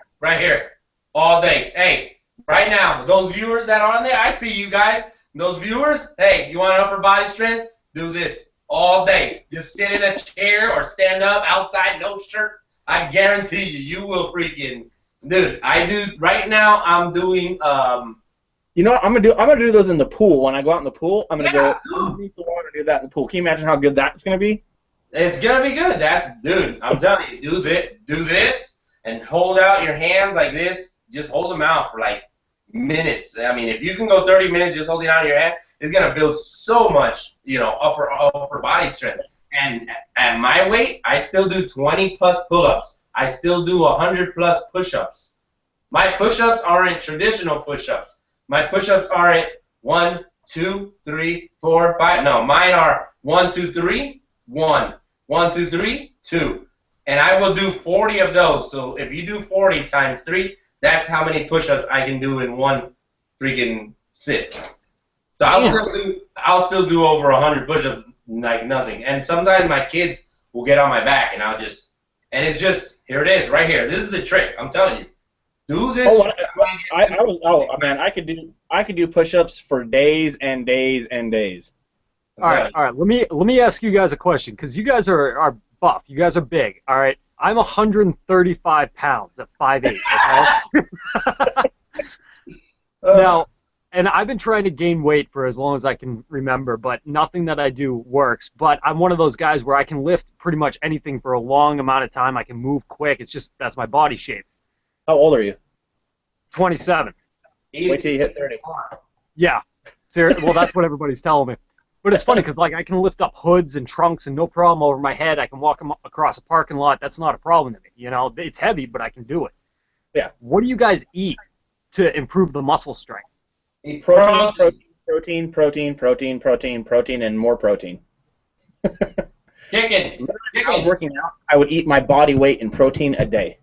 all day. Hey, right now, those viewers that are on there, I see you guys. Those viewers, hey, you want upper body strength? Do this all day. Just sit in a chair or stand up outside, no shirt. I guarantee you will freaking Dude, I do right now. I'm doing You know what? I'm gonna do those in the pool. When I go out in the pool, I'm gonna Yeah, go underneath the water and do that in the pool. Can you imagine how good that's gonna be? It's gonna be good. Dude. I'm telling you, do this, and hold out your hands like this. Just hold them out for like minutes. I mean, if you can go 30 minutes just holding out your hand, it's gonna build so much, upper body strength. And at my weight, I still do 20 plus pull-ups. I still do 100 plus push-ups. My push-ups aren't traditional push-ups. My push-ups aren't 1, 2, 3, 4, 5. No, mine are 1, 2, 3, 1. 1, 2, 3, 2. And I will do 40 of those. So if you do 40 times 3, that's how many push-ups I can do in one freaking sit. So I'll still do over 100 push-ups like nothing. And sometimes my kids will get on my back, and it's just, here it is, right here. This is the trick. I'm telling you. Do this. Man, I could do push-ups for days and days and days. All right. Let me ask you guys a question, because you guys are buff. You guys are big. All right. I'm 135 pounds at 5'8". Okay. Now, and I've been trying to gain weight for as long as I can remember, but nothing that I do works. But I'm one of those guys where I can lift pretty much anything for a long amount of time. I can move quick. It's just that's my body shape. How old are you? 27. Wait till you hit 30. Yeah. Well, that's what everybody's telling me. But it's funny because like I can lift up hoods and trunks and no problem over my head. I can walk them across a parking lot. That's not a problem to me. You know, it's heavy, but I can do it. Yeah. What do you guys eat to improve the muscle strength? Eat protein, and more protein. Chicken. When I was working out, I would eat my body weight in protein a day.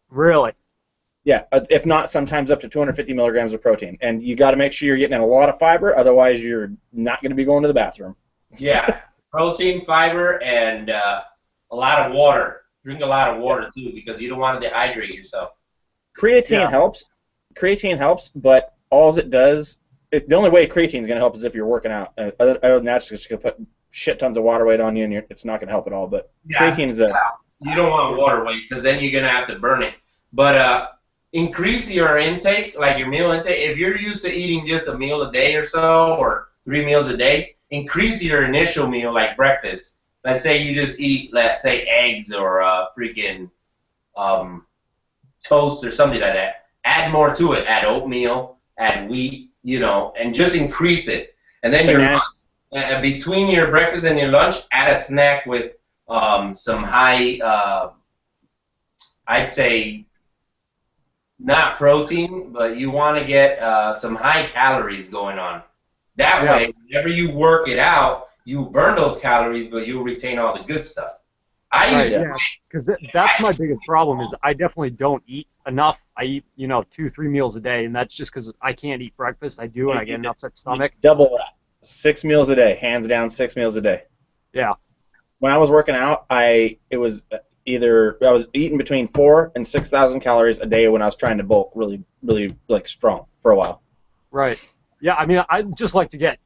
Really? Yeah, if not, sometimes up to 250 milligrams of protein. And you got to make sure you're getting a lot of fiber, otherwise you're not going to be going to the bathroom. Yeah, protein, fiber, and a lot of water. Drink a lot of water, too, because you don't want to dehydrate yourself. Creatine helps. Creatine helps, but all it does, the only way creatine is going to help is if you're working out. Other than that, it's just going to put shit tons of water weight on you, and it's not going to help at all. But creatine is a... You don't want water weight, because then you're going to have to burn it. But increase your intake, like your meal intake. If you're used to eating just a meal a day or so, or 3 meals a day, increase your initial meal, like breakfast. Let's say you just eat, let's say, eggs or freaking toast or something like that. Add more to it. Add oatmeal, add wheat, and just increase it. And then between your breakfast and your lunch, add a snack with some high, I'd say, not protein, but you want to get some high calories going on. That way, whenever you work it out, you burn those calories, but you'll retain all the good stuff. Because that's my biggest problem is I definitely don't eat enough. I eat, 2-3 meals a day, and that's just because I can't eat breakfast. I do, and I get an upset stomach. Double that. 6 meals a day, hands down, 6 meals a day. Yeah. When I was working out, I was eating between 4,000 and 6,000 calories a day when I was trying to bulk really, really like strong for a while. Right. Yeah, I mean, I'd just like to get,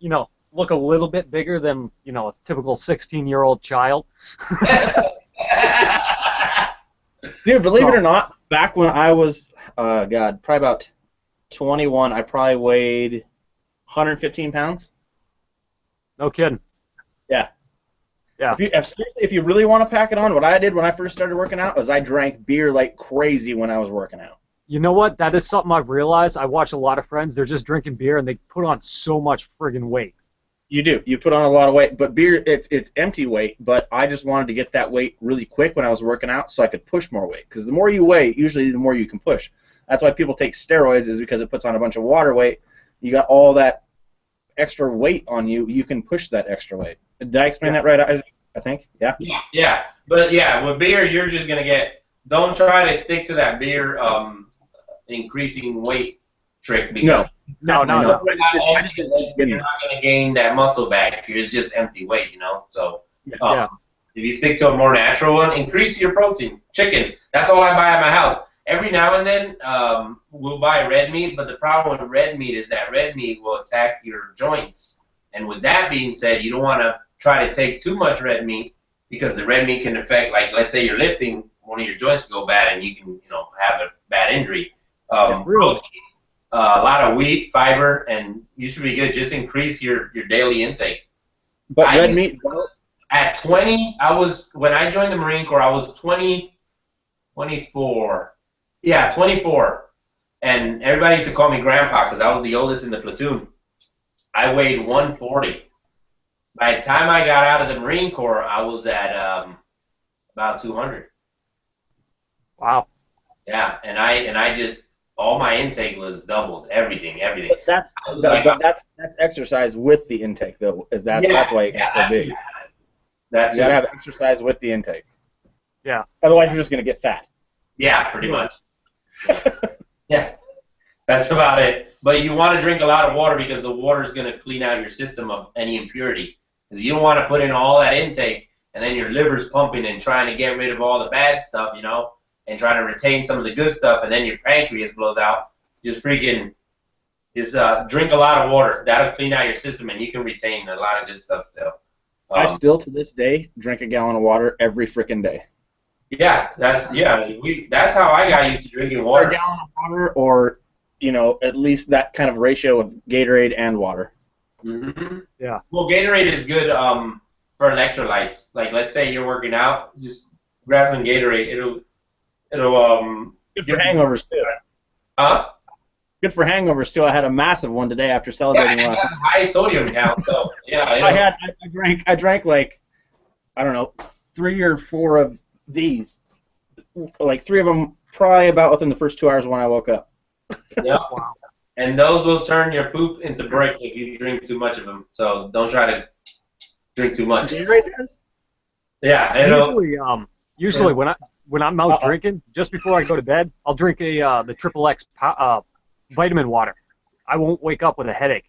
look a little bit bigger than, a typical 16-year-old child. Dude, believe it or not, back when I was, probably about 21, I probably weighed 115 pounds. No kidding. Yeah. Yeah. If you really want to pack it on, what I did when I first started working out was I drank beer like crazy when I was working out. You know what? That is something I've realized. I watch a lot of friends. They're just drinking beer, and they put on so much friggin' weight. You do. You put on a lot of weight. But beer, it's empty weight, but I just wanted to get that weight really quick when I was working out so I could push more weight. Because the more you weigh, usually the more you can push. That's why people take steroids, is because it puts on a bunch of water weight. You got all that extra weight on you. You can push that extra weight. Did I explain that right, Isaac? I think? Yeah? Yeah. But, with beer, you're just going to get... Don't try to stick to that beer increasing weight trick. Because No. You're not going to gain that muscle back. It's just empty weight, So if you stick to a more natural one, increase your protein. Chicken. That's all I buy at my house. Every now and then we'll buy red meat, but the problem with red meat is that red meat will attack your joints. And with that being said, you don't want to try to take too much red meat because the red meat can affect, like, let's say you're lifting one of your joints can go bad and you can, have a bad injury. Really? Protein, a lot of wheat, fiber, and you should be good. Just increase your daily intake. But red meat. At 20, when I joined the Marine Corps, I was 24. Yeah, 24. And everybody used to call me Grandpa because I was the oldest in the platoon. I weighed 140. By the time I got out of the Marine Corps, I was at about 200. Wow. Yeah, and I just all my intake was doubled. Everything. But that's exercise with the intake though. That's why it gets so big. You gotta have exercise with the intake. Yeah. Otherwise, you're just gonna get fat. Yeah, pretty much. Yeah, that's about it. But you want to drink a lot of water because the water is going to clean out your system of any impurity. Because you don't want to put in all that intake and then your liver's pumping and trying to get rid of all the bad stuff, and trying to retain some of the good stuff, and then your pancreas blows out. Just drink a lot of water. That'll clean out your system, and you can retain a lot of good stuff still. I still, to this day, drink a gallon of water every freaking day. Yeah, that's how I got used to drinking water. Or a gallon of water, or at least that kind of ratio of Gatorade and water. Mm-hmm. Yeah. Well, Gatorade is good for electrolytes. Like, let's say you're working out, just grab some Gatorade. It'll good for hangovers too. Huh? Good for hangovers too. I had a massive one today after celebrating last night. High sodium count, so yeah. I drank like, I don't know, 3 or 4 of these. Like 3 of them probably about within the first 2 hours when I woke up. Yeah. Wow. And those will turn your poop into brick if you drink too much of them. So don't try to drink too much. Yeah. Usually when I'm out drinking, just before I go to bed, I'll drink the Triple X vitamin water. I won't wake up with a headache.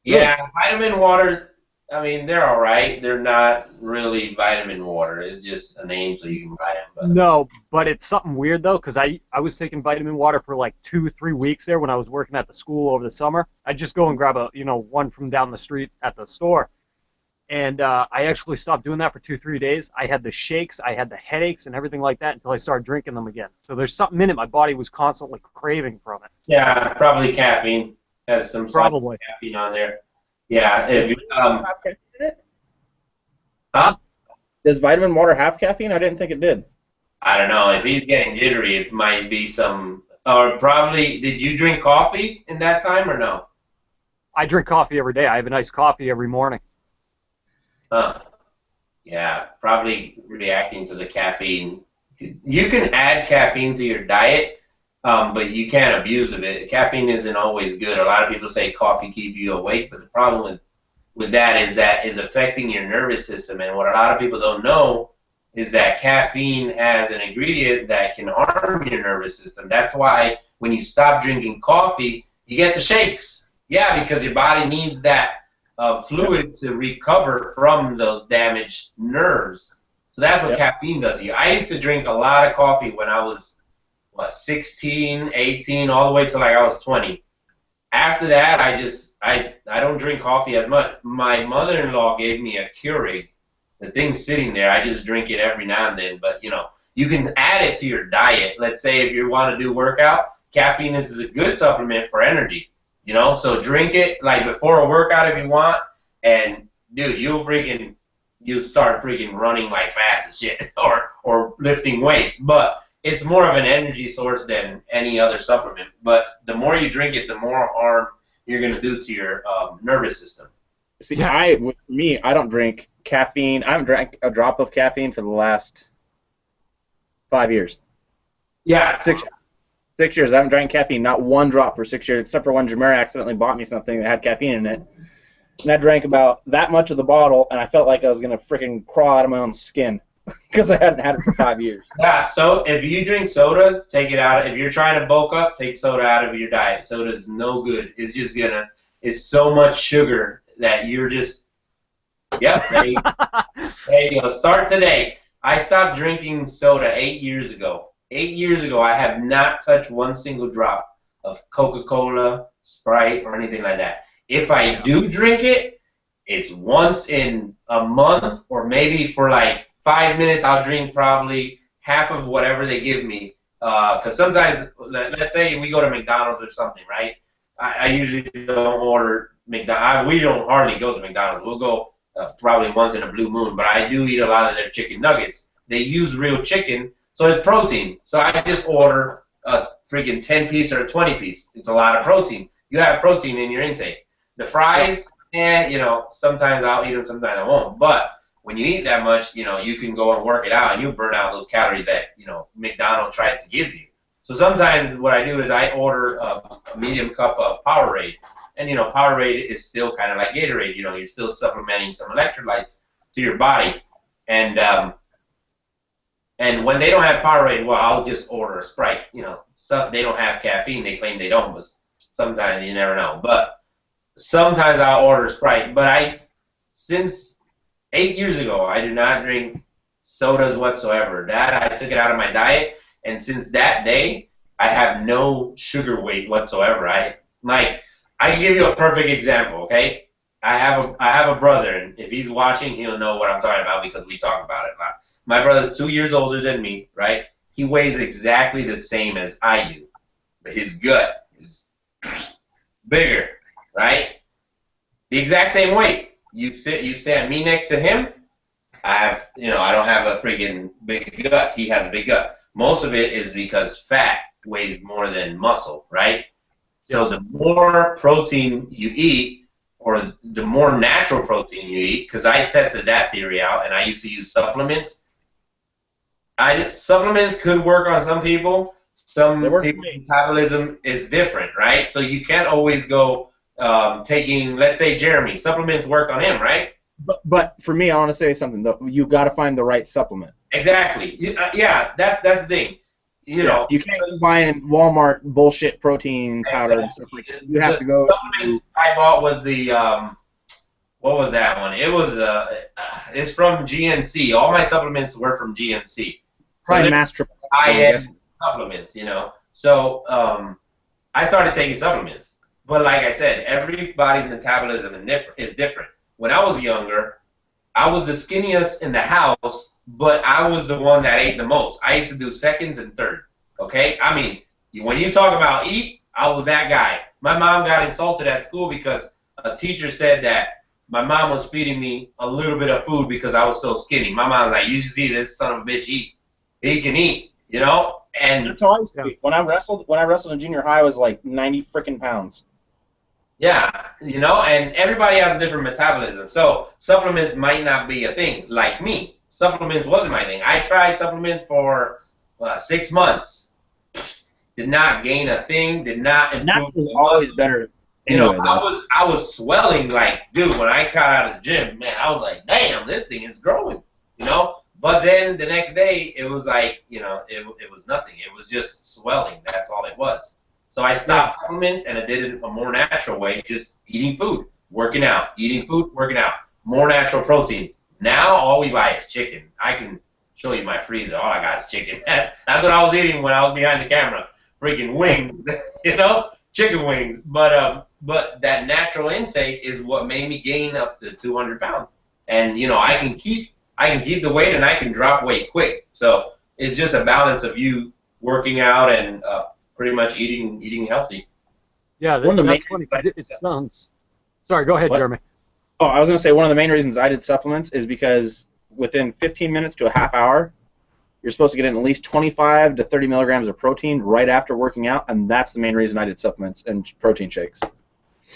Yeah, vitamin water. I mean, they're all right. They're not really vitamin water. It's just a name so you can buy them. But. No, but it's something weird, though, because I was taking vitamin water for like 2-3 weeks there when I was working at the school over the summer. I'd just go and grab one from down the street at the store. And I actually stopped doing that for 2-3 days. I had the shakes, I had the headaches and everything like that until I started drinking them again. So there's something in it my body was constantly craving from it. Yeah, probably caffeine. Has some caffeine on there. Yeah. Have caffeine in it? Huh? Does vitamin water have caffeine? I didn't think it did. I don't know. If he's getting jittery, it might be some. Or probably, did you drink coffee in that time or no? I drink coffee every day. I have a nice coffee every morning. Yeah, probably reacting to the caffeine. You can add caffeine to your diet, but you can't abuse of it. Caffeine isn't always good. A lot of people say coffee keeps you awake, but the problem with that is affecting your nervous system. And what a lot of people don't know is that caffeine has an ingredient that can harm your nervous system. That's why when you stop drinking coffee, you get the shakes. Yeah, because your body needs that fluid to recover from those damaged nerves. So that's what caffeine does to you. I used to drink a lot of coffee when I was, 16, 18, all the way till like I was 20. After that, I don't drink coffee as much. My mother-in-law gave me a Keurig. The thing's sitting there. I just drink it every now and then. But, you can add it to your diet. Let's say if you want to do workout, caffeine is a good supplement for energy. So drink it like before a workout if you want, and dude, you'll start freaking running like fast as shit, or lifting weights. But it's more of an energy source than any other supplement. But the more you drink it, the more harm you're gonna do to your nervous system. See, I don't drink caffeine. I haven't drank a drop of caffeine for the last 5 years. Yeah. 6 years. 6 years. I haven't drank caffeine, not one drop for 6 years, except for when Jameer accidentally bought me something that had caffeine in it. And I drank about that much of the bottle, and I felt like I was going to freaking crawl out of my own skin because I hadn't had it for 5 years. Yeah, so if you drink sodas, take it out. If you're trying to bulk up, take soda out of your diet. Soda's no good. It's just it's so much sugar that you're just, there you go. Start today. I stopped drinking soda 8 years ago. 8 years ago, I have not touched one single drop of Coca-Cola, Sprite, or anything like that. If I do drink it, it's once in a month, or maybe for like 5 minutes, I'll drink probably half of whatever they give me. Because sometimes, let's say we go to McDonald's or something, right? I usually don't order McDonald's. We don't hardly go to McDonald's. We'll go probably once in a blue moon, but I do eat a lot of their chicken nuggets. They use real chicken, so it's protein. So I just order a freaking 10-piece or a 20-piece. It's a lot of protein. You have protein in your intake. The fries, sometimes I'll eat them, sometimes I won't. But when you eat that much, you can go and work it out, and you burn out those calories that, McDonald's tries to give you. So sometimes what I do is I order a medium cup of Powerade. And, Powerade is still kind of like Gatorade. You're still supplementing some electrolytes to your body. And when they don't have Powerade, well, I'll just order a Sprite. They don't have caffeine. They claim they don't, but sometimes you never know. But sometimes I'll order Sprite. But since 8 years ago, I do not drink sodas whatsoever. That I took it out of my diet. And since that day, I have no sugar weight whatsoever. I can give you a perfect example, okay? I have a brother, and if he's watching, he'll know what I'm talking about because we talk about it a lot. My brother's 2 years older than me, right? He weighs exactly the same as I do, but his gut is bigger, right? The exact same weight. You stand me next to him. I don't have a freaking big gut. He has a big gut. Most of it is because fat weighs more than muscle, right? So the more protein you eat, or the more natural protein you eat, because I tested that theory out, and I used to use supplements. Supplements could work on some people. Some people's metabolism is different, right? So you can't always go taking, let's say, Jeremy. Supplements work on him, right? But for me, I want to say something, though. You got to find the right supplement. Exactly. Yeah, that's the thing. You can't go buying Walmart bullshit protein powder and stuff like that. You have to go. Supplements I bought was the what was that one? It was it's from GNC. All my supplements were from GNC. Probably mass triple. high-end supplements, So I started taking supplements. But like I said, everybody's metabolism is different. When I was younger, I was the skinniest in the house, but I was the one that ate the most. I used to do seconds and third, okay? I mean, when you talk about eat, I was that guy. My mom got insulted at school because a teacher said that my mom was feeding me a little bit of food because I was so skinny. My mom was like, you should see this son of a bitch eat. He can eat, And that's how I used to be. When I wrestled in junior high, I was like 90 freaking pounds. Yeah, and everybody has a different metabolism. So supplements might not be a thing. Like me, supplements wasn't my thing. I tried supplements for 6 months. Did not gain a thing. Did not improve. And that was always better. Anyway, I was swelling like, dude, when I got out of the gym, man, I was like, damn, this thing is growing, But then the next day, it was like, it was nothing. It was just swelling. That's all it was. So I stopped supplements, and I did it a more natural way, just eating food, working out, eating food, working out, more natural proteins. Now all we buy is chicken. I can show you my freezer. All I got is chicken. That's what I was eating when I was behind the camera. Freaking wings, chicken wings. But that natural intake is what made me gain up to 200 pounds. And I can keep the weight, and I can drop weight quick. So it's just a balance of you working out and pretty much eating healthy. Yeah, that's funny. It sounds. Sorry, go ahead, Jeremy. Oh, I was going to say one of the main reasons I did supplements is because within 15 minutes to a half hour, you're supposed to get in at least 25 to 30 milligrams of protein right after working out, and that's the main reason I did supplements and protein shakes.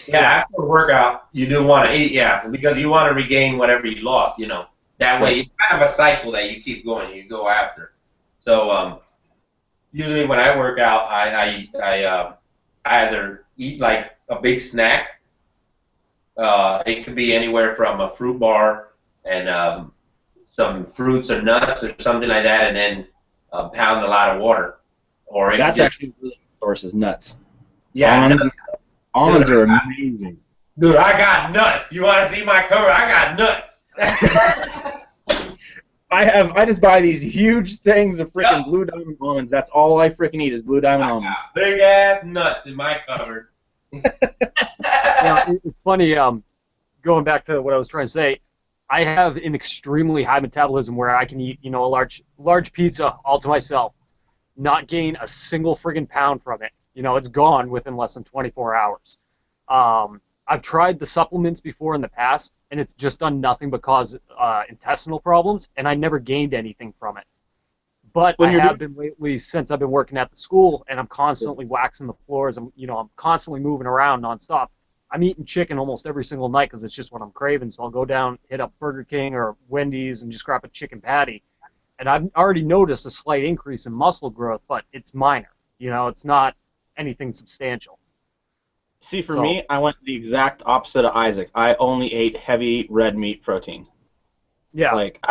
Yeah, after a workout, you do want to eat, because you want to regain whatever you lost, That way, it's kind of a cycle that you keep going, you go after. So, usually when I work out, I either eat like a big snack. It could be anywhere from a fruit bar and some fruits or nuts or something like that, and then pound a lot of water. Or that's actually really good source is nuts. Yeah, almonds are amazing. Dude, I got nuts. You want to see my cover? I got nuts. I just buy these huge things of freaking Blue Diamond almonds. That's all I freaking eat is Blue Diamond almonds. Big ass nuts in my cupboard. It's funny. Going back to what I was trying to say, I have an extremely high metabolism where I can eat, a large pizza all to myself, not gain a single friggin' pound from it. It's gone within less than 24 hours. I've tried the supplements before in the past, and it's just done nothing but cause intestinal problems, and I never gained anything from it. But I have been lately since I've been working at the school, and I'm constantly waxing the floors. I'm constantly moving around nonstop. I'm eating chicken almost every single night because it's just what I'm craving. So I'll go down, hit up Burger King or Wendy's, and just grab a chicken patty. And I've already noticed a slight increase in muscle growth, but it's minor. It's not anything substantial. See, for me, I went the exact opposite of Isaac. I only ate heavy red meat protein. Yeah. Like,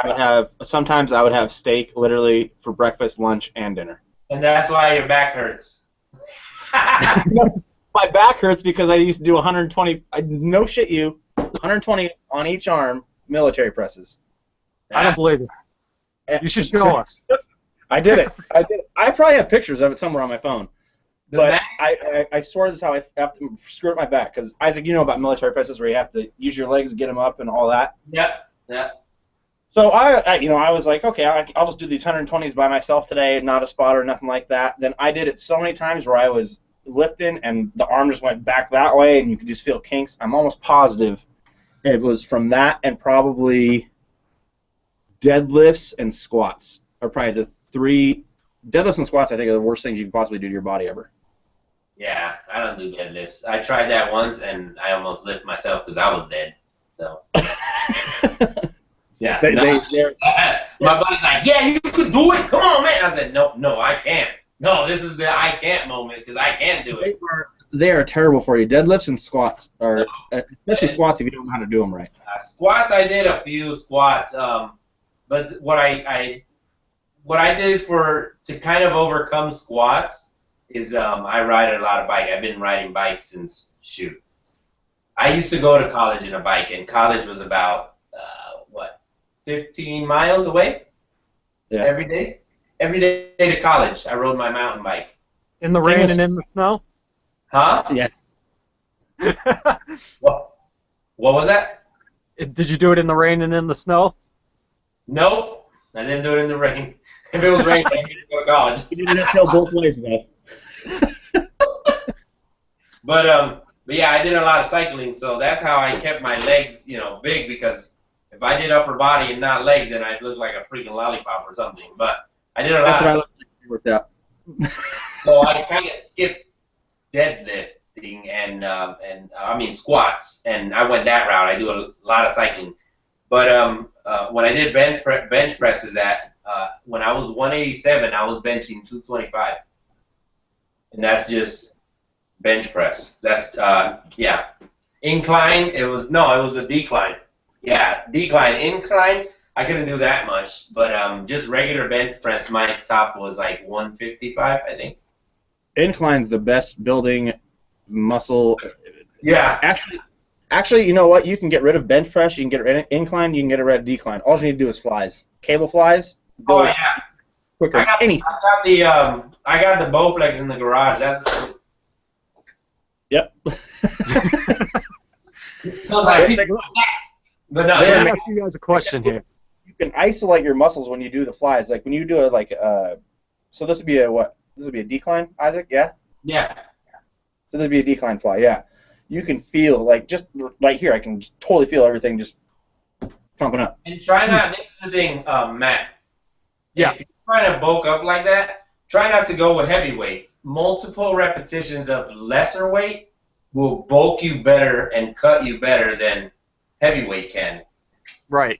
sometimes I would have steak literally for breakfast, lunch, and dinner. And that's why your back hurts. My back hurts because I used to do 120, no shit you, 120 on each arm military presses. I don't believe you. You should show us. I did it. I probably have pictures of it somewhere on my phone. But I swear this is how I have to screw up my back. Because, Isaac, you know about military presses where you have to use your legs to get them up and all that. Yeah. So I was like, okay, I'll just do these 120s by myself today, not a spotter, nothing like that. Then I did it so many times where I was lifting and the arm just went back that way and you could just feel kinks. I'm almost positive it was from that and probably deadlifts and squats are probably the three. Deadlifts and squats, I think, are the worst things you can possibly do to your body ever. Yeah, I don't do deadlifts. I tried that once and I almost lifted myself because I was dead. So. Yeah. My buddy's like, yeah, you could do it. Come on, man. I said, no, I can't. No, this is the I can't moment because I can't do it. They are terrible for you. Deadlifts and squats are, especially squats if you don't know how to do them right. Squats, I did a few squats, but what I did to kind of overcome squats is I ride a lot of bike. I've been riding bikes since I used to go to college in a bike, and college was about 15 miles away. Yeah. Every day to college, I rode my mountain bike. In the rain and in the snow? Huh? Yes. What was that? Did you do it in the rain and in the snow? Nope. I didn't do it in the rain. If it was raining, I didn't go to college. You didn't have to go both ways, though. But yeah, I did a lot of cycling, so that's how I kept my legs, big, because if I did upper body and not legs, then I'd look like a freaking lollipop or something. But I did a lot. That's what I looked like. Worked out. So I kind of skipped deadlifting and squats, and I went that route. I do a lot of cycling. But when I did bench presses when I was 187, I was benching 225, and that's just bench press. That's incline. It was a decline. Yeah, decline. Incline, I couldn't do that much, but just regular bench press, my top was like 155, I think. Incline's the best building muscle. Yeah. Actually, you know what? You can get rid of bench press. You can get rid of incline. You can get rid of decline. All you need to do is flies. Cable flies. Oh yeah. Quicker. I got the Bowflex in the garage. That's. Yep. But no, let me ask you guys a question here. You can isolate your muscles when you do the flies. Like when you do so this would be a what? This would be a decline, Isaac? Yeah? Yeah. So this would be a decline fly, yeah. You can feel, like, just right here, I can totally feel everything just pumping up. And try not, this is the thing, Matt. Yeah. If you're trying to bulk up like that, try not to go with heavy weight. Multiple repetitions of lesser weight will bulk you better and cut you better than heavyweight can. Right.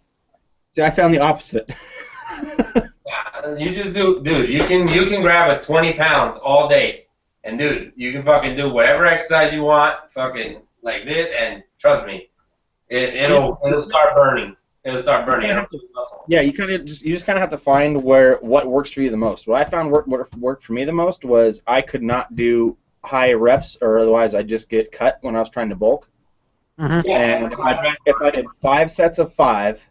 See, I found the opposite. Yeah, you just dude, you can grab a 20 pounds all day, and dude, you can fucking do whatever exercise you want, fucking like this, and trust me, it'll start burning. It'll start burning. Yeah, you just kind of have to find what works for you the most. What I found worked for me the most was I could not do high reps, or otherwise I'd just get cut when I was trying to bulk. Mm-hmm. And if I did 5 sets of 5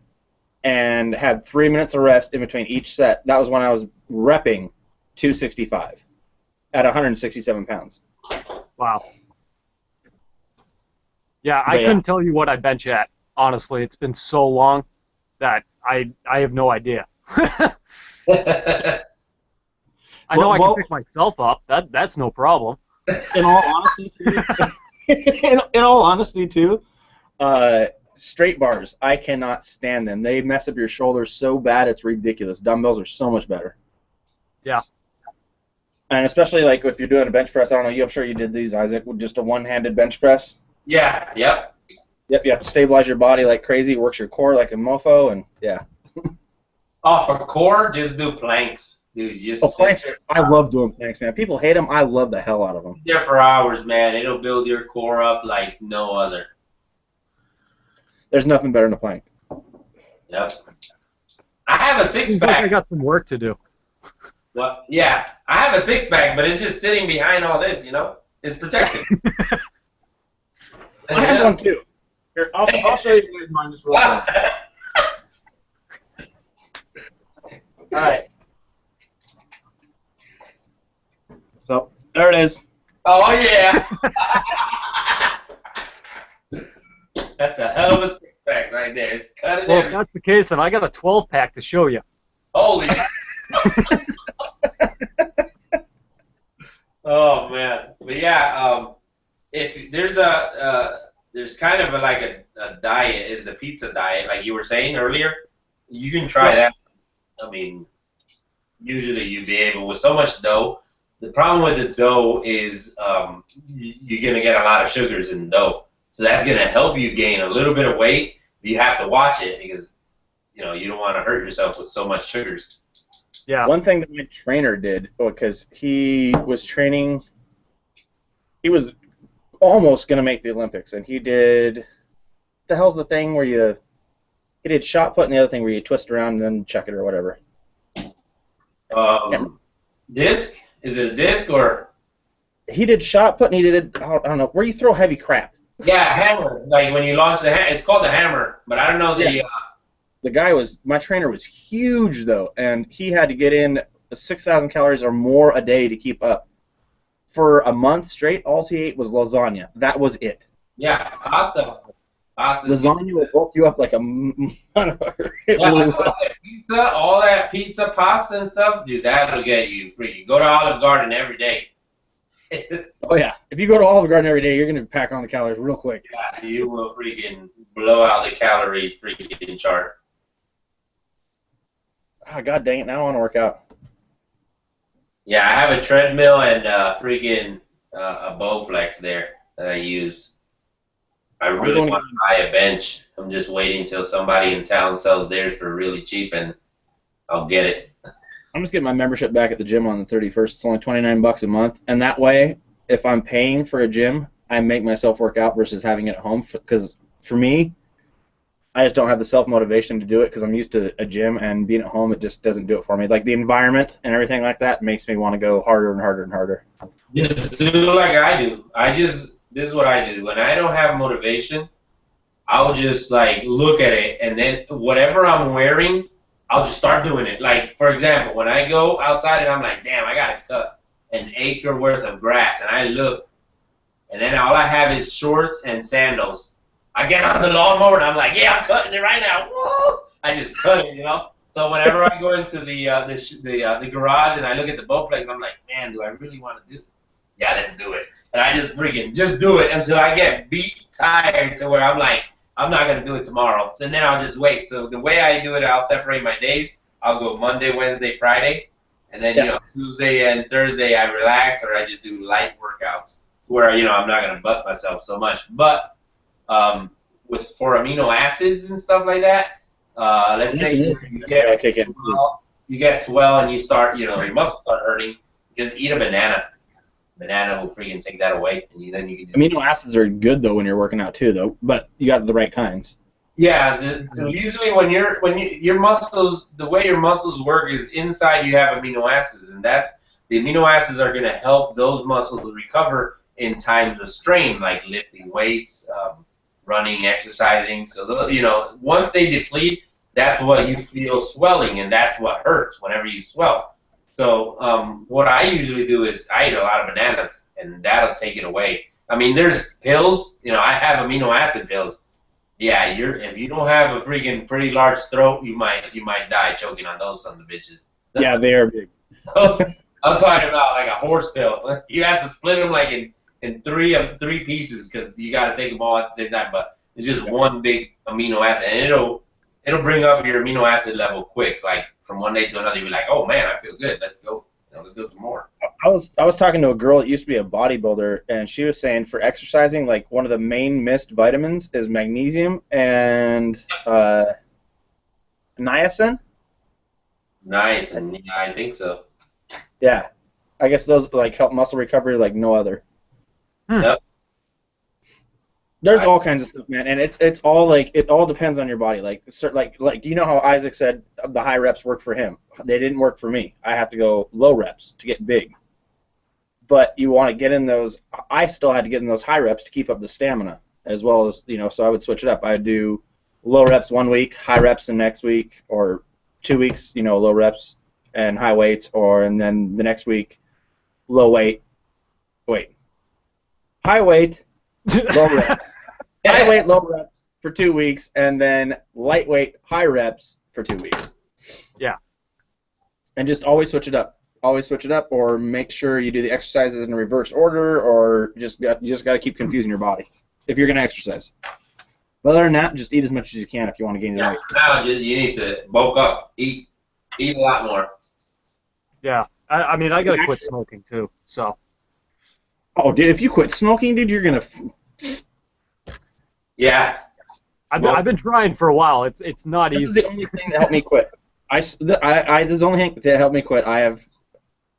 and had 3 minutes of rest in between each set, that was when I was repping 265 at 167 pounds. Wow. Yeah, I couldn't tell you what I bench at, honestly. It's been so long. that I have no idea. I know Well, I well- can pick myself up. That's no problem. In all honesty, in all honesty too, straight bars, I cannot stand them. They mess up your shoulders so bad, it's ridiculous. Dumbbells are so much better. Yeah. And especially like if you're doing a bench press, I don't know, I'm sure you did these, Isaac, with just a one-handed bench press. Yeah, yep. Yep, you have to stabilize your body like crazy, it works your core like a mofo, and yeah. Oh, for core, just do planks. Dude, just sit Planks, I love doing planks, man. People hate them, I love the hell out of them. there for hours, man. It'll build your core up like no other. There's nothing better than a plank. Yep. I have a Seems like I six-pack. got some work to do. Well, yeah, I have a six-pack, but it's just sitting behind all this, you know? It's protected. I have one too. Here, I'll show you guys mine just real quick. All right. So there it is. Oh, yeah. That's a hell of a six-pack right there. It's cut it Well, if in. that's the case, then I got a 12-pack to show you. Holy Oh, man. But, yeah, if there's there's kind of like a diet, is the pizza diet, like you were saying earlier. You can try that. I mean, usually you'd be able, with so much dough, the problem with the dough is you're going to get a lot of sugars in the dough. So that's going to help you gain a little bit of weight. But you have to watch it because, you know, you don't want to hurt yourself with so much sugars. Yeah. One thing that my trainer did, because he was training, he was almost going to make the Olympics, and he did, what the hell's the thing where he did shot put and the other thing where you twist around and then check it or whatever. Disc? Is it a disc or? He did shot put and he did, I don't know, where you throw heavy crap. Yeah, hammer. Like when you launch the hammer, it's called the hammer, but I don't know the. The guy my trainer was huge though, and he had to get in 6,000 calories or more a day to keep up. For a month straight, all he ate was lasagna. That was it. Yeah, pasta. Lasagna will bulk you up like a motherfucker. It Yeah, really like will. all that pizza, pasta, and stuff, dude, that'll get you free. Go to Olive Garden every day. Oh yeah, if you go to Olive Garden every day, you're gonna pack on the calories real quick. Yeah, you will freaking blow out the calorie freaking chart. Ah, god dang it! Now I want to work out. Yeah, I have a treadmill and freaking a Bowflex there that I use. I really want to buy a bench. I'm just waiting till somebody in town sells theirs for really cheap, and I'll get it. I'm just getting my membership back at the gym on the 31st. It's only $29 a month, and that way, if I'm paying for a gym, I make myself work out versus having it at home. Because for me, I just don't have the self-motivation to do it because I'm used to a gym, and being at home, it just doesn't do it for me. Like the environment and everything like that makes me want to go harder and harder and harder. Just do like I do. This is what I do. When I don't have motivation, I'll just like look at it, and then whatever I'm wearing, I'll just start doing it. Like, for example, when I go outside and I'm like, damn, I got to cut an acre worth of grass, and I look, and then all I have is shorts and sandals. I get on the lawnmower, and I'm like, yeah, I'm cutting it right now. Woo! I just cut it, you know? So whenever I go into the garage and I look at the Bowflex, I'm like, man, do I really want to do it? Yeah, let's do it. And I just do it until I get beat tired to where I'm like, I'm not going to do it tomorrow. So then I'll just wait. So the way I do it, I'll separate my days. I'll go Monday, Wednesday, Friday. And then, you know, Tuesday and Thursday I relax, or I just do light workouts where, you know, I'm not going to bust myself so much. But for amino acids and stuff like that, let's say you get swell and you start, you know, your muscles start hurting, just eat a banana. Banana will freaking take that away, and then you can. Amino acids are good though when you're working out too, though. But you got the right kinds. Yeah, usually when your muscles, the way your muscles work is inside you have amino acids, and the amino acids are going to help those muscles recover in times of strain, like lifting weights, running, exercising. So you know, once they deplete, that's what you feel swelling, and that's what hurts whenever you swell. So what I usually do is I eat a lot of bananas, and that'll take it away. I mean, there's pills. You know, I have amino acid pills, Yeah, if you don't have a freaking pretty large throat, you might die choking on those sons of bitches. Yeah, they are big. I'm talking about like a horse pill. You have to split them like in three pieces because you got to take them all at the same time. But it's just one big amino acid, and it'll bring up your amino acid level quick. Like from one day to another, you'll be like, oh man, I feel good. Let's go. Let's go some more. I was talking to a girl that used to be a bodybuilder, and she was saying for exercising, like one of the main missed vitamins is magnesium and niacin. Nice, and yeah, I think so. Yeah, I guess those like help muscle recovery like no other. Yep. There's all kinds of stuff, man, and it's all like it all depends on your body. Like you know how Isaac said the high reps work for him. They didn't work for me. I have to go low reps to get big. But you want to get in those. I still had to get in those high reps to keep up the stamina, as well as So I would switch it up. I'd do low reps 1 week, high reps the next week, or 2 weeks, low reps and high weights, and then the next week, high weight, low reps, high weight, low reps for 2 weeks, and then lightweight, high reps for 2 weeks. Yeah. And just always switch it up. Always switch it up, or make sure you do the exercises in reverse order, or you just got to keep confusing your body if you're gonna exercise. But other than that, just eat as much as you can if you want to gain weight. Now you need to bulk up, eat a lot more. Yeah, I mean, I gotta quit smoking too. So. Oh, dude, if you quit smoking, dude, you're gonna. Yeah. I've been trying for a while. It's not easy. This is the only thing that helped me quit. This is the only thing that helped me quit.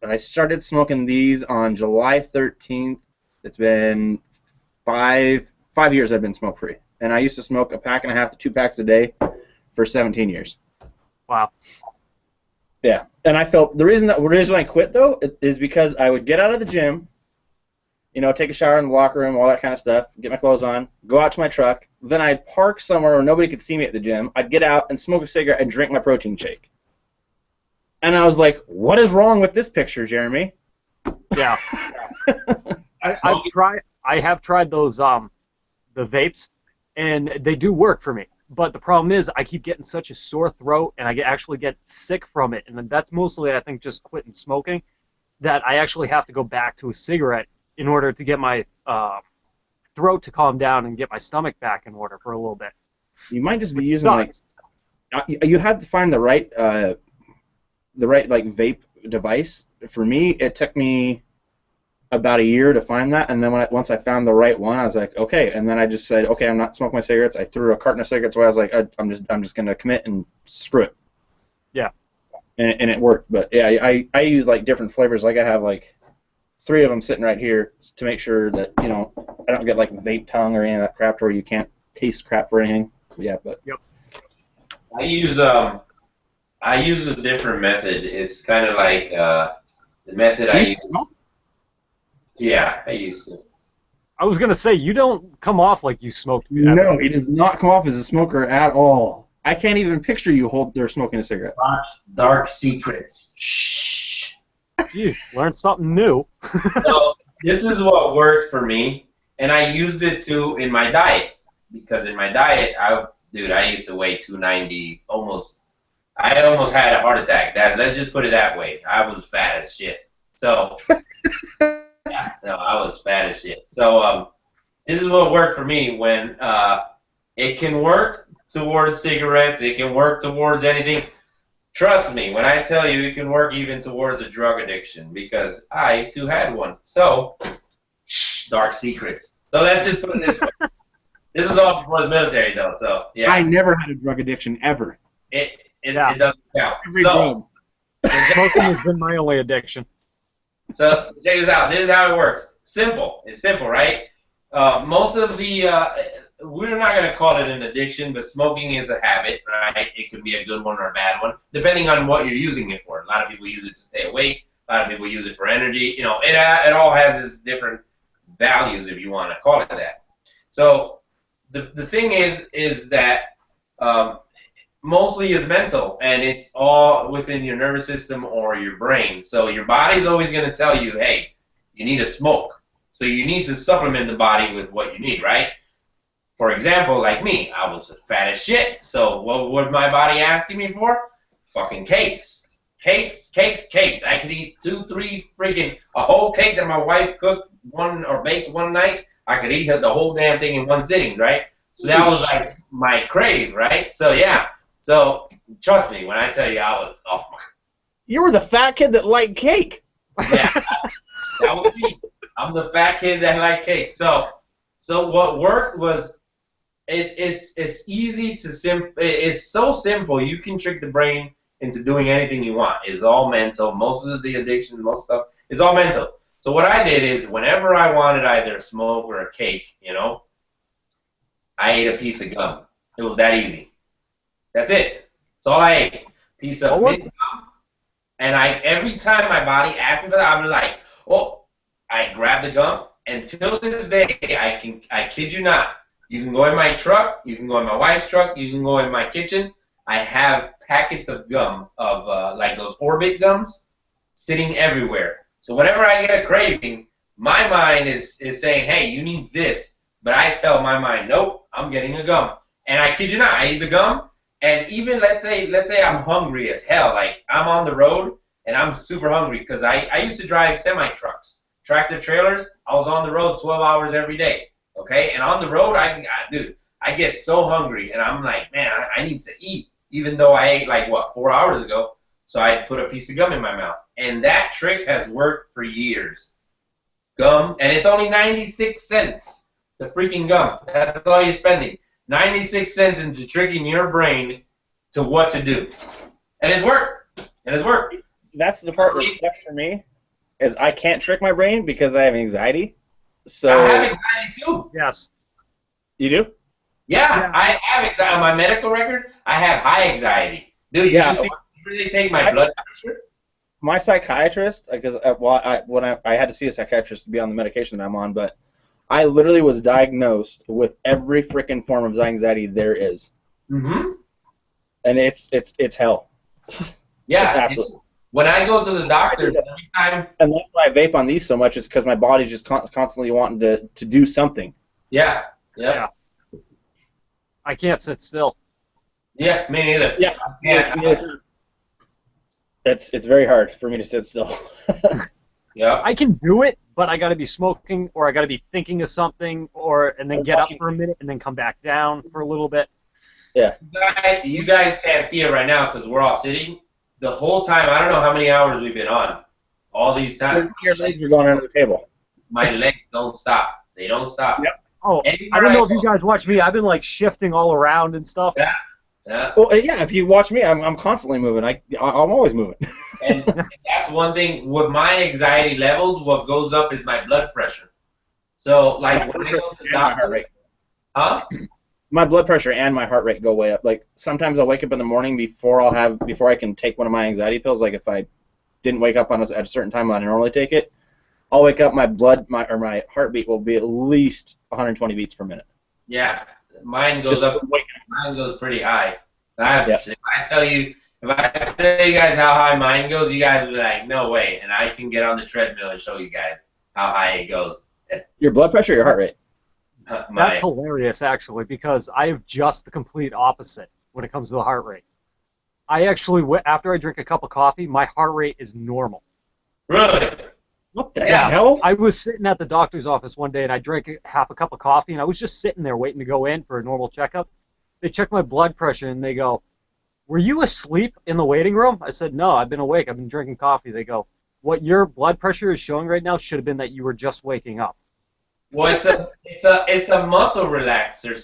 I started smoking these on July 13th. It's been five years I've been smoke free, and I used to smoke 1.5 to 2 packs a day for 17 years. Wow. Yeah, and I felt the reason I quit though is because I would get out of the gym, take a shower in the locker room, all that kind of stuff, get my clothes on, go out to my truck, then I'd park somewhere where nobody could see me at the gym. I'd get out and smoke a cigarette and drink my protein shake. And I was like, what is wrong with this picture, Jeremy? Yeah. I have tried those the vapes, and they do work for me. But the problem is I keep getting such a sore throat, and I actually get sick from it. And then that's mostly, I think, just quitting smoking, that I actually have to go back to a cigarette in order to get my throat to calm down and get my stomach back in order for a little bit. You might just be using you have to find the right vape device. For me, it took me about a year to find that, and then once I found the right one, I was like, okay. And then I just said, okay, I'm not smoking my cigarettes. I threw a carton of cigarettes away. I was like, I'm just gonna commit and screw it. Yeah. And it worked. But yeah, I use like different flavors. Like I have like 3 of them sitting right here to make sure that I don't get like vape tongue or any of that crap where you can't taste crap for anything. Yeah, but. Yep. I use a different method. It's kind of like the method I use. Yeah, I used to. I was gonna say, you don't come off like you smoked. No, he does not come off as a smoker at all. I can't even picture you smoking a cigarette. Dark secrets. Shh. Jeez, learned something new. So this is what worked for me, and I used it too in my diet, because in my diet, I used to weigh 290 almost. I almost had a heart attack. Let's just put it that way. I was fat as shit. So. Yeah, no, I was fat as shit. So this is what worked for me when it can work towards cigarettes, it can work towards anything. Trust me when I tell you it can work even towards a drug addiction, because I too had one. So, dark secrets. So let's just put it this way. This is all before the military though, so yeah. I never had a drug addiction ever. It doesn't count. Smoking has been my only addiction. So check this out. This is how it works. Simple. It's simple, right? Most of the, we're not going to call it an addiction, but smoking is a habit, right? It could be a good one or a bad one, depending on what you're using it for. A lot of people use it to stay awake. A lot of people use it for energy. It all has its different values, if you want to call it that. So the thing is that mostly is mental, and it's all within your nervous system or your brain. So your body's always going to tell you, hey, you need to smoke. So you need to supplement the body with what you need, right? for example, like me, I was fat as shit. So what was my body asking me for? Fucking cakes. Cakes. I could eat 2, 3 freaking, a whole cake that my wife cooked or baked one night. I could eat the whole damn thing in one sitting, right? So that was like my crave, right? So yeah. So trust me when I tell you I was, oh my. You were the fat kid that liked cake. Yeah, that was me. I'm the fat kid that liked cake. So what worked was it's easy to it's so simple. You can trick the brain into doing anything you want. It's all mental. Most of the addiction, most stuff, it's all mental. So what I did is whenever I wanted either a smoke or a cake, you know, I ate a piece of gum. It was that easy. That's it. That's all I ate. Piece of mint gum. And every time my body asked me for that, I'm like, oh, I grab the gum. Until this day, I kid you not. You can go in my truck. You can go in my wife's truck. You can go in my kitchen. I have packets of gum, of like those Orbit gums, sitting everywhere. So whenever I get a craving, my mind is saying, hey, you need this. But I tell my mind, nope, I'm getting a gum. And I kid you not, I eat the gum. And even let's say I'm hungry as hell. Like I'm on the road and I'm super hungry because I used to drive semi-trucks, tractor trailers. I was on the road 12 hours every day. Okay, and on the road, I get so hungry, and I'm like, man, I need to eat, even though I ate like 4 hours ago. So I put a piece of gum in my mouth, and that trick has worked for years. Gum, and it's only 96 cents. The freaking gum. That's all you're spending. 96 cents into tricking your brain to what to do, and it's worked. And it's worked. That's the part that sucks for me, is I can't trick my brain because I have anxiety. So I have anxiety too. Yes. You do? Yeah, I have anxiety. On my medical record, I have high anxiety. Dude, you should see they take my blood pressure. My psychiatrist, because when I had to see a psychiatrist to be on the medication that I'm on, but I literally was diagnosed with every freaking form of anxiety there is. Mm-hmm. And it's hell. Yeah. It's absolutely. When I go to the doctor, every time. And that's why I vape on these so much, is because my body's just constantly wanting to do something. Yeah. Yeah. I can't sit still. Yeah, me neither. Yeah. It's very hard for me to sit still. Yeah. I can do it, but I got to be smoking, or I got to be thinking of something, and then get up for a minute and then come back down for a little bit. Yeah. You guys can't see it right now because we're all sitting. The whole time, I don't know how many hours we've been on. All these times. Your legs are going under the table. My legs don't stop. They don't stop. Yep. Oh, I don't know if you guys watch me. I've been like shifting all around and stuff. Yeah. Yeah. Well, yeah. If you watch me, I'm constantly moving. I'm always moving. And that's one thing with my anxiety levels. What goes up is my blood pressure. So, like when I go to the doctor, my blood pressure and my heart rate go way up. Like sometimes I'll wake up in the morning before I can take one of my anxiety pills. Like if I didn't wake up at a certain time when I normally take it, I'll wake up, my heartbeat will be at least 120 beats per minute. Yeah, mine goes up. Mine goes pretty high. If I tell you guys how high mine goes, you guys will be like, no way. And I can get on the treadmill and show you guys how high it goes. Your blood pressure or your heart rate? That's hilarious, actually, because I have just the complete opposite when it comes to the heart rate. I actually, after I drink a cup of coffee, my heart rate is normal. Really? What the hell? I was sitting at the doctor's office one day, and I drank half a cup of coffee, and I was just sitting there waiting to go in for a normal checkup. They checked my blood pressure, and they go, "Were you asleep in the waiting room?" I said, "No, I've been awake. I've been drinking coffee." They go, "What your blood pressure is showing right now should have been that you were just waking up." Well, it's a muscle relaxer.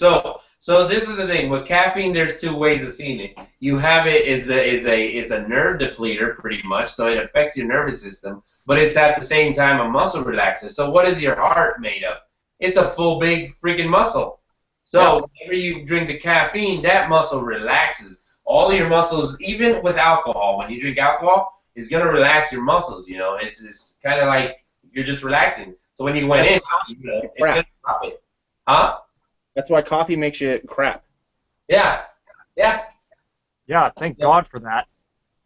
So this is the thing with caffeine. There's two ways of seeing it. You have it is a nerve depleter pretty much, so it affects your nervous system. But it's at the same time a muscle relaxer. So what is your heart made of? It's a full big freaking muscle. So whenever you drink the caffeine, that muscle relaxes. All your muscles, even with alcohol, when you drink alcohol, it's gonna relax your muscles. You know, it's just kind of like you're just relaxing. So when you went in, it's gonna drop it. Huh? That's why coffee makes you crap. Yeah. Yeah. Yeah, thank God for that.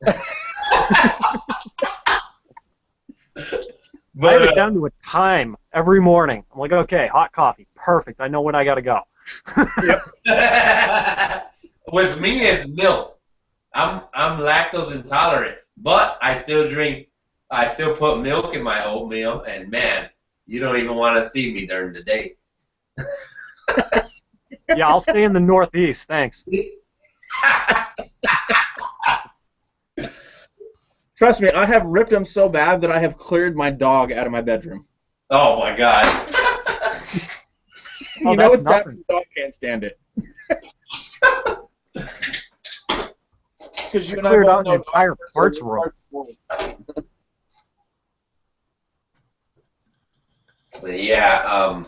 I have it down to a time every morning. I'm like, okay, hot coffee, perfect. I know when I gotta go. With me, it's milk. I'm lactose intolerant, but I still put milk in my oatmeal, and man, you don't even want to see me during the day. Yeah, I'll stay in the Northeast, thanks. Trust me, I have ripped them so bad that I have cleared my dog out of my bedroom. Oh my god. You know it's bad when the dog can't stand it. Because you and I Cleared both out know an entire dogs parts are room. But yeah,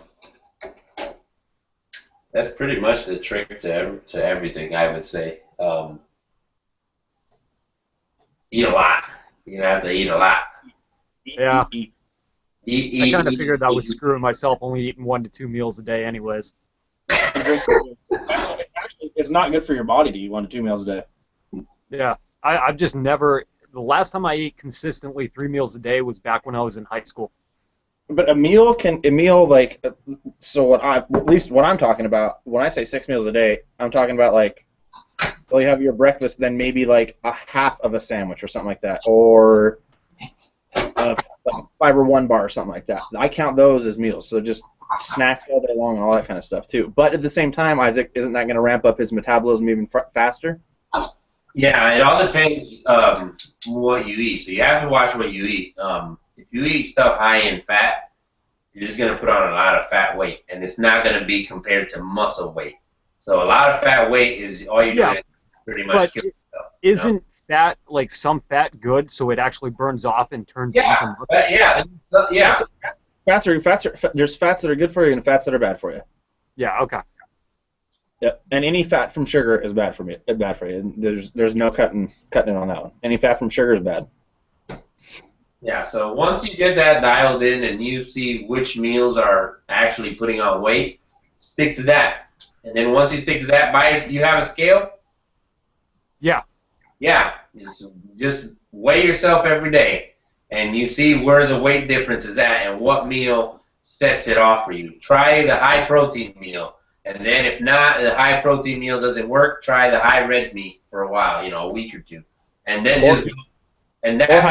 that's pretty much the trick to everything, I would say. Eat a lot. You're gonna have to eat a lot. Yeah. Eat, I kind of eat, figured I was eat. screwing myself only eating 1 to 2 meals a day anyways. Actually, it's not good for your body to eat 1 to 2 meals a day. Yeah. I've just never... The last time I ate consistently 3 meals a day was back when I was in high school. But a meal like, so at least what I'm talking about, when I say 6 meals a day, I'm talking about like, well, you have your breakfast, then maybe like a half of a sandwich or something like that, or a Fiber One bar or something like that. I count those as meals, so just snacks all day long and all that kind of stuff too. But at the same time, Isaac, isn't that going to ramp up his metabolism even faster? Yeah, it all depends what you eat. So you have to watch what you eat. If you eat stuff high in fat, you're just going to put on a lot of fat weight, and it's not going to be compared to muscle weight. So a lot of fat weight is all you're doing is pretty much kill yourself. Isn't fat, like some fat, good, so it actually burns off and turns into muscle? Yeah. There's fats that are good for you and fats that are bad for you. Yeah, okay. Yep. And any fat from sugar is bad for me. Bad for you. There's no cutting it on that one. Any fat from sugar is bad. Yeah, so once you get that dialed in and you see which meals are actually putting on weight, stick to that. And then once you stick to that, you have a scale? Yeah. Yeah, just weigh yourself every day, and you see where the weight difference is at and what meal sets it off for you. Try the high-protein meal, and then if not, the high-protein meal doesn't work, try the high red meat for a while, a week or two. And then and that's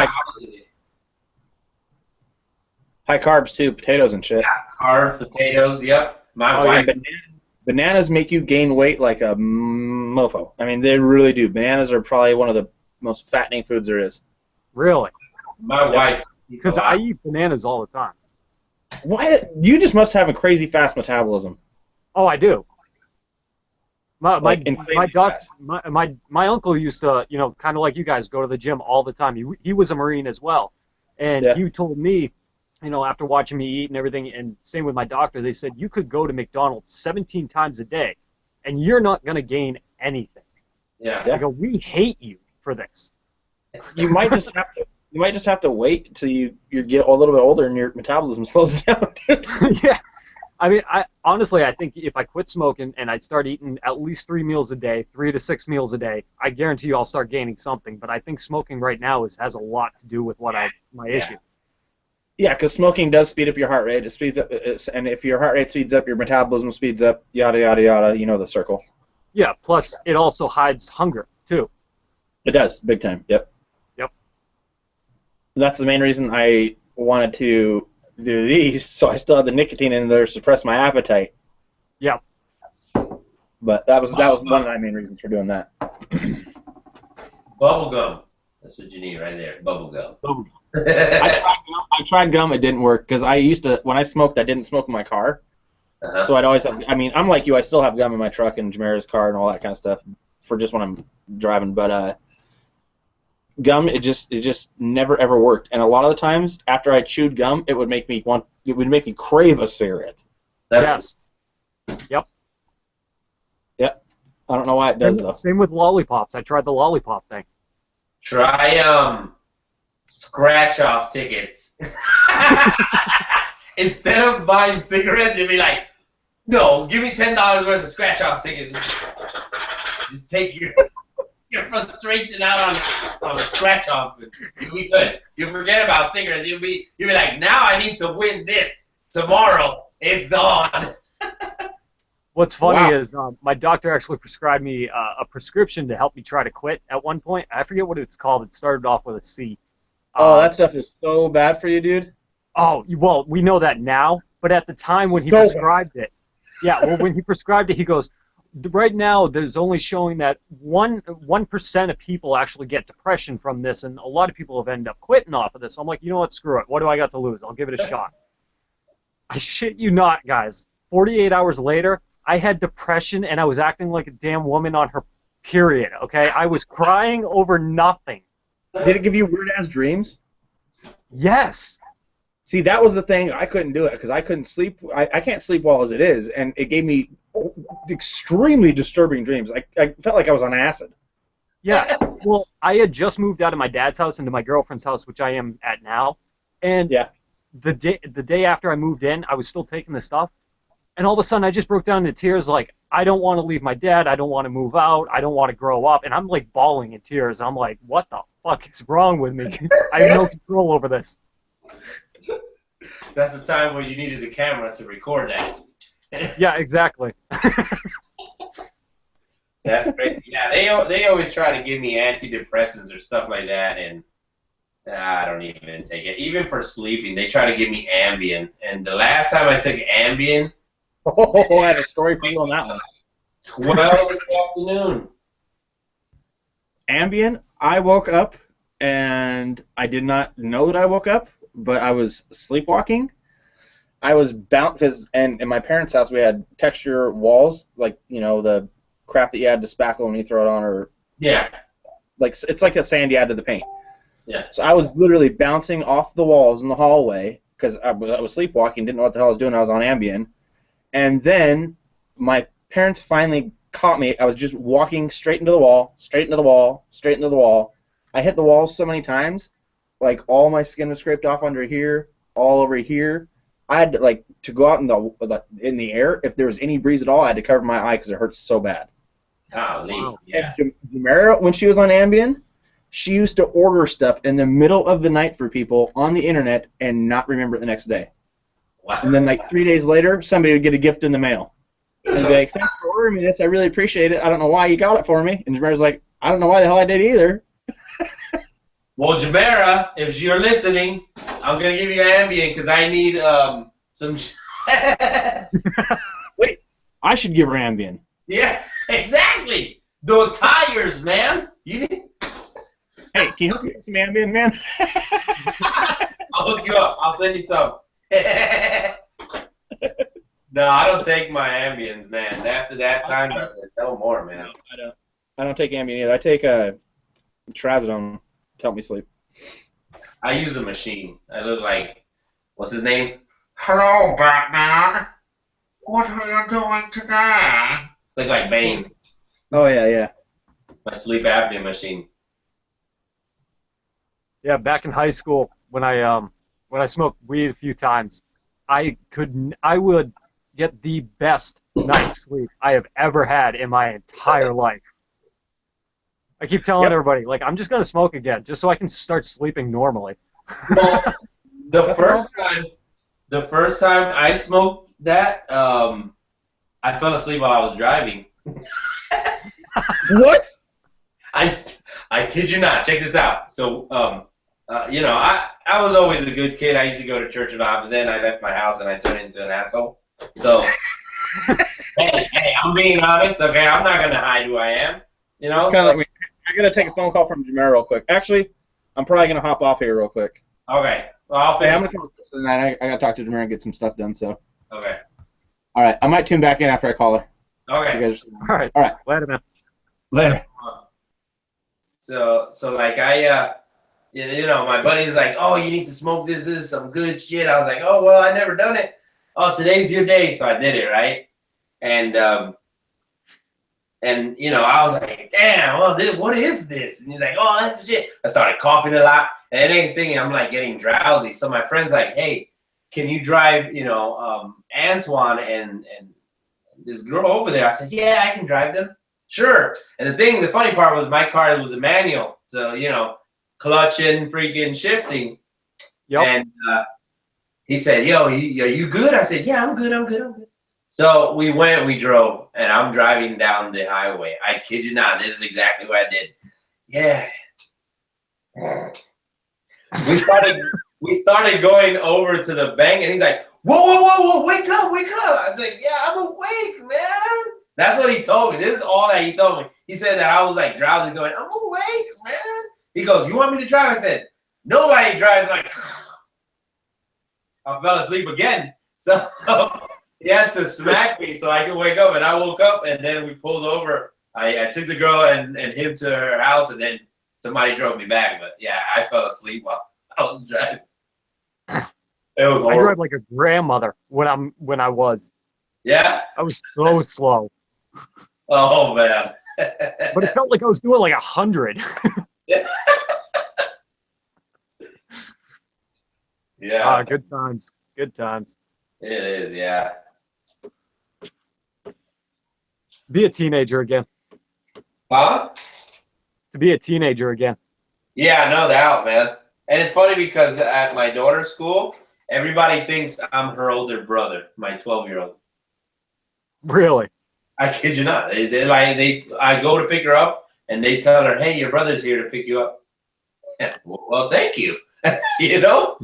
high carbs too, potatoes and shit. Yeah, carbs, potatoes, yep. My wife. Bananas make you gain weight like a mofo. I mean, they really do. Bananas are probably one of the most fattening foods there is. Really? My wife. Because I eat bananas all the time. What? You just must have a crazy fast metabolism. Oh, I do. My uncle used to, kind of like you guys, go to the gym all the time. He was a Marine as well. And he told me, after watching me eat and everything, and same with my doctor, they said, you could go to McDonald's 17 times a day, and you're not going to gain anything. Yeah. I go, we hate you for this. You might just have to wait till you get a little bit older and your metabolism slows down. Yeah. I mean, honestly, I think if I quit smoking and I start eating at least 3 meals a day, 3 to 6 meals a day, I guarantee you I'll start gaining something. But I think smoking right now has a lot to do with my issue. Yeah, because smoking does speed up your heart rate. It speeds up, and if your heart rate speeds up, your metabolism speeds up. Yada yada yada. You know the circle. Yeah. Plus, it also hides hunger too. It does, big time. Yep. That's the main reason I wanted to do these, so I still had the nicotine in there to suppress my appetite. Yeah. But that was one of my main reasons for doing that. Bubble gum. That's what you need right there. Bubble gum. I tried gum. It didn't work because when I smoked, I didn't smoke in my car. Uh-huh. So I'd always have. I mean, I'm like you. I still have gum in my truck and Jamera's car and all that kind of stuff for just when I'm driving. But gum, it just never ever worked. And a lot of the times after I chewed gum, it would make me crave a cigarette. Yes. Yep. I don't know why it does though. Same with lollipops. I tried the lollipop thing. Try scratch-off tickets. Instead of buying cigarettes, you'll be like, no, give me $10 worth of scratch-off tickets. Just take your frustration out on a scratch-off. You'll be good. You'll forget about cigarettes. You'll be like, now I need to win this. Tomorrow, it's on. What's funny Wow. is my doctor actually prescribed me a prescription to help me try to quit at one point. I forget what it's called. It started off with a C. Oh, that stuff is so bad for you, dude. Oh, well, we know that now, but at the time when he So bad. prescribed it, yeah, well, when he prescribed it, he goes, right now there's only showing that 1% of people actually get depression from this, and a lot of people have ended up quitting off of this. So I'm like, you know what, screw it. What do I got to lose? I'll give it a shot. I shit you not, guys. 48 hours later, I had depression, and I was acting like a damn woman on her period, okay? I was crying over nothing. Did it give you weird-ass dreams? Yes. See, that was the thing. I couldn't do it because I couldn't sleep. I can't sleep well as it is, and it gave me extremely disturbing dreams. I felt like I was on acid. Yeah. Well, I had just moved out of my dad's house into my girlfriend's house, which I am at now. And Yeah. the day after I moved in, I was still taking the stuff. And all of a sudden, I just broke down into tears like, I don't want to leave my dad. I don't want to move out. I don't want to grow up. And I'm like bawling in tears. I'm like, what the fuck is wrong with me? I have no control over this. That's the time where you needed the camera to record that. Yeah, exactly. That's crazy. Yeah, they always try to give me antidepressants or stuff like that, and I don't even take it. Even for sleeping, they try to give me Ambien. And the last time I took Ambien, Oh, I had a story for you on that one. 12 in the afternoon. Ambien, I woke up, and I did not know that I woke up, but I was sleepwalking. I was bound, because in my parents' house we had texture walls, like, you know, the crap that you had to spackle when you throw it on, or Yeah. like it's like a sand you add to the paint. Yeah. So I was literally bouncing off the walls in the hallway because I was sleepwalking, didn't know what the hell I was doing. I was on Ambien. And then my parents finally caught me. I was just walking straight into the wall, straight into the wall, straight into the wall. I hit the wall so many times, like all my skin was scraped off under here, all over here. I had to go out in the air. If there was any breeze at all, I had to cover my eye because it hurts so bad. Golly. Wow. Yeah. And Jamera, when she was on Ambien, she used to order stuff in the middle of the night for people on the internet and not remember it the next day. Wow. And then like 3 days later, somebody would get a gift in the mail. And be like, thanks for ordering me this. I really appreciate it. I don't know why you got it for me. And Jamera's like, I don't know why the hell I did either. Well, Jamera, if you're listening, I'm going to give you Ambien because I need some... Wait, I should give her Ambien. Yeah, exactly. Those tires, man. You need... Hey, can you hook me up some Ambien, man? I'll hook you up. I'll send you some. No, I don't take my Ambiens, man. After that time, I said, no more, man. I don't take Ambien either. I take Trazodone to help me sleep. I use a machine. I look like, what's his name? Hello, Batman. What are you doing today? Look like Bane. Oh, yeah. My sleep apnea machine. Yeah, back in high school when I smoked weed a few times, I would get the best night's sleep I have ever had in my entire life. I keep telling everybody, like, I'm just gonna smoke again, just so I can start sleeping normally. Well, the first time I smoked that, I fell asleep while I was driving. What? I kid you not. Check this out. So, I was always a good kid. I used to go to church a lot, but then I left my house and I turned into an asshole. So, hey, I'm being honest, okay? I'm not gonna hide who I am. You know. It's kind of like me. I gotta take a phone call from Jamera real quick. Actually, I'm probably gonna hop off here real quick. Okay. Well, I'll Hey, finish. I'm gonna call this tonight. I gotta talk to Jamera and get some stuff done. So. Okay. All right, I might tune back in after I call her. Okay. You guys All right. All right. Later, man. Later. So like my buddy's like, oh, you need to smoke this. This is some good shit. I was like, oh, well, I never done it. Oh, today's your day, so I did it, right? And I was like, damn, well, what is this? And he's like, oh, that's shit. I started coughing a lot, and next thing I'm like getting drowsy. So my friend's like, hey, can you drive, Antoine and this girl over there? I said, yeah, I can drive them. Sure. And the funny part was my car was a manual, so clutching, freaking shifting. Yep. And he said, yo, are you good? I said, yeah, I'm good. So we drove, and I'm driving down the highway. I kid you not, this is exactly what I did. Yeah. We started going over to the bank, and he's like, whoa, wake up. I was like, yeah, I'm awake, man. That's what he told me. This is all that he told me. He said that I was like drowsy going, I'm awake, man. He goes, you want me to drive? I said, nobody drives. Like, I fell asleep again. So he had to smack me so I could wake up, and I woke up, and then we pulled over. I took the girl and him to her house, and then somebody drove me back. But yeah, I fell asleep while I was driving. It was horrible. I drive like a grandmother when I was. Yeah? I was so slow. Oh, man. But it felt like I was doing like 100. Yeah. Yeah. Good times. Good times. It is, yeah. Be a teenager again. Huh? To be a teenager again. Yeah, no doubt, man. And it's funny because at my daughter's school, everybody thinks I'm her older brother, my 12-year-old. Really? I kid you not. I go to pick her up, and they tell her, hey, your brother's here to pick you up. Yeah, well, thank you. You know?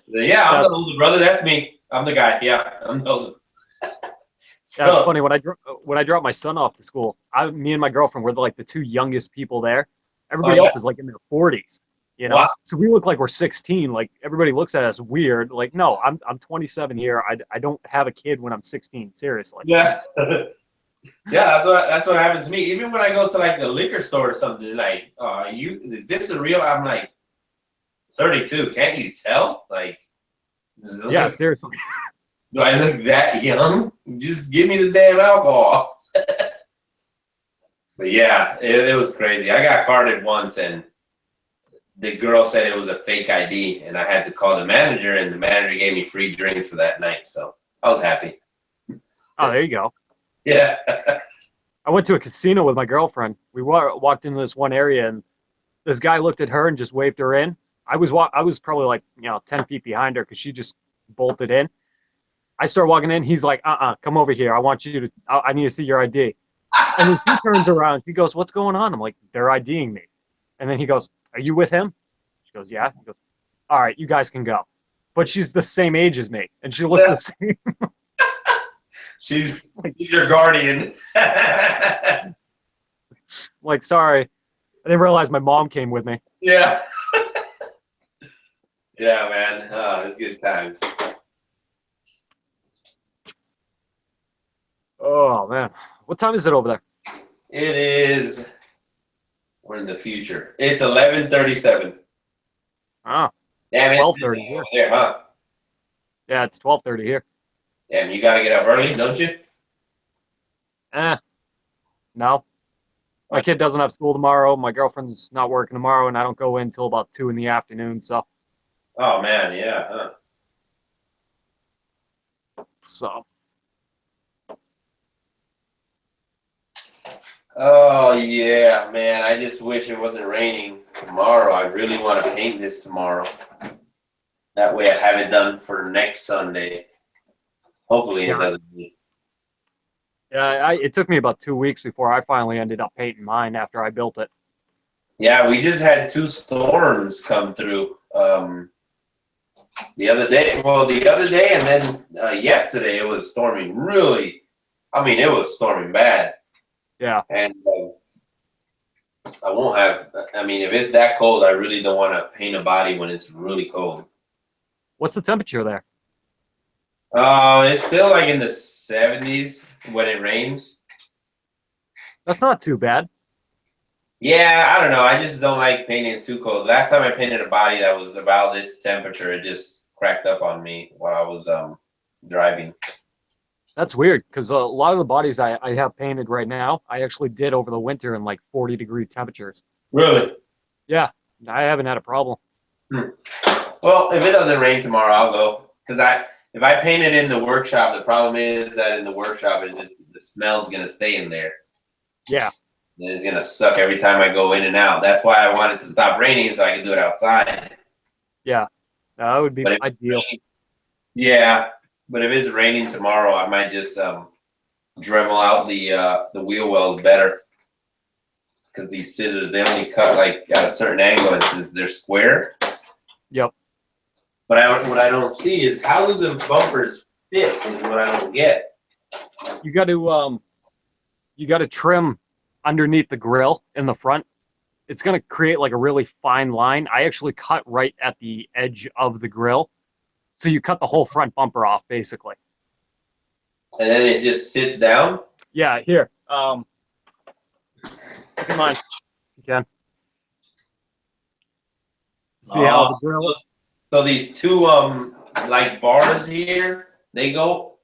Yeah, I'm the older brother. That's me. I'm the guy. Yeah, I'm the older. Yeah, it's funny. When I drop my son off to school, me and my girlfriend were like the two youngest people there. Everybody else is like in their 40s. You know, so we look like we're 16. Like everybody looks at us weird. Like, no, I'm 27 here. I don't have a kid when I'm 16. Seriously. Yeah. Yeah, that's what happens to me. Even when I go to like the liquor store or something, like, is this a real? I'm like, 32. Can't you tell? Like, yeah, seriously. Do I look that young? Just give me the damn alcohol. But yeah, it was crazy. I got carded once, and the girl said it was a fake ID, and I had to call the manager, and the manager gave me free drinks for that night. So I was happy. Oh, there you go. Yeah. I went to a casino with my girlfriend. We walked into this one area, and this guy looked at her and just waved her in. I was probably like 10 feet behind her because she just bolted in. I start walking in. He's like, come over here. I need to see your ID. And then she turns around. He goes, what's going on? I'm like, they're IDing me. And then he goes, are you with him? She goes, yeah. He goes, all right, you guys can go. But she's the same age as me, and she looks the same. She's your guardian. Like, sorry. I didn't realize my mom came with me. Yeah. Yeah, man. Oh, it's good times. Oh, man. What time is it over there? It is. We're in the future. It's 11:37. Oh. Damn, it's 12:30 here. There, huh? Yeah, it's 12:30 here. Damn, you gotta get up early, don't you? No. My kid doesn't have school tomorrow. My girlfriend's not working tomorrow, and I don't go in until about 2 in the afternoon, so. Oh, man, yeah, huh? So. Oh, yeah, man. I just wish it wasn't raining tomorrow. I really want to paint this tomorrow. That way I have it done for next Sunday. Hopefully it doesn't. Yeah, it took me about 2 weeks before I finally ended up painting mine after I built it. Yeah, we just had 2 storms come through. The other day, and then yesterday it was storming really. I mean, it was storming bad. Yeah. And I won't have. I mean, if it's that cold, I really don't want to paint a body when it's really cold. What's the temperature there? It's still like in the 70s when it rains. That's not too bad. Yeah, I don't know. I just don't like painting it too cold. Last time I painted a body that was about this temperature, it just cracked up on me while I was driving. That's weird, because a lot of the bodies I have painted right now, I actually did over the winter in like 40-degree temperatures. Really? Yeah, I haven't had a problem. Well, if it doesn't rain tomorrow, I'll go. Because if I paint it in the workshop, the problem is that in the workshop, it's just the smell's gonna stay in there. Yeah. And it's gonna suck every time I go in and out. That's why I wanted to stop raining so I can do it outside. Yeah, that would be ideal. Yeah. But if it's raining tomorrow, I might just Dremel out the wheel wells better. Because these scissors, they only cut like at a certain angle, and since they're square. Yep. But what I don't see is how do the bumpers fit is what I don't get. You got to trim underneath the grill in the front. It's going to create like a really fine line. I actually cut right at the edge of the grill. So you cut the whole front bumper off, basically. And then it just sits down? Yeah, here. Come on. You can. See how the grill is? So these two like bars here, they go?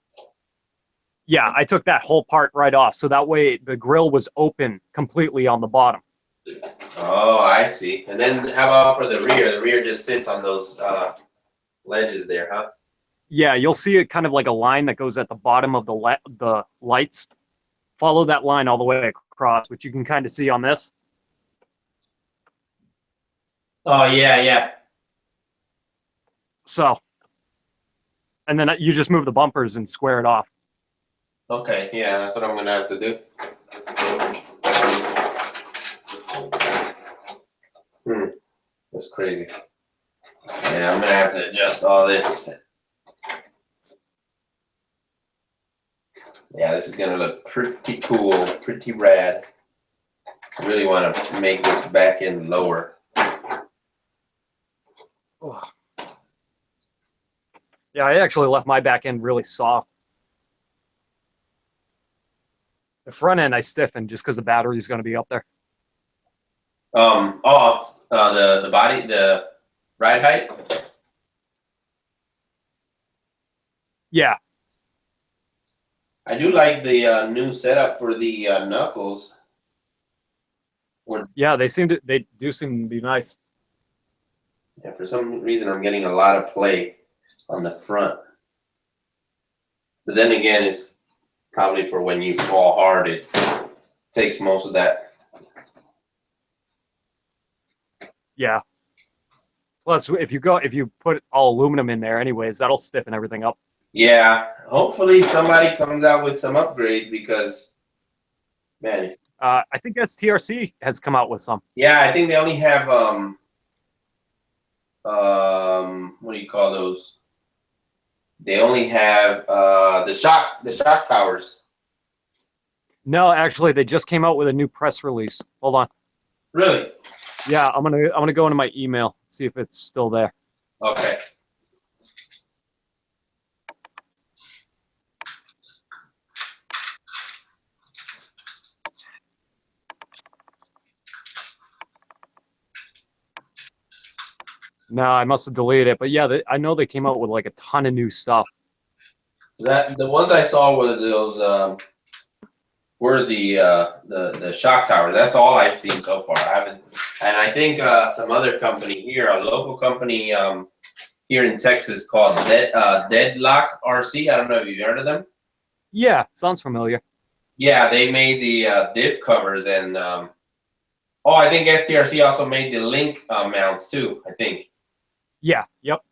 Yeah, I took that whole part right off. So that way the grill was open completely on the bottom. Oh, I see. And then how about for the rear? The rear just sits on those ledges there, huh? Yeah, you'll see it kind of like a line that goes at the bottom of the lights. Follow that line all the way across, which you can kind of see on this. Oh, yeah, yeah. So, and then you just move the bumpers and square it off. Okay, yeah, that's what I'm going to have to do. That's crazy. Yeah, I'm going to have to adjust all this. Yeah, this is going to look pretty cool, pretty rad. I really want to make this back end lower. Yeah, I actually left my back end really soft. The front end I stiffened just because the battery is going to be up there. The body, the ride height? Yeah. I do like the new setup for the knuckles. Yeah, they do seem to be nice. Yeah, for some reason I'm getting a lot of play on the front. But then again, it's probably for when you fall hard, it takes most of that. Yeah. Plus, if you put all aluminum in there anyways, that'll stiffen everything up. Yeah, hopefully somebody comes out with some upgrades because, man. I think STRC has come out with some. Yeah, I think they only have what do you call those? They only have the shock towers. No, actually, they just came out with a new press release. Hold on. Really? Yeah, I'm gonna go into my email, see if it's still there. Okay. No, I must have deleted it, but yeah, I know they came out with like a ton of new stuff. That the ones I saw were those were the shock towers. That's all I've seen so far. I haven't, and I think some other company here, a local company here in Texas called Deadlock RC. I don't know if you've heard of them. Yeah, sounds familiar. Yeah, they made the diff covers, and I think STRC also made the link mounts too. I think. Yeah. Yep.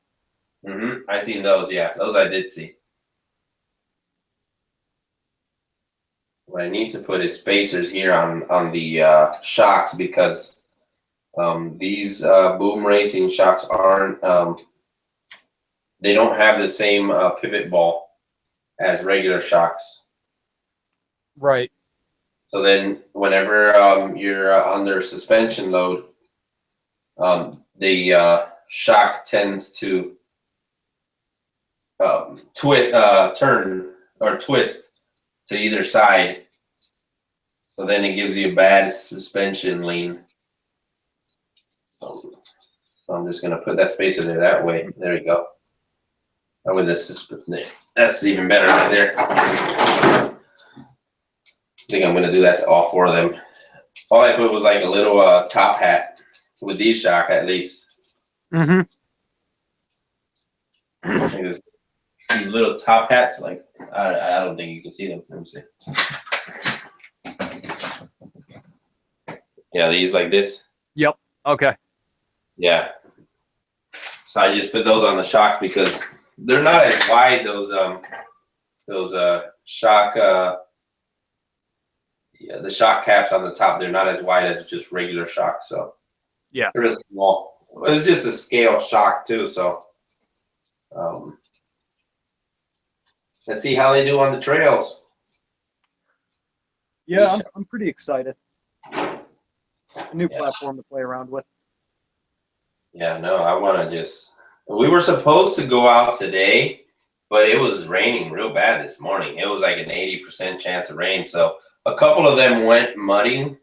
I seen those. Yeah, those I did see. What I need to put is spacers here on the shocks because these boom racing shocks aren't. They don't have the same pivot ball as regular shocks. Right. So then, whenever you're under suspension load, the shock tends to turn or twist to either side. So then it gives you a bad suspension lean. So I'm just going to put that spacer there that way. There you go. That way that's even better right there. I think I'm going to do that to all four of them. All I put was like a little top hat with these shock at least. These little top hats, like I don't think you can see them. Let me see. Yeah, these like this. Yep. Okay. Yeah. So I just put those on the shock because they're not as wide. Those shock yeah, the shock caps on the top, they're not as wide as just regular shock. So Yeah. they're just small. It's just a scale shock too. So let's see how they do on the trails. Yeah, I'm pretty excited. A new platform to play around with. Yeah, no, I want to just. We were supposed to go out today, but it was raining real bad this morning. It was like an 80% chance of rain. So a couple of them went mudding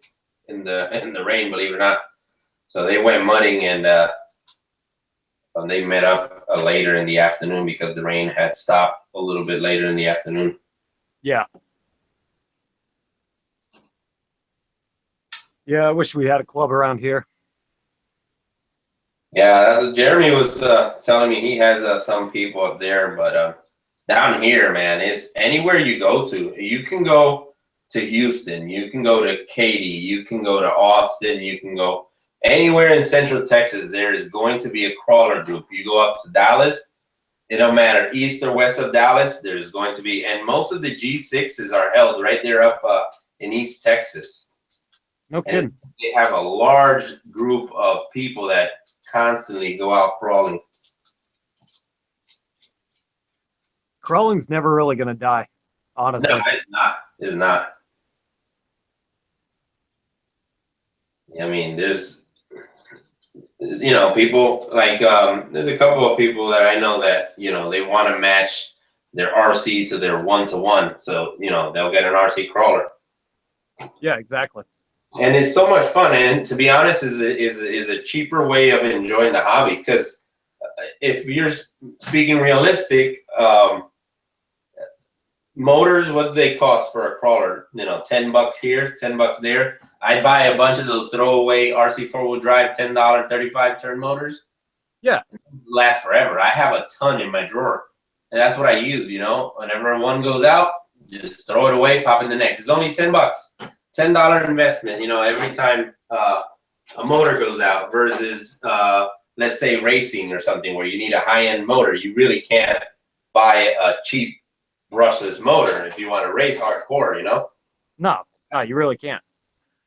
in the rain, believe it or not. So they went mudding and they met up later in the afternoon because the rain had stopped a little bit later in the afternoon. Yeah. Yeah, I wish we had a club around here. Yeah, Jeremy was telling me he has some people up there, but down here, man, it's anywhere you go to. You can go to Houston, you can go to Katy, you can go to Austin, you can go anywhere in Central Texas. There is going to be a crawler group. You go up to Dallas, it don't matter east or west of Dallas, there's going to be, and most of the G6s are held right there up in East Texas. No kidding. And they have a large group of people that constantly go out crawling. Crawling's never really going to die, honestly. No, it's not. It's not. I mean, there's, people like, there's a couple of people that I know that, they want to match their RC to their 1-to-1. So, they'll get an RC crawler. Yeah, exactly. And it's so much fun. And to be honest, is a cheaper way of enjoying the hobby. Because if you're speaking realistic, motors, what do they cost for a crawler? $10 here, $10 there. I'd buy a bunch of those throwaway RC 4-wheel drive $10 35 turn motors. Yeah. Last forever. I have a ton in my drawer. And that's what I use, Whenever one goes out, just throw it away, pop in the next. It's only $10. $10 investment, every time a motor goes out versus, let's say, racing or something where you need a high-end motor. You really can't buy a cheap brushless motor if you want to race hardcore, No, you really can't.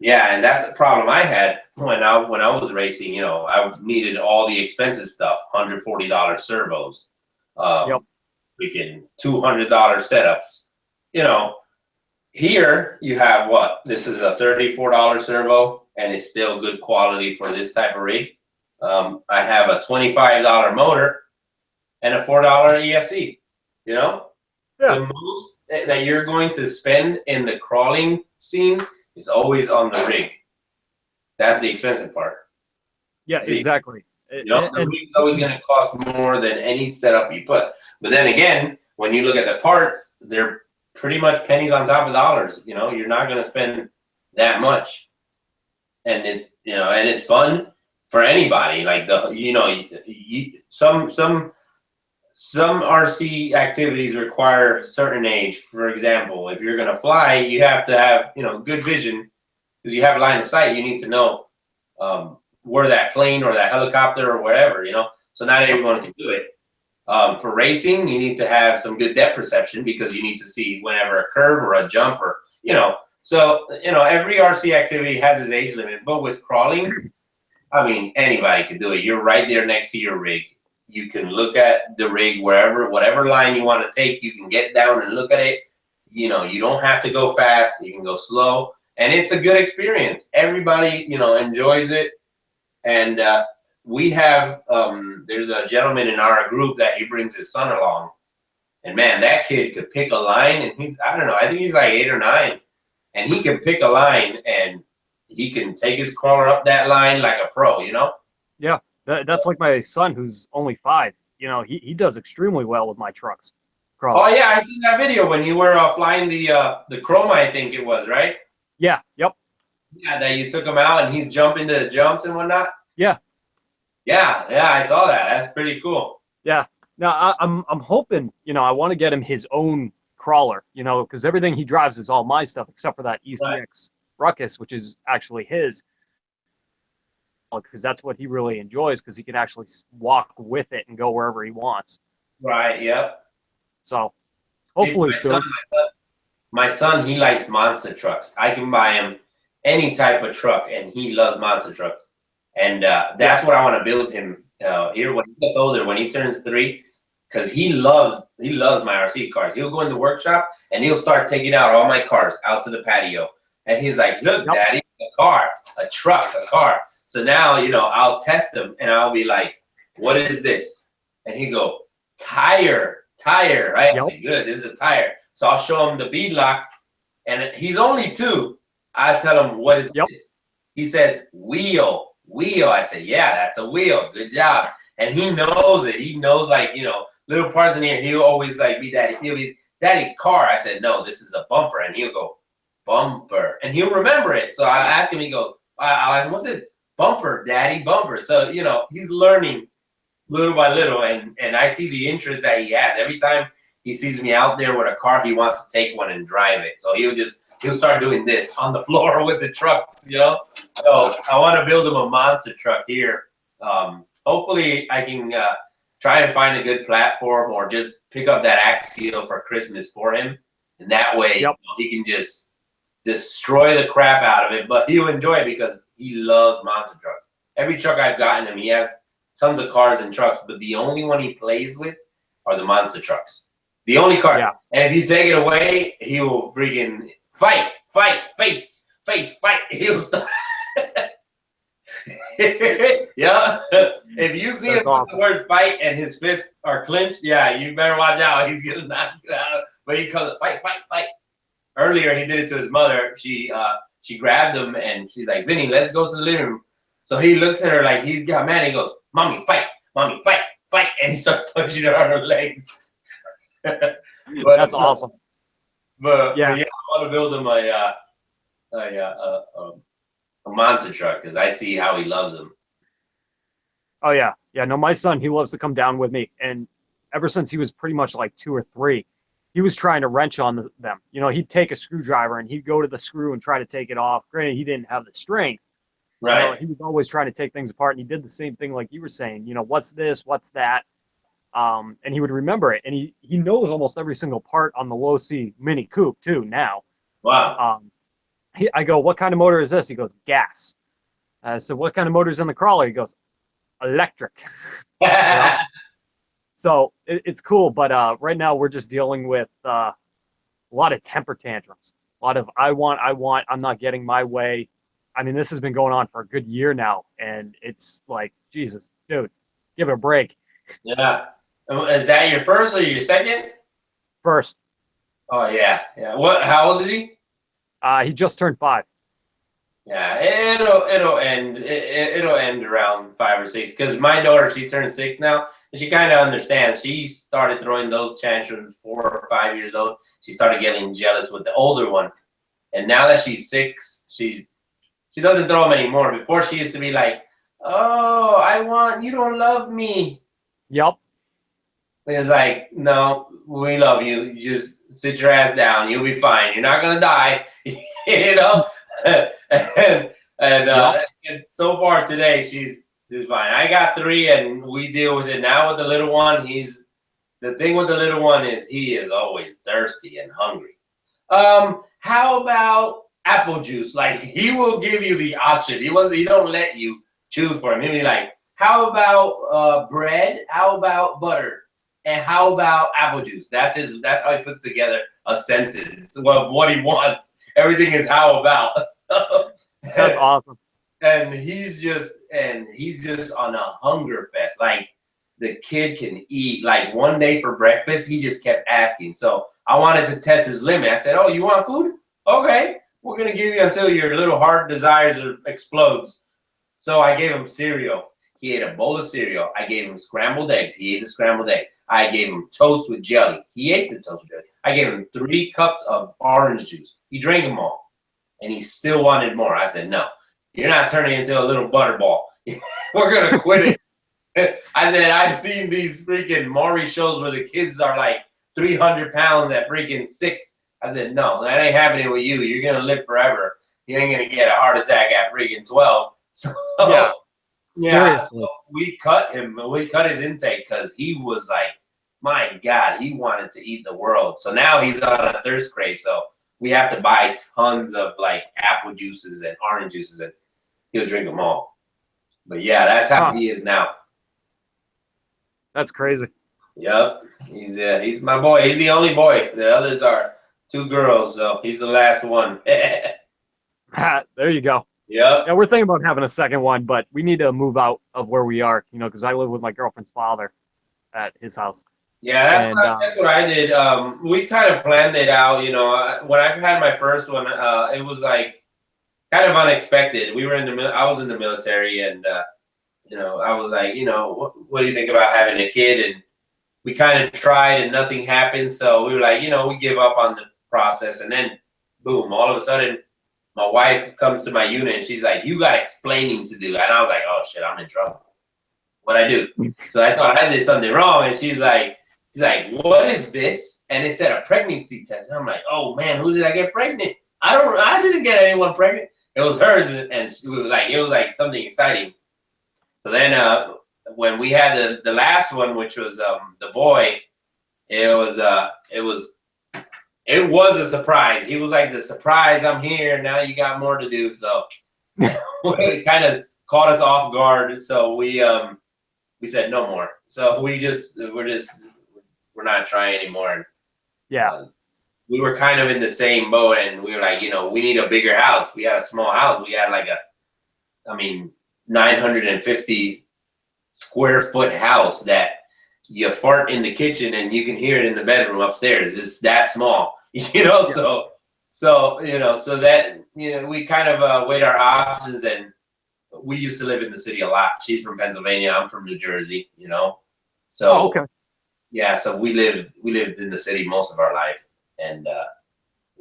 Yeah, and that's the problem I had when I was racing. I needed all the expensive stuff, $140 servos, freaking $200 setups, Here you have what? This is a $34 servo, and it's still good quality for this type of rig. I have a $25 motor and a $4 ESC. Yeah. The most that you're going to spend in the crawling scene is always on the rig. That's the expensive part. Yeah, exactly. The rig's always going to cost more than any setup you put. But then again, when you look at the parts, they're pretty much pennies on top of dollars. You're not going to spend that much, and it's fun for anybody. Like some RC activities require certain age. For example, if you're going to fly, you have to have good vision because you have line of sight. You need to know where that plane or that helicopter or whatever. So not everyone can do it. For racing, you need to have some good depth perception because you need to see whenever a curve or a jump or, So, every RC activity has its age limit. But with crawling, I mean, anybody can do it. You're right there next to your rig. You can look at the rig whatever line you want to take. You can get down and look at it. You don't have to go fast. You can go slow. And it's a good experience. Everybody, enjoys it. And, we have, there's a gentleman in our group that he brings his son along. And man, that kid could pick a line and I think he's like 8 or 9. And he can pick a line and he can take his crawler up that line like a pro, Yeah, that's like my son who's only 5. He does extremely well with my trucks. Oh yeah, I seen that video when you were flying the Chroma, I think it was, right? Yeah, yep. Yeah, that you took him out and he's jumping the jumps and whatnot? Yeah. Yeah, I saw that. That's pretty cool. Yeah. Now I'm hoping, I want to get him his own crawler, because everything he drives is all my stuff except for that ECX Ruckus, which is actually his, because that's what he really enjoys, because he can actually walk with it and go wherever he wants. Right. Yep. So See, hopefully soon. My son, he likes monster trucks. I can buy him any type of truck, and he loves monster trucks. And that's what I want to build him here when he gets older, when he turns 3, because he loves my RC cars. He'll go in the workshop and he'll start taking out all my cars out to the patio, and he's like, "Look, Daddy, a car, a truck, a car." So now, I'll test him and I'll be like, "What is this?" And he go, "Tire, right?" I say, "Good, this is a tire." So I'll show him the bead lock, and he's only 2. I tell him, "What is this?" He says, "Wheel." I say, "Yeah, that's a wheel. Good job." And he knows it. He knows, like, little parts in here. He'll always like be Daddy. He'll be, "Daddy, car." I said, "No, this is a bumper." And he'll go, "Bumper." And he'll remember it. So I ask him, I'll ask him, "What's this?" "Bumper, Daddy, bumper." So, he's learning little by little. And I see the interest that he has. Every time he sees me out there with a car, he wants to take one and drive it. So he'll start doing this on the floor with the trucks, So I want to build him a monster truck here. Hopefully I can try and find a good platform, or just pick up that Axial for Christmas for him. And that way he can just destroy the crap out of it, but he'll enjoy it because he loves monster trucks. Every truck I've gotten him, he has tons of cars and trucks, but the only one he plays with are the monster trucks. The only car. Yeah. And if you take it away, he will freaking fight, face, fight. He'll start. Yeah. If you see him with the word fight and his fists are clenched, yeah, you better watch out. He's gonna knock you out. But he calls it fight. Earlier, he did it to his mother. She grabbed him and she's like, "Vinny, let's go to the living room." So he looks at her like he's got mad. He goes, "Mommy, fight, and he starts punching her on her legs. That's awesome. But yeah, I want to build him a monster truck because I see how he loves them. Oh yeah. No, my son, he loves to come down with me, and ever since he was pretty much like 2 or 3, he was trying to wrench on them. He'd take a screwdriver and he'd go to the screw and try to take it off. Granted, he didn't have the strength. Right. He was always trying to take things apart, and he did the same thing like you were saying. What's this? What's that? And he would remember it, and he knows almost every single part on the low C Mini Coupe too now. Wow. I go, "What kind of motor is this?" He goes, "Gas." I said, "What kind of motor is in the crawler?" He goes, "Electric." So it's cool, but right now we're just dealing with a lot of temper tantrums. A lot of I want, I'm not getting my way. I mean, this has been going on for a good year now, and it's like, Jesus, dude, give it a break. Yeah. Is that your first or your second? First. Oh, yeah. How old is he? He just turned 5. Yeah, it'll end around 5 or 6, because my daughter, she turned 6 now, and she kind of understands. She started throwing those tantrums 4 or 5 years old. She started getting jealous with the older one, and now that she's 6, she doesn't throw them anymore. Before, she used to be like, "Oh, you don't love me." Yep. It's like, "No, we love you. You just sit your ass down. You'll be fine. You're not gonna die." And so far today, she's fine. I got 3, and we deal with it now. With the little one, the thing with the little one is he is always thirsty and hungry. How about apple juice? Like, he will give you the option. He don't let you choose for him. He'll be like, "How about bread? How about butter? And how about apple juice?" That's how he puts together a sentence of what he wants. Everything is "how about." So, that's awesome. And he's just on a hunger fest. Like, the kid can eat. Like, one day for breakfast, he just kept asking. So I wanted to test his limit. I said, "Oh, you want food? Okay, we're gonna give you until your little heart desires explodes." So I gave him cereal. He ate a bowl of cereal. I gave him scrambled eggs. He ate the scrambled eggs. I gave him toast with jelly. He ate the toast with jelly. I gave him 3 cups of orange juice. He drank them all, and he still wanted more. I said, "No, you're not turning into a little butterball. We're gonna quit it." I said, "I've seen these freaking Maury shows where the kids are like 300 pounds at freaking 6. I said, "No, that ain't happening with you. You're gonna live forever. You ain't gonna get a heart attack at freaking 12. So, yeah. Seriously. So we cut him. We cut his intake because he was like my God, he wanted to eat the world. So now he's on a thirst crave. So we have to buy tons of like apple juices and orange juices, and he'll drink them all. But yeah, that's how he is now. That's crazy. Yep, he's my boy. He's the only boy. The others are 2 girls, so he's the last one. There you go. Yep. Yeah, we're thinking about having a second one, but we need to move out of where we are, because I live with my girlfriend's father at his house. Yeah, that's what I did. We kind of planned it out, when I had my first one, it was like kind of unexpected. We were I was in the military, and I was like, what do you think about having a kid? And we kind of tried, and nothing happened. So we were like, we give up on the process, and then boom, all of a sudden, my wife comes to my unit, and she's like, you got explaining to do. And I was like, oh shit, I'm in trouble. What'd I do? So I thought I did something wrong, and she's like, what is this? And it said a pregnancy test. And I'm like, oh man, who did I get pregnant? I didn't get anyone pregnant. It was hers, and she was like, it was like something exciting. So then when we had the last one, which was the boy, it was a surprise. He was like, the surprise, I'm here, now you got more to do. So it kind of caught us off guard. So we said no more. So we're not trying anymore. Yeah. We were kind of in the same boat, and we were like, we need a bigger house. We had a small house. We had like 950 square foot house that you fart in the kitchen and you can hear it in the bedroom upstairs. It's that small, Yeah. So that, we kind of weighed our options, and we used to live in the city a lot. She's from Pennsylvania. I'm from New Jersey, So, oh, okay. Yeah, so we lived in the city most of our life, and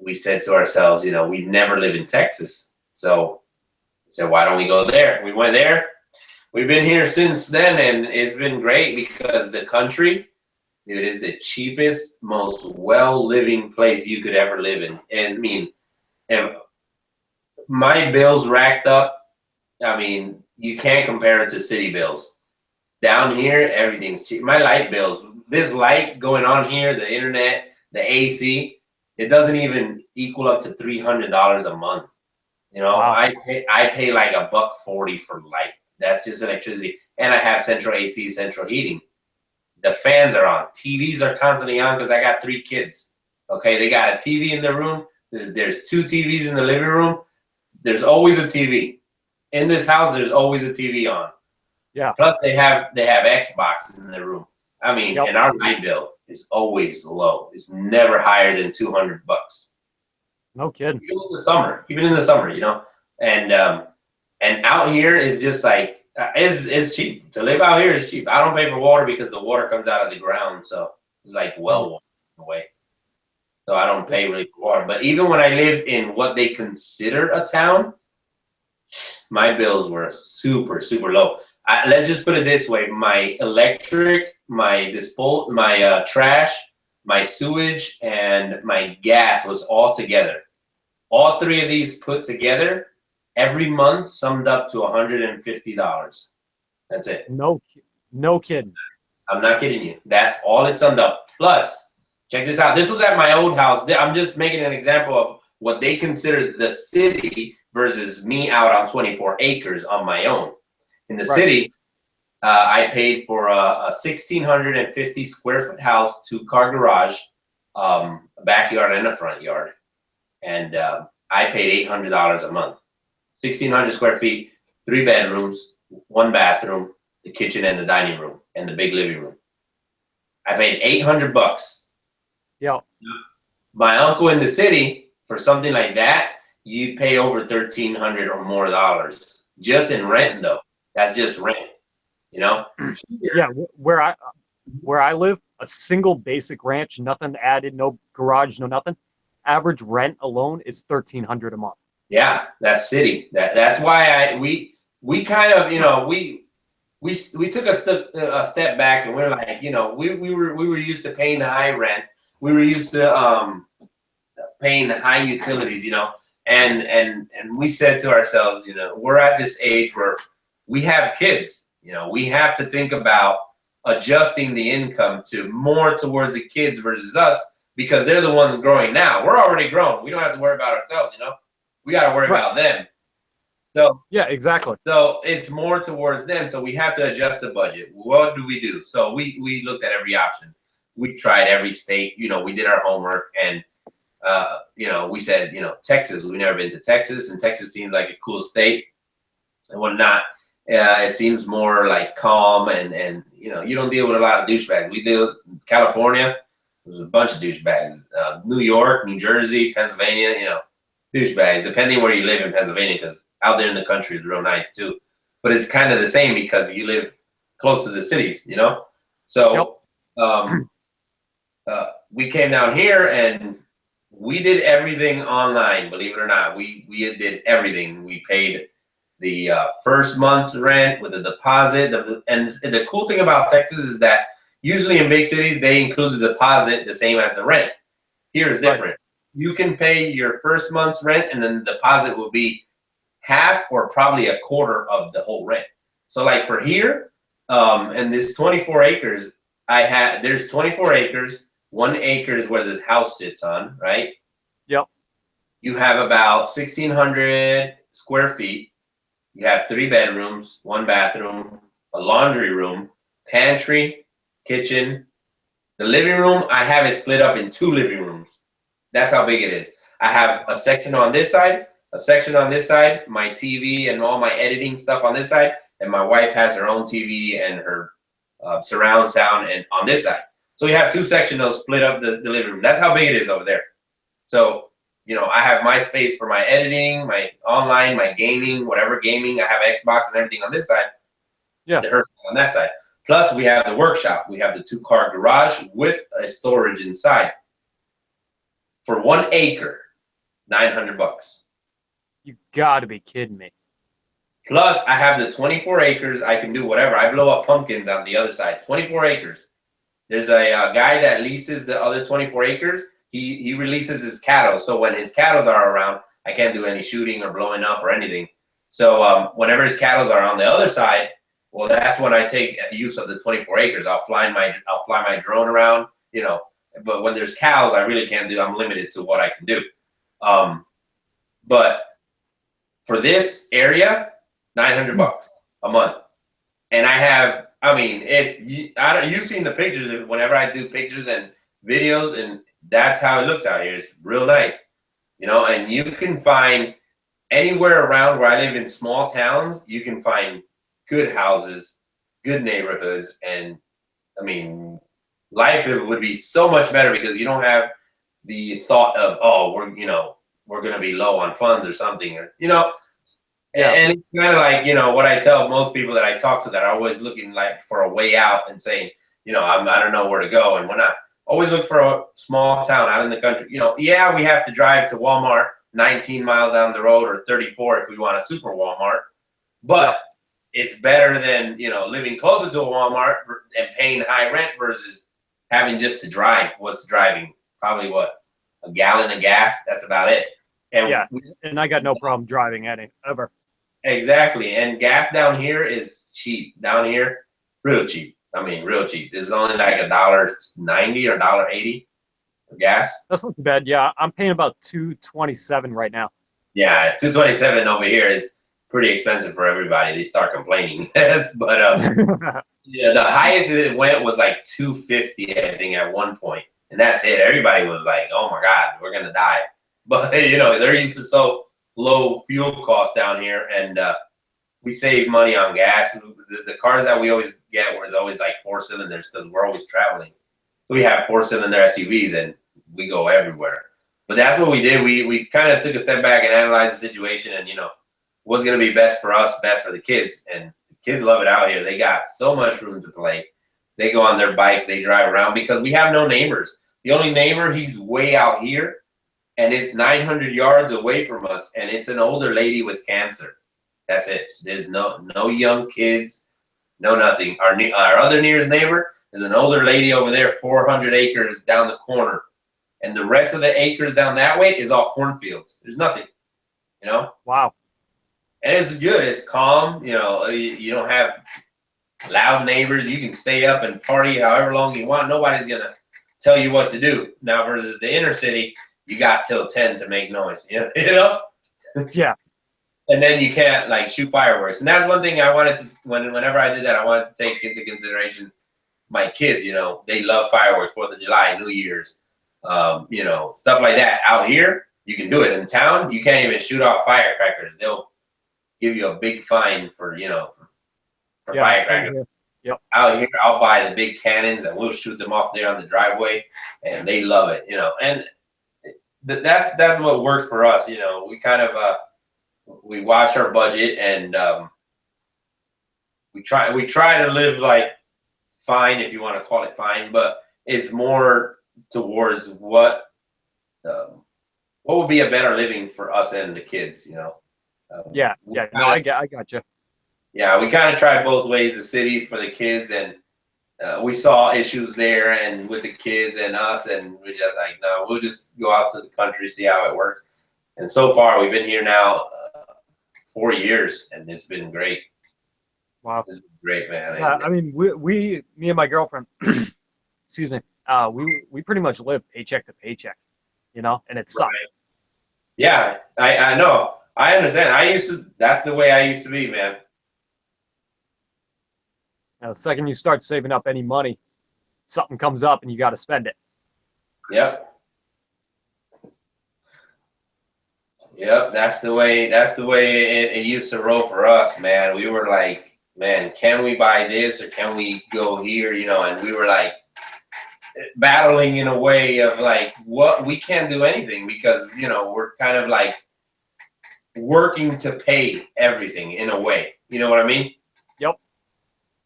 we said to ourselves, we'd never live in Texas. So we said, why don't we go there? We went there. We've been here since then, and it's been great because the country, dude, is the cheapest, most well-living place you could ever live in. And and my bills racked up. You can't compare it to city bills. Down here, everything's cheap. My light bills, this light going on here, the internet, the AC, it doesn't even equal up to $300 a month. Wow. I pay like $1.40 for light. That's just electricity. And I have central AC, central heating. The fans are on. TVs are constantly on because I got 3 kids. Okay, they got a TV in the room. There's 2 TVs in the living room. There's always a TV. In this house, there's always a TV on. Yeah. Plus, they have Xboxes in their room. Yep. And our light bill is always low. It's never higher than $200. No kidding. Even in the summer, and out here is just like it's cheap to live out here. Is cheap. I don't pay for water because the water comes out of the ground, so it's like well water away. So I don't pay really for water. But even when I lived in what they consider a town, my bills were super, super low. Let's just put it this way: my electric, my trash, my sewage, and my gas was all together. All 3 of these put together every month summed up to $150. That's it. No kidding. I'm not kidding you. That's all it summed up. Plus, check this out. This was at my old house. I'm just making an example of what they consider the city versus me out on 24 acres on my own. In the city, I paid for a 1,650 square foot house, 2-car garage, a backyard and a front yard. And I paid $800 a month. 1,600 square feet, 3 bedrooms, 1 bathroom, the kitchen and the dining room, and the big living room. I paid $800. Yeah. My uncle in the city, for something like that, you'd pay over $1,300 or more dollars. Just in rent, though. That's just rent. Yeah, where I live, a single basic ranch, nothing added, no garage, no nothing. Average rent alone is $1,300 a month. Yeah, that's city. That's why we kind of we took a step back, and we're like we were used to paying the high rent. We were used to paying the high utilities, and we said to ourselves, we're at this age where we have kids. We have to think about adjusting the income to more towards the kids versus us because they're the ones growing now. We're already grown. We don't have to worry about ourselves, you know? We got to worry about them. So yeah, exactly. So it's more towards them. So we have to adjust the budget. What do we do? So we looked at every option. We tried every state. You know, we did our homework, and you know, we said, you know, Texas. We've never been to Texas, and Texas seems like a cool state and whatnot. It seems more like calm, and you know, you don't deal with a lot of douchebags. We deal with California. There's a bunch of douchebags. New York, New Jersey, Pennsylvania. You know, douchebags. Depending where you live in Pennsylvania, because out there in the country is real nice too. But it's kind of the same because you live close to the cities, you know? So we came down here and we did everything online, believe it or not. We did everything. We paid the first month's rent with a deposit. And the cool thing about Texas is that usually in big cities, they include the deposit the same as the rent. Here is different. Right. You can pay your first month's rent and then the deposit will be half or probably a quarter of the whole rent. So like for here, and this 24 acres, there's 24 acres. 1 acre is where the house sits on, right? Yep. You have about 1,600 square feet. You have 3 bedrooms, 1 bathroom, a laundry room, pantry, kitchen. The living room, I have it split up in 2 living rooms. That's how big it is. I have a section on this side, a section on this side, my TV and all my editing stuff on this side, and my wife has her own TV and her surround sound and on this side. So we have 2 sections that split up the living room. That's how big it is over there. So, you know, I have my space for my editing, my online, my gaming, whatever gaming. I have Xbox and everything on this side. Yeah. The her on that side. Plus, we have the workshop. We have the 2-car garage with a storage inside. For 1 acre, $900. You gotta be kidding me. Plus, I have the 24 acres. I can do whatever. I blow up pumpkins on the other side. 24 acres. There's a guy that leases the other 24 acres. He releases his cattle. So when his cattle are around, I can't do any shooting or blowing up or anything. So whenever his cattle are on the other side, well, that's when I take use of the 24 acres. I'll fly my drone around, you know. But when there's cows, I really can't do. I'm limited to what I can do. But for this area, $900 a month, and I have. I mean, you've seen the pictures. Whenever I do pictures and videos, and that's how it looks out here. It's real nice, you know. And you can find anywhere around where I live in small towns. You can find good houses, good neighborhoods, and I mean, life would be so much better because you don't have the thought of, oh, we're gonna be low on funds or something, or you know. Yeah. And it's kind of like, you know, what I tell most people that I talk to that are always looking like for a way out and saying, you know, I don't know where to go. And when I always look for a small town out in the country, you know, yeah, we have to drive to Walmart 19 miles down the road or 34 if we want a super Walmart. But it's better than, you know, living closer to a Walmart and paying high rent versus having just to drive. What's driving? Probably what? A gallon of gas? That's about it. And yeah, and I got no problem driving any, ever. Exactly, and gas down here is cheap. Down here, real cheap. I mean, real cheap. This is only like $1.90 or $1.80 for gas. That's not too bad. Yeah, I'm paying about $2.27 right now. Yeah, $2.27 over here is pretty expensive for everybody. They start complaining. But yeah, the highest it went was like $2.50, I think, at one point, and that's it. Everybody was like, "Oh my God, we're gonna die." But you know, they're used to so low fuel costs down here, and we save money on gas. The cars that we always get was always like 4 cylinders because we're always traveling. So we have 4-cylinder SUVs and we go everywhere. But that's what we did. We kind of took a step back and analyzed the situation, and you know, what's going to be best for us, best for the kids. And the kids love it out here. They got so much room to play. They go on their bikes, they drive around because we have no neighbors. The only neighbor, he's way out here, and it's 900 yards away from us, and it's an older lady with cancer. That's it. There's no young kids, no nothing. Our other nearest neighbor is an older lady over there, 400 acres down the corner, and the rest of the acres down that way is all cornfields. There's nothing, you know. Wow. And it's good. It's calm. You know, you don't have loud neighbors. You can stay up and party however long you want. Nobody's gonna tell you what to do. Now versus the inner city, you got till 10 to make noise. You know. Yeah. And then you can't like shoot fireworks. And that's one thing I wanted to whenever I did that, I wanted to take into consideration my kids. You know, they love fireworks, 4th of July, New Year's, you know, stuff like that. Out here, you can do it. In town, you can't even shoot off firecrackers. They'll give you a big fine for, you know, for firecrackers. Yep. Out here, I'll buy the big cannons and we'll shoot them off there on the driveway, and they love it, you know. And that's what works for us, you know. We kind of we watch our budget, and we try to live like fine, if you want to call it fine, but it's more towards what would be a better living for us and the kids, you know. Yeah. No, I got you. Yeah, we kind of tried both ways, the cities for the kids, and we saw issues there and with the kids and us, and we just like, no, we'll just go out to the country, see how it works. And so far, we've been here now 4 years, and it's been great. Wow. It's been great, man. Yeah, I mean, me and my girlfriend, excuse me, we pretty much live paycheck to paycheck, you know, and it sucks. Right. Yeah, I know. I understand. That's the way I used to be, man. Now, the second you start saving up any money, something comes up and you got to spend it. Yep. Yep, that's the way it used to roll for us, man. We were like, man, can we buy this or can we go here, you know? And we were like battling in a way of like, what, we can't do anything because, you know, we're kind of like working to pay everything in a way. You know what I mean? Yep.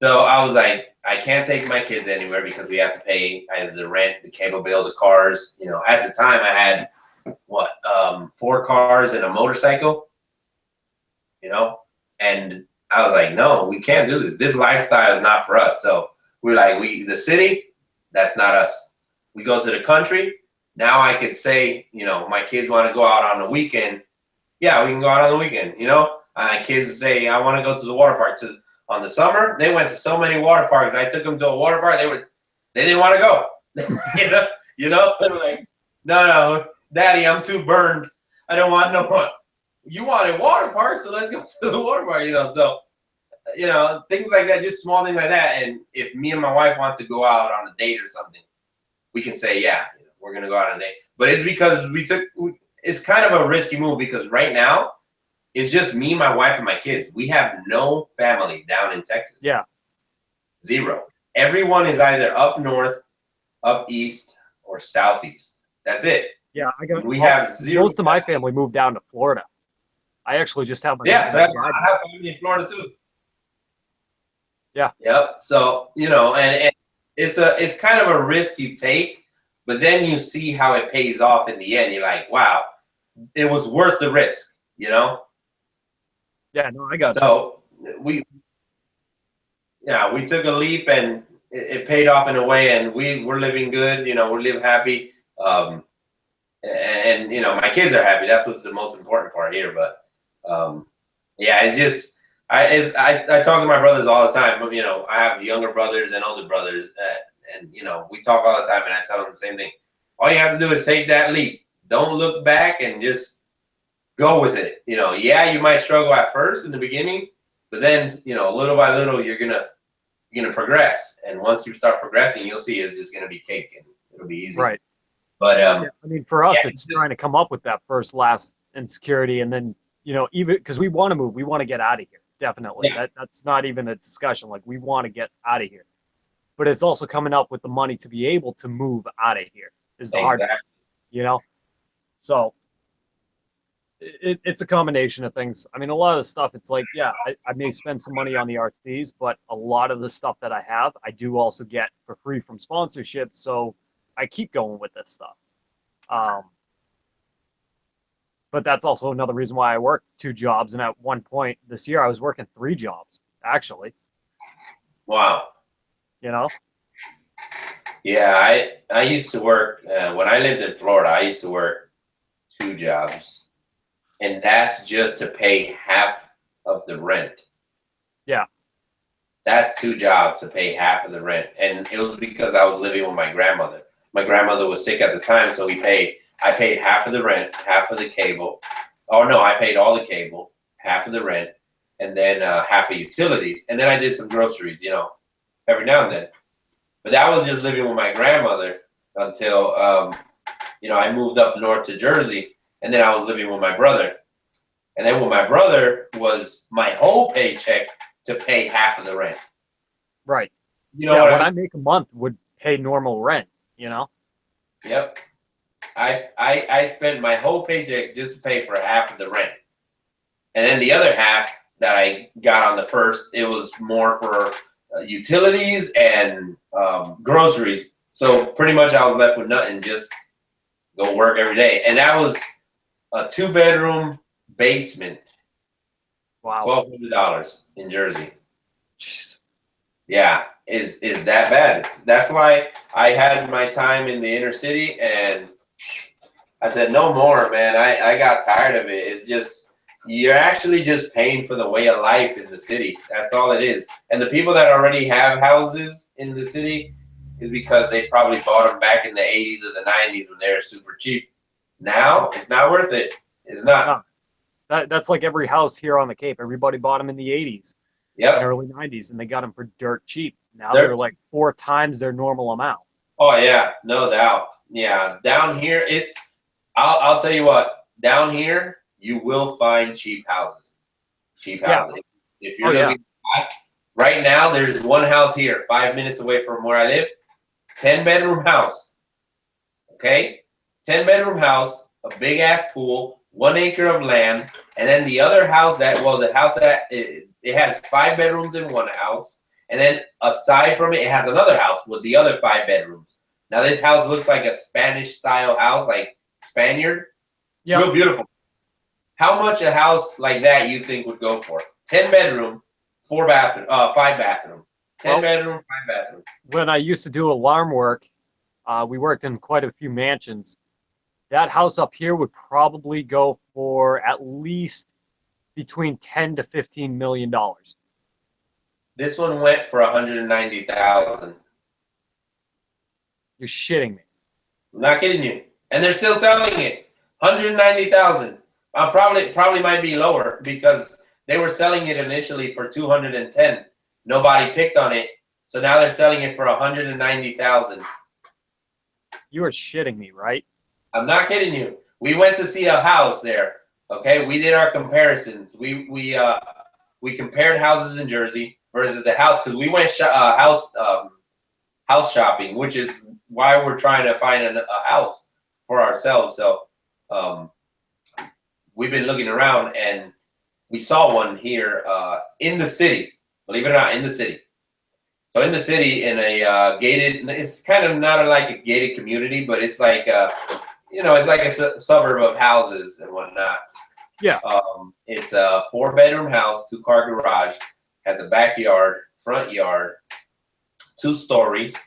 So I was like, I can't take my kids anywhere because we have to pay either the rent, the cable bill, the cars. You know, at the time I had 4 cars and a motorcycle, you know, and I was like, no, we can't do this. This lifestyle is not for us. So we're like, the city, that's not us. We go to the country. Now I could say, you know, my kids want to go out on the weekend. Yeah, we can go out on the weekend, you know. Kids say, I want to go to the water park. On the summer, they went to so many water parks. I took them to a water park. They didn't want to go. you know, they were like, no, Daddy, I'm too burned. I don't want no more. You wanted water park, so let's go to the water park. You know, so you know, things like that, just small things like that. And if me and my wife want to go out on a date or something, we can say, yeah, we're gonna go out on a date. But it's because it's kind of a risky move because right now it's just me, my wife, and my kids. We have no family down in Texas. Yeah. 0. Everyone is either up north, up east, or southeast. That's it. Yeah, we have 0. Most of my family moved down to Florida. I actually just have my I have family in Florida too. Yeah. Yep. So, you know, and it's kind of a risk you take, but then you see how it pays off in the end. You're like, wow, it was worth the risk, you know? Yeah, no, I got so we took a leap and it paid off in a way, and we're living good, you know, we live happy. And you know, my kids are happy. That's what's the most important part here. But yeah, it's just I talk to my brothers all the time. You know, I have younger brothers and older brothers, and you know, we talk all the time, and I tell them the same thing. All you have to do is take that leap. Don't look back and just go with it. You know, yeah, you might struggle at first in the beginning, but then, you know, little by little, you're gonna progress. And once you start progressing, you'll see it's just gonna be cake and it'll be easy. Right. But yeah, I mean, for us, it's trying to come up with that last insecurity, and then, you know, even because we want to move, we want to get out of here. Definitely, that's not even a discussion. Like, we want to get out of here, but it's also coming up with the money to be able to move out of here is the hard part, you know. So it's a combination of things. I mean, a lot of the stuff, it's like, yeah, I may spend some money on the RCs, but a lot of the stuff that I have, I do also get for free from sponsorships. So I keep going with this stuff. But that's also another reason why I work 2 jobs. And at one point this year, I was working 3 jobs, actually. Wow. You know? Yeah, I used to work, when I lived in Florida, I used to work 2 jobs. And that's just to pay half of the rent. Yeah. That's 2 jobs to pay half of the rent. And it was because I was living with my grandmother. My grandmother was sick at the time, so I paid half of the rent, half of the cable. Oh no, I paid all the cable, half of the rent, and then half of utilities. And then I did some groceries, every now and then. But that was just living with my grandmother until, I moved up north to Jersey, and then I was living with my brother. And then with my brother was my whole paycheck to pay half of the rent. Right. You know what I make a month would pay normal rent, Yep. I spent my whole paycheck just to pay for half of the rent. And then the other half that I got on the first, it was more for utilities and groceries. So pretty much I was left with nothing, just go work every day. And that was a 2-bedroom basement. Wow. $1,200 in Jersey. Jeez. Yeah, is that bad? That's why I had my time in the inner city, and I said no more, man. I got tired of it. It's just you're actually just paying for the way of life in the city. That's all it is. And the people that already have houses in the city is because they probably bought them back in the 80s or the 90s when they were super cheap. Now it's not worth it. It's not. That's like every house here on the Cape. Everybody bought them in the 80s and early 90s, and they got them for dirt cheap. Now they're like 4 times their normal amount. Oh yeah, no doubt. Yeah, down here I'll tell you what. Down here you will find cheap houses. Cheap houses. If you're looking right now, there's one house here, 5 minutes away from where I live. 10-bedroom house. Okay, 10-bedroom house, a big ass pool. 1 acre of land, and then the other house the house that it has 5 bedrooms in one house, and then aside from it has another house with the other 5 bedrooms. Now this house looks like a Spanish style house, like Spaniard. Yeah. Real beautiful. How much a house like that you think would go for? 10 bedroom, 5 bathroom. 10 bedroom, 5 bathroom. When I used to do alarm work, we worked in quite a few mansions. That house up here would probably go for at least between $10 to $15 million. This one went for $190,000. You're shitting me. I'm not kidding you. And they're still selling it. $190,000. Probably might be lower because they were selling it initially for $210,000. Nobody picked on it, so now they're selling it for $190,000. You are shitting me, right? I'm not kidding you. We went to see a house there. Okay, we did our comparisons. We compared houses in Jersey versus the house because we went house shopping, which is why we're trying to find a house for ourselves. So we've been looking around and we saw one here in the city. Believe it or not, in the city. So in the city, in a gated, it's kind of not like a gated community, but it's like it's like a suburb of houses and whatnot. Yeah. It's a 4-bedroom house, 2-car garage, has a backyard, front yard, 2 stories,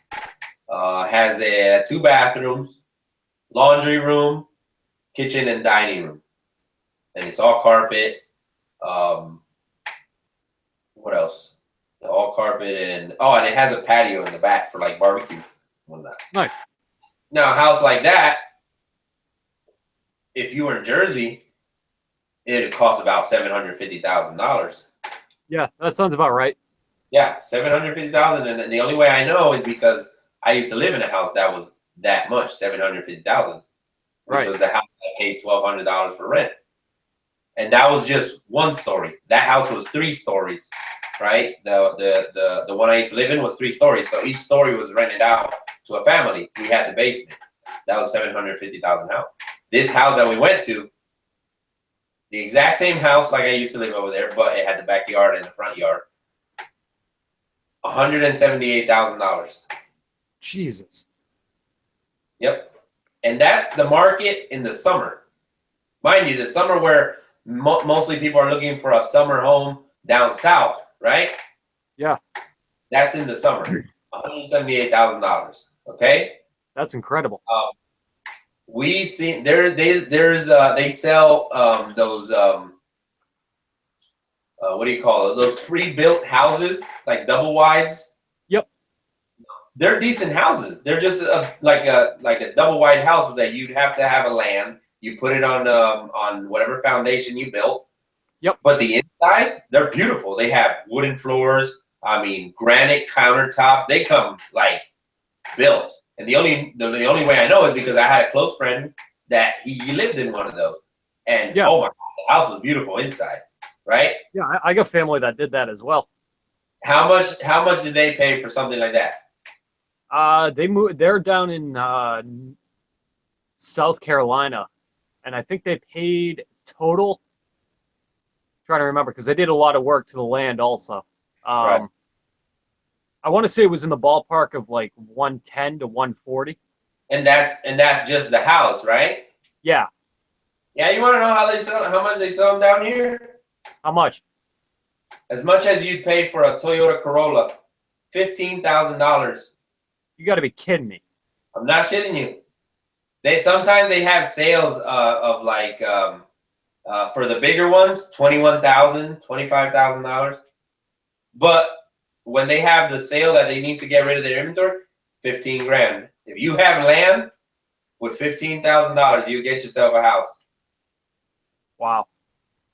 has 2 bathrooms, laundry room, kitchen and dining room, and it's all carpet. What else? All carpet and it has a patio in the back for like barbecues and whatnot. Nice. Now a house like that, if you were in Jersey, it'd cost about $750,000. Yeah, that sounds about right. Yeah, $750,000, and the only way I know is because I used to live in a house that was that much, $750,000, which was the house I paid $1,200 for rent, and that was just 1 story. That house was 3 stories, right? The one I used to live in was 3 stories, so each story was rented out to a family. We had the basement. That was $750,000 house. This house that we went to, the exact same house like I used to live over there, but it had the backyard and the front yard. $178,000. Jesus. Yep. And that's the market in the summer. Mind you, the summer where mostly people are looking for a summer home down south, right? Yeah. That's in the summer. $178,000. Okay? That's incredible. We see they sell those what do you call it? Those pre-built houses, like double wides. Yep. They're decent houses. They're just like a double wide house that you'd have to have a land. You put it on whatever foundation you built. Yep. But the inside, they're beautiful. They have wooden floors. I mean, granite countertops. They come like built. And the only way I know is because I had a close friend that he lived in one of those. And Yeah. oh my God, the house was beautiful inside, right? Yeah, I got family that did that as well. How much did they pay for something like that? They moved. They're down in South Carolina, and I think they paid total. Trying to remember because they did a lot of work to the land also. Right. I want to say it was in the ballpark of like 110 to 140. And that's just the house, right? Yeah. Yeah, you want to know how much they sell them down here? How much? As much as you'd pay for a Toyota Corolla, $15,000. You got to be kidding me. I'm not shitting you. Sometimes they have sales of like for the bigger ones, $21,000, $25,000. But when they have the sale that they need to get rid of their inventory, 15 grand. If you have land with $15,000, you get yourself a house. Wow.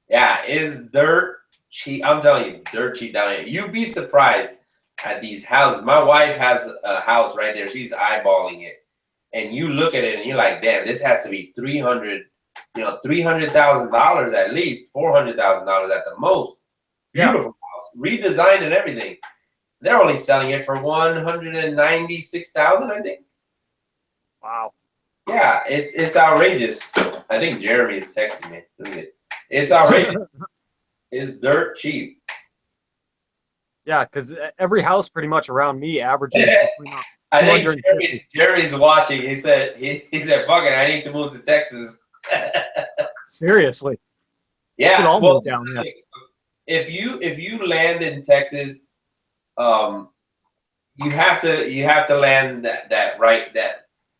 Yeah, it's dirt cheap. I'm telling you, dirt cheap down here. You'd be surprised at these houses. My wife has a house right there. She's eyeballing it. And you look at it and you're like, damn, this has to be $300,000 at least, $400,000 at the most. Beautiful house, redesigned and everything. They're only selling it for $196,000, I think. Wow. Yeah, it's outrageous. I think Jeremy is texting me. It's outrageous. It's dirt cheap. Yeah, because every house pretty much around me averages between I think Jeremy's watching. He said, "Fuck it, I need to move to Texas." Seriously. Yeah. Should all move down there. If you land in Texas, you have to land that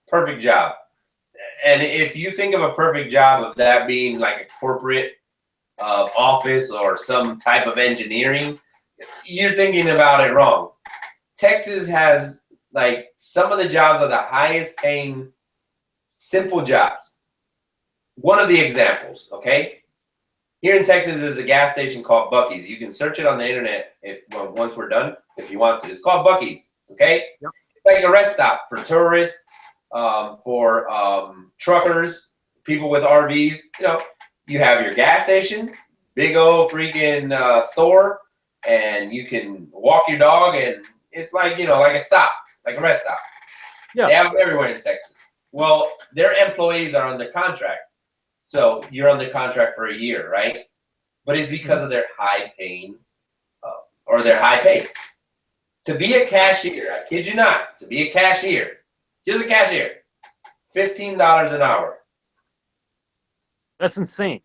perfect job. And if you think of a perfect job of that being like a corporate office or some type of engineering, you're thinking about it wrong. Texas has like some of the jobs are the highest paying simple jobs. One of the examples, okay? Here in Texas, there's a gas station called Buc-ee's. You can search it on the internet once we're done, if you want to. It's called Buc-ee's, okay? Yep. It's like a rest stop for tourists, for truckers, people with RVs. You know, you have your gas station, big old freaking store, and you can walk your dog, and it's like, you know, like a stop, like a rest stop. Yeah. They have them everywhere in Texas. Well, their employees are under contract. So you're under contract for a year, right? But it's because of their high paying, or their high pay. To be a cashier, I kid you not, to be a cashier, just a cashier, $15 an hour. That's insane.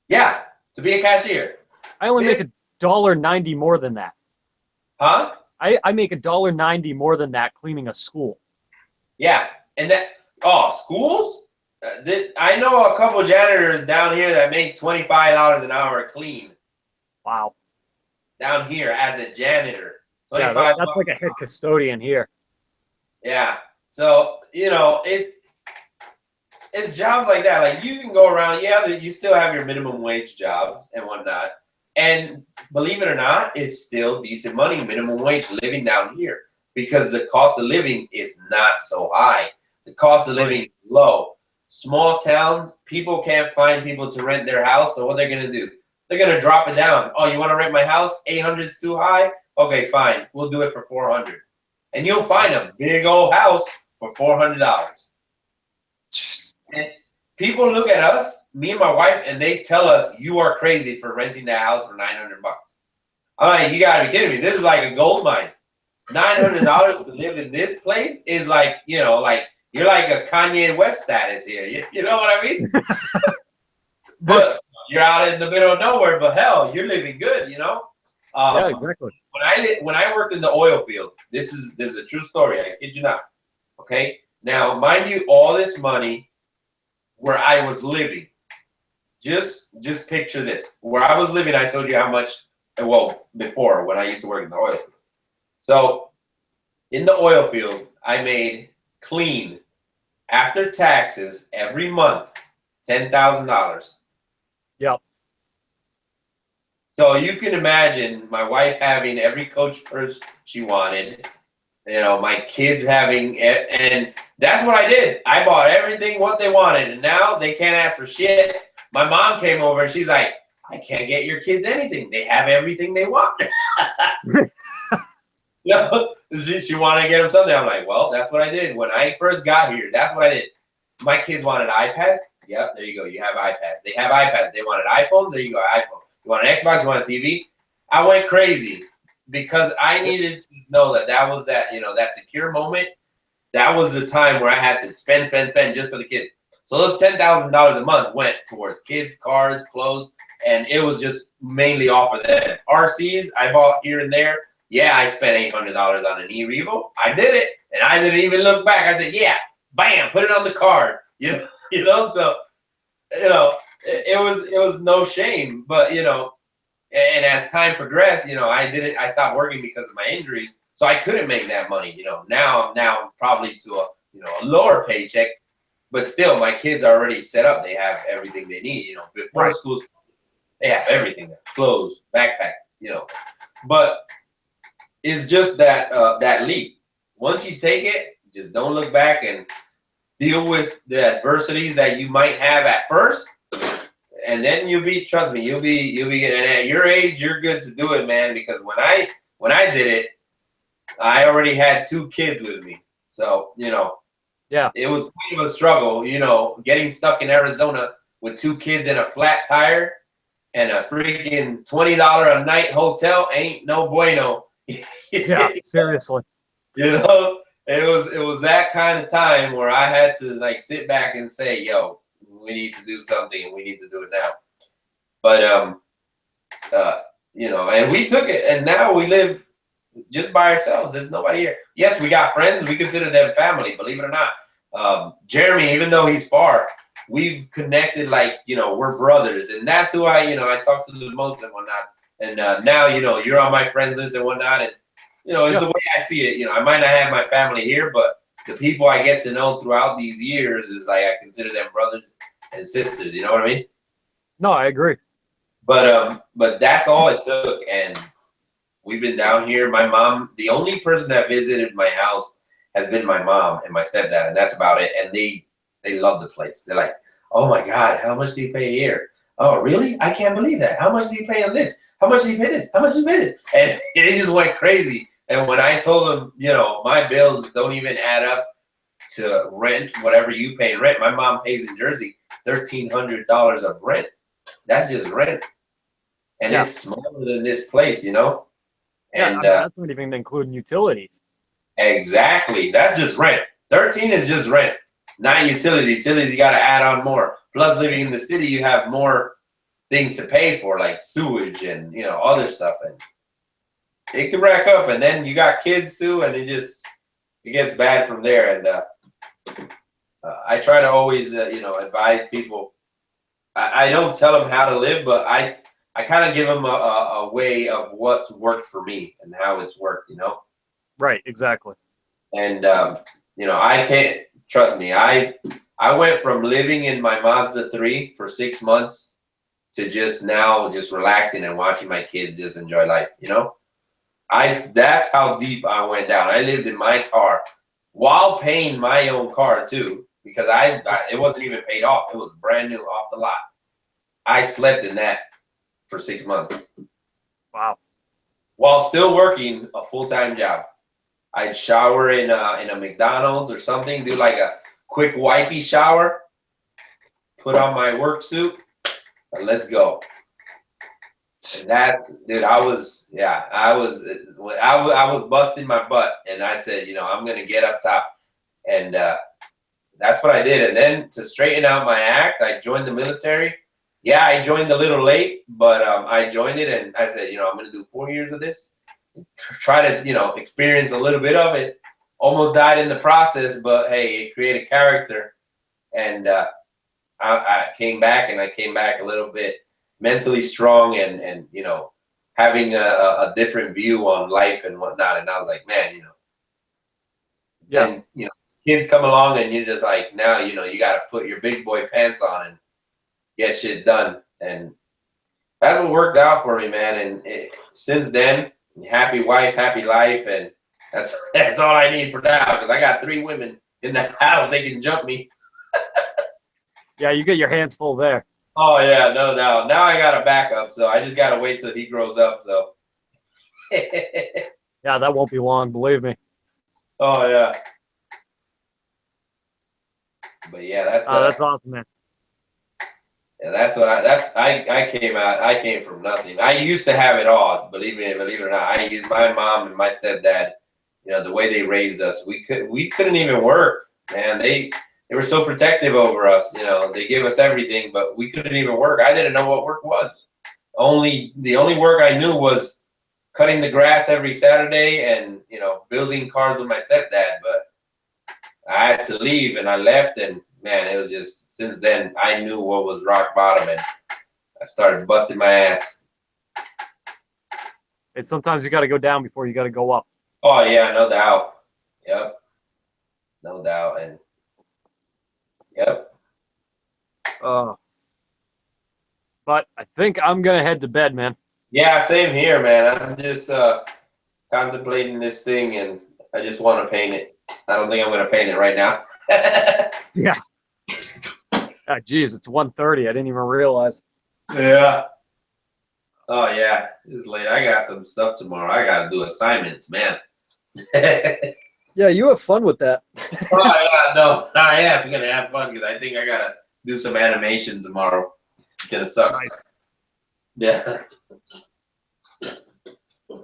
Yeah, to be a cashier. I only make $1.90 more than that. Huh? I make $1.90 more than that cleaning a school. Yeah, and schools? I know a couple janitors down here that make $25 an hour clean. Wow. Down here as a janitor. Yeah, that's like a head custodian here. Yeah. So, you know, it's jobs like that. Like you can go around, you still have your minimum wage jobs and whatnot. And believe it or not, it's still decent money, minimum wage living down here. Because the cost of living is not so high. The cost of living is low. Small towns, people can't find people to rent their house, so what they're going to do? They're going to drop it down. Oh, you want to rent my house? 800 is too high? Okay, fine. We'll do it for 400. And you'll find a big old house for $400. And people look at us, me and my wife, and they tell us, you are crazy for renting that house for $900. I'm like, you got to be kidding me. This is like a gold mine. $900 to live in this place is like, you know, like, you're like a Kanye West status here. You know what I mean? But you're out in the middle of nowhere, but hell, you're living good, you know? Yeah, exactly. When I worked in the oil field, this is a true story. I kid you not. Okay? Now, mind you, all this money where I was living, just picture this. Where I was living, I told you how much, well, before when I used to work in the oil field. So in the oil field, I made clean after taxes every month $10,000. Yep. So you can imagine my wife having every Coach purse she wanted. You know, my kids having, and that's what I did. I bought everything what they wanted, and now they can't ask for shit. My mom came over and she's like, I can't get your kids anything. They have everything they want. You know, she wanted to get them something. I'm like, well, that's what I did. When I first got here, that's what I did. My kids wanted iPads. Yep, there you go. You have iPads. They have iPads. They wanted iPhone. There you go, iPhone. You want an Xbox? You want a TV? I went crazy because I needed to know that was that, you know, that secure moment. That was the time where I had to spend just for the kids. So those $10,000 a month went towards kids, cars, clothes, and it was just mainly off of them. RCs I bought here and there. Yeah, I spent $800 on an e-Revo. I did it, and I didn't even look back. I said, yeah, bam, put it on the card. You know, so you know, it was no shame, but you know, and as time progressed, you know, I stopped working because of my injuries, so I couldn't make that money. You know, now I'm probably to a lower paycheck, but still, my kids are already set up. They have everything they need. You know, before school, they have everything: clothes, backpacks. You know, but it's just that that leap. Once you take it, just don't look back and deal with the adversities that you might have at first, and then trust me, you'll be and at your age, you're good to do it, man. Because when I did it, I already had 2 kids with me, so you know, yeah, it was kind of a struggle. You know, getting stuck in Arizona with 2 kids in a flat tire and a freaking $20 a night hotel ain't no bueno. Yeah, seriously. You know, it was that kind of time where I had to like sit back and say, yo, we need to do something and we need to do it now. But you know, and we took it, and now we live just by ourselves. There's nobody here. Yes, we got friends. We consider them family, believe it or not. Jeremy, even though he's far, we've connected like, you know, we're brothers, and that's who I talk to the most and whatnot. And now, you know, you're on my friends list and whatnot, and you know, it's the way I see it. You know, I might not have my family here, but the people I get to know throughout these years is like I consider them brothers and sisters. You know what I mean? No, I agree. But that's all it took, and we've been down here. My mom, the only person that visited my house has been my mom and my stepdad, and that's about it. And they love the place. They're like, oh my God, how much do you pay here? Oh, really? I can't believe that. How much do you pay on this? How much do you pay this? How much do you pay this? And it just went crazy. And when I told them, you know, my bills don't even add up to rent, whatever you pay in rent. My mom pays in Jersey $1,300 of rent. That's just rent. And it's smaller than this place, you know? And I mean, that's not even including utilities. Exactly. That's just rent. 13 is just rent, not utility. Utilities, you got to add on more. Plus, living in the city, you have more things to pay for, like sewage and, you know, other stuff. And it can rack up, and then you got kids too, and it gets bad from there. And I try to always, you know, advise people. I don't tell them how to live, but I kind of give them a way of what's worked for me and how it's worked, you know? Right, exactly. And, you know, I can't, trust me, I went from living in my Mazda 3 for 6 months to just now just relaxing and watching my kids just enjoy life, you know? That's how deep I went down. I lived in my car while paying my own car too, because it wasn't even paid off. It was brand new off the lot. I slept in that for 6 months. Wow. While still working a full-time job. I'd shower in a McDonald's or something, do like a quick wipey shower, put on my work suit, and let's go. And that, dude, I was busting my butt, and I said, you know, I'm gonna get up top, and that's what I did. And then to straighten out my act, I joined the military. Yeah, I joined a little late, but I joined it, and I said, you know, I'm gonna do 4 years of this, try to, you know, experience a little bit of it. Almost died in the process, but hey, it created character, and I came back, and I came back a little bit mentally strong, and you know, having a different view on life and whatnot. And I was like, man, you know, Yeah. and you know, kids come along, and you're just like, now, you know, you got to put your big boy pants on and get shit done. And that's what worked out for me, man. And since then, happy wife, happy life, and that's all I need for now, because I got 3 women in the house. They can jump me. Yeah, you get your hands full there. Oh yeah, no doubt. Now I got a backup, so I just gotta wait till he grows up. So. Yeah, that won't be long, believe me. Oh yeah. But yeah, That's awesome, man. Yeah, that's what I came from nothing. I used to have it all, believe it or not. I used my mom and my stepdad, you know, the way they raised us. We couldn't even work, man. They were so protective over us, you know. They gave us everything, but we couldn't even work. I didn't know what work was. The only work I knew was cutting the grass every Saturday and, you know, building cars with my stepdad. But I had to leave, and I left, and man, it was just, since then I knew what was rock bottom, and I started busting my ass. And sometimes you got to go down before you got to go up. Oh yeah, no doubt. Yep, no doubt, and yep. But I think I'm gonna head to bed, man. Yeah, same here, man. I'm just contemplating this thing, and I just want to paint it. I don't think I'm gonna paint it right now. Yeah. Ah, geez, it's 1:30. I didn't even realize. Yeah. Oh yeah, it's late. I got some stuff tomorrow. I gotta do assignments, man. Yeah, you have fun with that. Oh yeah, no, I am gonna have fun, because I think I gotta do some animation tomorrow. It's gonna suck. Nice. Yeah.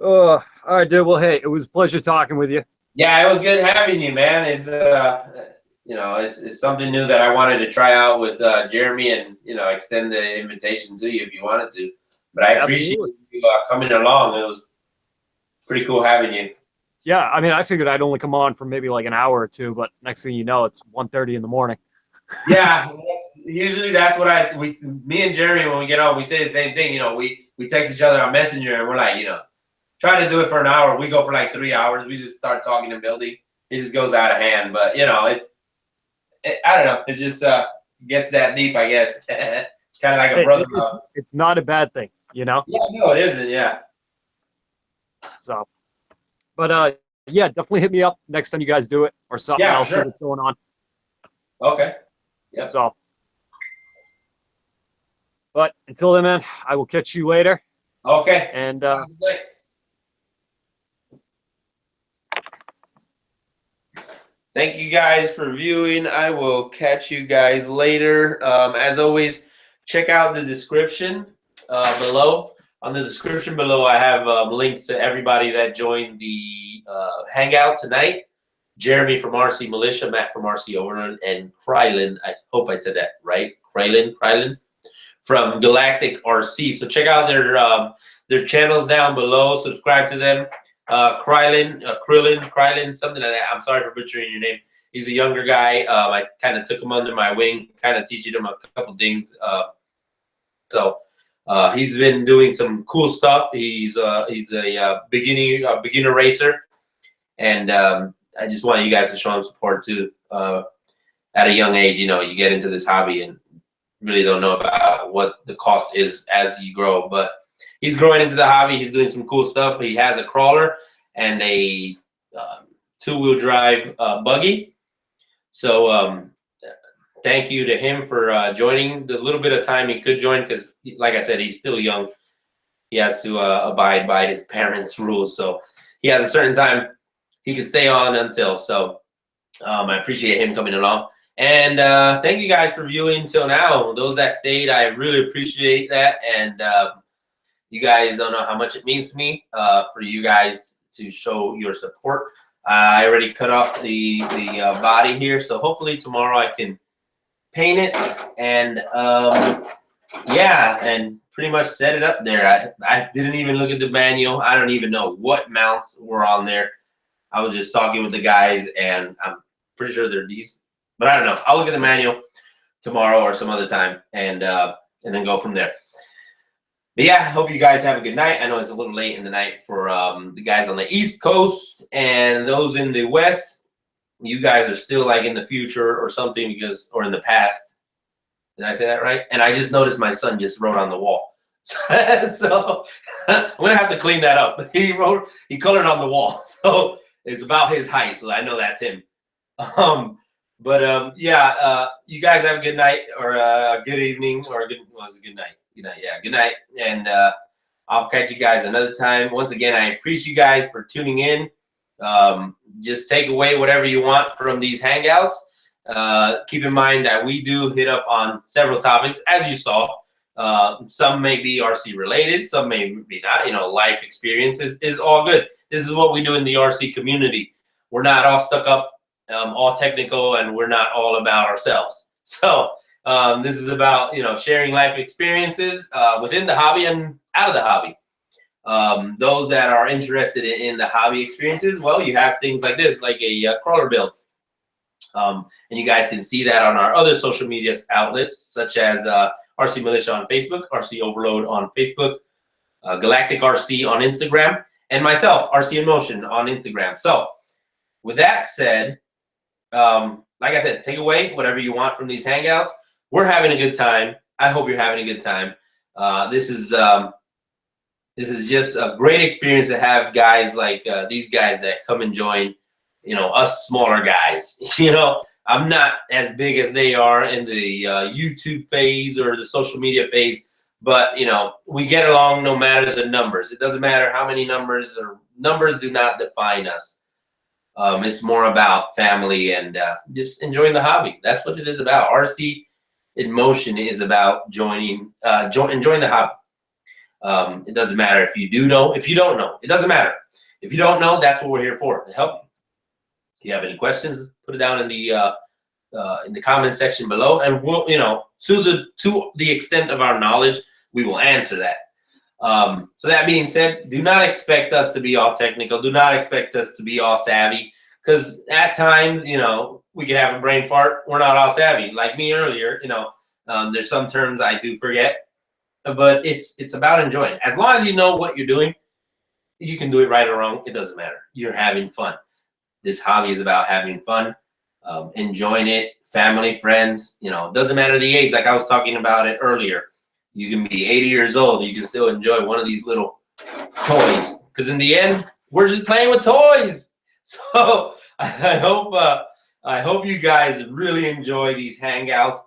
All right, dude. Well, hey, it was a pleasure talking with you. Yeah, it was good having you, man. It's you know, it's something new that I wanted to try out with Jeremy, and you know, extend the invitation to you if you wanted to. But I appreciate you coming along. It was pretty cool having you. Yeah, I mean, I figured I'd only come on for maybe like an hour or two, but next thing you know, it's 1:30 in the morning. Yeah, usually that's what me and Jeremy, when we get on, we say the same thing. You know, we text each other on Messenger, and we're like, you know, try to do it for an hour. We go for like 3 hours. We just start talking and building. It just goes out of hand. But you know, I don't know. It just gets that deep, I guess. It's kind of like a brother love. It's not a bad thing, you know? Yeah, no, it isn't. Yeah. So, but yeah, definitely hit me up next time you guys do it, or something else sure. that's going on. Okay. Yeah. So, but until then, man, I will catch you later. Okay. And thank you guys for viewing. I will catch you guys later. As always, check out the description below. On the description below, I have links to everybody that joined the Hangout tonight. Jeremy from RCMilitia, Matt from RC Overland, and Krylin. I hope I said that right. Krylin from Galactic RC. So check out their channels down below. Subscribe to them. Krylin, something like that. I'm sorry for butchering your name. He's a younger guy. I kind of took him under my wing, kind of teaching him a couple things. So he's been doing some cool stuff. He's a beginner racer, and I just want you guys to show him support too. At a young age, you know, you get into this hobby and really don't know about what the cost is as you grow, but he's growing into the hobby. He's doing some cool stuff. He has a crawler and a two-wheel drive buggy. So thank you to him for joining the little bit of time he could join, because like I said, he's still young. He has to abide by his parents' rules. So he has a certain time he can stay on until. So I appreciate him coming along. And thank you guys for viewing till now. Those that stayed, I really appreciate that. And you guys don't know how much it means to me for you guys to show your support. I already cut off the body here, so hopefully tomorrow I can paint it and yeah, and pretty much set it up there. I didn't even look at the manual. I don't even know what mounts were on there. I was just talking with the guys, and I'm pretty sure they're these, but I don't know. I'll look at the manual tomorrow or some other time, and then go from there. But yeah, hope you guys have a good night. I know it's a little late in the night for the guys on the East Coast and those in the West. You guys are still like in the future or something or in the past. Did I say that right? And I just noticed my son just wrote on the wall. So I'm gonna have to clean that up. He colored on the wall. So it's about his height. So I know that's him. Yeah, you guys have a good night or a good evening or it's a good night. Good night. Yeah, good night. And I'll catch you guys another time. Once again, I appreciate you guys for tuning in. Just take away whatever you want from these hangouts. Keep in mind that we do hit up on several topics, as you saw. Some may be RC related, some may be not. You know, life experiences is all good. This is what we do in the RC community. We're not all stuck up, all technical, and we're not all about ourselves. So this is about, you know, sharing life experiences within the hobby and out of the hobby. Those that are interested in the hobby experiences, well, you have things like this, like a crawler build. And you guys can see that on our other social media outlets, such as RCMilitia on Facebook, RC Overload on Facebook, Galactic RC on Instagram, and myself, RC in Motion on Instagram. So with that said, like I said, take away whatever you want from these hangouts. We're having a good time. I hope you're having a good time. This is just a great experience to have guys like these guys that come and join, you know, us smaller guys. You know, I'm not as big as they are in the YouTube phase or the social media phase, but, you know, we get along no matter the numbers. It doesn't matter how many numbers, or numbers do not define us. It's more about family and just enjoying the hobby. That's what it is about. RC in Motion is about enjoying the hobby. It doesn't matter if you do know, if you don't know. It doesn't matter. If you don't know, that's what we're here for, to help you. If you have any questions, put it down in the comment section below, and we'll, you know, to the extent of our knowledge, we will answer that. So that being said, do not expect us to be all technical. Do not expect us to be all savvy, because at times, you know, we could have a brain fart. We're not all savvy. Like me earlier, you know, there's some terms I do forget, but it's about enjoying. As long as you know what you're doing, you can do it right or wrong. It doesn't matter. You're having fun. This hobby is about having fun, enjoying it, family, friends. You know, it doesn't matter the age. Like I was talking about it earlier. You can be 80 years old. You can still enjoy one of these little toys. Because in the end, we're just playing with toys. So I hope you guys really enjoy these hangouts.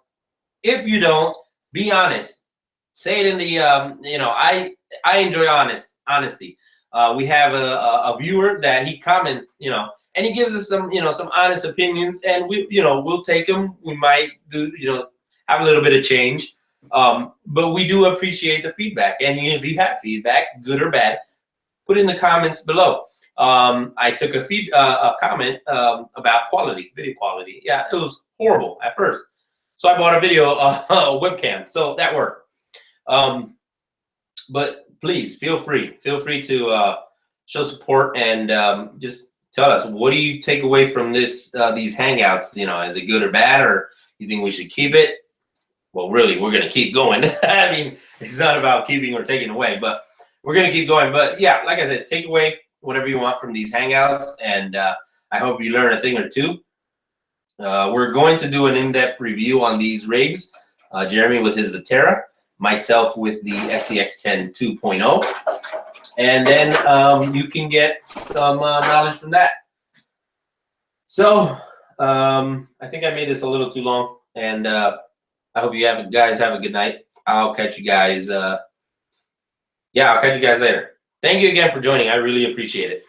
If you don't, be honest. Say it in the you know, I enjoy honesty. We have a viewer that he comments, you know, and he gives us some, you know, some honest opinions, and we'll take them. We might do, you know, have a little bit of change. But we do appreciate the feedback, and if you have feedback, good or bad, put it in the comments below. I took a comment about quality, video quality. Yeah, it was horrible at first, so I bought a video webcam, so that worked. But please feel free to show support, and just tell us, what do you take away from these hangouts? You know, is it good or bad, or you think we should keep it? Well, really, we're going to keep going. I mean, it's not about keeping or taking away, but we're going to keep going. But yeah, like I said, take away whatever you want from these hangouts, and I hope you learn a thing or two. We're going to do an in-depth review on these rigs. Jeremy with his Vitera, myself with the SCX-10 2.0, and then you can get some knowledge from that. So I think I made this a little too long, and I hope you guys have a good night. I'll catch you guys. Yeah, I'll catch you guys later. Thank you again for joining. I really appreciate it.